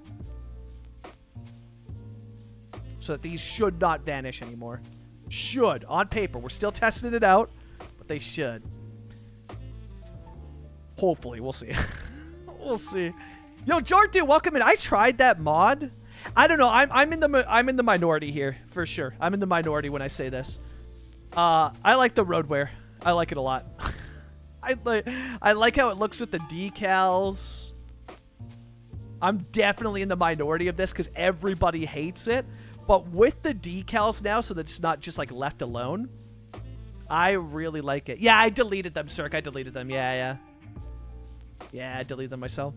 So that these should not vanish anymore. Should. On paper. We're still testing it out, but they should. Hopefully. We'll see. We'll see. Yo, Jordan, welcome in. I tried that mod. I don't know. I'm in the minority here for sure. I'm in the minority when I say this. I like the roadwear. I like it a lot. I like how it looks with the decals. I'm definitely in the minority of this because everybody hates it. But with the decals now, so that it's not just like left alone, I really like it. Yeah, I deleted them, Cirque. I deleted them. Yeah, I deleted them myself.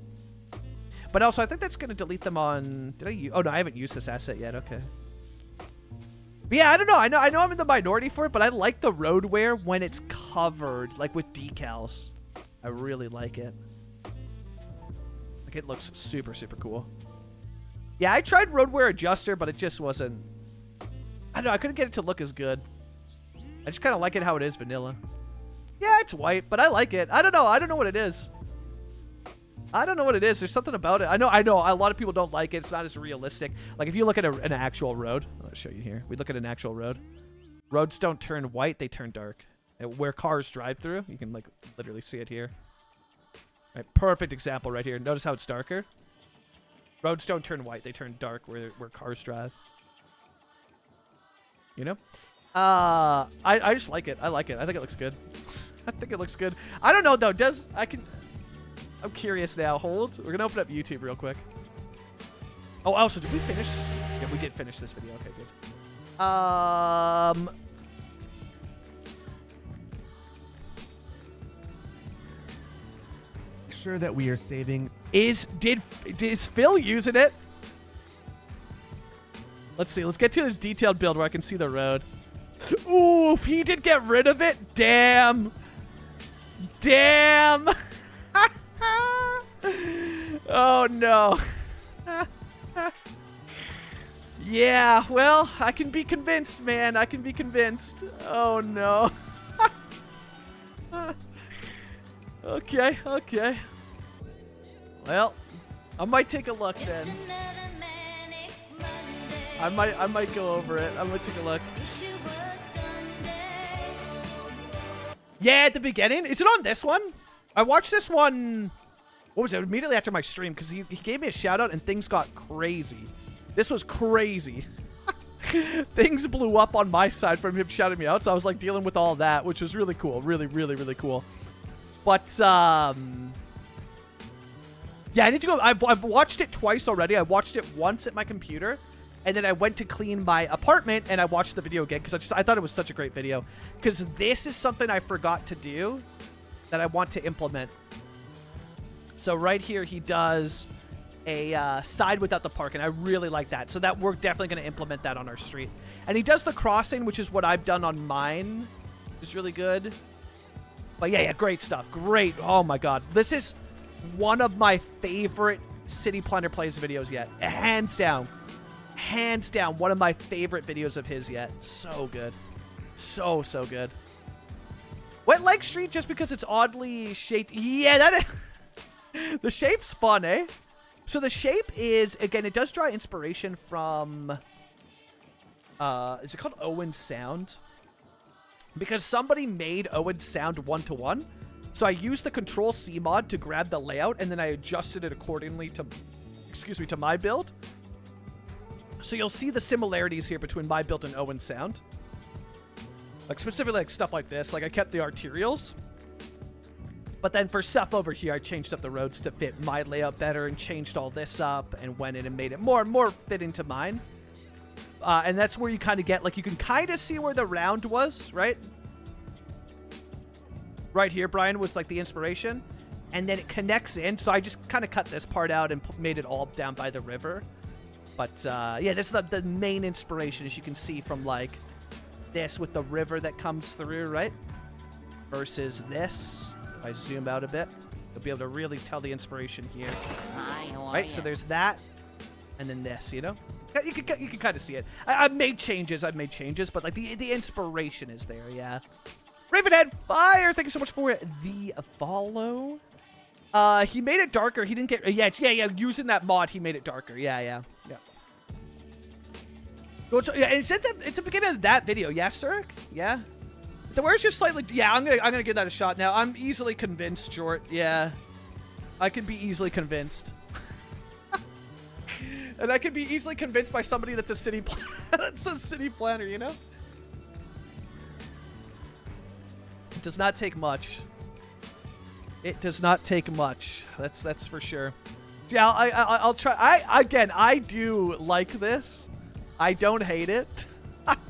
But also, I think that's going to delete them on... Did I use... Oh, no, I haven't used this asset yet. Okay. But yeah, I don't know. I know I'm in the minority for it, but I like the roadwear when it's covered, like with decals. I really like it. Like, it looks super, super cool. Yeah, I tried roadwear adjuster, but it just wasn't... I don't know. I couldn't get it to look as good. I just kind of like it how it is vanilla. Yeah, it's white, but I like it. I don't know. I don't know what it is. I don't know what it is. There's something about it. I know. A lot of people don't like it. It's not as realistic. Like, if you look at an actual road. I'll show you here. We look at an actual road. Roads don't turn white. They turn dark. And where cars drive through, you can, like, literally see it here. Right, perfect example right here. Notice how it's darker. Roads don't turn white. They turn dark where cars drive. You know? I just like it. I like it. I think it looks good. I think it looks good. I don't know, though. I'm curious now. Hold. We're going to open up YouTube real quick. Oh, also, did we finish? Yeah, we did finish this video. Okay, good. sure that we are saving. Is Phil using it? Let's see. Let's get to his detailed build where I can see the road. Ooh, if he did get rid of it, damn. Damn. Oh, no. Yeah, well, I can be convinced, man. I can be convinced. Oh, no. Okay, okay. Well, I might take a look then. I might go over it. I might take a look. Yeah, at the beginning. Is it on this one? I watched this one. What was it? Immediately after my stream, because he gave me a shout out and things got crazy. This was crazy. Things blew up on my side from him shouting me out, so I was like dealing with all that, which was really cool. Really, really, really cool. But yeah, I need to go. I've watched it twice already. I watched it once at my computer, and then I went to clean my apartment and I watched the video again because I thought it was such a great video. Because this is something I forgot to do that I want to implement. So right here, he does a side without the park, and I really like that. So that we're definitely going to implement that on our street. And he does the crossing, which is what I've done on mine. It's really good. But yeah, great stuff. Great. Oh my god. This is one of my favorite City Planner Plays videos yet. Hands down. Hands down. One of my favorite videos of his yet. So good. So good. Wet Leg Street just because it's oddly shaped. Yeah, that is... The shape's fun, eh? So the shape is, again, it does draw inspiration from, is it called Owen Sound? Because somebody made Owen Sound 1-to-1. So I used the Control-C mod to grab the layout, and then I adjusted it accordingly to, to my build. So you'll see the similarities here between my build and Owen Sound. Like, specifically, like, stuff like this. Like, I kept the arterials. But then for stuff over here, I changed up the roads to fit my layout better and changed all this up and went in and made it more and more fitting to mine. And that's where you kind of get, like, you can kind of see where the round was, right? Right here, Brian, was, like, the inspiration. And then it connects in. So I just kind of cut this part out and made it all down by the river. But, yeah, this is the main inspiration, as you can see from, like, this with the river that comes through, right? Versus this. If I zoom out a bit, you'll be able to really tell the inspiration here. Right, so there's that, and then this, you know? You can kind of see it. I've made changes, but like the inspiration is there, yeah. Ravenhead Fire, thank you so much for the follow. He made it darker. He didn't get, yeah, using that mod, he made it darker. Yeah. Yeah, and it's the beginning of that video, yeah, Surik? Yeah. The wear's just slightly... Yeah, I'm gonna give that a shot now. I'm easily convinced, Short. Yeah. I can be easily convinced. And I can be easily convinced by somebody that's a city planner, you know? It does not take much. It does not take much. That's for sure. Yeah, I'll try. I do like this. I don't hate it.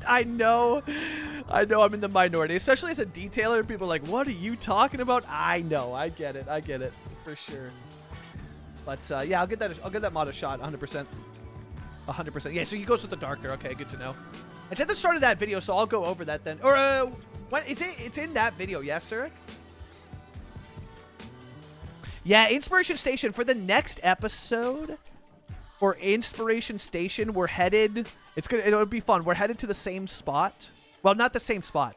I know I'm in the minority, especially as a detailer. People are like, what are you talking about? I know, I get it for sure. But yeah, I'll get that mod a shot 100%. 100%. Yeah, so he goes with the darker. Okay, good to know. It's at the start of that video, so I'll go over that then. Or what? It's in that video, yes, Surik? Yeah, Inspiration Station for the next episode. For Inspiration Station, we're headed. It'll be fun. We're headed to the same spot. Well, not the same spot.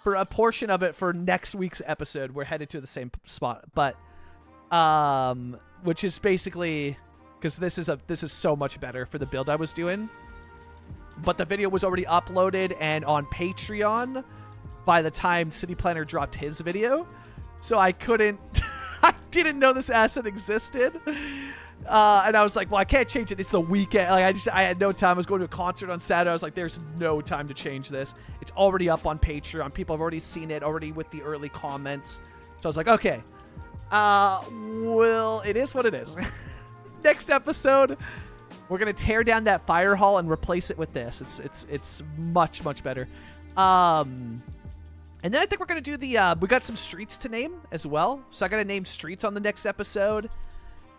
For a portion of it, for next week's episode, we're headed to the same spot. But, which is basically because this is so much better for the build I was doing. But the video was already uploaded and on Patreon by the time City Planner dropped his video, so I couldn't. I didn't know this asset existed. And I was like, well, I can't change it. It's the weekend. Like, I had no time. I was going to a concert on Saturday. I was like, there's no time to change this. It's already up on Patreon. People have already seen it, already with the early comments. So I was like, okay. Well, it is what it is. Next episode, we're going to tear down that fire hall and replace it with this. It's much, much better. And then I think we're going to do the, we got some streets to name as well. So I got to name streets on the next episode.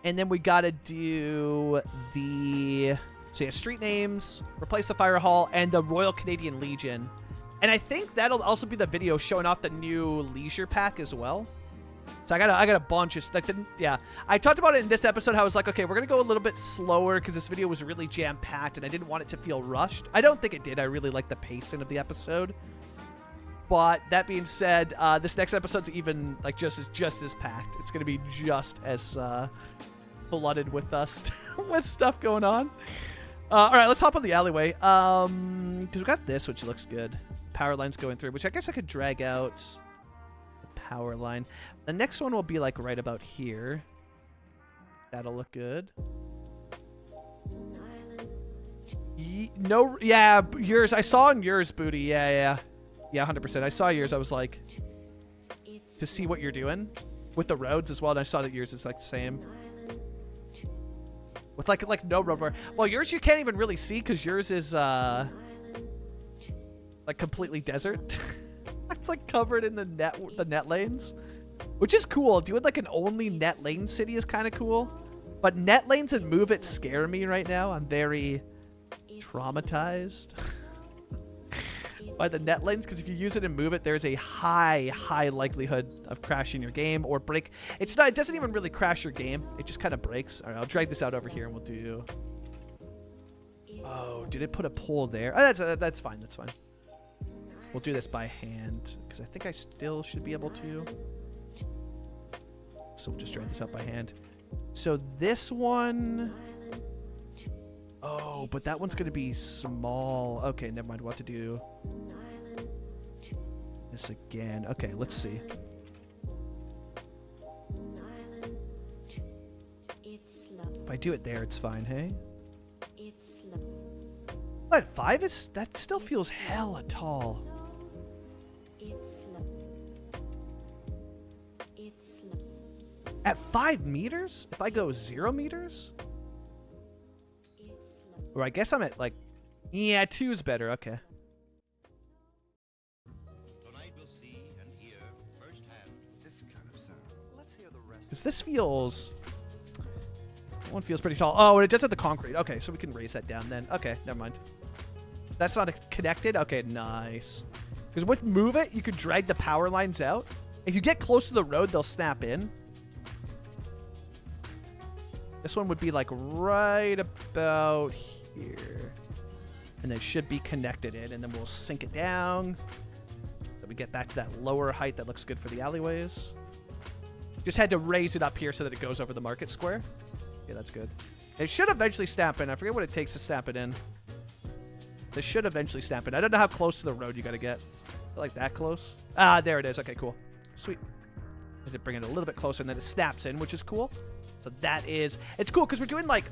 And then we got to do the, so yeah, street names, replace the fire hall, and the Royal Canadian Legion. And I think that'll also be the video showing off the new leisure pack as well. So I got a bunch of, like, yeah. I talked about it in this episode, how I was like, okay, we're going to go a little bit slower because this video was really jam-packed and I didn't want it to feel rushed. I don't think it did. I really like the pacing of the episode. But that being said, this next episode's even like just as packed. It's gonna be just as flooded with us with stuff going on. All right, let's hop on the alleyway. Because we got this, which looks good. Power lines going through, which I guess I could drag out the power line. The next one will be like right about here. That'll look good. No, yeah, yours. I saw on yours, Booty. Yeah. Yeah, 100%. I saw yours. I was like, to see what you're doing with the roads as well. And I saw that yours is like the same. With like no road bar. Well, yours you can't even really see because yours is like completely desert. It's like covered in the net lanes, which is cool. Doing like an only net lane city is kind of cool. But net lanes and move it scare me right now. I'm very traumatized by the net lanes, because if you use it and move it, there's a high likelihood of crashing your game or break. It doesn't even really crash your game. It just kind of breaks. All right, I'll drag this out over here and we'll do. Oh, did it put a pole there? Oh, that's fine. That's fine. We'll do this by hand because I think I still should be able to. So we'll just drag this out by hand. So this one. Oh, but that one's going to be small. Okay, never mind. What to do. This again. Okay, let's see. If I do it there, it's fine, hey? But 5 is... That still feels hella tall. At 5 meters? If I go 0 meters? Or I guess I'm at like, yeah, 2 is better. Okay. Tonight we'll see and hear firsthand this kind of sound. Let's hear the rest. Because this feels, that one feels pretty tall. Oh, and it does have the concrete. Okay, so we can raise that down then. Okay, never mind. That's not connected. Okay, nice. Because with move it, you could drag the power lines out. If you get close to the road, they'll snap in. This one would be like right about here. And they should be connected in, and then we'll sink it down. So we get back to that lower height that looks good for the alleyways. Just had to raise it up here so that it goes over the market square. Yeah, that's good. It should eventually snap in. I forget what it takes to snap it in. This should eventually snap in. I don't know how close to the road you got to get. Like that close? Ah, there it is. Okay, cool. Sweet. Just bring it a little bit closer, and then it snaps in, which is cool. So that is... It's cool because we're doing, like,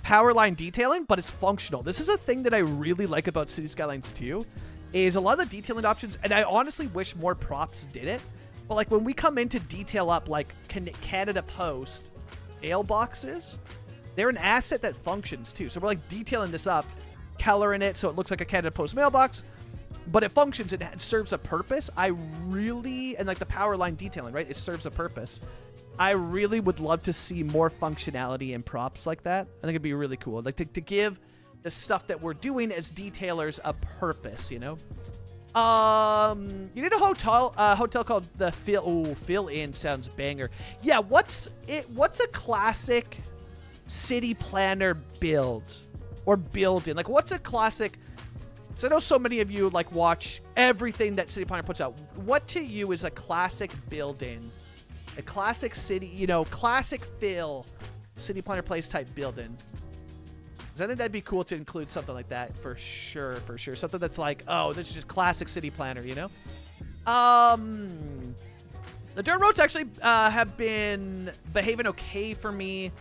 power line detailing, but it's functional. This is a thing that I really like about Cities Skylines 2, is a lot of the detailing options, and I honestly wish more props did it, but, like, when we come in to detail up, like, Canada Post mailboxes, they're an asset that functions, too. So we're, like, detailing this up, coloring it so it looks like a Canada Post mailbox, but it functions. It serves a purpose. I really... And, like, the power line detailing, right? It serves a purpose. I really would love to see more functionality in props like that. I think it'd be really cool. Like, to give the stuff that we're doing as detailers a purpose, you know? You need a hotel called the Fill In sounds banger. Yeah, what's a classic city planner build? Or building? Like, what's a classic... So I know so many of you, like, watch everything that City Planner puts out. What to you is a classic building? A classic city, you know, classic fill City Planner Place type building. Because I think that'd be cool to include something like that for sure, for sure. Something that's like, oh, this is just classic City Planner, you know? The dirt roads actually have been behaving okay for me.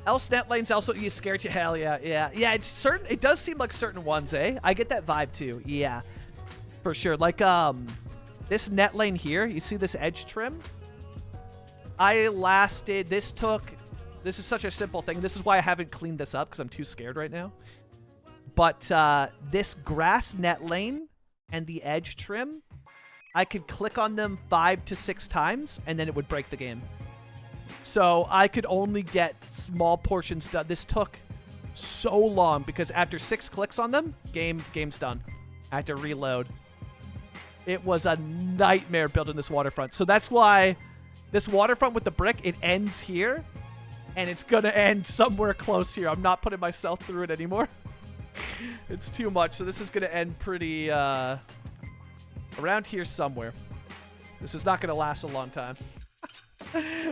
Else net lanes also you scared you. Hell yeah, yeah. Yeah, it's certain, it does seem like certain ones, eh? I get that vibe too. Yeah. For sure. Like this net lane here, you see this edge trim? This is such a simple thing. This is why I haven't cleaned this up, because I'm too scared right now. But this grass net lane and the edge trim I could click on them 5 to 6 times, and then it would break the game. So I could only get small portions done. This took so long because after 6 clicks on them, game's done. I had to reload. It was a nightmare building this waterfront. So that's why this waterfront with the brick, it ends here, and it's gonna end somewhere close here. I'm not putting myself through it anymore. It's too much. So this is gonna end pretty around here somewhere. This is not gonna last a long time.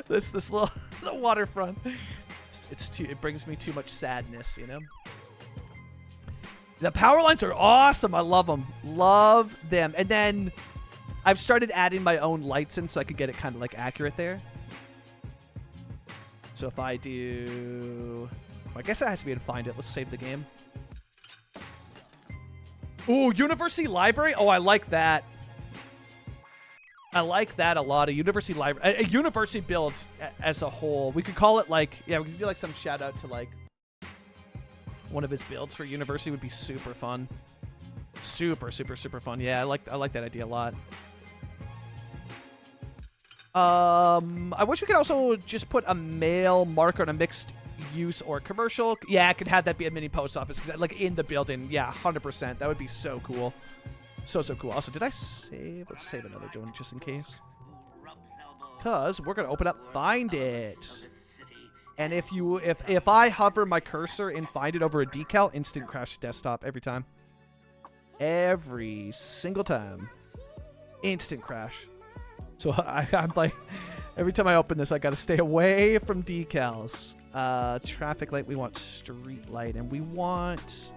this little waterfront. It brings me too much sadness, you know. The power lines are awesome. I love them. Love them. And then I've started adding my own lights in so I could get it kind of like accurate there. So if I do... I guess I have to be able to find it. Let's save the game. Ooh, University Library. Oh, I like that. I like that a lot. A University Library. A University build as a whole. We could call it like... Yeah, we could do like some shout out to like... One of his builds for University would be super fun. Super, super, super fun. Yeah, I like that idea a lot. I wish we could also just put a mail marker on a mixed use or commercial. Yeah, I could have that be a mini post office because like in the building. Yeah, 100%. That would be so cool. So cool. Also, did I save? Let's save another one just in case. Because we're gonna open up Find It. And if I hover my cursor and find it over a decal, instant crash desktop every time. Every single time. Instant crash. So I'm like, every time I open this, I gotta stay away from decals. Traffic light, we want street light, and we want...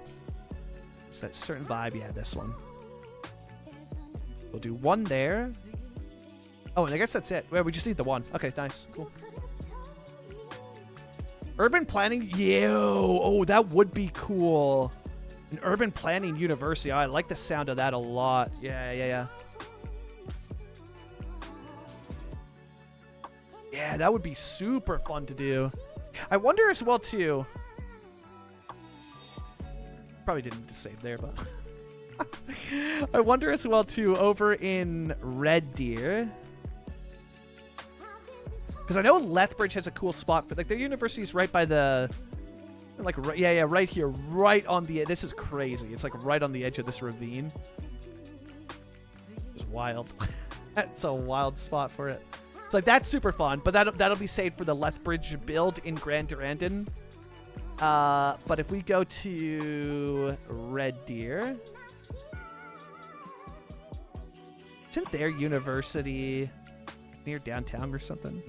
It's that certain vibe, yeah, this one. We'll do one there. Oh, and I guess that's it. Well, we just need the one. Okay, nice, cool. Urban planning, oh, that would be cool. An urban planning university. Oh, I like the sound of that a lot. Yeah. Yeah, that would be super fun to do. I wonder as well too. Probably didn't need to save there, but I wonder as well too over in Red Deer. Because I know Lethbridge has a cool spot for like their university is right by the, like right here, right on the. This is crazy. It's like right on the edge of this ravine. Just wild. That's a wild spot for it. It's like that's super fun, but that'll be saved for the Lethbridge build in Grand Durandon. But if we go to Red Deer, isn't their university near downtown or something?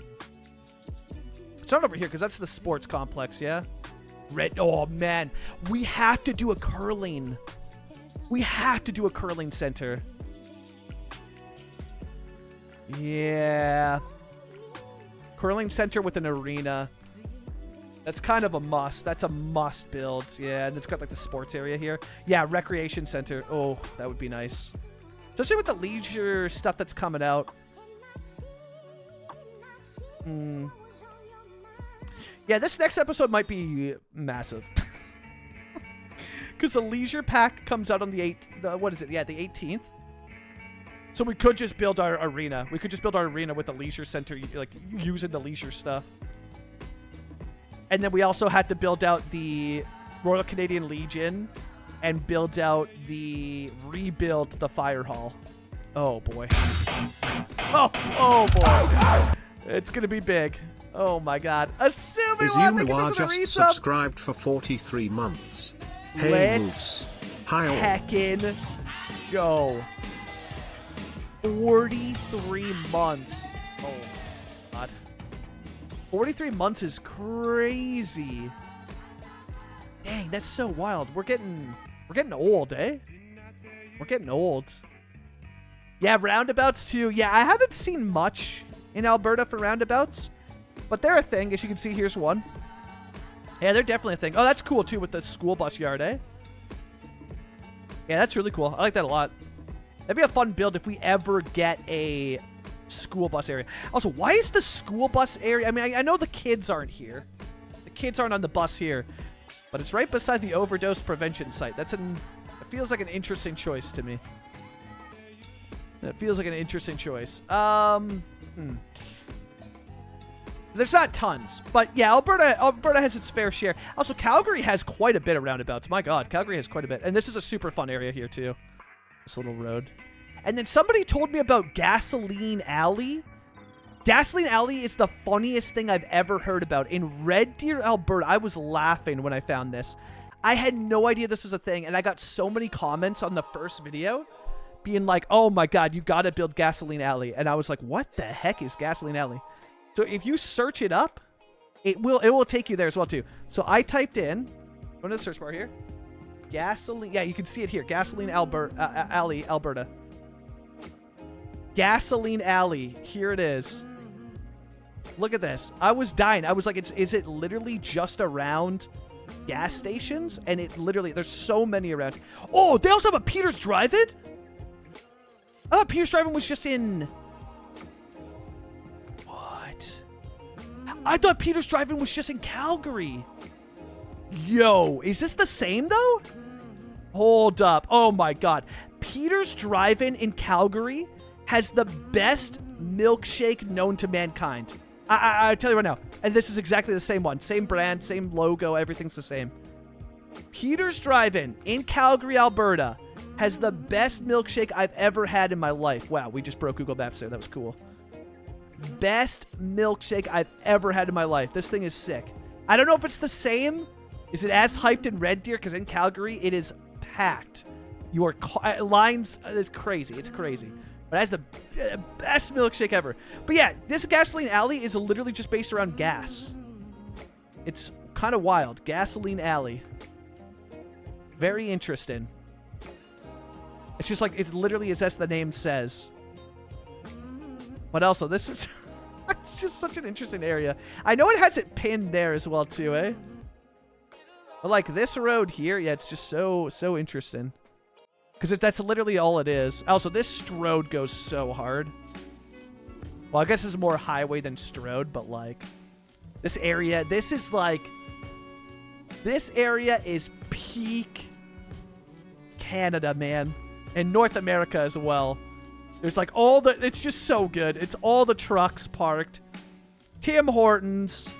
It's not over here because that's the sports complex, yeah? Oh, man. We have to do a curling. We have to do a curling center. Yeah. Curling center with an arena. That's kind of a must. That's a must build. Yeah, and it's got like the sports area here. Yeah, recreation center. Oh, that would be nice. Especially with the leisure stuff that's coming out. Yeah, this next episode might be massive. Because the leisure pack comes out on the 8th. What is it? Yeah, the 18th. So we could just build our arena. We could just build our arena with the leisure center, like using the leisure stuff. And then we also had to build out the Royal Canadian Legion and rebuild the fire hall. Oh boy. Oh boy. It's gonna be big. Oh my god. Assuming Izumwa just subscribed for 43 months. Hey, let's heckin' go. 43 months. Oh god. 43 months is crazy. Dang, that's so wild. We're getting old, eh? We're getting old. Yeah, roundabouts too. Yeah, I haven't seen much in Alberta for roundabouts, but they're a thing. As you can see, here's one. Yeah, they're definitely a thing. Oh, that's cool too with the school bus yard, eh? Yeah, that's really cool. I like that a lot. That'd be a fun build if we ever get a school bus area. Also, why is the school bus area? I mean, I know the kids aren't here. The kids aren't on the bus here, but it's right beside the overdose prevention site. It feels like an interesting choice to me. That feels like an interesting choice. There's not tons, but yeah, Alberta has its fair share. Also, Calgary has quite a bit of roundabouts. My God, Calgary has quite a bit. And this is a super fun area here, too. This little road. And then somebody told me about Gasoline Alley. Gasoline Alley is the funniest thing I've ever heard about. In Red Deer, Alberta, I was laughing when I found this. I had no idea this was a thing, and I got so many comments on the first video being like, oh my God, you gotta build Gasoline Alley. And I was like, what the heck is Gasoline Alley? So if you search it up, it will take you there as well too. So I typed in, go to the search bar here, gasoline. Yeah, you can see it here. Gasoline Alley, Alberta. Gasoline Alley. Here it is. Look at this. I was dying. I was like, is it literally just around gas stations? And it literally, there's so many around. Oh, they also have a Peter's Drive-In? I thought Peter's Drive-In was just in... I thought Peter's Drive-In was just in Calgary. Yo, is this the same, though? Hold up. Oh, my God. Peter's Drive-In in Calgary has the best milkshake known to mankind. I tell you right now. And this is exactly the same one. Same brand, same logo. Everything's the same. Peter's Drive-In in Calgary, Alberta has the best milkshake I've ever had in my life. Wow, we just broke Google Maps there. That was cool. Best milkshake I've ever had in my life. This thing is sick. I don't know if it's the same. Is it as hyped in Red Deer? Because in Calgary, it is packed. Your lines, it's crazy. It's crazy. But it has the best milkshake ever. But yeah, this Gasoline Alley is literally just based around gas. It's kind of wild. Gasoline Alley. Very interesting. It's just like, it's literally as the name says. But also, this is... it's just such an interesting area. I know it has it pinned there as well, too, eh? But, like, this road here, yeah, it's just so interesting. Because that's literally all it is. Also, this Strode goes so hard. Well, I guess it's more highway than Strode, but, like... This area, this is, like... This area is peak Canada, man. And North America as well. There's like all the... It's just so good. It's all the trucks parked. Tim Hortons.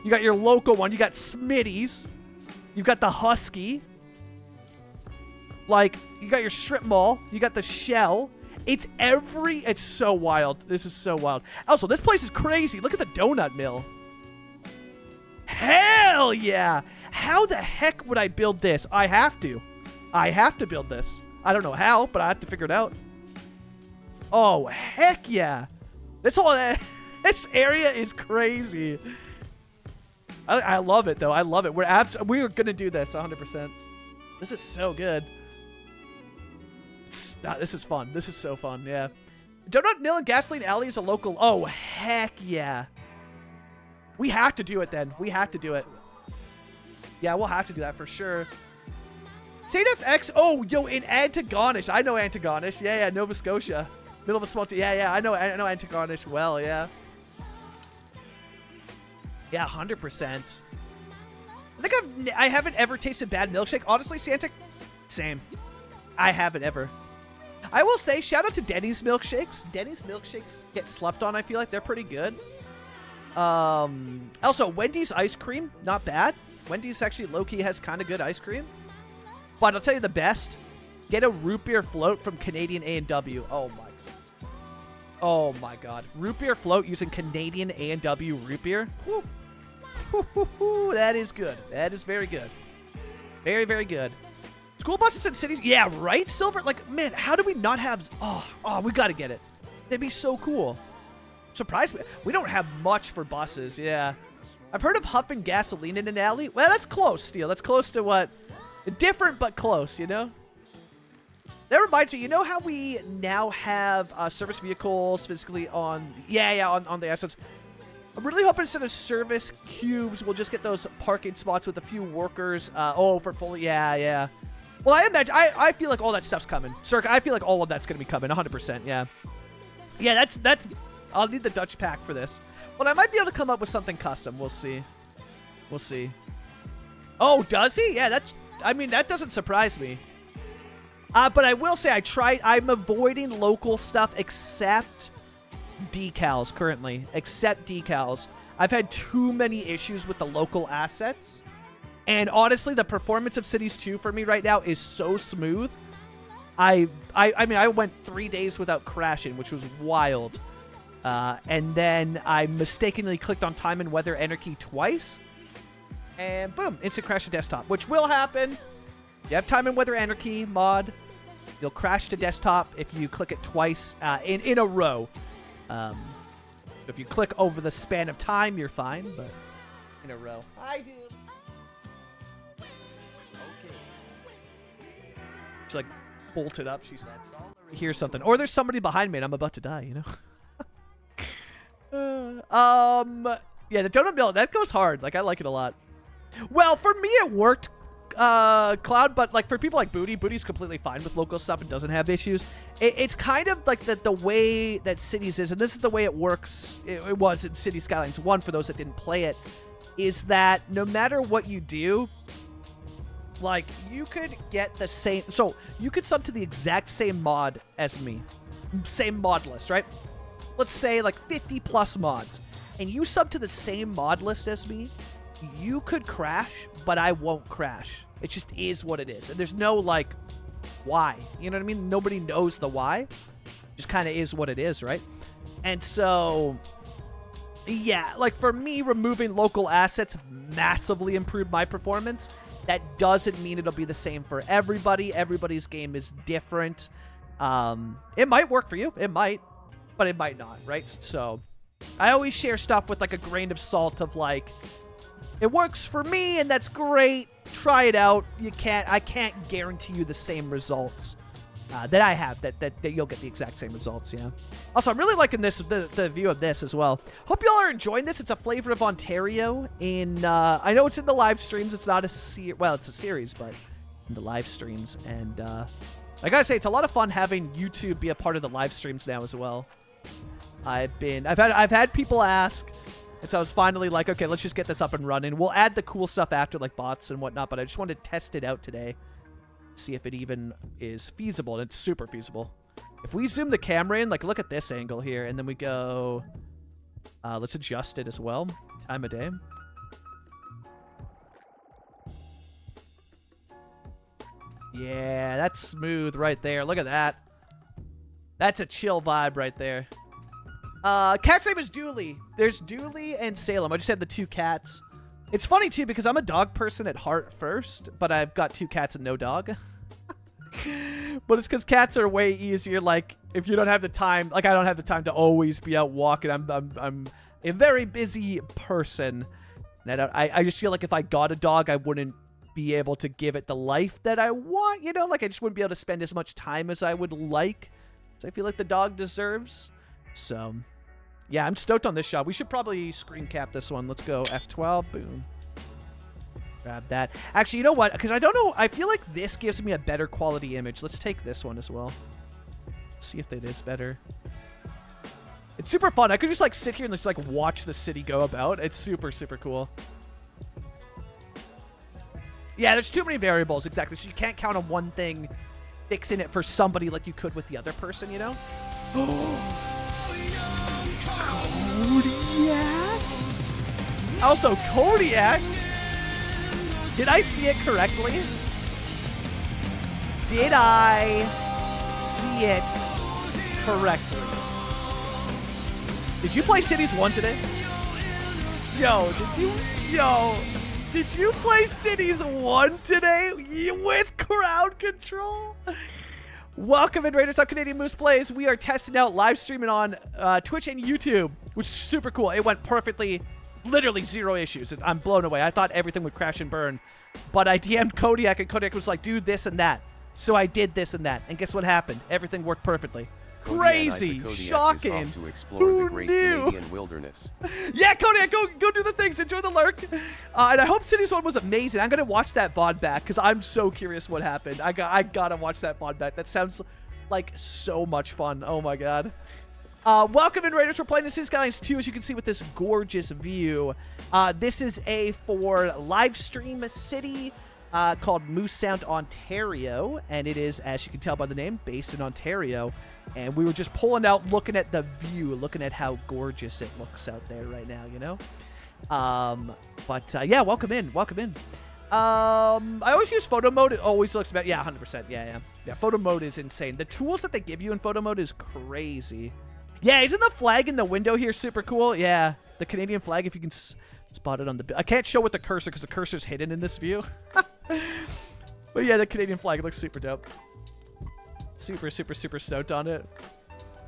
You got your local one. You got Smitty's. You got the Husky. Like, you got your strip mall. You got the Shell. It's so wild. This is so wild. Also, this place is crazy. Look at the donut mill. Hell yeah. How the heck would I build this? I have to. I have to build this. I don't know how, but I have to figure it out. Oh, heck yeah. This area is crazy. I love it, though. I love it. We're going to do this 100%. This is so good. This is fun. This is so fun, yeah. Donut Mill and Gasoline Alley is a local... Oh, heck yeah. We have to do it, then. We have to do it. Yeah, we'll have to do that for sure. St. FX... Oh, yo, in Antigonish. I know Antigonish. Yeah, Nova Scotia. Middle of a small... Yeah, I know Antigonish well, yeah. Yeah, 100%. I think I haven't ever tasted bad milkshake. Honestly, Santa... Same. I haven't ever. I will say, shout out to Denny's milkshakes. Denny's milkshakes get slept on, I feel like. They're pretty good. Also, Wendy's ice cream, not bad. Wendy's actually low-key has kind of good ice cream. But I'll tell you the best. Get a root beer float from Canadian A&W. Oh, my God. Oh, my God. Root beer float using Canadian A&W root beer. Woo. That is good. That is very good. Very, very good. School buses in cities. Yeah, right? Silver. Like, man, how do we not have... Oh, we got to get it. That'd be so cool. Surprised me. We don't have much for buses. Yeah. I've heard of huffing gasoline in an alley. Well, that's close, Steel. That's close to what... Different, but close, you know? That reminds me, you know how we now have service vehicles physically on... Yeah, on the assets. I'm really hoping instead of service cubes, we'll just get those parking spots with a few workers. For fully... Yeah. Well, I imagine... I feel like all that stuff's coming. Circa, I feel like all of that's going to be coming. 100%, yeah. Yeah, that's... I'll need the Dutch pack for this. But I might be able to come up with something custom. We'll see. We'll see. Oh, does he? Yeah, that's... I mean, that doesn't surprise me. But I will say I'm avoiding local stuff except decals currently. Except decals. I've had too many issues with the local assets. And honestly, the performance of Cities 2 for me right now is so smooth. I mean, I went 3 days without crashing, which was wild. And then I mistakenly clicked on Time and Weather Anarchy twice. And boom, instant crash to desktop, which will happen. You have Time and Weather Anarchy mod. You'll crash to desktop if you click it twice in a row. If you click over the span of time, you're fine, but in a row. Hi, dude. Okay. She's like bolted up. She said, "Here's something," or there's somebody behind me and I'm about to die. You know. Yeah, the donut mill, that goes hard. Like, I like it a lot. Well, for me, it worked, Cloud, but like for people like Booty's completely fine with local stuff and doesn't have issues. It's kind of like the way that Cities is, and this is the way it works. It was in Cities Skylines 1 for those that didn't play it, is that no matter what you do, like, you could get the same, so you could sub to the exact same mod as me. Same mod list, right? Let's say like 50 plus mods, and you sub to the same mod list as me, you could crash, but I won't crash. It just is what it is. And there's no, like, why. You know what I mean? Nobody knows the why. It just kind of is what it is, right? And so, yeah, like, for me, removing local assets massively improved my performance. That doesn't mean it'll be the same for everybody. Everybody's game is different. It might work for you. It might. But it might not, right? So, I always share stuff with, like, a grain of salt of, like, it works for me, and that's great. Try it out. I can't guarantee you the same results that I have. That you'll get the exact same results. Yeah. Also, I'm really liking this the view of this as well. Hope y'all are enjoying this. It's a flavor of Ontario. I know it's in the live streams. It's not it's a series, but in the live streams. And I gotta say, it's a lot of fun having YouTube be a part of the live streams now as well. I've had people ask. And so I was finally like, okay, let's just get this up and running. We'll add the cool stuff after, like bots and whatnot, but I just wanted to test it out today. See if it even is feasible, and it's super feasible. If we zoom the camera in, like, look at this angle here, and then we go... let's adjust it as well. Time of day. Yeah, that's smooth right there. Look at that. That's a chill vibe right there. Cat's name is Dooley. There's Dooley and Salem. I just had the 2 cats. It's funny, too, because I'm a dog person at heart first, but I've got 2 cats and no dog. But it's because cats are way easier. Like, if you don't have the time, like, I don't have the time to always be out walking. I'm a very busy person. And I just feel like if I got a dog, I wouldn't be able to give it the life that I want, you know? Like, I just wouldn't be able to spend as much time as I would like. So I feel like the dog deserves. So, yeah, I'm stoked on this shot. We should probably screen cap this one. Let's go F12. Boom. Grab that. Actually, you know what? Because I don't know. I feel like this gives me a better quality image. Let's take this one as well. See if it is better. It's super fun. I could just, like, sit here and just, like, watch the city go about. It's super, super cool. Yeah, there's too many variables. Exactly. So you can't count on one thing fixing it for somebody like you could with the other person, you know? Kodiak? Also, Kodiak? Did I see it correctly? Did I see it correctly? Did you play Cities 1 today? Did you play Cities 1 today with crowd control? Welcome in Raiders on Canadian Moose Plays. We are testing out live streaming on Twitch and YouTube, which is super cool. It went perfectly, literally 0 issues. I'm blown away. I thought everything would crash and burn, but I DM'd Kodiak, and Kodiak was like, do this and that. So I did this and that, and guess what happened? Everything worked perfectly. Crazy, shocking. To explore Who the great knew? Canadian wilderness. Yeah, Kodiak, go do the things. Enjoy the lurk. And I hope Cities 1 was amazing. I'm going to watch that VOD back because I'm so curious what happened. I got to watch that VOD back. That sounds like so much fun. Oh, my God. Welcome in, Raiders. We're playing in Cities Skylines 2, as you can see with this gorgeous view. This is for live stream city. called Moose Sound, Ontario, and it is, as you can tell by the name, based in Ontario. And we were just pulling out, looking at the view, looking at how gorgeous it looks out there right now, you know? Yeah, welcome in. I always use photo mode. It always looks about, 100%. Yeah. Photo mode is insane. The tools that they give you in photo mode is crazy. Yeah, isn't the flag in the window here super cool? Yeah, the Canadian flag, if you can spot it on the... I can't show with the cursor because the cursor's hidden in this view. But yeah, the Canadian flag looks super dope. Super stoked on it.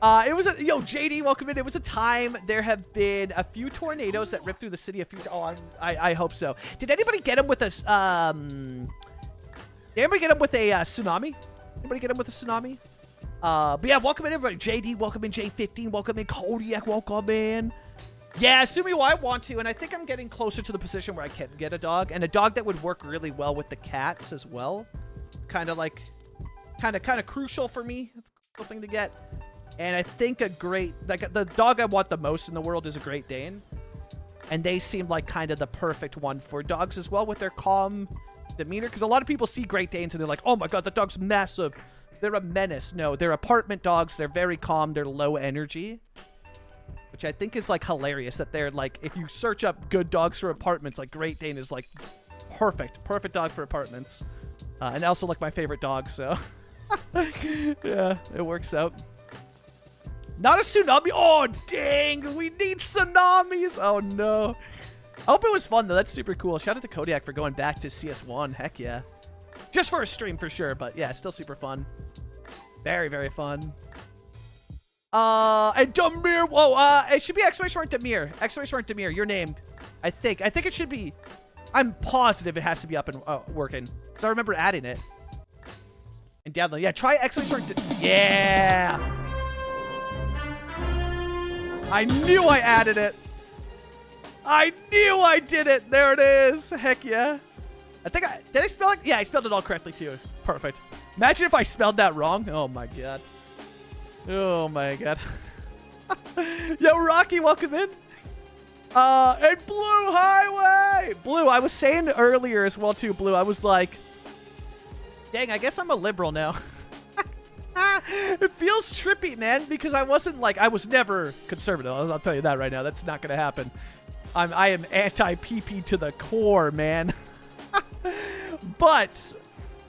It was yo, JD, welcome in. It was a time. There have been a few tornadoes that ripped through the city a few times. Oh, I hope so. Did anybody get him with a did anybody get him with a tsunami? Anybody get him with a tsunami? But yeah, welcome in everybody. JD, welcome in. J15, welcome in. Kodiak, welcome in. Yeah, assuming I want to, and I think I'm getting closer to the position where I can get a dog, and a dog that would work really well with the cats as well. Kind of crucial for me. It's a cool thing to get. And I think the dog I want the most in the world is a Great Dane. And they seem like kind of the perfect one for dogs as well with their calm demeanor. Because a lot of people see Great Danes and they're like, oh my god, that dog's massive. They're a menace. No, they're apartment dogs. They're very calm. They're low energy. Which I think is like hilarious that they're like, if you search up good dogs for apartments, like Great Dane is like perfect dog for apartments. And also like my favorite dog, so yeah, it works out. Not a tsunami. Oh, dang. We need tsunamis. Oh, no. I hope it was fun, though. That's super cool. Shout out to Kodiak for going back to CS1. Heck yeah. Just for a stream, for sure. But, yeah, still super fun. Very, very fun. And Demir. Whoa, it should be exclamation mark Demir. Exclamation mark Demir. Your name. I think it should be. I'm positive it has to be up and working. Because I remember adding it. And download. Yeah, try exclamation mark. Yeah. I knew I added it. I knew I did it. There it is. Heck yeah. Did I spell it? Yeah, I spelled it all correctly too. Perfect. Imagine if I spelled that wrong. Oh my god. Oh my god. Yo, Rocky, welcome in. And Blue Highway. Blue, I was saying earlier as well too, Blue. I was like, dang, I guess I'm a liberal now. It feels trippy, man, because I was never conservative. I'll tell you that right now. That's not going to happen. I am anti-PP to the core, man. But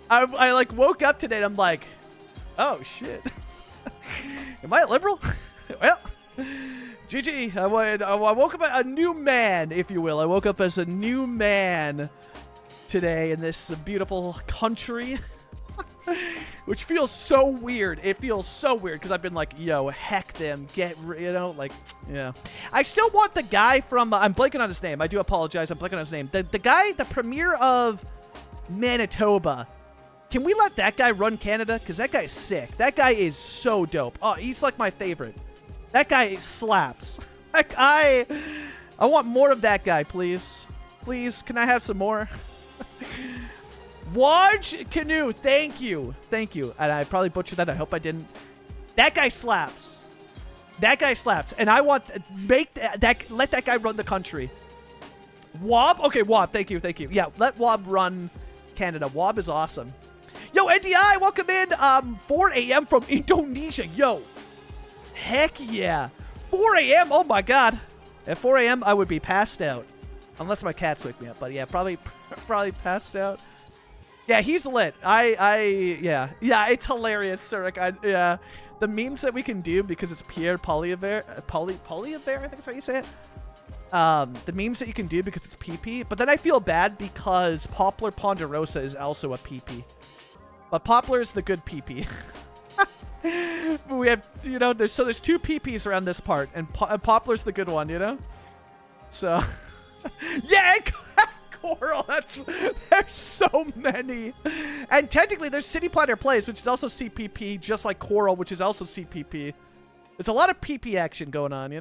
I like woke up today and I'm like, oh shit. Am I a liberal? Well, GG. I woke up a new man, if you will. I woke up as a new man today in this beautiful country. Which feels so weird. It feels so weird because I've been like, yo, heck them. Yeah. I still want the guy from, I'm blanking on his name. I do apologize. I'm blanking on his name. The guy, the premier of Manitoba. Can we let that guy run Canada? Because that guy's sick. That guy is so dope. Oh, he's like my favorite. That guy slaps. Like, I want more of that guy, please. Please, can I have some more? Waj Canoe, thank you. And I probably butchered that. I hope I didn't. That guy slaps. And I want let that guy run the country. Wob, okay, Wob, thank you. Yeah, let Wob run Canada. Wob is awesome. Yo, NDI, welcome in. 4 a.m. from Indonesia. Yo, heck yeah. 4 a.m. Oh my god. At 4 a.m. I would be passed out, unless my cats wake me up. But yeah, probably passed out. Yeah, he's lit. Yeah, it's hilarious, Surik. Yeah, the memes that we can do because it's Pierre Poilievre, Poilievre, I think that's how you say it. The memes that you can do because it's PP, but then I feel bad because Poplar Ponderosa is also a PP. But Poplar is the good PP. We have, there's two PPs around this part, and Poplar's the good one, So, yeah. Coral, there's so many. And technically there's City Planner Plays, which is also CPP, just like Coral, which is also CPP. There's a lot of PP action going on,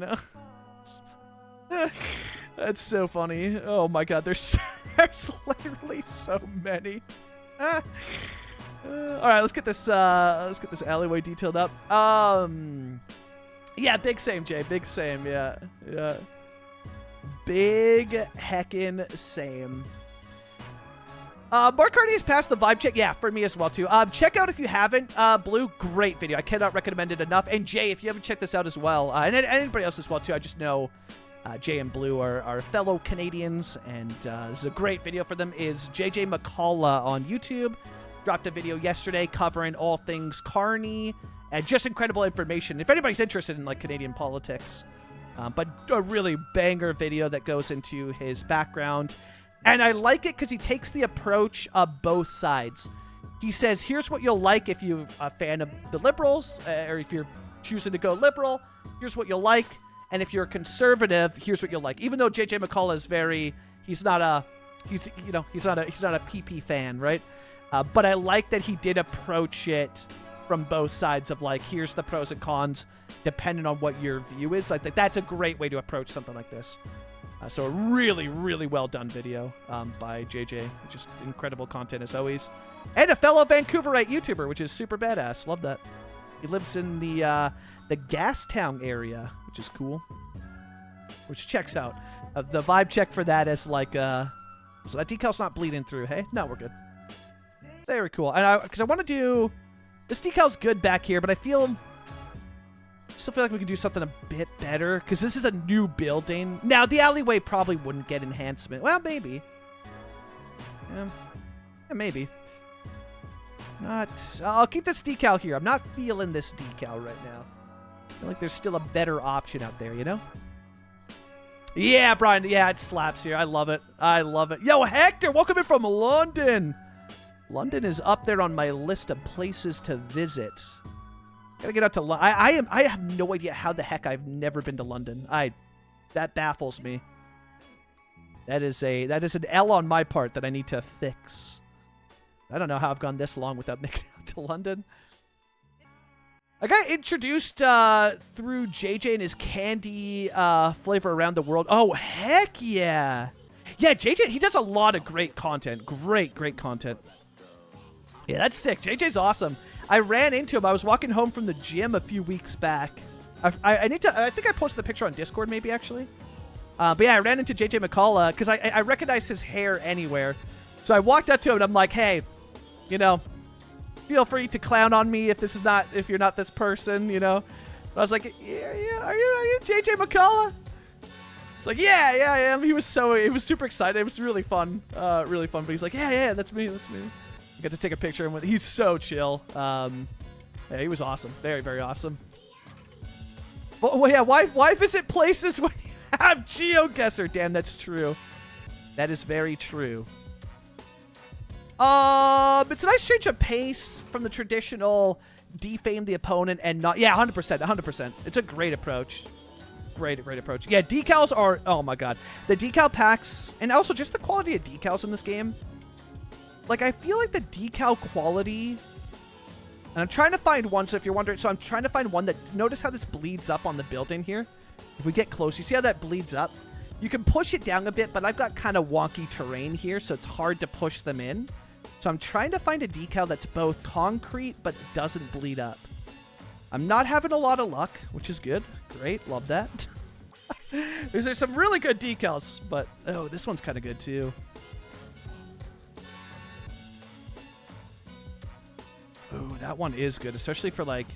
That's so funny. Oh my god, there's literally so many. All right, let's get this alleyway detailed up. Yeah, big same, Jay. Big same, yeah. Big heckin' same. Mark Carney has passed the vibe check. Yeah, for me as well, too. Check out if you haven't. Blue, great video. I cannot recommend it enough. And Jay, if you haven't checked this out as well, and anybody else as well, too, I just know Jay and Blue are fellow Canadians, and this is a great video for them, is JJ McCullough on YouTube. Dropped a video yesterday covering all things Carney, and just incredible information. If anybody's interested in, like, Canadian politics. But a really banger video that goes into his background. And I like it because he takes the approach of both sides. He says, here's what you'll like if you're a fan of the Liberals, or if you're choosing to go liberal, here's what you'll like. And if you're a conservative, here's what you'll like. Even though JJ McCullough is he's not a PP fan, right? But I like that he did approach it from both sides of, like, here's the pros and cons, depending on what your view is. Like, that's a great way to approach something like this. So a really, really well done video by JJ. Just incredible content as always. And a fellow Vancouverite YouTuber, which is super badass. Love that. He lives in the Gastown area, which is cool. Which checks out. The vibe check for that is like, so that decal's not bleeding through, hey? No, we're good. Very cool. And because I want to do, this decal's good back here, but I still feel like we could do something a bit better, because this is a new building. Now, the alleyway probably wouldn't get enhancement. Well, maybe. Yeah, maybe. I'll keep this decal here. I'm not feeling this decal right now. I feel like there's still a better option out there, you know? Yeah, Brian. Yeah, it slaps here. I love it. I love it. Yo, Hector, welcome in from London. London is up there on my list of places to visit. Gotta get out to London. I have no idea how the heck I've never been to London. That baffles me. That is an L on my part that I need to fix. I don't know how I've gone this long without making it out to London. I got introduced through JJ and his candy flavor around the world. Oh, heck yeah. Yeah, JJ, he does a lot of great content. Great content. Yeah, that's sick. JJ's awesome. I ran into him. I was walking home from the gym a few weeks back. I think I posted the picture on Discord maybe, actually. But yeah, I ran into JJ McCullough because I recognized his hair anywhere. So I walked up to him and I'm like, hey, you know, feel free to clown on me if you're not this person, you know. But I was like, yeah, are you JJ McCullough? It's like, yeah, I am. He was super excited. It was really fun. Really fun. But he's like, yeah, that's me. I got to take a picture of him. He's so chill. Yeah, he was awesome. Very, very awesome. Well, yeah, why visit places when you have GeoGuessr? Damn, that's true. That is very true. It's a nice change of pace from the traditional defame the opponent and not... Yeah, 100%. It's a great approach. Great approach. Yeah, decals are... Oh, my God. The decal packs, and also just the quality of decals in this game. Like, I feel like the decal quality... And I'm trying to find one, so if you're wondering... So I'm trying to find one that... Notice how this bleeds up on the building here? If we get close, you see how that bleeds up? You can push it down a bit, but I've got kind of wonky terrain here, so it's hard to push them in. So I'm trying to find a decal that's both concrete, but doesn't bleed up. I'm not having a lot of luck, which is good. Great, love that. There's some really good decals, but... Oh, this one's kind of good, too. Oh, that one is good, especially for, like,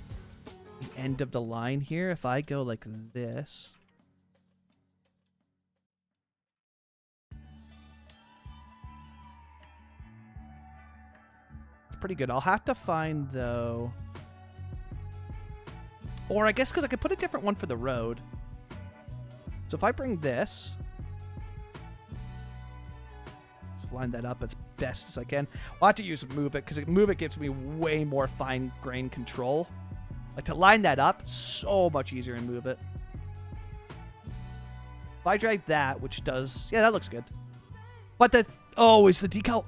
the end of the line here. If I go like this... It's pretty good. I'll have to find, though... Or I guess because I could put a different one for the road. So if I bring this... line that up as best as I can. I'll have to use Move It, because Move It gives me way more fine-grained control. Like, to line that up, so much easier in Move It. If I drag that, which does... Yeah, that looks good. But the... Oh, is the decal...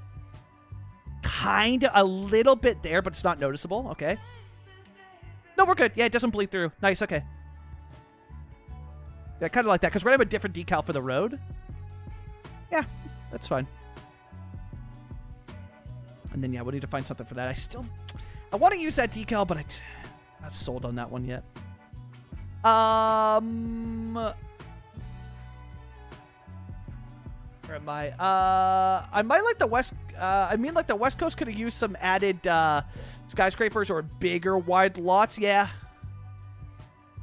Kind of a little bit there, but it's not noticeable. Okay. No, we're good. Yeah, it doesn't bleed through. Nice, okay. Yeah, kind of like that, because we're going to have a different decal for the road. Yeah, that's fine. And then, yeah, we'll need to find something for that. I want to use that decal, but I'm not sold on that one yet. Where am I? I might like the West... I mean, like, the West Coast could have used some added skyscrapers or bigger wide lots. Yeah.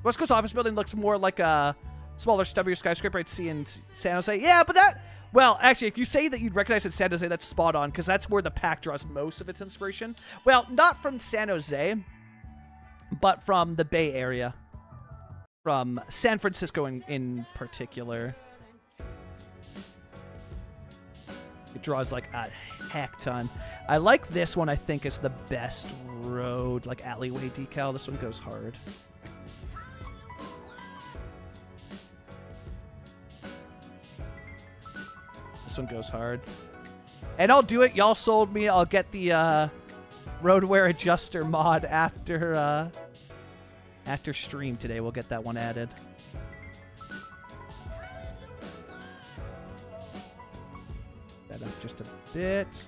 West Coast office building looks more like a smaller, stubbier skyscraper I'd see in San Jose. Yeah, but that... Well, actually, if you say that you'd recognize it in San Jose, that's spot on, because that's where the pack draws most of its inspiration. Well, not from San Jose, but from the Bay Area. From San Francisco in particular. It draws like a heck ton. I like this one, I think, is the best road, like alleyway decal. This one goes hard. This one goes hard. And I'll do it. Y'all sold me. I'll get the road wear adjuster mod after stream today. We'll get that one added. That up just a bit.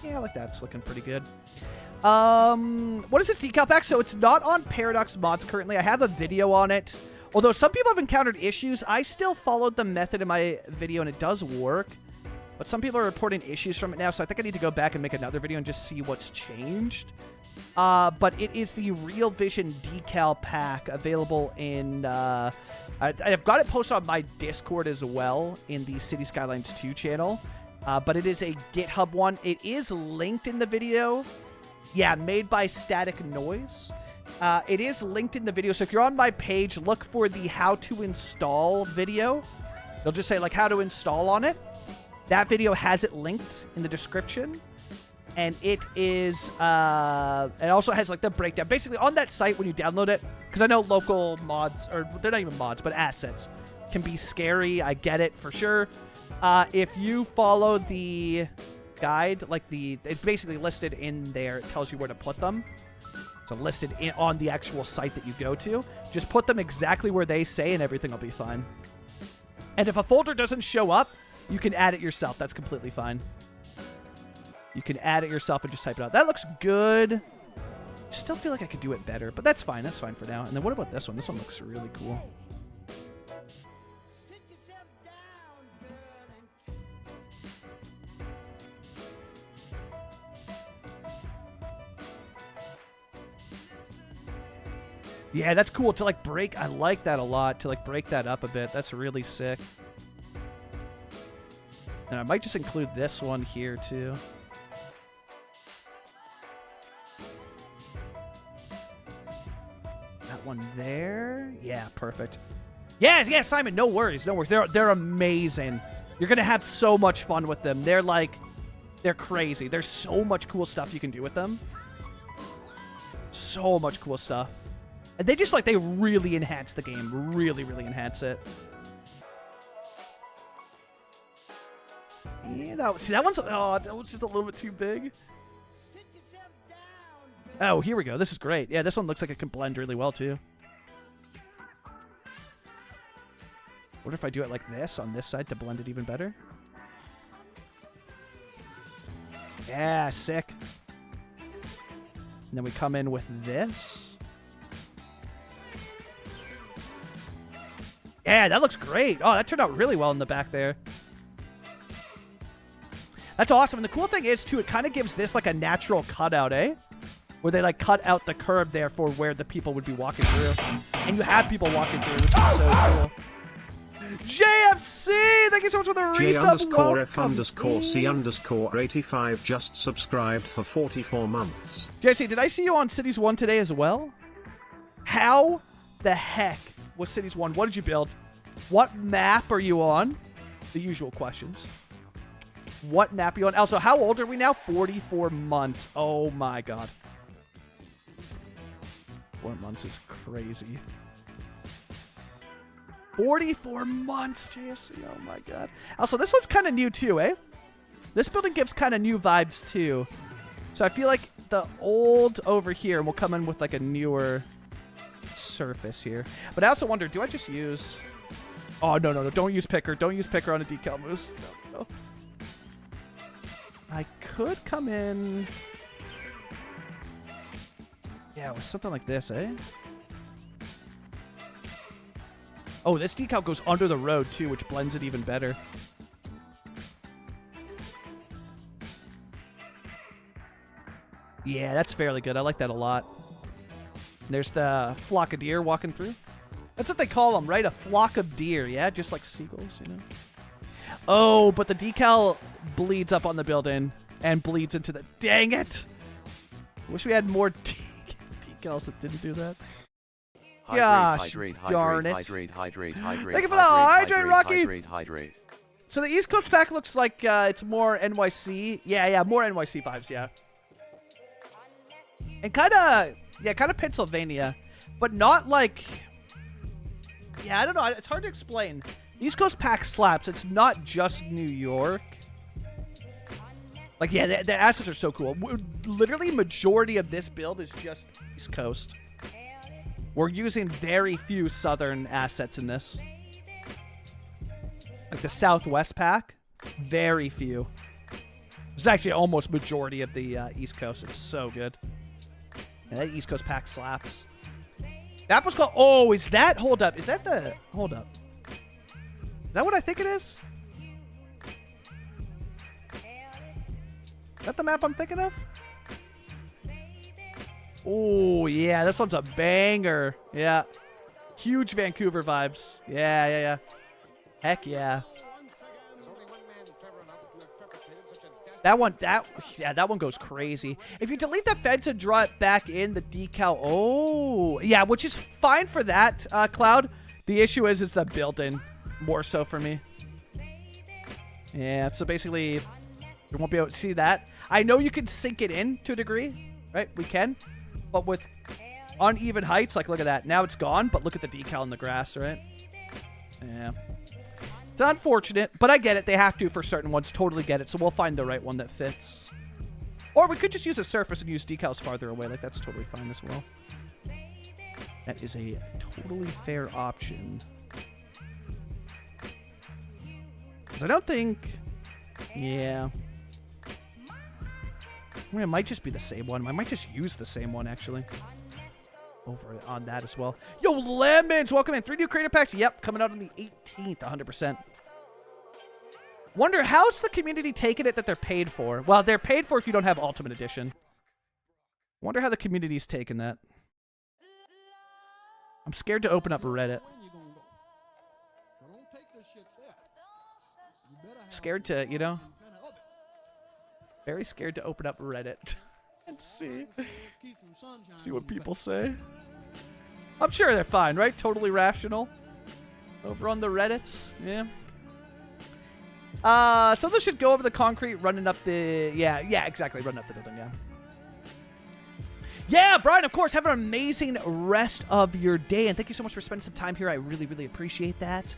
Yeah, I like that. It's looking pretty good. What is this decal pack? So it's not on Paradox Mods currently. I have a video on it. Although some people have encountered issues, I still followed the method in my video and it does work. But some people are reporting issues from it now, so I think I need to go back and make another video and just see what's changed. But it is the Real Vision decal pack available in... I've got it posted on my Discord as well in the Cities Skylines 2 channel. But it is a GitHub one. It is linked in the video. Yeah, made by Static Noise. It is linked in the video, so if you're on my page, look for the how to install video. They'll just say, like, how to install on it. That video has it linked in the description. And it is, it also has, like, the breakdown. Basically, on that site, when you download it, because I know local mods, or they're not even mods, but assets, can be scary. I get it, for sure. If you follow the guide, like it's basically listed in there. It tells you where to put them. So listed on the actual site that you go to. Just put them exactly where they say and everything will be fine. And if a folder doesn't show up, you can add it yourself. That's completely fine. You can add it yourself and just type it out. That looks good. Still feel like I could do it better, but that's fine. That's fine for now. And then what about this one? This one looks really cool. Yeah, that's cool to, like, break. I like that a lot, to, like, break that up a bit. That's really sick. And I might just include this one here, too. That one there. Yeah, perfect. Yeah, Simon, no worries. No worries. They're amazing. You're going to have so much fun with them. They're, like, they're crazy. There's so much cool stuff you can do with them. So much cool stuff. And they just, like, they really enhance the game. Really, really enhance it. Yeah, see, that one's just a little bit too big. Oh, here we go. This is great. Yeah, this one looks like it can blend really well, too. What if I do it like this on this side to blend it even better? Yeah, sick. And then we come in with this. Yeah, that looks great. Oh, that turned out really well in the back there. That's awesome. And the cool thing is, too, it kind of gives this, like, a natural cutout, eh? Where they, like, cut out the curb there for where the people would be walking through. And you have people walking through, which is so cool. JFC! Thank you so much for the resub. J_F_C_C_85 just subscribed for 44 months. JC, did I see you on Cities 1 today as well? How the heck was Cities 1? What did you build? What map are you on? The usual questions. What map are you on? Also, how old are we now? 44 months. Oh my god. 4 months is crazy. 44 months, JFC. Oh my god. Also, this one's kind of new too, eh? This building gives kind of new vibes too. So I feel like the old over here will come in with like a newer surface here. But I also wonder, do I just use... Oh, no. Don't use picker. Don't use picker on a decal moose. No. I could come in... Yeah, with something like this, eh? Oh, this decal goes under the road, too, which blends it even better. Yeah, that's fairly good. I like that a lot. There's the flock of deer walking through. That's what they call them, right? A flock of deer, yeah? Just like seagulls, you know? Oh, but the decal bleeds up on the building and bleeds into the... Dang it! Wish we had more decals that didn't do that. Gosh, darn it. Hydrate. Thank you for the hydrate, Rocky! Hydrate. So the East Coast pack looks like it's more NYC. Yeah, more NYC vibes, yeah. And kind of Pennsylvania, but not like... Yeah, I don't know. It's hard to explain. East Coast pack slaps. It's not just New York. Like, yeah, the assets are so cool. Literally, majority of this build is just East Coast. We're using very few Southern assets in this. Like the Southwest pack, very few. It's actually almost majority of the East Coast. It's so good. Yeah, that East Coast pack slaps. That was called... Oh, is that... Hold up. Is that the... Hold up. Is that what I think it is? Is that the map I'm thinking of? Oh, yeah. This one's a banger. Yeah. Huge Vancouver vibes. Yeah. Heck yeah. That one goes crazy. If you delete the fence and draw it back in, the decal... Oh, yeah, which is fine for that, Cloud. The issue is the built-in more so for me. Yeah, so basically, you won't be able to see that. I know you can sink it in to a degree, right? We can. But with uneven heights, like, look at that. Now it's gone, but look at the decal in the grass, right? Yeah. It's unfortunate, but I get it. They have to for certain ones. Totally get it. So we'll find the right one that fits. Or we could just use a surface and use decals farther away. Like, that's totally fine as well. That is a totally fair option. Because I don't think... Yeah. I mean, it might just be the same one. I might just use the same one, actually. Over on that as well. Yo, Lemons! Welcome in. 3 new creator packs. Yep, coming out on the 18th, 100%. Wonder, how's the community taking it that they're paid for? Well, they're paid for if you don't have Ultimate Edition. Wonder how the community's taking that. I'm scared to open up Reddit. Scared to, you know? Very scared to open up Reddit and see what people say. I'm sure they're fine, right? Totally rational. Over on the Reddits, yeah. So this should go over the concrete, running up the... Yeah, exactly, running up the building, yeah. Yeah, Brian, of course, have an amazing rest of your day, and thank you so much for spending some time here. I really, really appreciate that.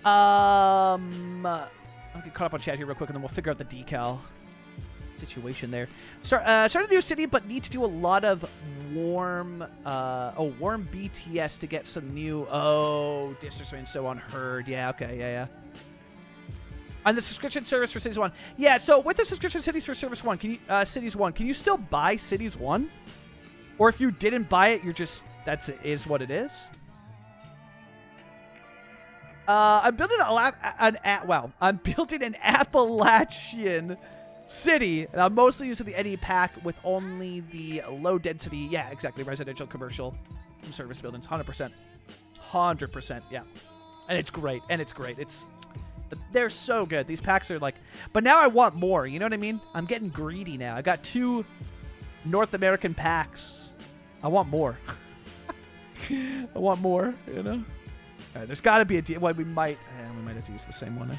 I'll get caught up on chat here real quick, and then we'll figure out the decal situation there. Start a new city, but need to do a lot of warm BTS to get some new districts and so on. Heard, yeah, okay, yeah. On the subscription service for Cities 1, yeah. So with the subscription Cities for Service 1, can you Cities 1, can you still buy Cities 1? Or if you didn't buy it, you're just is what it is. I'm building I'm building an Appalachian city, and I'm mostly using the NE pack with only the low density, yeah, exactly, residential, commercial, service buildings, 100%, yeah. And it's great, they're so good. These packs are like, but now I want more, you know what I mean? I'm getting greedy now. I got 2 North American packs. I want more. I want more, you know? All right, there's got to be a deal. Well, we might have to use the same one.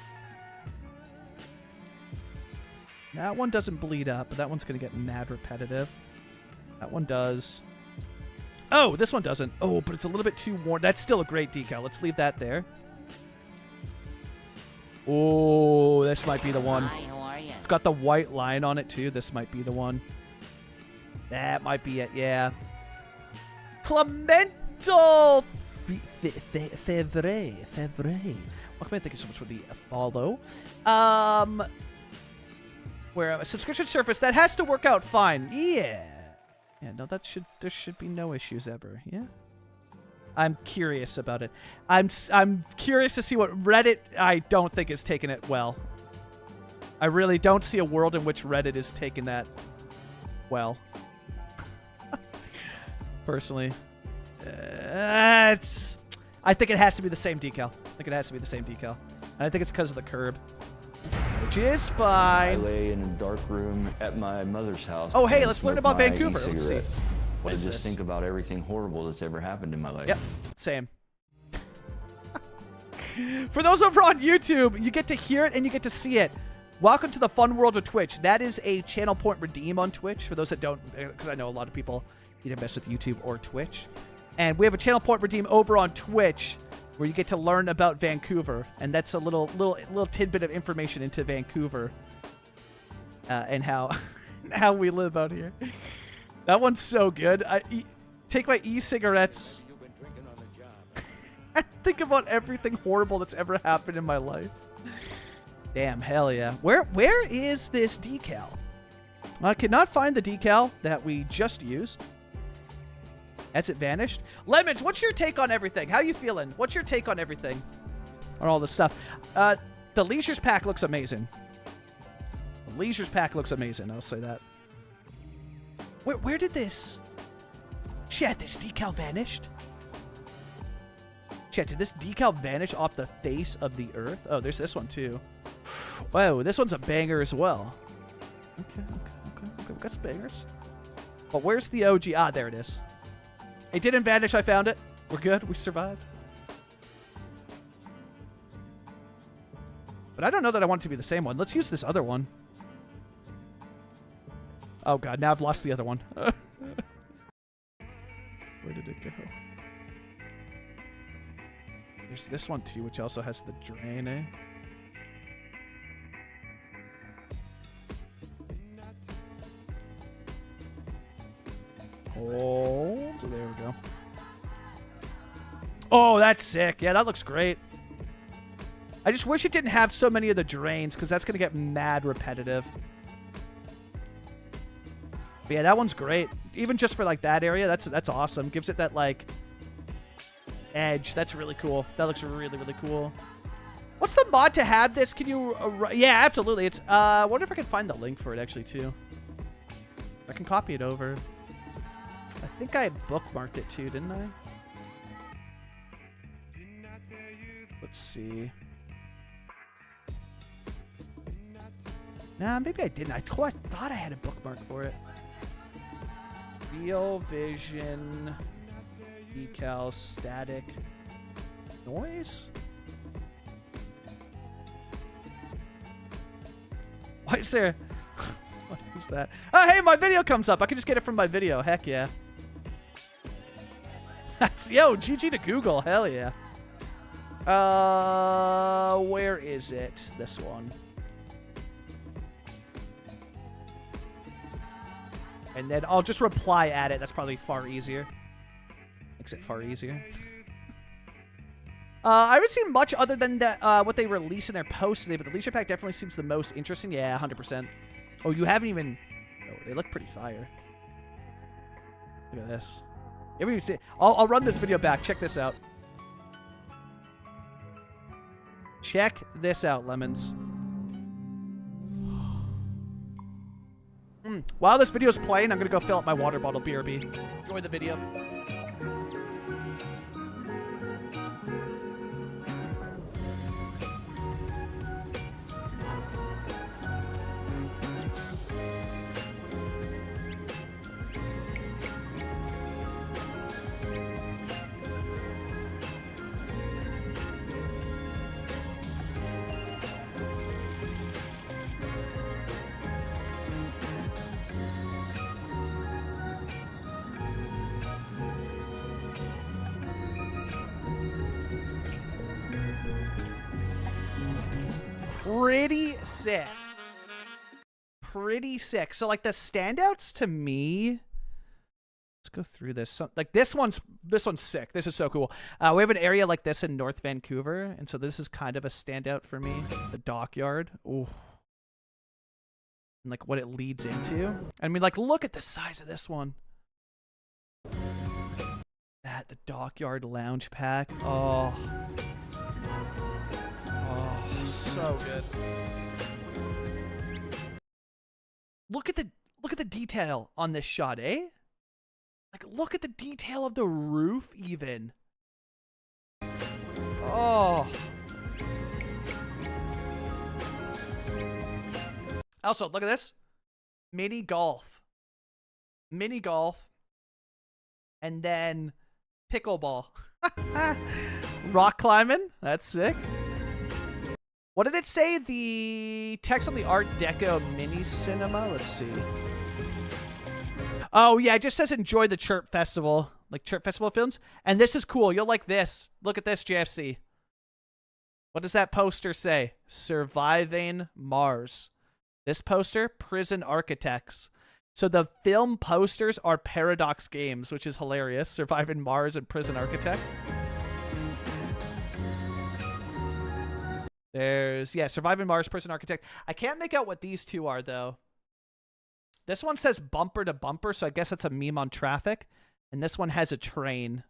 That one doesn't bleed up, but that one's going to get mad repetitive. That one does. Oh, this one doesn't. Oh, but it's a little bit too worn. That's still a great decal. Let's leave that there. Oh, this might be the one. Hi, how are you? It's got the white line on it, too. This might be the one. That might be it, yeah. Clemental Fevre. Welcome in. Thank you so much for the follow. Where a subscription service that has to work out fine. Yeah. Yeah, no, there should be no issues ever. Yeah. I'm curious about it. I'm curious to see what Reddit, I don't think, is taking it well. I really don't see a world in which Reddit is taking that well. Personally. I think it has to be the same decal. And I think it's because of the curb. Which is fine. I lay in a dark room at my mother's house. Oh, hey, and let's learn smoked about my Vancouver. Let's see. e-cigarette. What I is just this? think about everything horrible that's ever happened in my life. Yep, same. For those over on YouTube, you get to hear it and you get to see it. Welcome to the fun world of Twitch. That is a channel point redeem on Twitch. For those that don't, because I know a lot of people either mess with YouTube or Twitch. And we have a channel point redeem over on Twitch where you get to learn about Vancouver. And that's a little tidbit of information into Vancouver and how how we live out here. That one's so good. Take my e-cigarettes. I think about everything horrible that's ever happened in my life. Damn, hell yeah. Where is this decal? I cannot find the decal that we just used. Has it vanished? Lemons, what's your take on everything? How you feeling? What's your take on everything? On all this stuff? The Leisure's pack looks amazing. The Leisure's pack looks amazing, I'll say that. Where did this... Chat, this decal vanished? Chat, did this decal vanish off the face of the earth? Oh, there's this one too. Whoa, this one's a banger as well. Okay. We got some bangers. But where's the OG? Ah, there it is. It didn't vanish, I found it. We're good, we survived. But I don't know that I want it to be the same one. Let's use this other one. Oh god, now I've lost the other one. Where did it go? There's this one too, which also has the drain, eh? Hold. There we go. Oh, that's sick. Yeah, that looks great. I just wish it didn't have so many of the drains, because that's going to get mad repetitive. But yeah, that one's great. Even just for like that area, that's awesome. Gives it that like edge. That's really cool. That looks really, really cool. What's the mod to have this? Can you... yeah, absolutely. It's... I wonder if I can find the link for it actually too. I can copy it over. I think I had bookmarked it too, didn't I? Let's see. Nah, maybe I didn't. I thought I had a bookmark for it. Real Vision decal static noise. Why is there? What is that? Oh, hey, my video comes up. I can just get it from my video. Heck yeah. That's yo, GG to Google. Hell yeah. Where is it? This one. And then I'll just reply at it. That's probably far easier. Makes it far easier. I haven't seen much other than that, what they released in their post today, but the Leisure Pack definitely seems the most interesting. Yeah, 100%. Oh, you haven't even... Oh, they look pretty fire. Look at this. You haven't even seen... I'll run this video back. Check this out. Check this out, Lemons. While this video is playing, I'm going to go fill up my water bottle, BRB. Enjoy the video. Pretty sick. Pretty sick. So like the standouts to me, let's go through this. Like this one's sick. This is so cool. We have an area like this in North Vancouver, and so this is kind of a standout for me. The dockyard. Ooh. And like what it leads into. I mean, like look at the size of this one. that. The Dockyard Lounge Pack. Oh. Oh, so good. Look at the detail on this shot, eh? Like, look at the detail of the roof, even. Oh. Also, look at this. Mini golf. Mini golf. And then pickleball. Rock climbing. That's sick. What did it say? The text on the Art Deco mini cinema? Let's see. Oh, yeah. It just says enjoy the Chirp Festival. Like Chirp Festival films. And this is cool. You'll like this. Look at this, JFC. What does that poster say? Surviving Mars. This poster, Prison Architects. So the film posters are Paradox Games, which is hilarious. Surviving Mars and Prison Architect. There's, yeah, Surviving Mars, Prison Architect. I can't make out what these two are, though. This one says bumper to bumper, so I guess it's a meme on traffic. And this one has a train.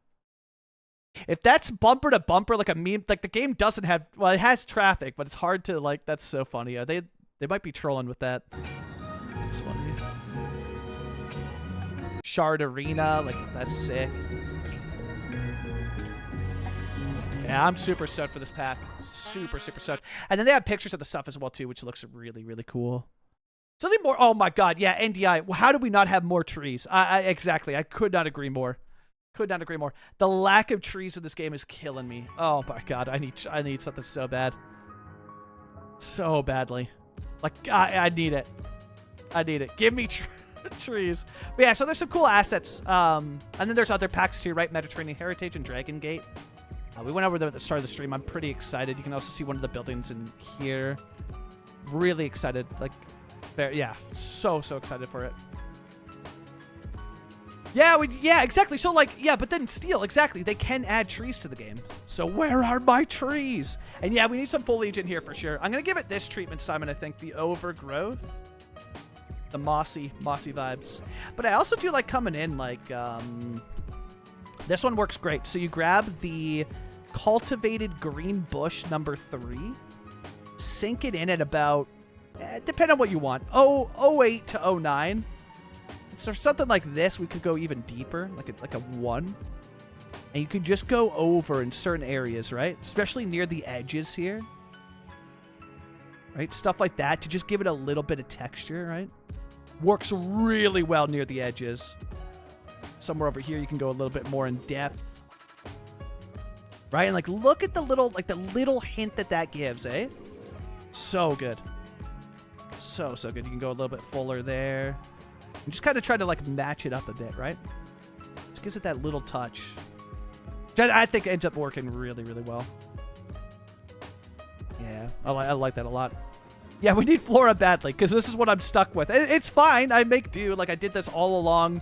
If that's bumper to bumper, like a meme, like the game doesn't have, well, it has traffic, but it's hard to, like, that's so funny. They might be trolling with that. That's funny. Shard Arena, like, that's sick. Yeah, I'm super stoked for this pack. Super, super stoked. And then they have pictures of the stuff as well, too, which looks really, really cool. Something more, oh my god, yeah, NDI. How do we not have more trees? Exactly, I could not agree more. Could not agree more. The lack of trees in this game is killing me. Oh my god, I need something so bad. So badly. Like, I need it. I need it. Give me trees. But yeah, so there's some cool assets. And then there's other packs too, right? Mediterranean Heritage and Dragon Gate. We went over there at the start of the stream. I'm pretty excited. You can also see one of the buildings in here. Really excited. Like, yeah, so excited for it. Yeah, exactly. So, like, yeah, but then steel, exactly. They can add trees to the game. So where are my trees? And yeah, we need some foliage in here for sure. I'm going to give it this treatment, Simon, I think. The overgrowth. The mossy vibes. But I also do like coming in, like, this one works great. So you grab the cultivated green bush number 3. Sink it in at about, depending on what you want, 08 to 09. So for something like this, we could go even deeper, like a 1. And you can just go over in certain areas, right? Especially near the edges here. Right? Stuff like that to just give it a little bit of texture, right? Works really well near the edges. Somewhere over here, you can go a little bit more in depth. Right? And like, look at the little hint that gives, eh? So good. So good. You can go a little bit fuller there. And just kind of try to, like, match it up a bit, right? Just gives it that little touch. I think it ends up working really, really well. Yeah, I like that a lot. Yeah, we need Flora badly, because this is what I'm stuck with. It's fine. I make do. Like, I did this all along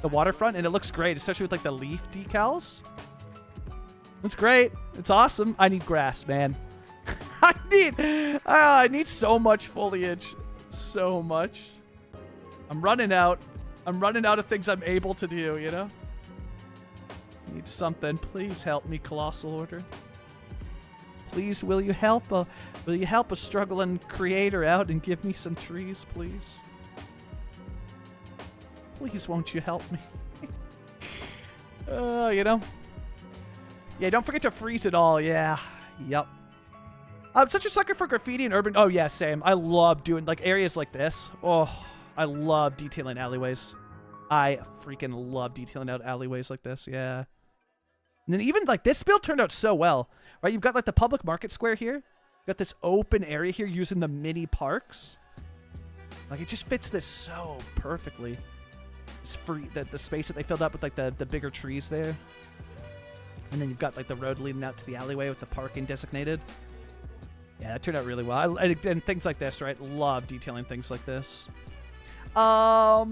the waterfront, and it looks great, especially with, like, the leaf decals. It's great. It's awesome. I need grass, man. I need so much foliage. So much. I'm running out. I'm running out of things I'm able to do, you know? Need something. Please help me, Colossal Order. Please, will you help a struggling creator out and give me some trees, please? Please, won't you help me? You know? Yeah, don't forget to freeze it all. Yeah. Yep. I'm such a sucker for graffiti and urban. Oh, yeah, same. I love doing, like, areas like this. Oh, I love detailing alleyways. I freaking love detailing out alleyways like this. Yeah. And then even, like, this build turned out so well. Right? You've got, like, the public market square here. You've got this open area here using the mini parks. Like, it just fits this so perfectly. It's free, the space that they filled up with, like, the bigger trees there. And then you've got, like, the road leading out to the alleyway with the parking designated. Yeah, that turned out really well. And things like this, right? Love detailing things like this. But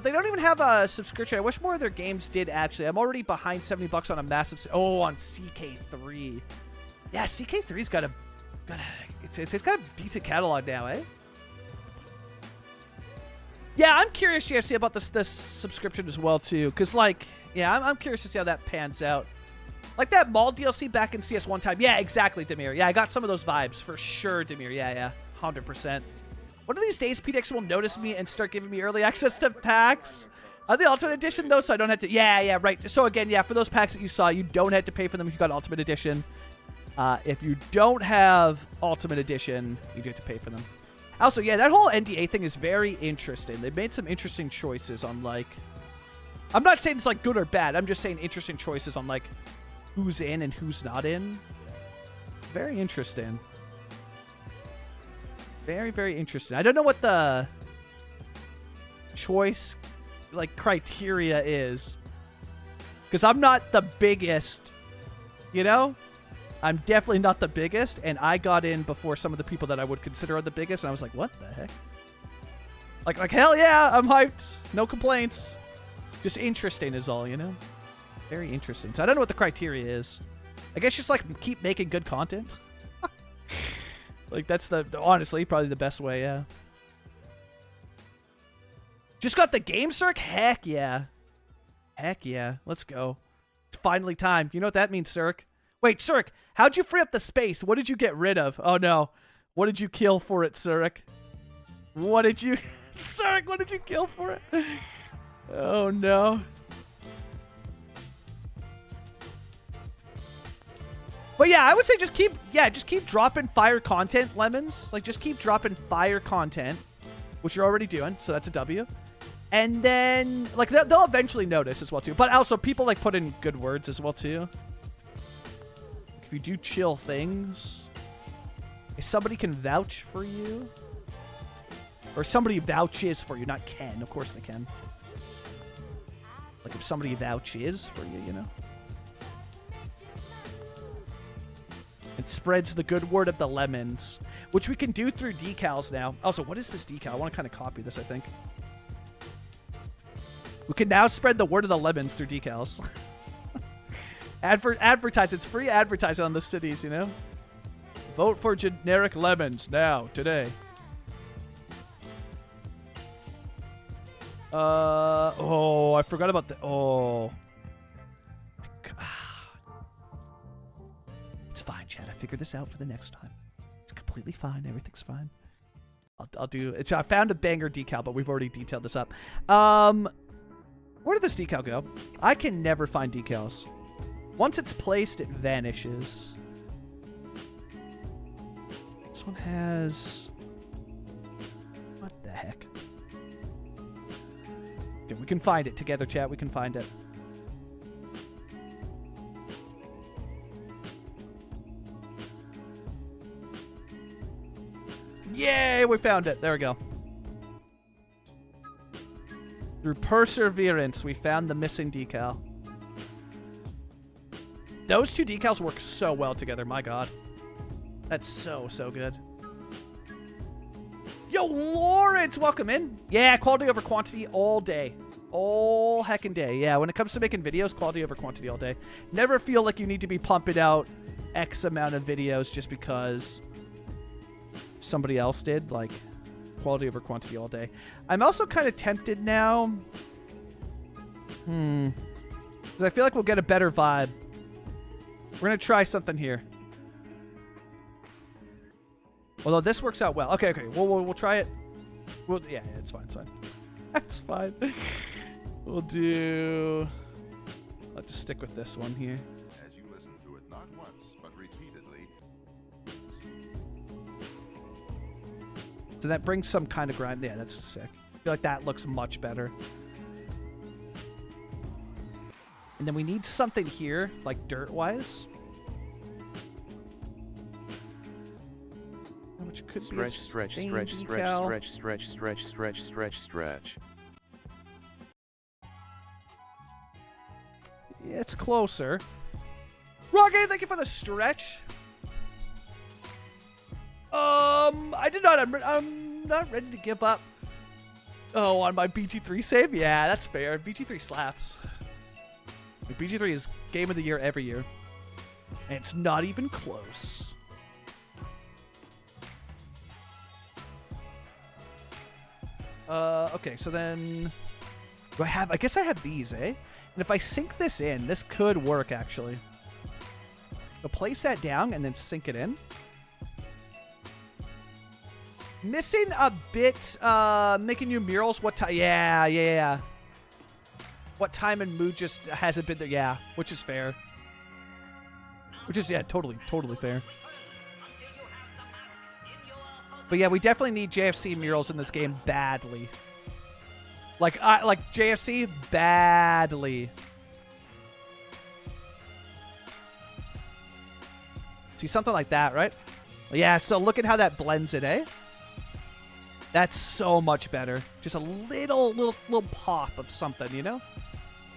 they don't even have a subscription. I wish more of their games did, actually. I'm already behind $70 on a massive... Oh, on CK3. Yeah, CK3's got a it's got a decent catalog now, eh? Yeah, I'm curious, GFC, about this subscription as well, too. Because, like, yeah, I'm curious to see how that pans out. Like that mall DLC back in CS one time. Yeah, exactly, Demir. Yeah, I got some of those vibes for sure, Demir. Yeah, 100%. One of these days, PDX will notice me and start giving me early access to packs. The Ultimate Edition, though, so I don't have to... Yeah, right. So, again, yeah, for those packs that you saw, you don't have to pay for them if you got Ultimate Edition. If you don't have Ultimate Edition, you do have to pay for them. Also, yeah, that whole NDA thing is very interesting. They made some interesting choices on, like... I'm not saying it's, like, good or bad. I'm just saying interesting choices on, like, who's in and who's not in. Very interesting. Very, very interesting. I don't know what the choice, like, criteria is. Because I'm not the biggest, you know? I'm definitely not the biggest, and I got in before some of the people that I would consider are the biggest, and I was like, what the heck? Like hell yeah, I'm hyped. No complaints. Just interesting is all, you know? Very interesting. So I don't know what the criteria is. I guess just, like, keep making good content. Like, that's honestly, probably the best way, yeah. Just got the game, Cirque? Heck yeah. Heck yeah. Let's go. It's finally time. You know what that means, Cirque? Wait, Cirque, how'd you free up the space? What did you get rid of? Oh, no. What did you kill for it, Cirque? What did you... Cirque, what did you kill for it? Oh, no. But yeah, I would say just keep dropping fire content, Lemons. Like, just keep dropping fire content, which you're already doing, so that's a W. And then, like, they'll eventually notice as well, too. But also, people, like, put in good words as well, too. If you do chill things, if somebody can vouch for you, or somebody vouches for you, not can. Of course they can. Like, if somebody vouches for you, you know? It spreads the good word of the Lemons, which we can do through decals now. Also, what is this decal? I want to kind of copy this, I think. We can now spread the word of the Lemons through decals. Advertise. It's free advertising on the cities, you know? Vote for generic Lemons now, today. Oh, I forgot about the... Oh. It's fine, Chad. I figured this out for the next time. It's completely fine. Everything's fine. I'll do it. I found a banger decal, but we've already detailed this up. Where did this decal go? I can never find decals. Once it's placed, it vanishes. This one has... What the heck? Okay, we can find it together, chat. We can find it. Yay, we found it. There we go. Through perseverance, we found the missing decal. Those two decals work so well together, my god. That's so good. Yo, Lawrence, welcome in. Yeah, quality over quantity all day. All heckin' day. Yeah, when it comes to making videos, quality over quantity all day. Never feel like you need to be pumping out X amount of videos just because somebody else did. Like, quality over quantity all day. I'm also kind of tempted now. Because I feel like we'll get a better vibe. We're going to try something here. Although this works out well. Okay. We'll try it. Yeah, it's fine. It's fine. That's fine. We'll do... Let's just stick with this one here. As you listen to it not once, but repeatedly. So that brings some kind of grind. Yeah, that's sick. I feel like that looks much better. And then we need something here, like dirt-wise. Which could be stretch. Yeah, it's closer. Rocky, thank you for the stretch. I'm not ready to give up. Oh, on my BG3 save? Yeah, that's fair. BG3 slaps. BG3 is game of the year every year. And it's not even close. Okay, so then do I have? I guess I have these, eh? And if I sink this in, this could work actually. So place that down and then sink it in. Missing a bit. Making new murals. What time? Yeah. What time and mood just hasn't been there? Yeah, which is fair. Which is totally fair. But yeah, we definitely need JFC murals in this game badly. Like JFC badly. See, something like that, right? Yeah, so look at how that blends it, eh? That's so much better. Just a little pop of something, you know?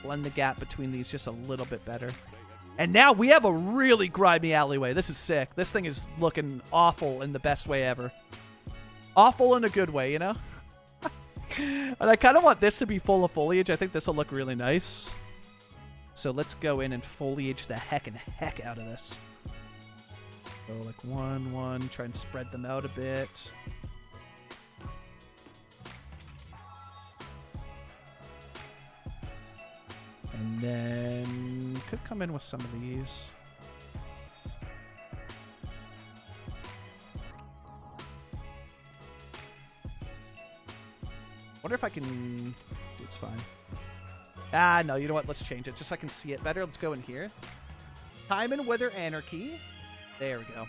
Blend the gap between these just a little bit better. And now we have a really grimy alleyway. This is sick. This thing is looking awful in the best way ever. Awful in a good way, you know? And I kind of want this to be full of foliage. I think this will look really nice. So let's go in and foliage the heck out of this. So like one, try and spread them out a bit. And then could come in with some of these. Wonder if I can... It's fine. Ah, no, you know what? Let's change it. Just so I can see it better. Let's go in here. Time and Weather Anarchy. There we go.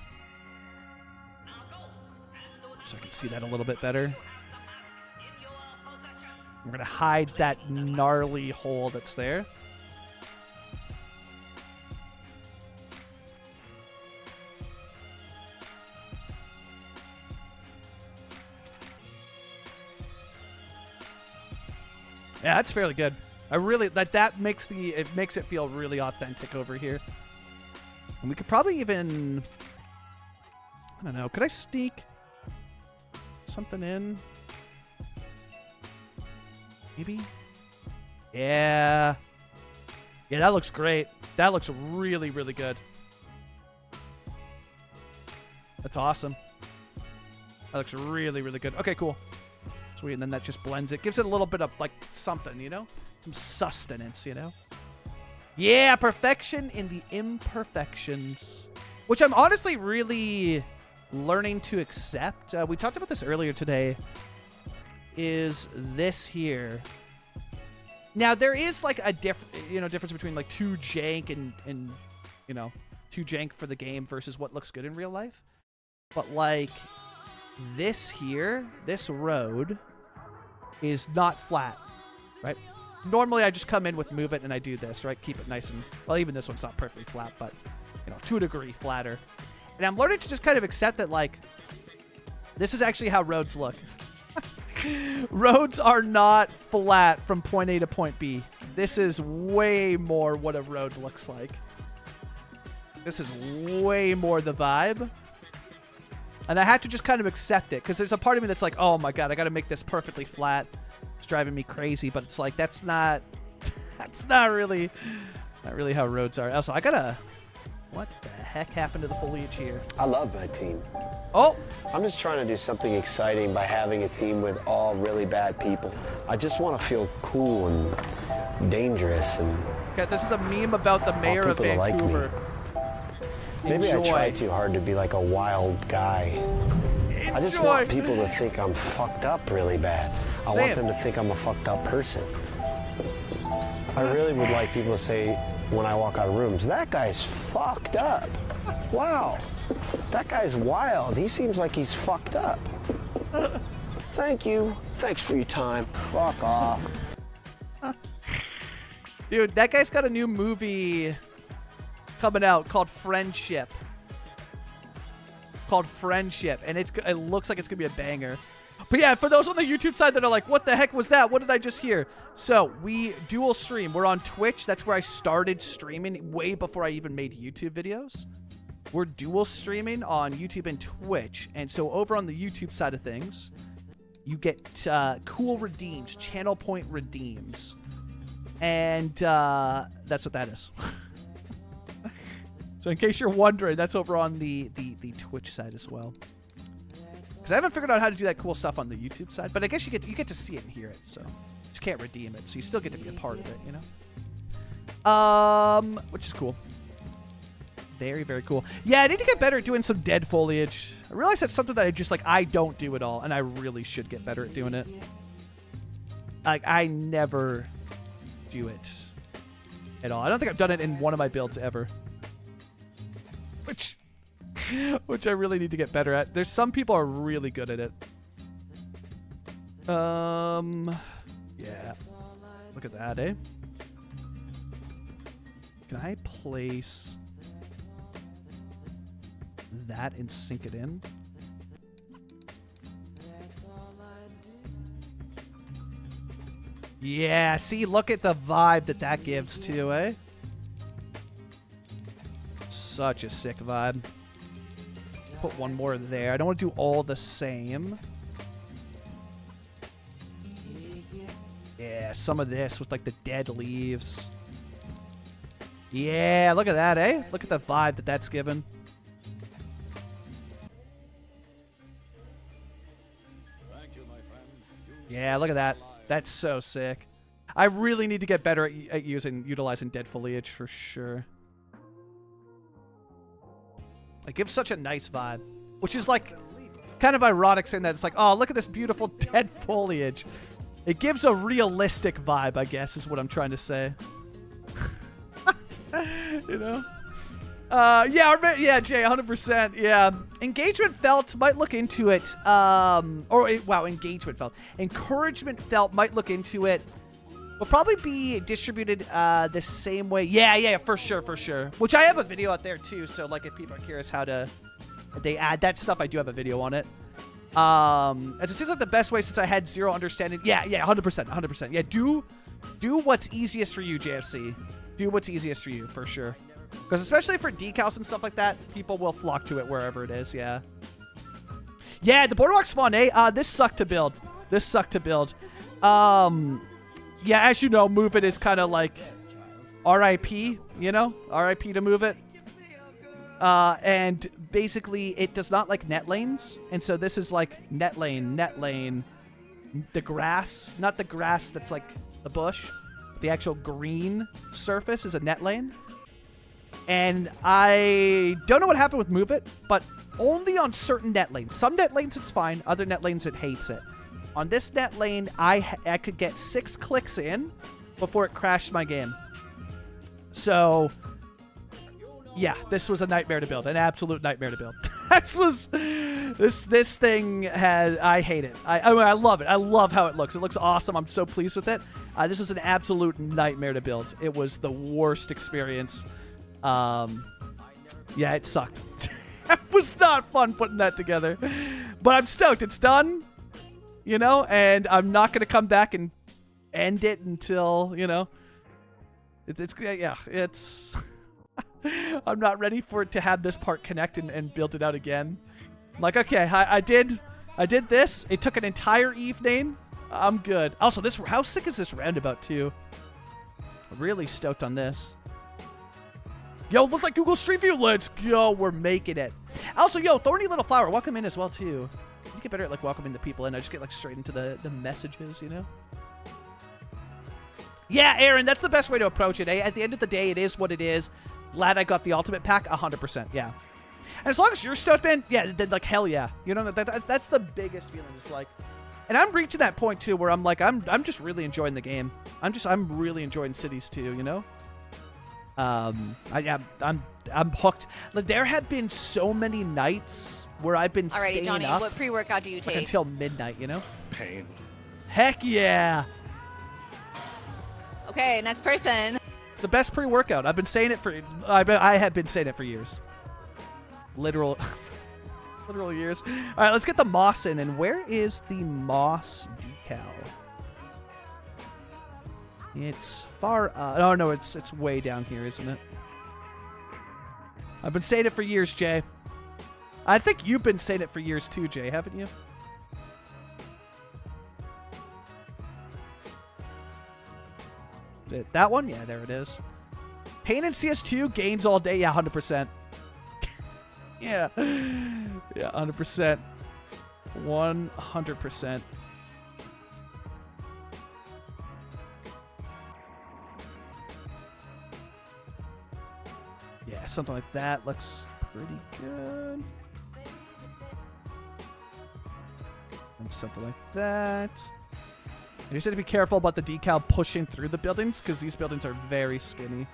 So I can see that a little bit better. I'm going to hide that gnarly hole that's there. Yeah, that's fairly good. I really that makes it feel really authentic over here. And we could probably even, I don't know, could I sneak something in? Maybe? Yeah. Yeah, that looks great. That looks really, really good. That's awesome. That looks really, really good. Okay, cool. Sweet, and then that just blends it. Gives it a little bit of, like, something, you know? Some sustenance, you know? Yeah, perfection in the imperfections. Which I'm honestly really learning to accept. We talked about this earlier today. Is this here. Now, there is, like, a difference between, like, too jank and, you know, too jank for the game versus what looks good in real life. But, like, this here, this road is not flat, right? Normally, I just come in with move it and I do this, right? Keep it nice and, well, even this one's not perfectly flat, but, you know, to a degree flatter. And I'm learning to just kind of accept that, like, this is actually how roads look. Roads are not flat from point A to point B. This is way more what a road looks like. This is way more the vibe. And I have to just kind of accept it, because there's a part of me that's like, oh my god, I gotta make this perfectly flat. It's driving me crazy, but it's like, that's not really how roads are. Also, I gotta, what the heck happened to the foliage here? I love my team. Oh! I'm just trying to do something exciting by having a team with all really bad people. I just want to feel cool and dangerous and... Okay, this is a meme about the mayor of Vancouver. Maybe I try too hard to be like a wild guy. I just want people to think I'm fucked up really bad. I want them to think I'm a fucked up person. I really would like people to say when I walk out of rooms, that guy's fucked up. Wow, that guy's wild. He seems like he's fucked up. Thank you. Thanks for your time. Fuck off. Dude, that guy's got a new movie coming out called Friendship. And it looks like it's gonna be a banger. But yeah, for those on the YouTube side that are like, what the heck was that? What did I just hear? So we dual stream. We're on Twitch. That's where I started streaming way before I even made YouTube videos. We're dual streaming on YouTube and Twitch. And so over on the YouTube side of things, you get cool redeems, channel point redeems. And that's what that is. So in case you're wondering, that's over on the Twitch side as well. Because I haven't figured out how to do that cool stuff on the YouTube side, but I guess you get to see it and hear it, so you just can't redeem it. So you still get to be a part of it, you know? Which is cool. Very, very cool. Yeah, I need to get better at doing some dead foliage. I realize that's something that I don't do at all, and I really should get better at doing it. Like, I never do it at all. I don't think I've done it in one of my builds ever. Which I really need to get better at. There's some people are really good at it. Yeah. Look at that, eh? Can I place that and sink it in? Yeah, see, look at the vibe that gives too, eh? Such a sick vibe. Put one more there. I don't want to do all the same. Yeah, some of this with like the dead leaves. Yeah, look at that, eh? Look at the vibe that's given. Yeah, look at that. That's so sick. I really need to get better at utilizing dead foliage for sure. It gives such a nice vibe, which is like kind of ironic saying that it's like, oh, look at this beautiful dead foliage. It gives a realistic vibe, I guess, is what I'm trying to say. You know? Yeah, Jay, 100%. Yeah. Engagement felt might look into it. Engagement felt. Encouragement felt might look into it. Will probably be distributed the same way. Yeah, for sure. Which I have a video out there too. So like, if people are curious how they add that stuff, I do have a video on it. As it seems like the best way since I had zero understanding. Yeah, 100%. Yeah, do what's easiest for you, JFC. Do what's easiest for you, for sure. Because especially for decals and stuff like that, people will flock to it wherever it is, yeah. Yeah, the Boardwalk's fun, eh? This sucked to build. Yeah, as you know, Move It is kind of like RIP, you know? RIP to Move It. And basically, it does not like net lanes. And so this is like net lane, the grass. Not the grass that's like the bush. The actual green surface is a net lane. And I don't know what happened with Move It, but only on certain net lanes. Some net lanes it's fine. Other net lanes it hates it. On this net lane, I could get 6 clicks in before it crashed my game. So, yeah, this was a nightmare to build. An absolute nightmare to build. This thing has... I hate it. I mean, I love it. I love how it looks. It looks awesome. I'm so pleased with it. This is an absolute nightmare to build. It was the worst experience. Yeah, it sucked. It was not fun putting that together. But I'm stoked. It's done. You know, and I'm not going to come back and end it until, you know, it's I'm not ready for it to have this part connect and build it out again. I'm like, okay, I did this. It took an entire evening. I'm good. Also, how sick is this roundabout too? Really stoked on this. Yo, look like Google Street View. Let's go. We're making it. Also, yo, Thorny Little Flower, welcome in as well too. You get better at like welcoming the people in. I just get like straight into the messages, you know? Yeah, Aaron, that's the best way to approach it, eh? At the end of the day, it is what it is. Glad I got the ultimate pack, 100%, yeah. And as long as you're stoked, man, yeah, then like hell yeah. You know, that's the biggest feeling. It's like, and I'm reaching that point too where I'm like, I'm just really enjoying the game. I'm really enjoying Cities too, you know? I'm hooked. Like, there have been so many nights where I've been staying Johnny, up. what pre-workout do you take? Like until midnight, you know? Pain. Heck yeah. Okay, next person. It's the best pre-workout. I've been saying it for. I have been saying it for years. Literal years. All right, let's get the moss in. And where is the moss decal? It's far. Oh no, it's way down here, isn't it? I've been saying it for years, Jay. I think you've been saying it for years too, Jay, haven't you? Is it that one? Yeah, there it is. Pain in CS2 gains all day. Yeah, 100%. Yeah. Yeah, 100%. 100%. Yeah, something like that looks pretty good. And something like that. You just have to be careful about the decal pushing through the buildings because these buildings are very skinny.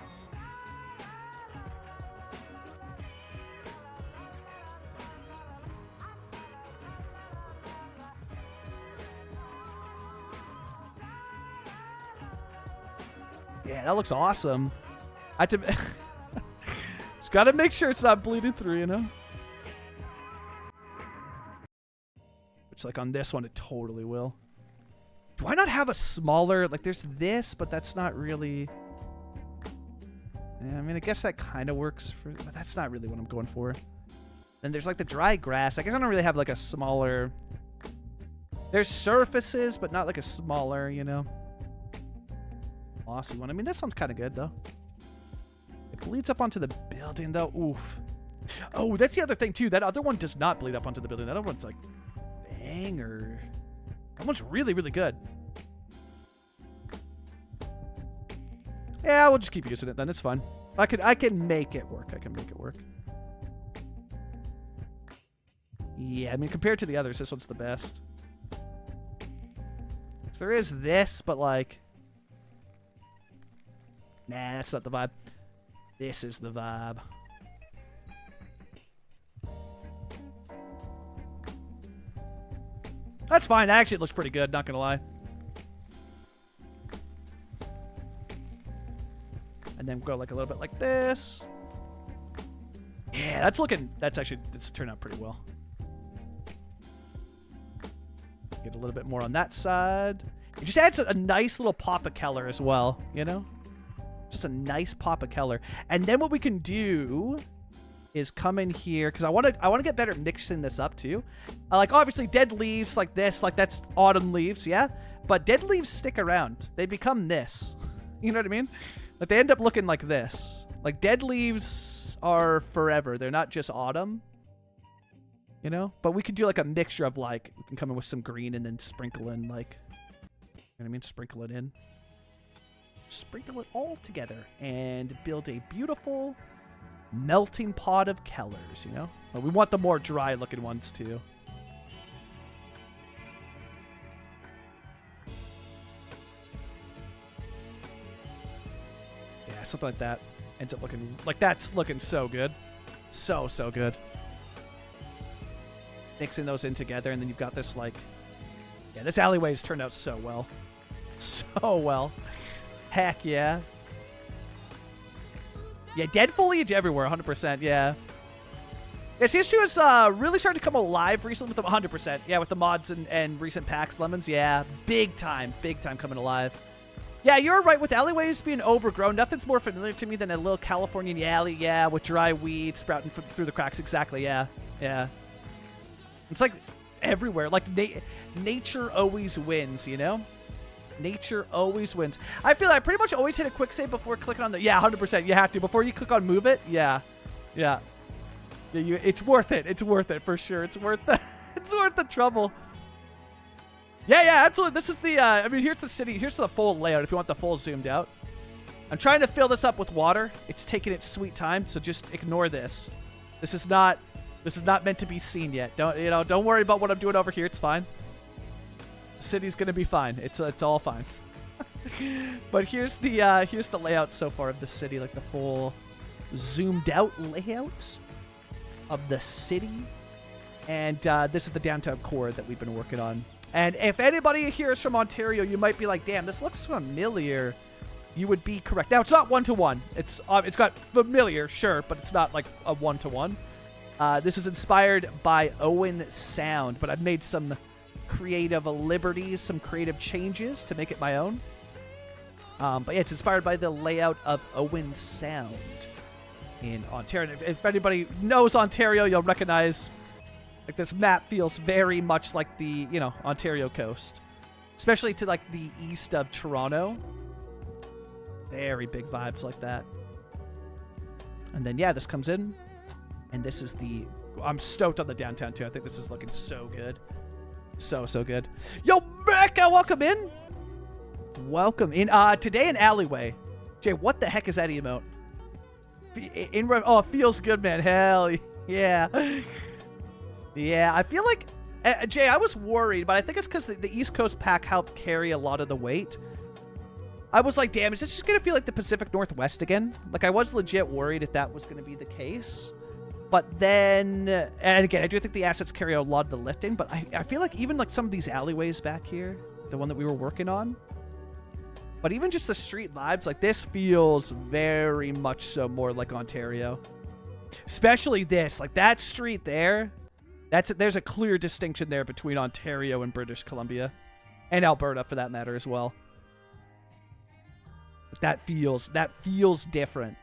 Yeah, that looks awesome. I have to just gotta make sure it's not bleeding through, you know? Which, like, on this one, it totally will. Do I not have a smaller... Like, there's this, but that's not really... Yeah, I mean, I guess that kind of works for... But that's not really what I'm going for. Then there's, like, the dry grass. I guess I don't really have, like, a smaller... There's surfaces, but not, like, a smaller, you know? Glossy one. I mean, this one's kind of good, though. It bleeds up onto the building, though. Oof. Oh, that's the other thing, too. That other one does not bleed up onto the building. That other one's, like, banger. That one's really, really good. Yeah, we'll just keep using it then. It's fine. I can make it work. I can make it work. Yeah, I mean, compared to the others, this one's the best. So there is this, but, like... Nah, that's not the vibe. This is the vibe. That's fine. Actually, it looks pretty good, not gonna lie. And then go like a little bit like this. Yeah, that's looking... It's turned out pretty well. Get a little bit more on that side. It just adds a nice little pop of color as well, you know? Just a nice pop of color. And then what we can do is come in here, because I want to get better at mixing this up too. Like, obviously dead leaves like this, like that's autumn leaves, yeah? But dead leaves stick around. They become this. You know what I mean? Like, they end up looking like this. Like, dead leaves are forever. They're not just autumn. You know? But we could do like a mixture of, like, we can come in with some green and then sprinkle in, like, you know what I mean? Sprinkle it in. Sprinkle it all together and build a beautiful melting pot of colors, you know? But we want the more dry looking ones too. Yeah, something like that ends up looking like that's looking so good. So good. Mixing those in together, and then you've got this, like, yeah, this alleyway's turned out so well. So well. Heck yeah. Yeah, dead foliage everywhere, 100%, yeah. Yeah, CS2 has really started to come alive recently with the 100%. Yeah, with the mods and recent packs, lemons, yeah. Big time coming alive. Yeah, you're right with alleyways being overgrown. Nothing's more familiar to me than a little Californian alley, yeah, with dry weeds sprouting through the cracks. Exactly, yeah. Yeah. It's like everywhere. Like, nature always wins, you know? Nature always wins. I feel like I pretty much always hit a quick save before clicking on the... Yeah, 100%. You have to. Before you click on move it, yeah. Yeah. Yeah, it's worth it. It's worth it, for sure. It's worth the... It's worth the trouble. Yeah, absolutely. This is the... I mean, here's the city. Here's the full layout if you want the full zoomed out. I'm trying to fill this up with water. It's taking its sweet time, so just ignore this. This is not meant to be seen yet. Don't worry about what I'm doing over here. It's fine. City's gonna be fine. It's all fine. But here's the layout so far of the city, like the full zoomed out layout of the city. And this is the downtown core that we've been working on. And if anybody here is from Ontario, you might be like, damn, this looks familiar. You would be correct. Now, it's not one-to-one. It's got familiar, sure, but it's not like a one-to-one. This is inspired by Owen Sound, but I've made some creative liberties, some creative changes to make it my own. But yeah, it's inspired by the layout of Owen Sound in Ontario. And if anybody knows Ontario, you'll recognize, like, this map feels very much like the, you know, Ontario coast, especially to, like, the east of Toronto. Very big vibes like that. And then, yeah, this comes in, and this is the... I'm stoked on the downtown, too. I think this is looking so good. So good. Yo, Becca, welcome in. Welcome in. Today in Alleyway. Jay, what the heck is that emote? Oh, it feels good, man. Hell yeah. Yeah, I feel like... Jay, I was worried, but I think it's because the East Coast pack helped carry a lot of the weight. I was like, damn, is this just going to feel like the Pacific Northwest again? Like, I was legit worried if that was going to be the case. But then... And again, I do think the assets carry a lot of the lifting, but I feel like even like some of these alleyways back here, the one that we were working on, but even just the street vibes, like this feels very much so more like Ontario. Especially this, like that street there, there's a clear distinction there between Ontario and British Columbia. And Alberta for that matter as well. That feels different.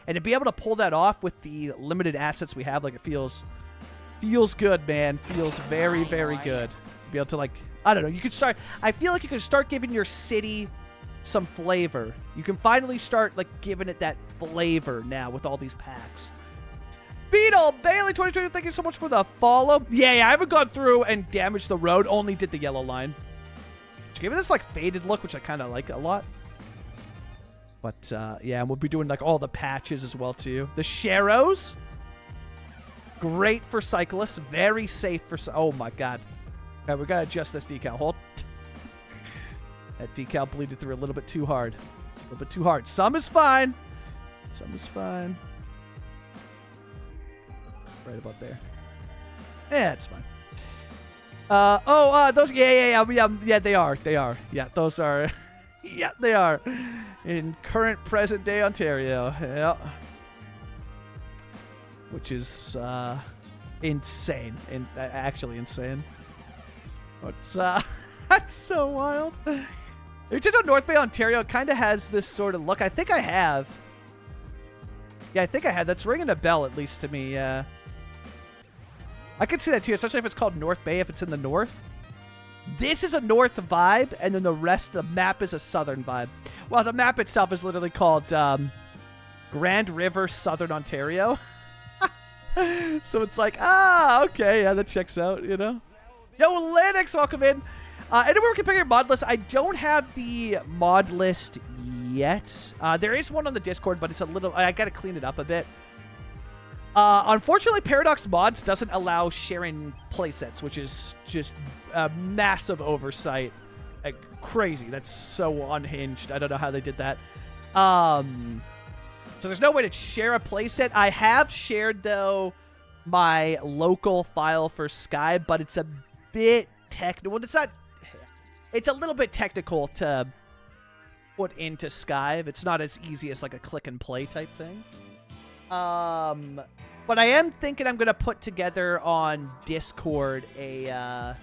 And to be able to pull that off with the limited assets we have, like it feels good, man. Feels very, very good. To be able to like, I don't know, you could start, I feel like you can start giving your city some flavor. You can finally start like giving it that flavor now with all these packs. Beetle Bailey 2020, thank you so much for the follow. Yeah, I haven't gone through and damaged the road, only did the yellow line. Which gave it this like faded look, which I kind of like a lot. But yeah, and we'll be doing like all the patches as well too. The Sharrows, great for cyclists, very safe for. Oh my god. Okay, we gotta adjust this decal. Hold. That decal bleeded through a little bit too hard. A little bit too hard. Some is fine. Some is fine. Right about there. Yeah, it's fine. Those. Yeah, they are. Yeah, those are. Yeah, they are. In current present day Ontario. Yeah. Which is insane. Actually insane. It's that's so wild. You checked out North Bay, Ontario. It kind of has this sort of look. I think I have. Yeah, I think I have. That's ringing a bell, at least to me. I could see that too, especially if it's called North Bay, if it's in the north. This is a north vibe, and then the rest of the map is a southern vibe. Well, the map itself is literally called Grand River, Southern Ontario. So it's like, okay, yeah, that checks out, you know? Yo, Linux, welcome in. Anywhere we can pick your mod list. I don't have the mod list yet. There is one on the Discord, but it's a little... I got to clean it up a bit. Unfortunately, Paradox Mods doesn't allow sharing playsets, which is just a massive oversight. Like, crazy. That's so unhinged. I don't know how they did that. So there's no way to share a playset. I have shared, though, my local file for Sky, but it's a bit technical. Well, it's not... It's a little bit technical to put into Sky. It's not as easy as, like, a click-and-play type thing. But I am thinking I'm going to put together on Discord a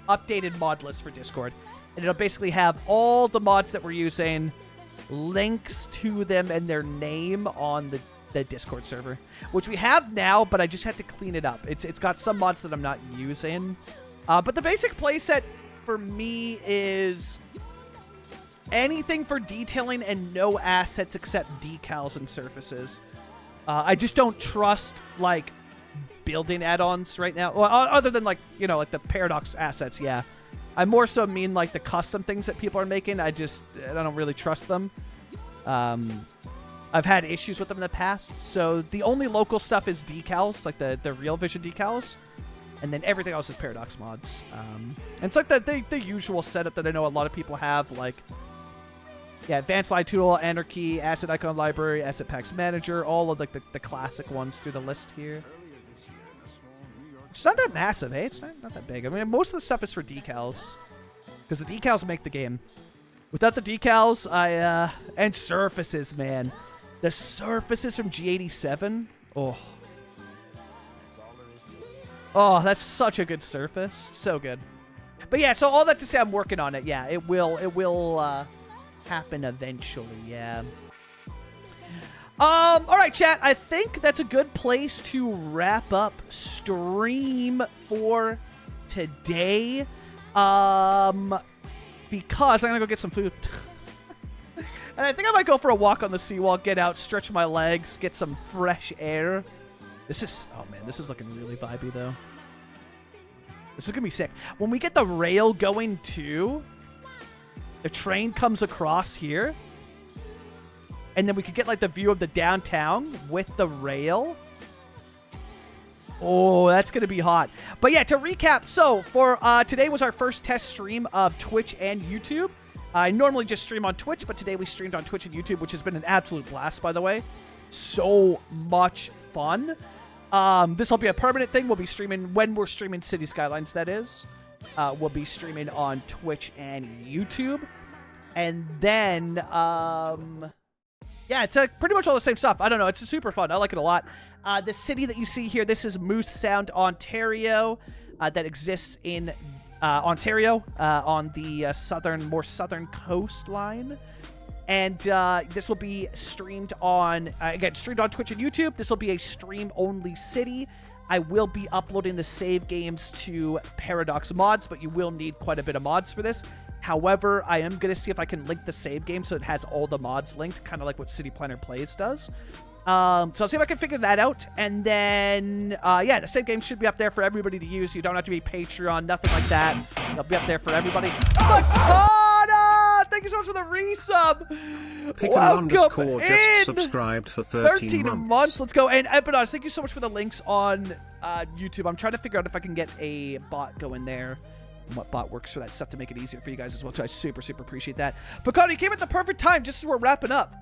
updated mod list for Discord. And it'll basically have all the mods that we're using, links to them and their name on the Discord server. Which we have now, but I just had to clean it up. It's got some mods that I'm not using. But the basic playset for me is anything for detailing and no assets except decals and surfaces. I just don't trust, like, building add-ons right now. Well, other than, like, you know, like the Paradox assets, yeah. I more so mean, like, the custom things that people are making. I don't really trust them. I've had issues with them in the past. So the only local stuff is decals, like the Real Vision decals. And then everything else is Paradox mods. And it's like the usual setup that I know a lot of people have, like... Yeah, Advanced Light Tool, Anarchy, Asset Icon Library, Asset Packs Manager, all of like the classic ones through the list here. It's not that massive, hey? It's not that big. I mean, most of the stuff is for decals. Because the decals make the game. Without the decals, and surfaces, man. The surfaces from G87. Oh. Oh, that's such a good surface. So good. But yeah, so all that to say, I'm working on it. Yeah, it will happen eventually, yeah. All right, chat. I think that's a good place to wrap up stream for today. Because I'm gonna go get some food. And I think I might go for a walk on the seawall, get out, stretch my legs, get some fresh air. This is, oh man, this is looking really vibey though. This is gonna be sick. When we get the rail going too, the train comes across here, and then we could get like the view of the downtown with the rail. Oh, that's going to be hot. But yeah, to recap, so for today was our first test stream of Twitch and YouTube. I normally just stream on Twitch, but today we streamed on Twitch and YouTube, which has been an absolute blast, by the way. So much fun. This will be a permanent thing. We'll be streaming when we're streaming Cities Skylines, that is. We'll be streaming on Twitch and YouTube. And then, yeah, it's pretty much all the same stuff. I don't know. It's super fun. I like it a lot. The city that you see here, this is Moose Sound, Ontario, that exists in Ontario on the more southern coastline. And this will be streamed on, again, streamed on Twitch and YouTube. This will be a stream-only city. I will be uploading the save games to Paradox Mods, but you will need quite a bit of mods for this. However, I am going to see if I can link the save game so it has all the mods linked, kind of like what City Planner Plays does. So I'll see if I can figure that out. And then, yeah, the save game should be up there for everybody to use. You don't have to be Patreon, nothing like that. It'll be up there for everybody. Makana! Thank you so much for the resub. Welcome just subscribed for 13 months. Let's go. And Epinos, thank you so much for the links on YouTube. I'm trying to figure out if I can get a bot going there. And what bot works for that stuff to make it easier for you guys as well. So I super, super appreciate that. Makana, you came at the perfect time just as we're wrapping up.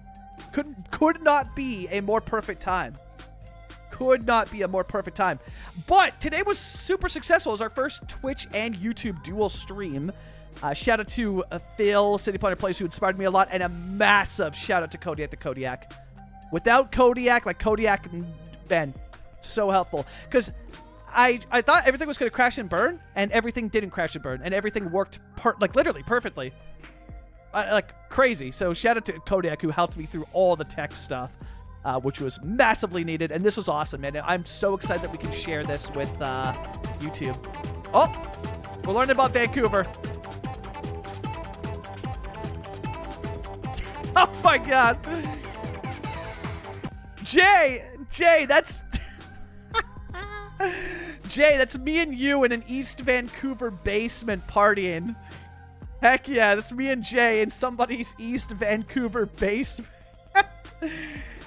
Could not be a more perfect time. Could not be a more perfect time. But today was super successful. It was our first Twitch and YouTube dual stream. Shout out to Phil, City Planner Plays, who inspired me a lot, and a massive shout out to Kodiak the Kodiak. Without Kodiak, like Kodiak and Ben, so helpful. Because I thought everything was going to crash and burn, and everything didn't crash and burn, and everything worked like literally perfectly. Like crazy. So shout out to Kodiak, who helped me through all the tech stuff, which was massively needed. And this was awesome, man. I'm so excited that we can share this with YouTube. Oh, we're learning about Vancouver. Oh my God. Jay, that's Jay, that's me and you in an East Vancouver basement partying. Heck yeah, that's me and Jay in somebody's East Vancouver basement.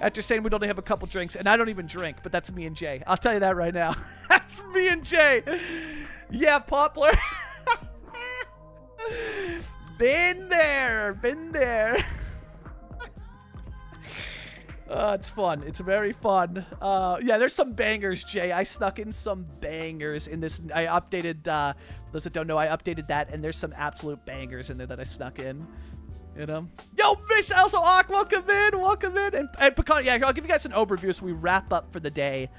After saying we'd only have a couple drinks, and I don't even drink, but that's me and Jay. I'll tell you that right now. That's me and Jay. Yeah, Poplar. Been there. It's fun. It's very fun. Yeah, there's some bangers, Jay. I snuck in some bangers in this. I updated, those that don't know, I updated that, and there's some absolute bangers in there that I snuck in. You know? Yo, Miss Elsa Ock, welcome in. And Pecan, yeah, I'll give you guys an overview as we wrap up for the day.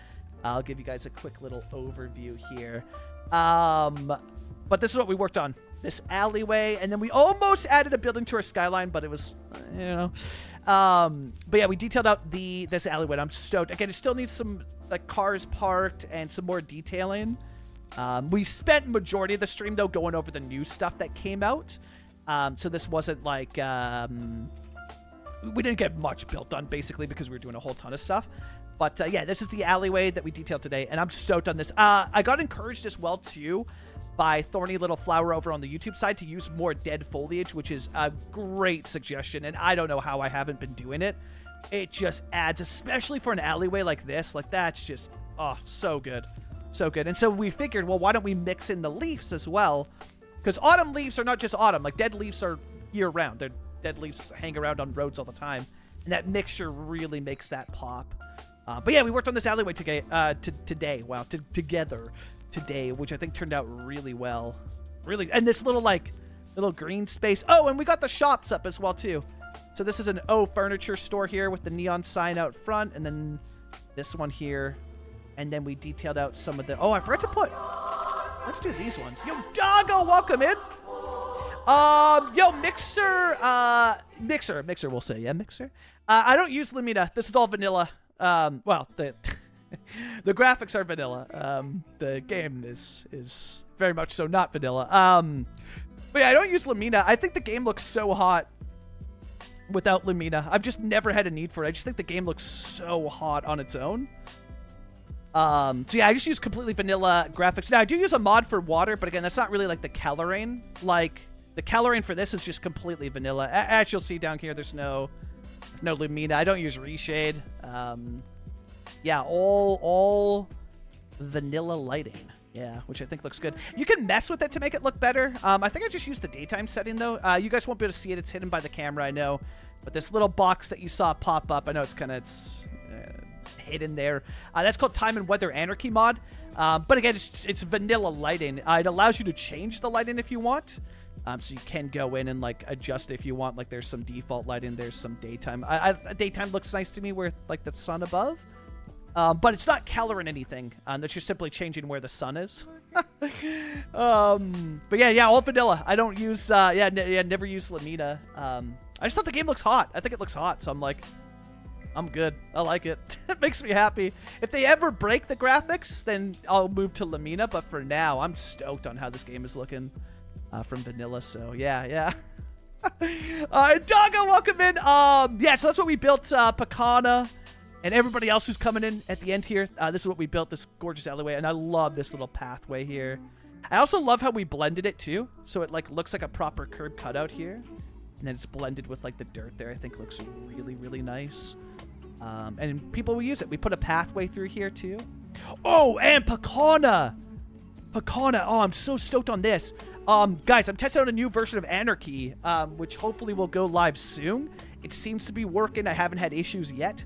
I'll give you guys a quick little overview here. But this is what we worked on. This alleyway, and then we almost added a building to our skyline, but it was, you know. But yeah, we detailed out this alleyway. I'm stoked. Again, it still needs some like cars parked and some more detailing. We spent majority of the stream though going over the new stuff that came out. So this wasn't like we didn't get much built done basically because we were doing a whole ton of stuff. But yeah, this is the alleyway that we detailed today, and I'm stoked on this. I got encouraged as well too by Thorny Little Flower over on the YouTube side to use more dead foliage, which is a great suggestion, and I don't know how I haven't been doing it. It just adds, especially for an alleyway like this, like that's just, oh, so good. So good. And so we figured, well, why don't we mix in the leaves as well? Because autumn leaves are not just autumn. Like, dead leaves are year-round. Dead leaves hang around on roads all the time, and that mixture really makes that pop. But yeah, we worked on this alleyway today, together today, which I think turned out really well. Really, and this little green space. Oh, and we got the shops up as well too. So this is an O furniture store here with the neon sign out front, and then this one here, and then we detailed out some of the. Oh, I forgot to do these ones. Yo, Doggo, welcome in. Yo, Mixer, we'll say, yeah, Mixer. I don't use Lumina. This is all vanilla. Well, the graphics are vanilla. The game is very much so not vanilla. But yeah, I don't use Lumina. I think the game looks so hot without Lumina. I've just never had a need for it. I just think the game looks so hot on its own. So yeah, I just use completely vanilla graphics. Now I do use a mod for water, but again, that's not really like the coloring. Like the coloring for this is just completely vanilla. As you'll see down here, there's no Lumina. I don't use reshade. Yeah, all vanilla lighting. Yeah, which I think looks good. You can mess with it to make it look better. I think I just used the daytime setting though. You guys won't be able to see it. It's hidden by the camera, I know. But this little box that you saw pop up, I know it's kind of hidden there. That's called Time and Weather Anarchy mod. But again, it's vanilla lighting. It allows you to change the lighting if you want. So you can go in and like adjust if you want. Like there's some default lighting, there's some daytime. Daytime looks nice to me with like the sun above. But it's not coloring anything. That's just simply changing where the sun is. But yeah, all vanilla. I don't use, never use Lumina. I just thought the game looks hot. I think it looks hot, so I'm like, I'm good. I like it. It makes me happy. If they ever break the graphics, then I'll move to Lumina. But for now, I'm stoked on how this game is looking from vanilla. So yeah. Doggo, welcome in. Yeah, so that's what we built. Pacana. And everybody else who's coming in at the end here, this is what we built, this gorgeous alleyway. And I love this little pathway here. I also love how we blended it too. So it like looks like a proper curb cutout here. And then it's blended with like the dirt there. I think looks really, really nice. And people will use it. We put a pathway through here too. Oh, and Pacana. Pacana. Oh, I'm so stoked on this. Guys, I'm testing out a new version of Anarchy, which hopefully will go live soon. It seems to be working. I haven't had issues yet.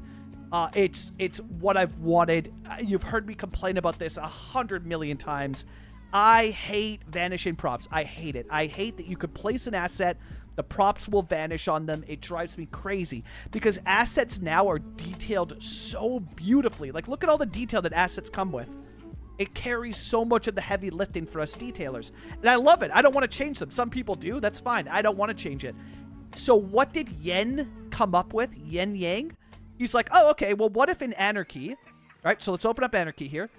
It's what I've wanted. You've heard me complain about this 100 million times. I hate vanishing props. I hate it. I hate that you could place an asset, the props will vanish on them. It drives me crazy because assets now are detailed so beautifully. Like, look at all the detail that assets come with. It carries so much of the heavy lifting for us detailers. And I love it. I don't want to change them. Some people do. That's fine. I don't want to change it. So what did Yen come up with? Yen Yang? He's like, oh, okay, well, what if in Anarchy, right? So let's open up Anarchy here.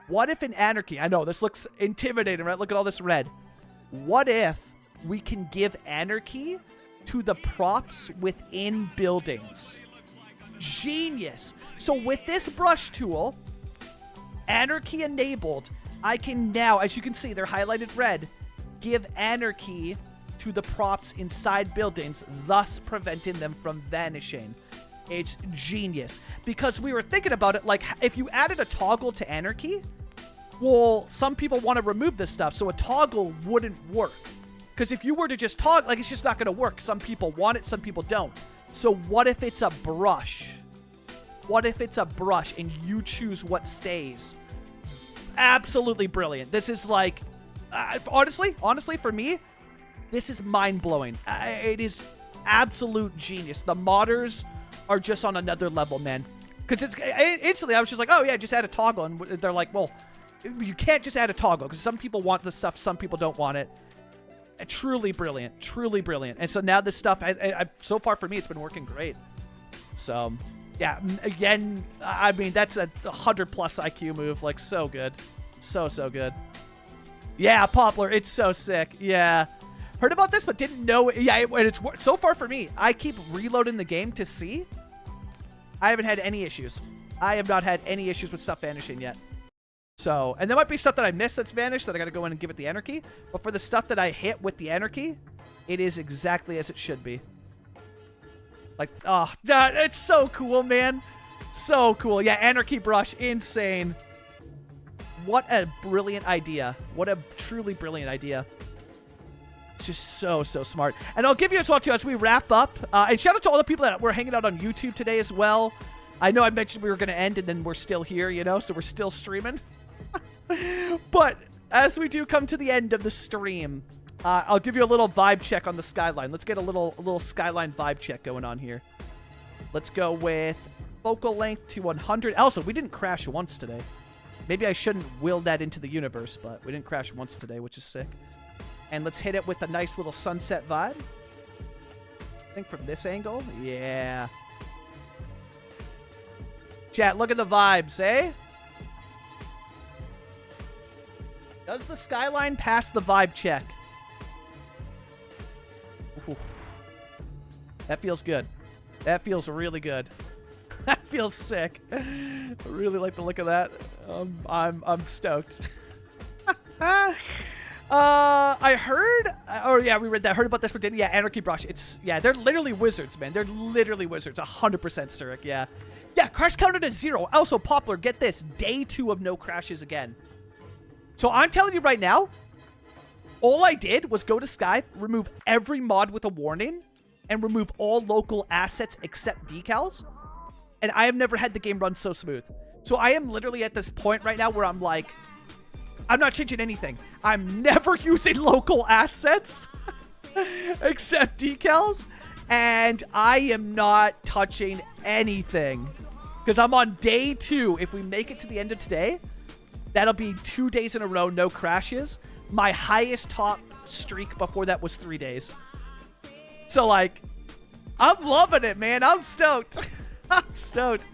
What if in Anarchy, I know, this looks intimidating, right? Look at all this red. What if we can give Anarchy to the props within buildings? Genius. So with this brush tool, Anarchy enabled, I can now, as you can see, they're highlighted red, give Anarchy to the props inside buildings, thus preventing them from vanishing. It's genius. Because we were thinking about it, like, if you added a toggle to Anarchy, well, some people want to remove this stuff, so a toggle wouldn't work. Because if you were to just toggle, like, it's just not going to work. Some people want it, some people don't. So what if it's a brush? What if it's a brush and you choose what stays? Absolutely brilliant. This is like, honestly, for me, this is mind-blowing. It is absolute genius. The modders are just on another level, man. Because it's instantly, I was just like, oh yeah, just add a toggle. And they're like, well, you can't just add a toggle because some people want the stuff, some people don't want it. Truly brilliant. Truly brilliant. And so now this stuff, so far for me, it's been working great. So, yeah, again, I mean, that's a 100+ IQ move. Like, so good. So good. Yeah, Poplar, it's so sick. Yeah. Heard about this, but didn't know. Yeah, it's so far for me. I keep reloading the game to see. I haven't had any issues. I have not had any issues with stuff vanishing yet. So, and there might be stuff that I missed that's vanished that I got to go in and give it the Anarchy. But for the stuff that I hit with the Anarchy, it is exactly as it should be. Like, oh, it's so cool, man. So cool. Yeah, Anarchy brush, insane. What a brilliant idea. What a truly brilliant idea. It's just so smart. And I'll give you as well, too, as we wrap up. And shout out to all the people that were hanging out on YouTube today as well. I know I mentioned we were going to end, and then we're still here, you know, so we're still streaming. But as we do come to the end of the stream, I'll give you a little vibe check on the skyline. Let's get a little skyline vibe check going on here. Let's go with focal length to 100. Also, we didn't crash once today. Maybe I shouldn't will that into the universe, but we didn't crash once today, which is sick. And let's hit it with a nice little sunset vibe. I think from this angle. Yeah. Chat, look at the vibes, eh? Does the skyline pass the vibe check? Ooh. That feels good. That feels really good. That feels sick. I really like the look of that. I'm stoked. I heard, we read that. Heard about this, but didn't. Yeah, Anarchy Brush. They're literally wizards, man. They're literally wizards. 100% Zurich. Yeah. Yeah, crash counted at 0. Also, Poplar, get this. Day 2 of no crashes again. So I'm telling you right now, all I did was go to Sky, remove every mod with a warning, and remove all local assets except decals. And I have never had the game run so smooth. So I am literally at this point right now where I'm like, I'm not changing anything. I'm never using local assets except decals. And I am not touching anything because I'm on day 2. If we make it to the end of today, that'll be 2 days in a row, no crashes. My highest top streak before that was 3 days. So, like, I'm loving it, man. I'm stoked. I'm stoked.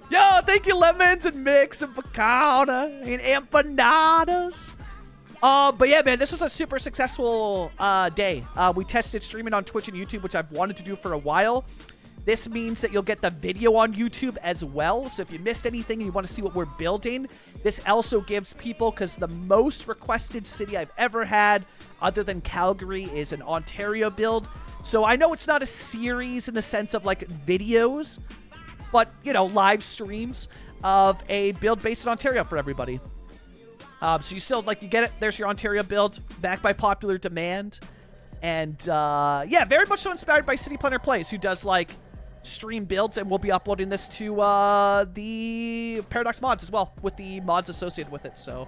Yo, thank you, Lemons and Mix and Picada and empanadas. But yeah, man, this was a super successful day. We tested streaming on Twitch and YouTube, which I've wanted to do for a while. This means that you'll get the video on YouTube as well. So if you missed anything and you want to see what we're building, this also gives people, because the most requested city I've ever had, other than Calgary, is an Ontario build. So I know it's not a series in the sense of like videos, but, you know, live streams of a build based in Ontario for everybody. So you still, like, you get it. There's your Ontario build, backed by popular demand. And, yeah, very much so inspired by City Planner Plays, who does, like, stream builds, and we'll be uploading this to the Paradox mods as well, with the mods associated with it. So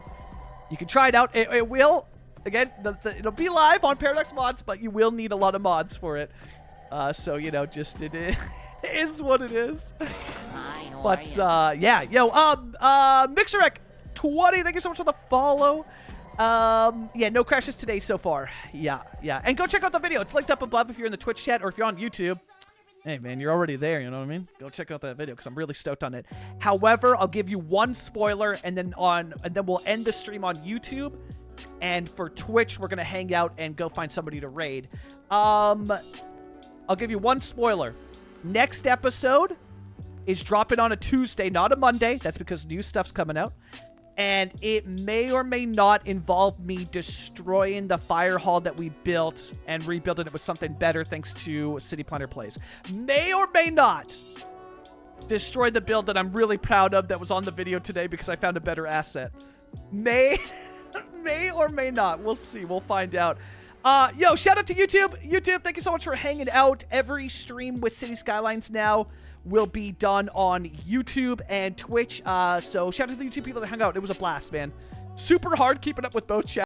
you can try it out. It will, again, it'll be live on Paradox mods, but you will need a lot of mods for it. So, you know, just it is what it is. But, yeah. Yo, Mixerec 20, thank you so much for the follow. Yeah, no crashes today so far. Yeah. And go check out the video. It's linked up above if you're in the Twitch chat or if you're on YouTube. Hey, man, you're already there, you know what I mean? Go check out that video because I'm really stoked on it. However, I'll give you one spoiler and then we'll end the stream on YouTube. And for Twitch, we're going to hang out and go find somebody to raid. I'll give you one spoiler. Next episode is dropping on a Tuesday, not a Monday. That's because new stuff's coming out. And it may or may not involve me destroying the fire hall that we built and rebuilding it with something better thanks to City Planner Plays. May or may not destroy the build that I'm really proud of that was on the video today because I found a better asset. May or may not. We'll see. We'll find out. Yo, shout out to YouTube. YouTube, thank you so much for hanging out. Every stream with Cities Skylines now will be done on YouTube and Twitch. So shout out to the YouTube people that hung out. It was a blast, man. Super hard keeping up with both channels.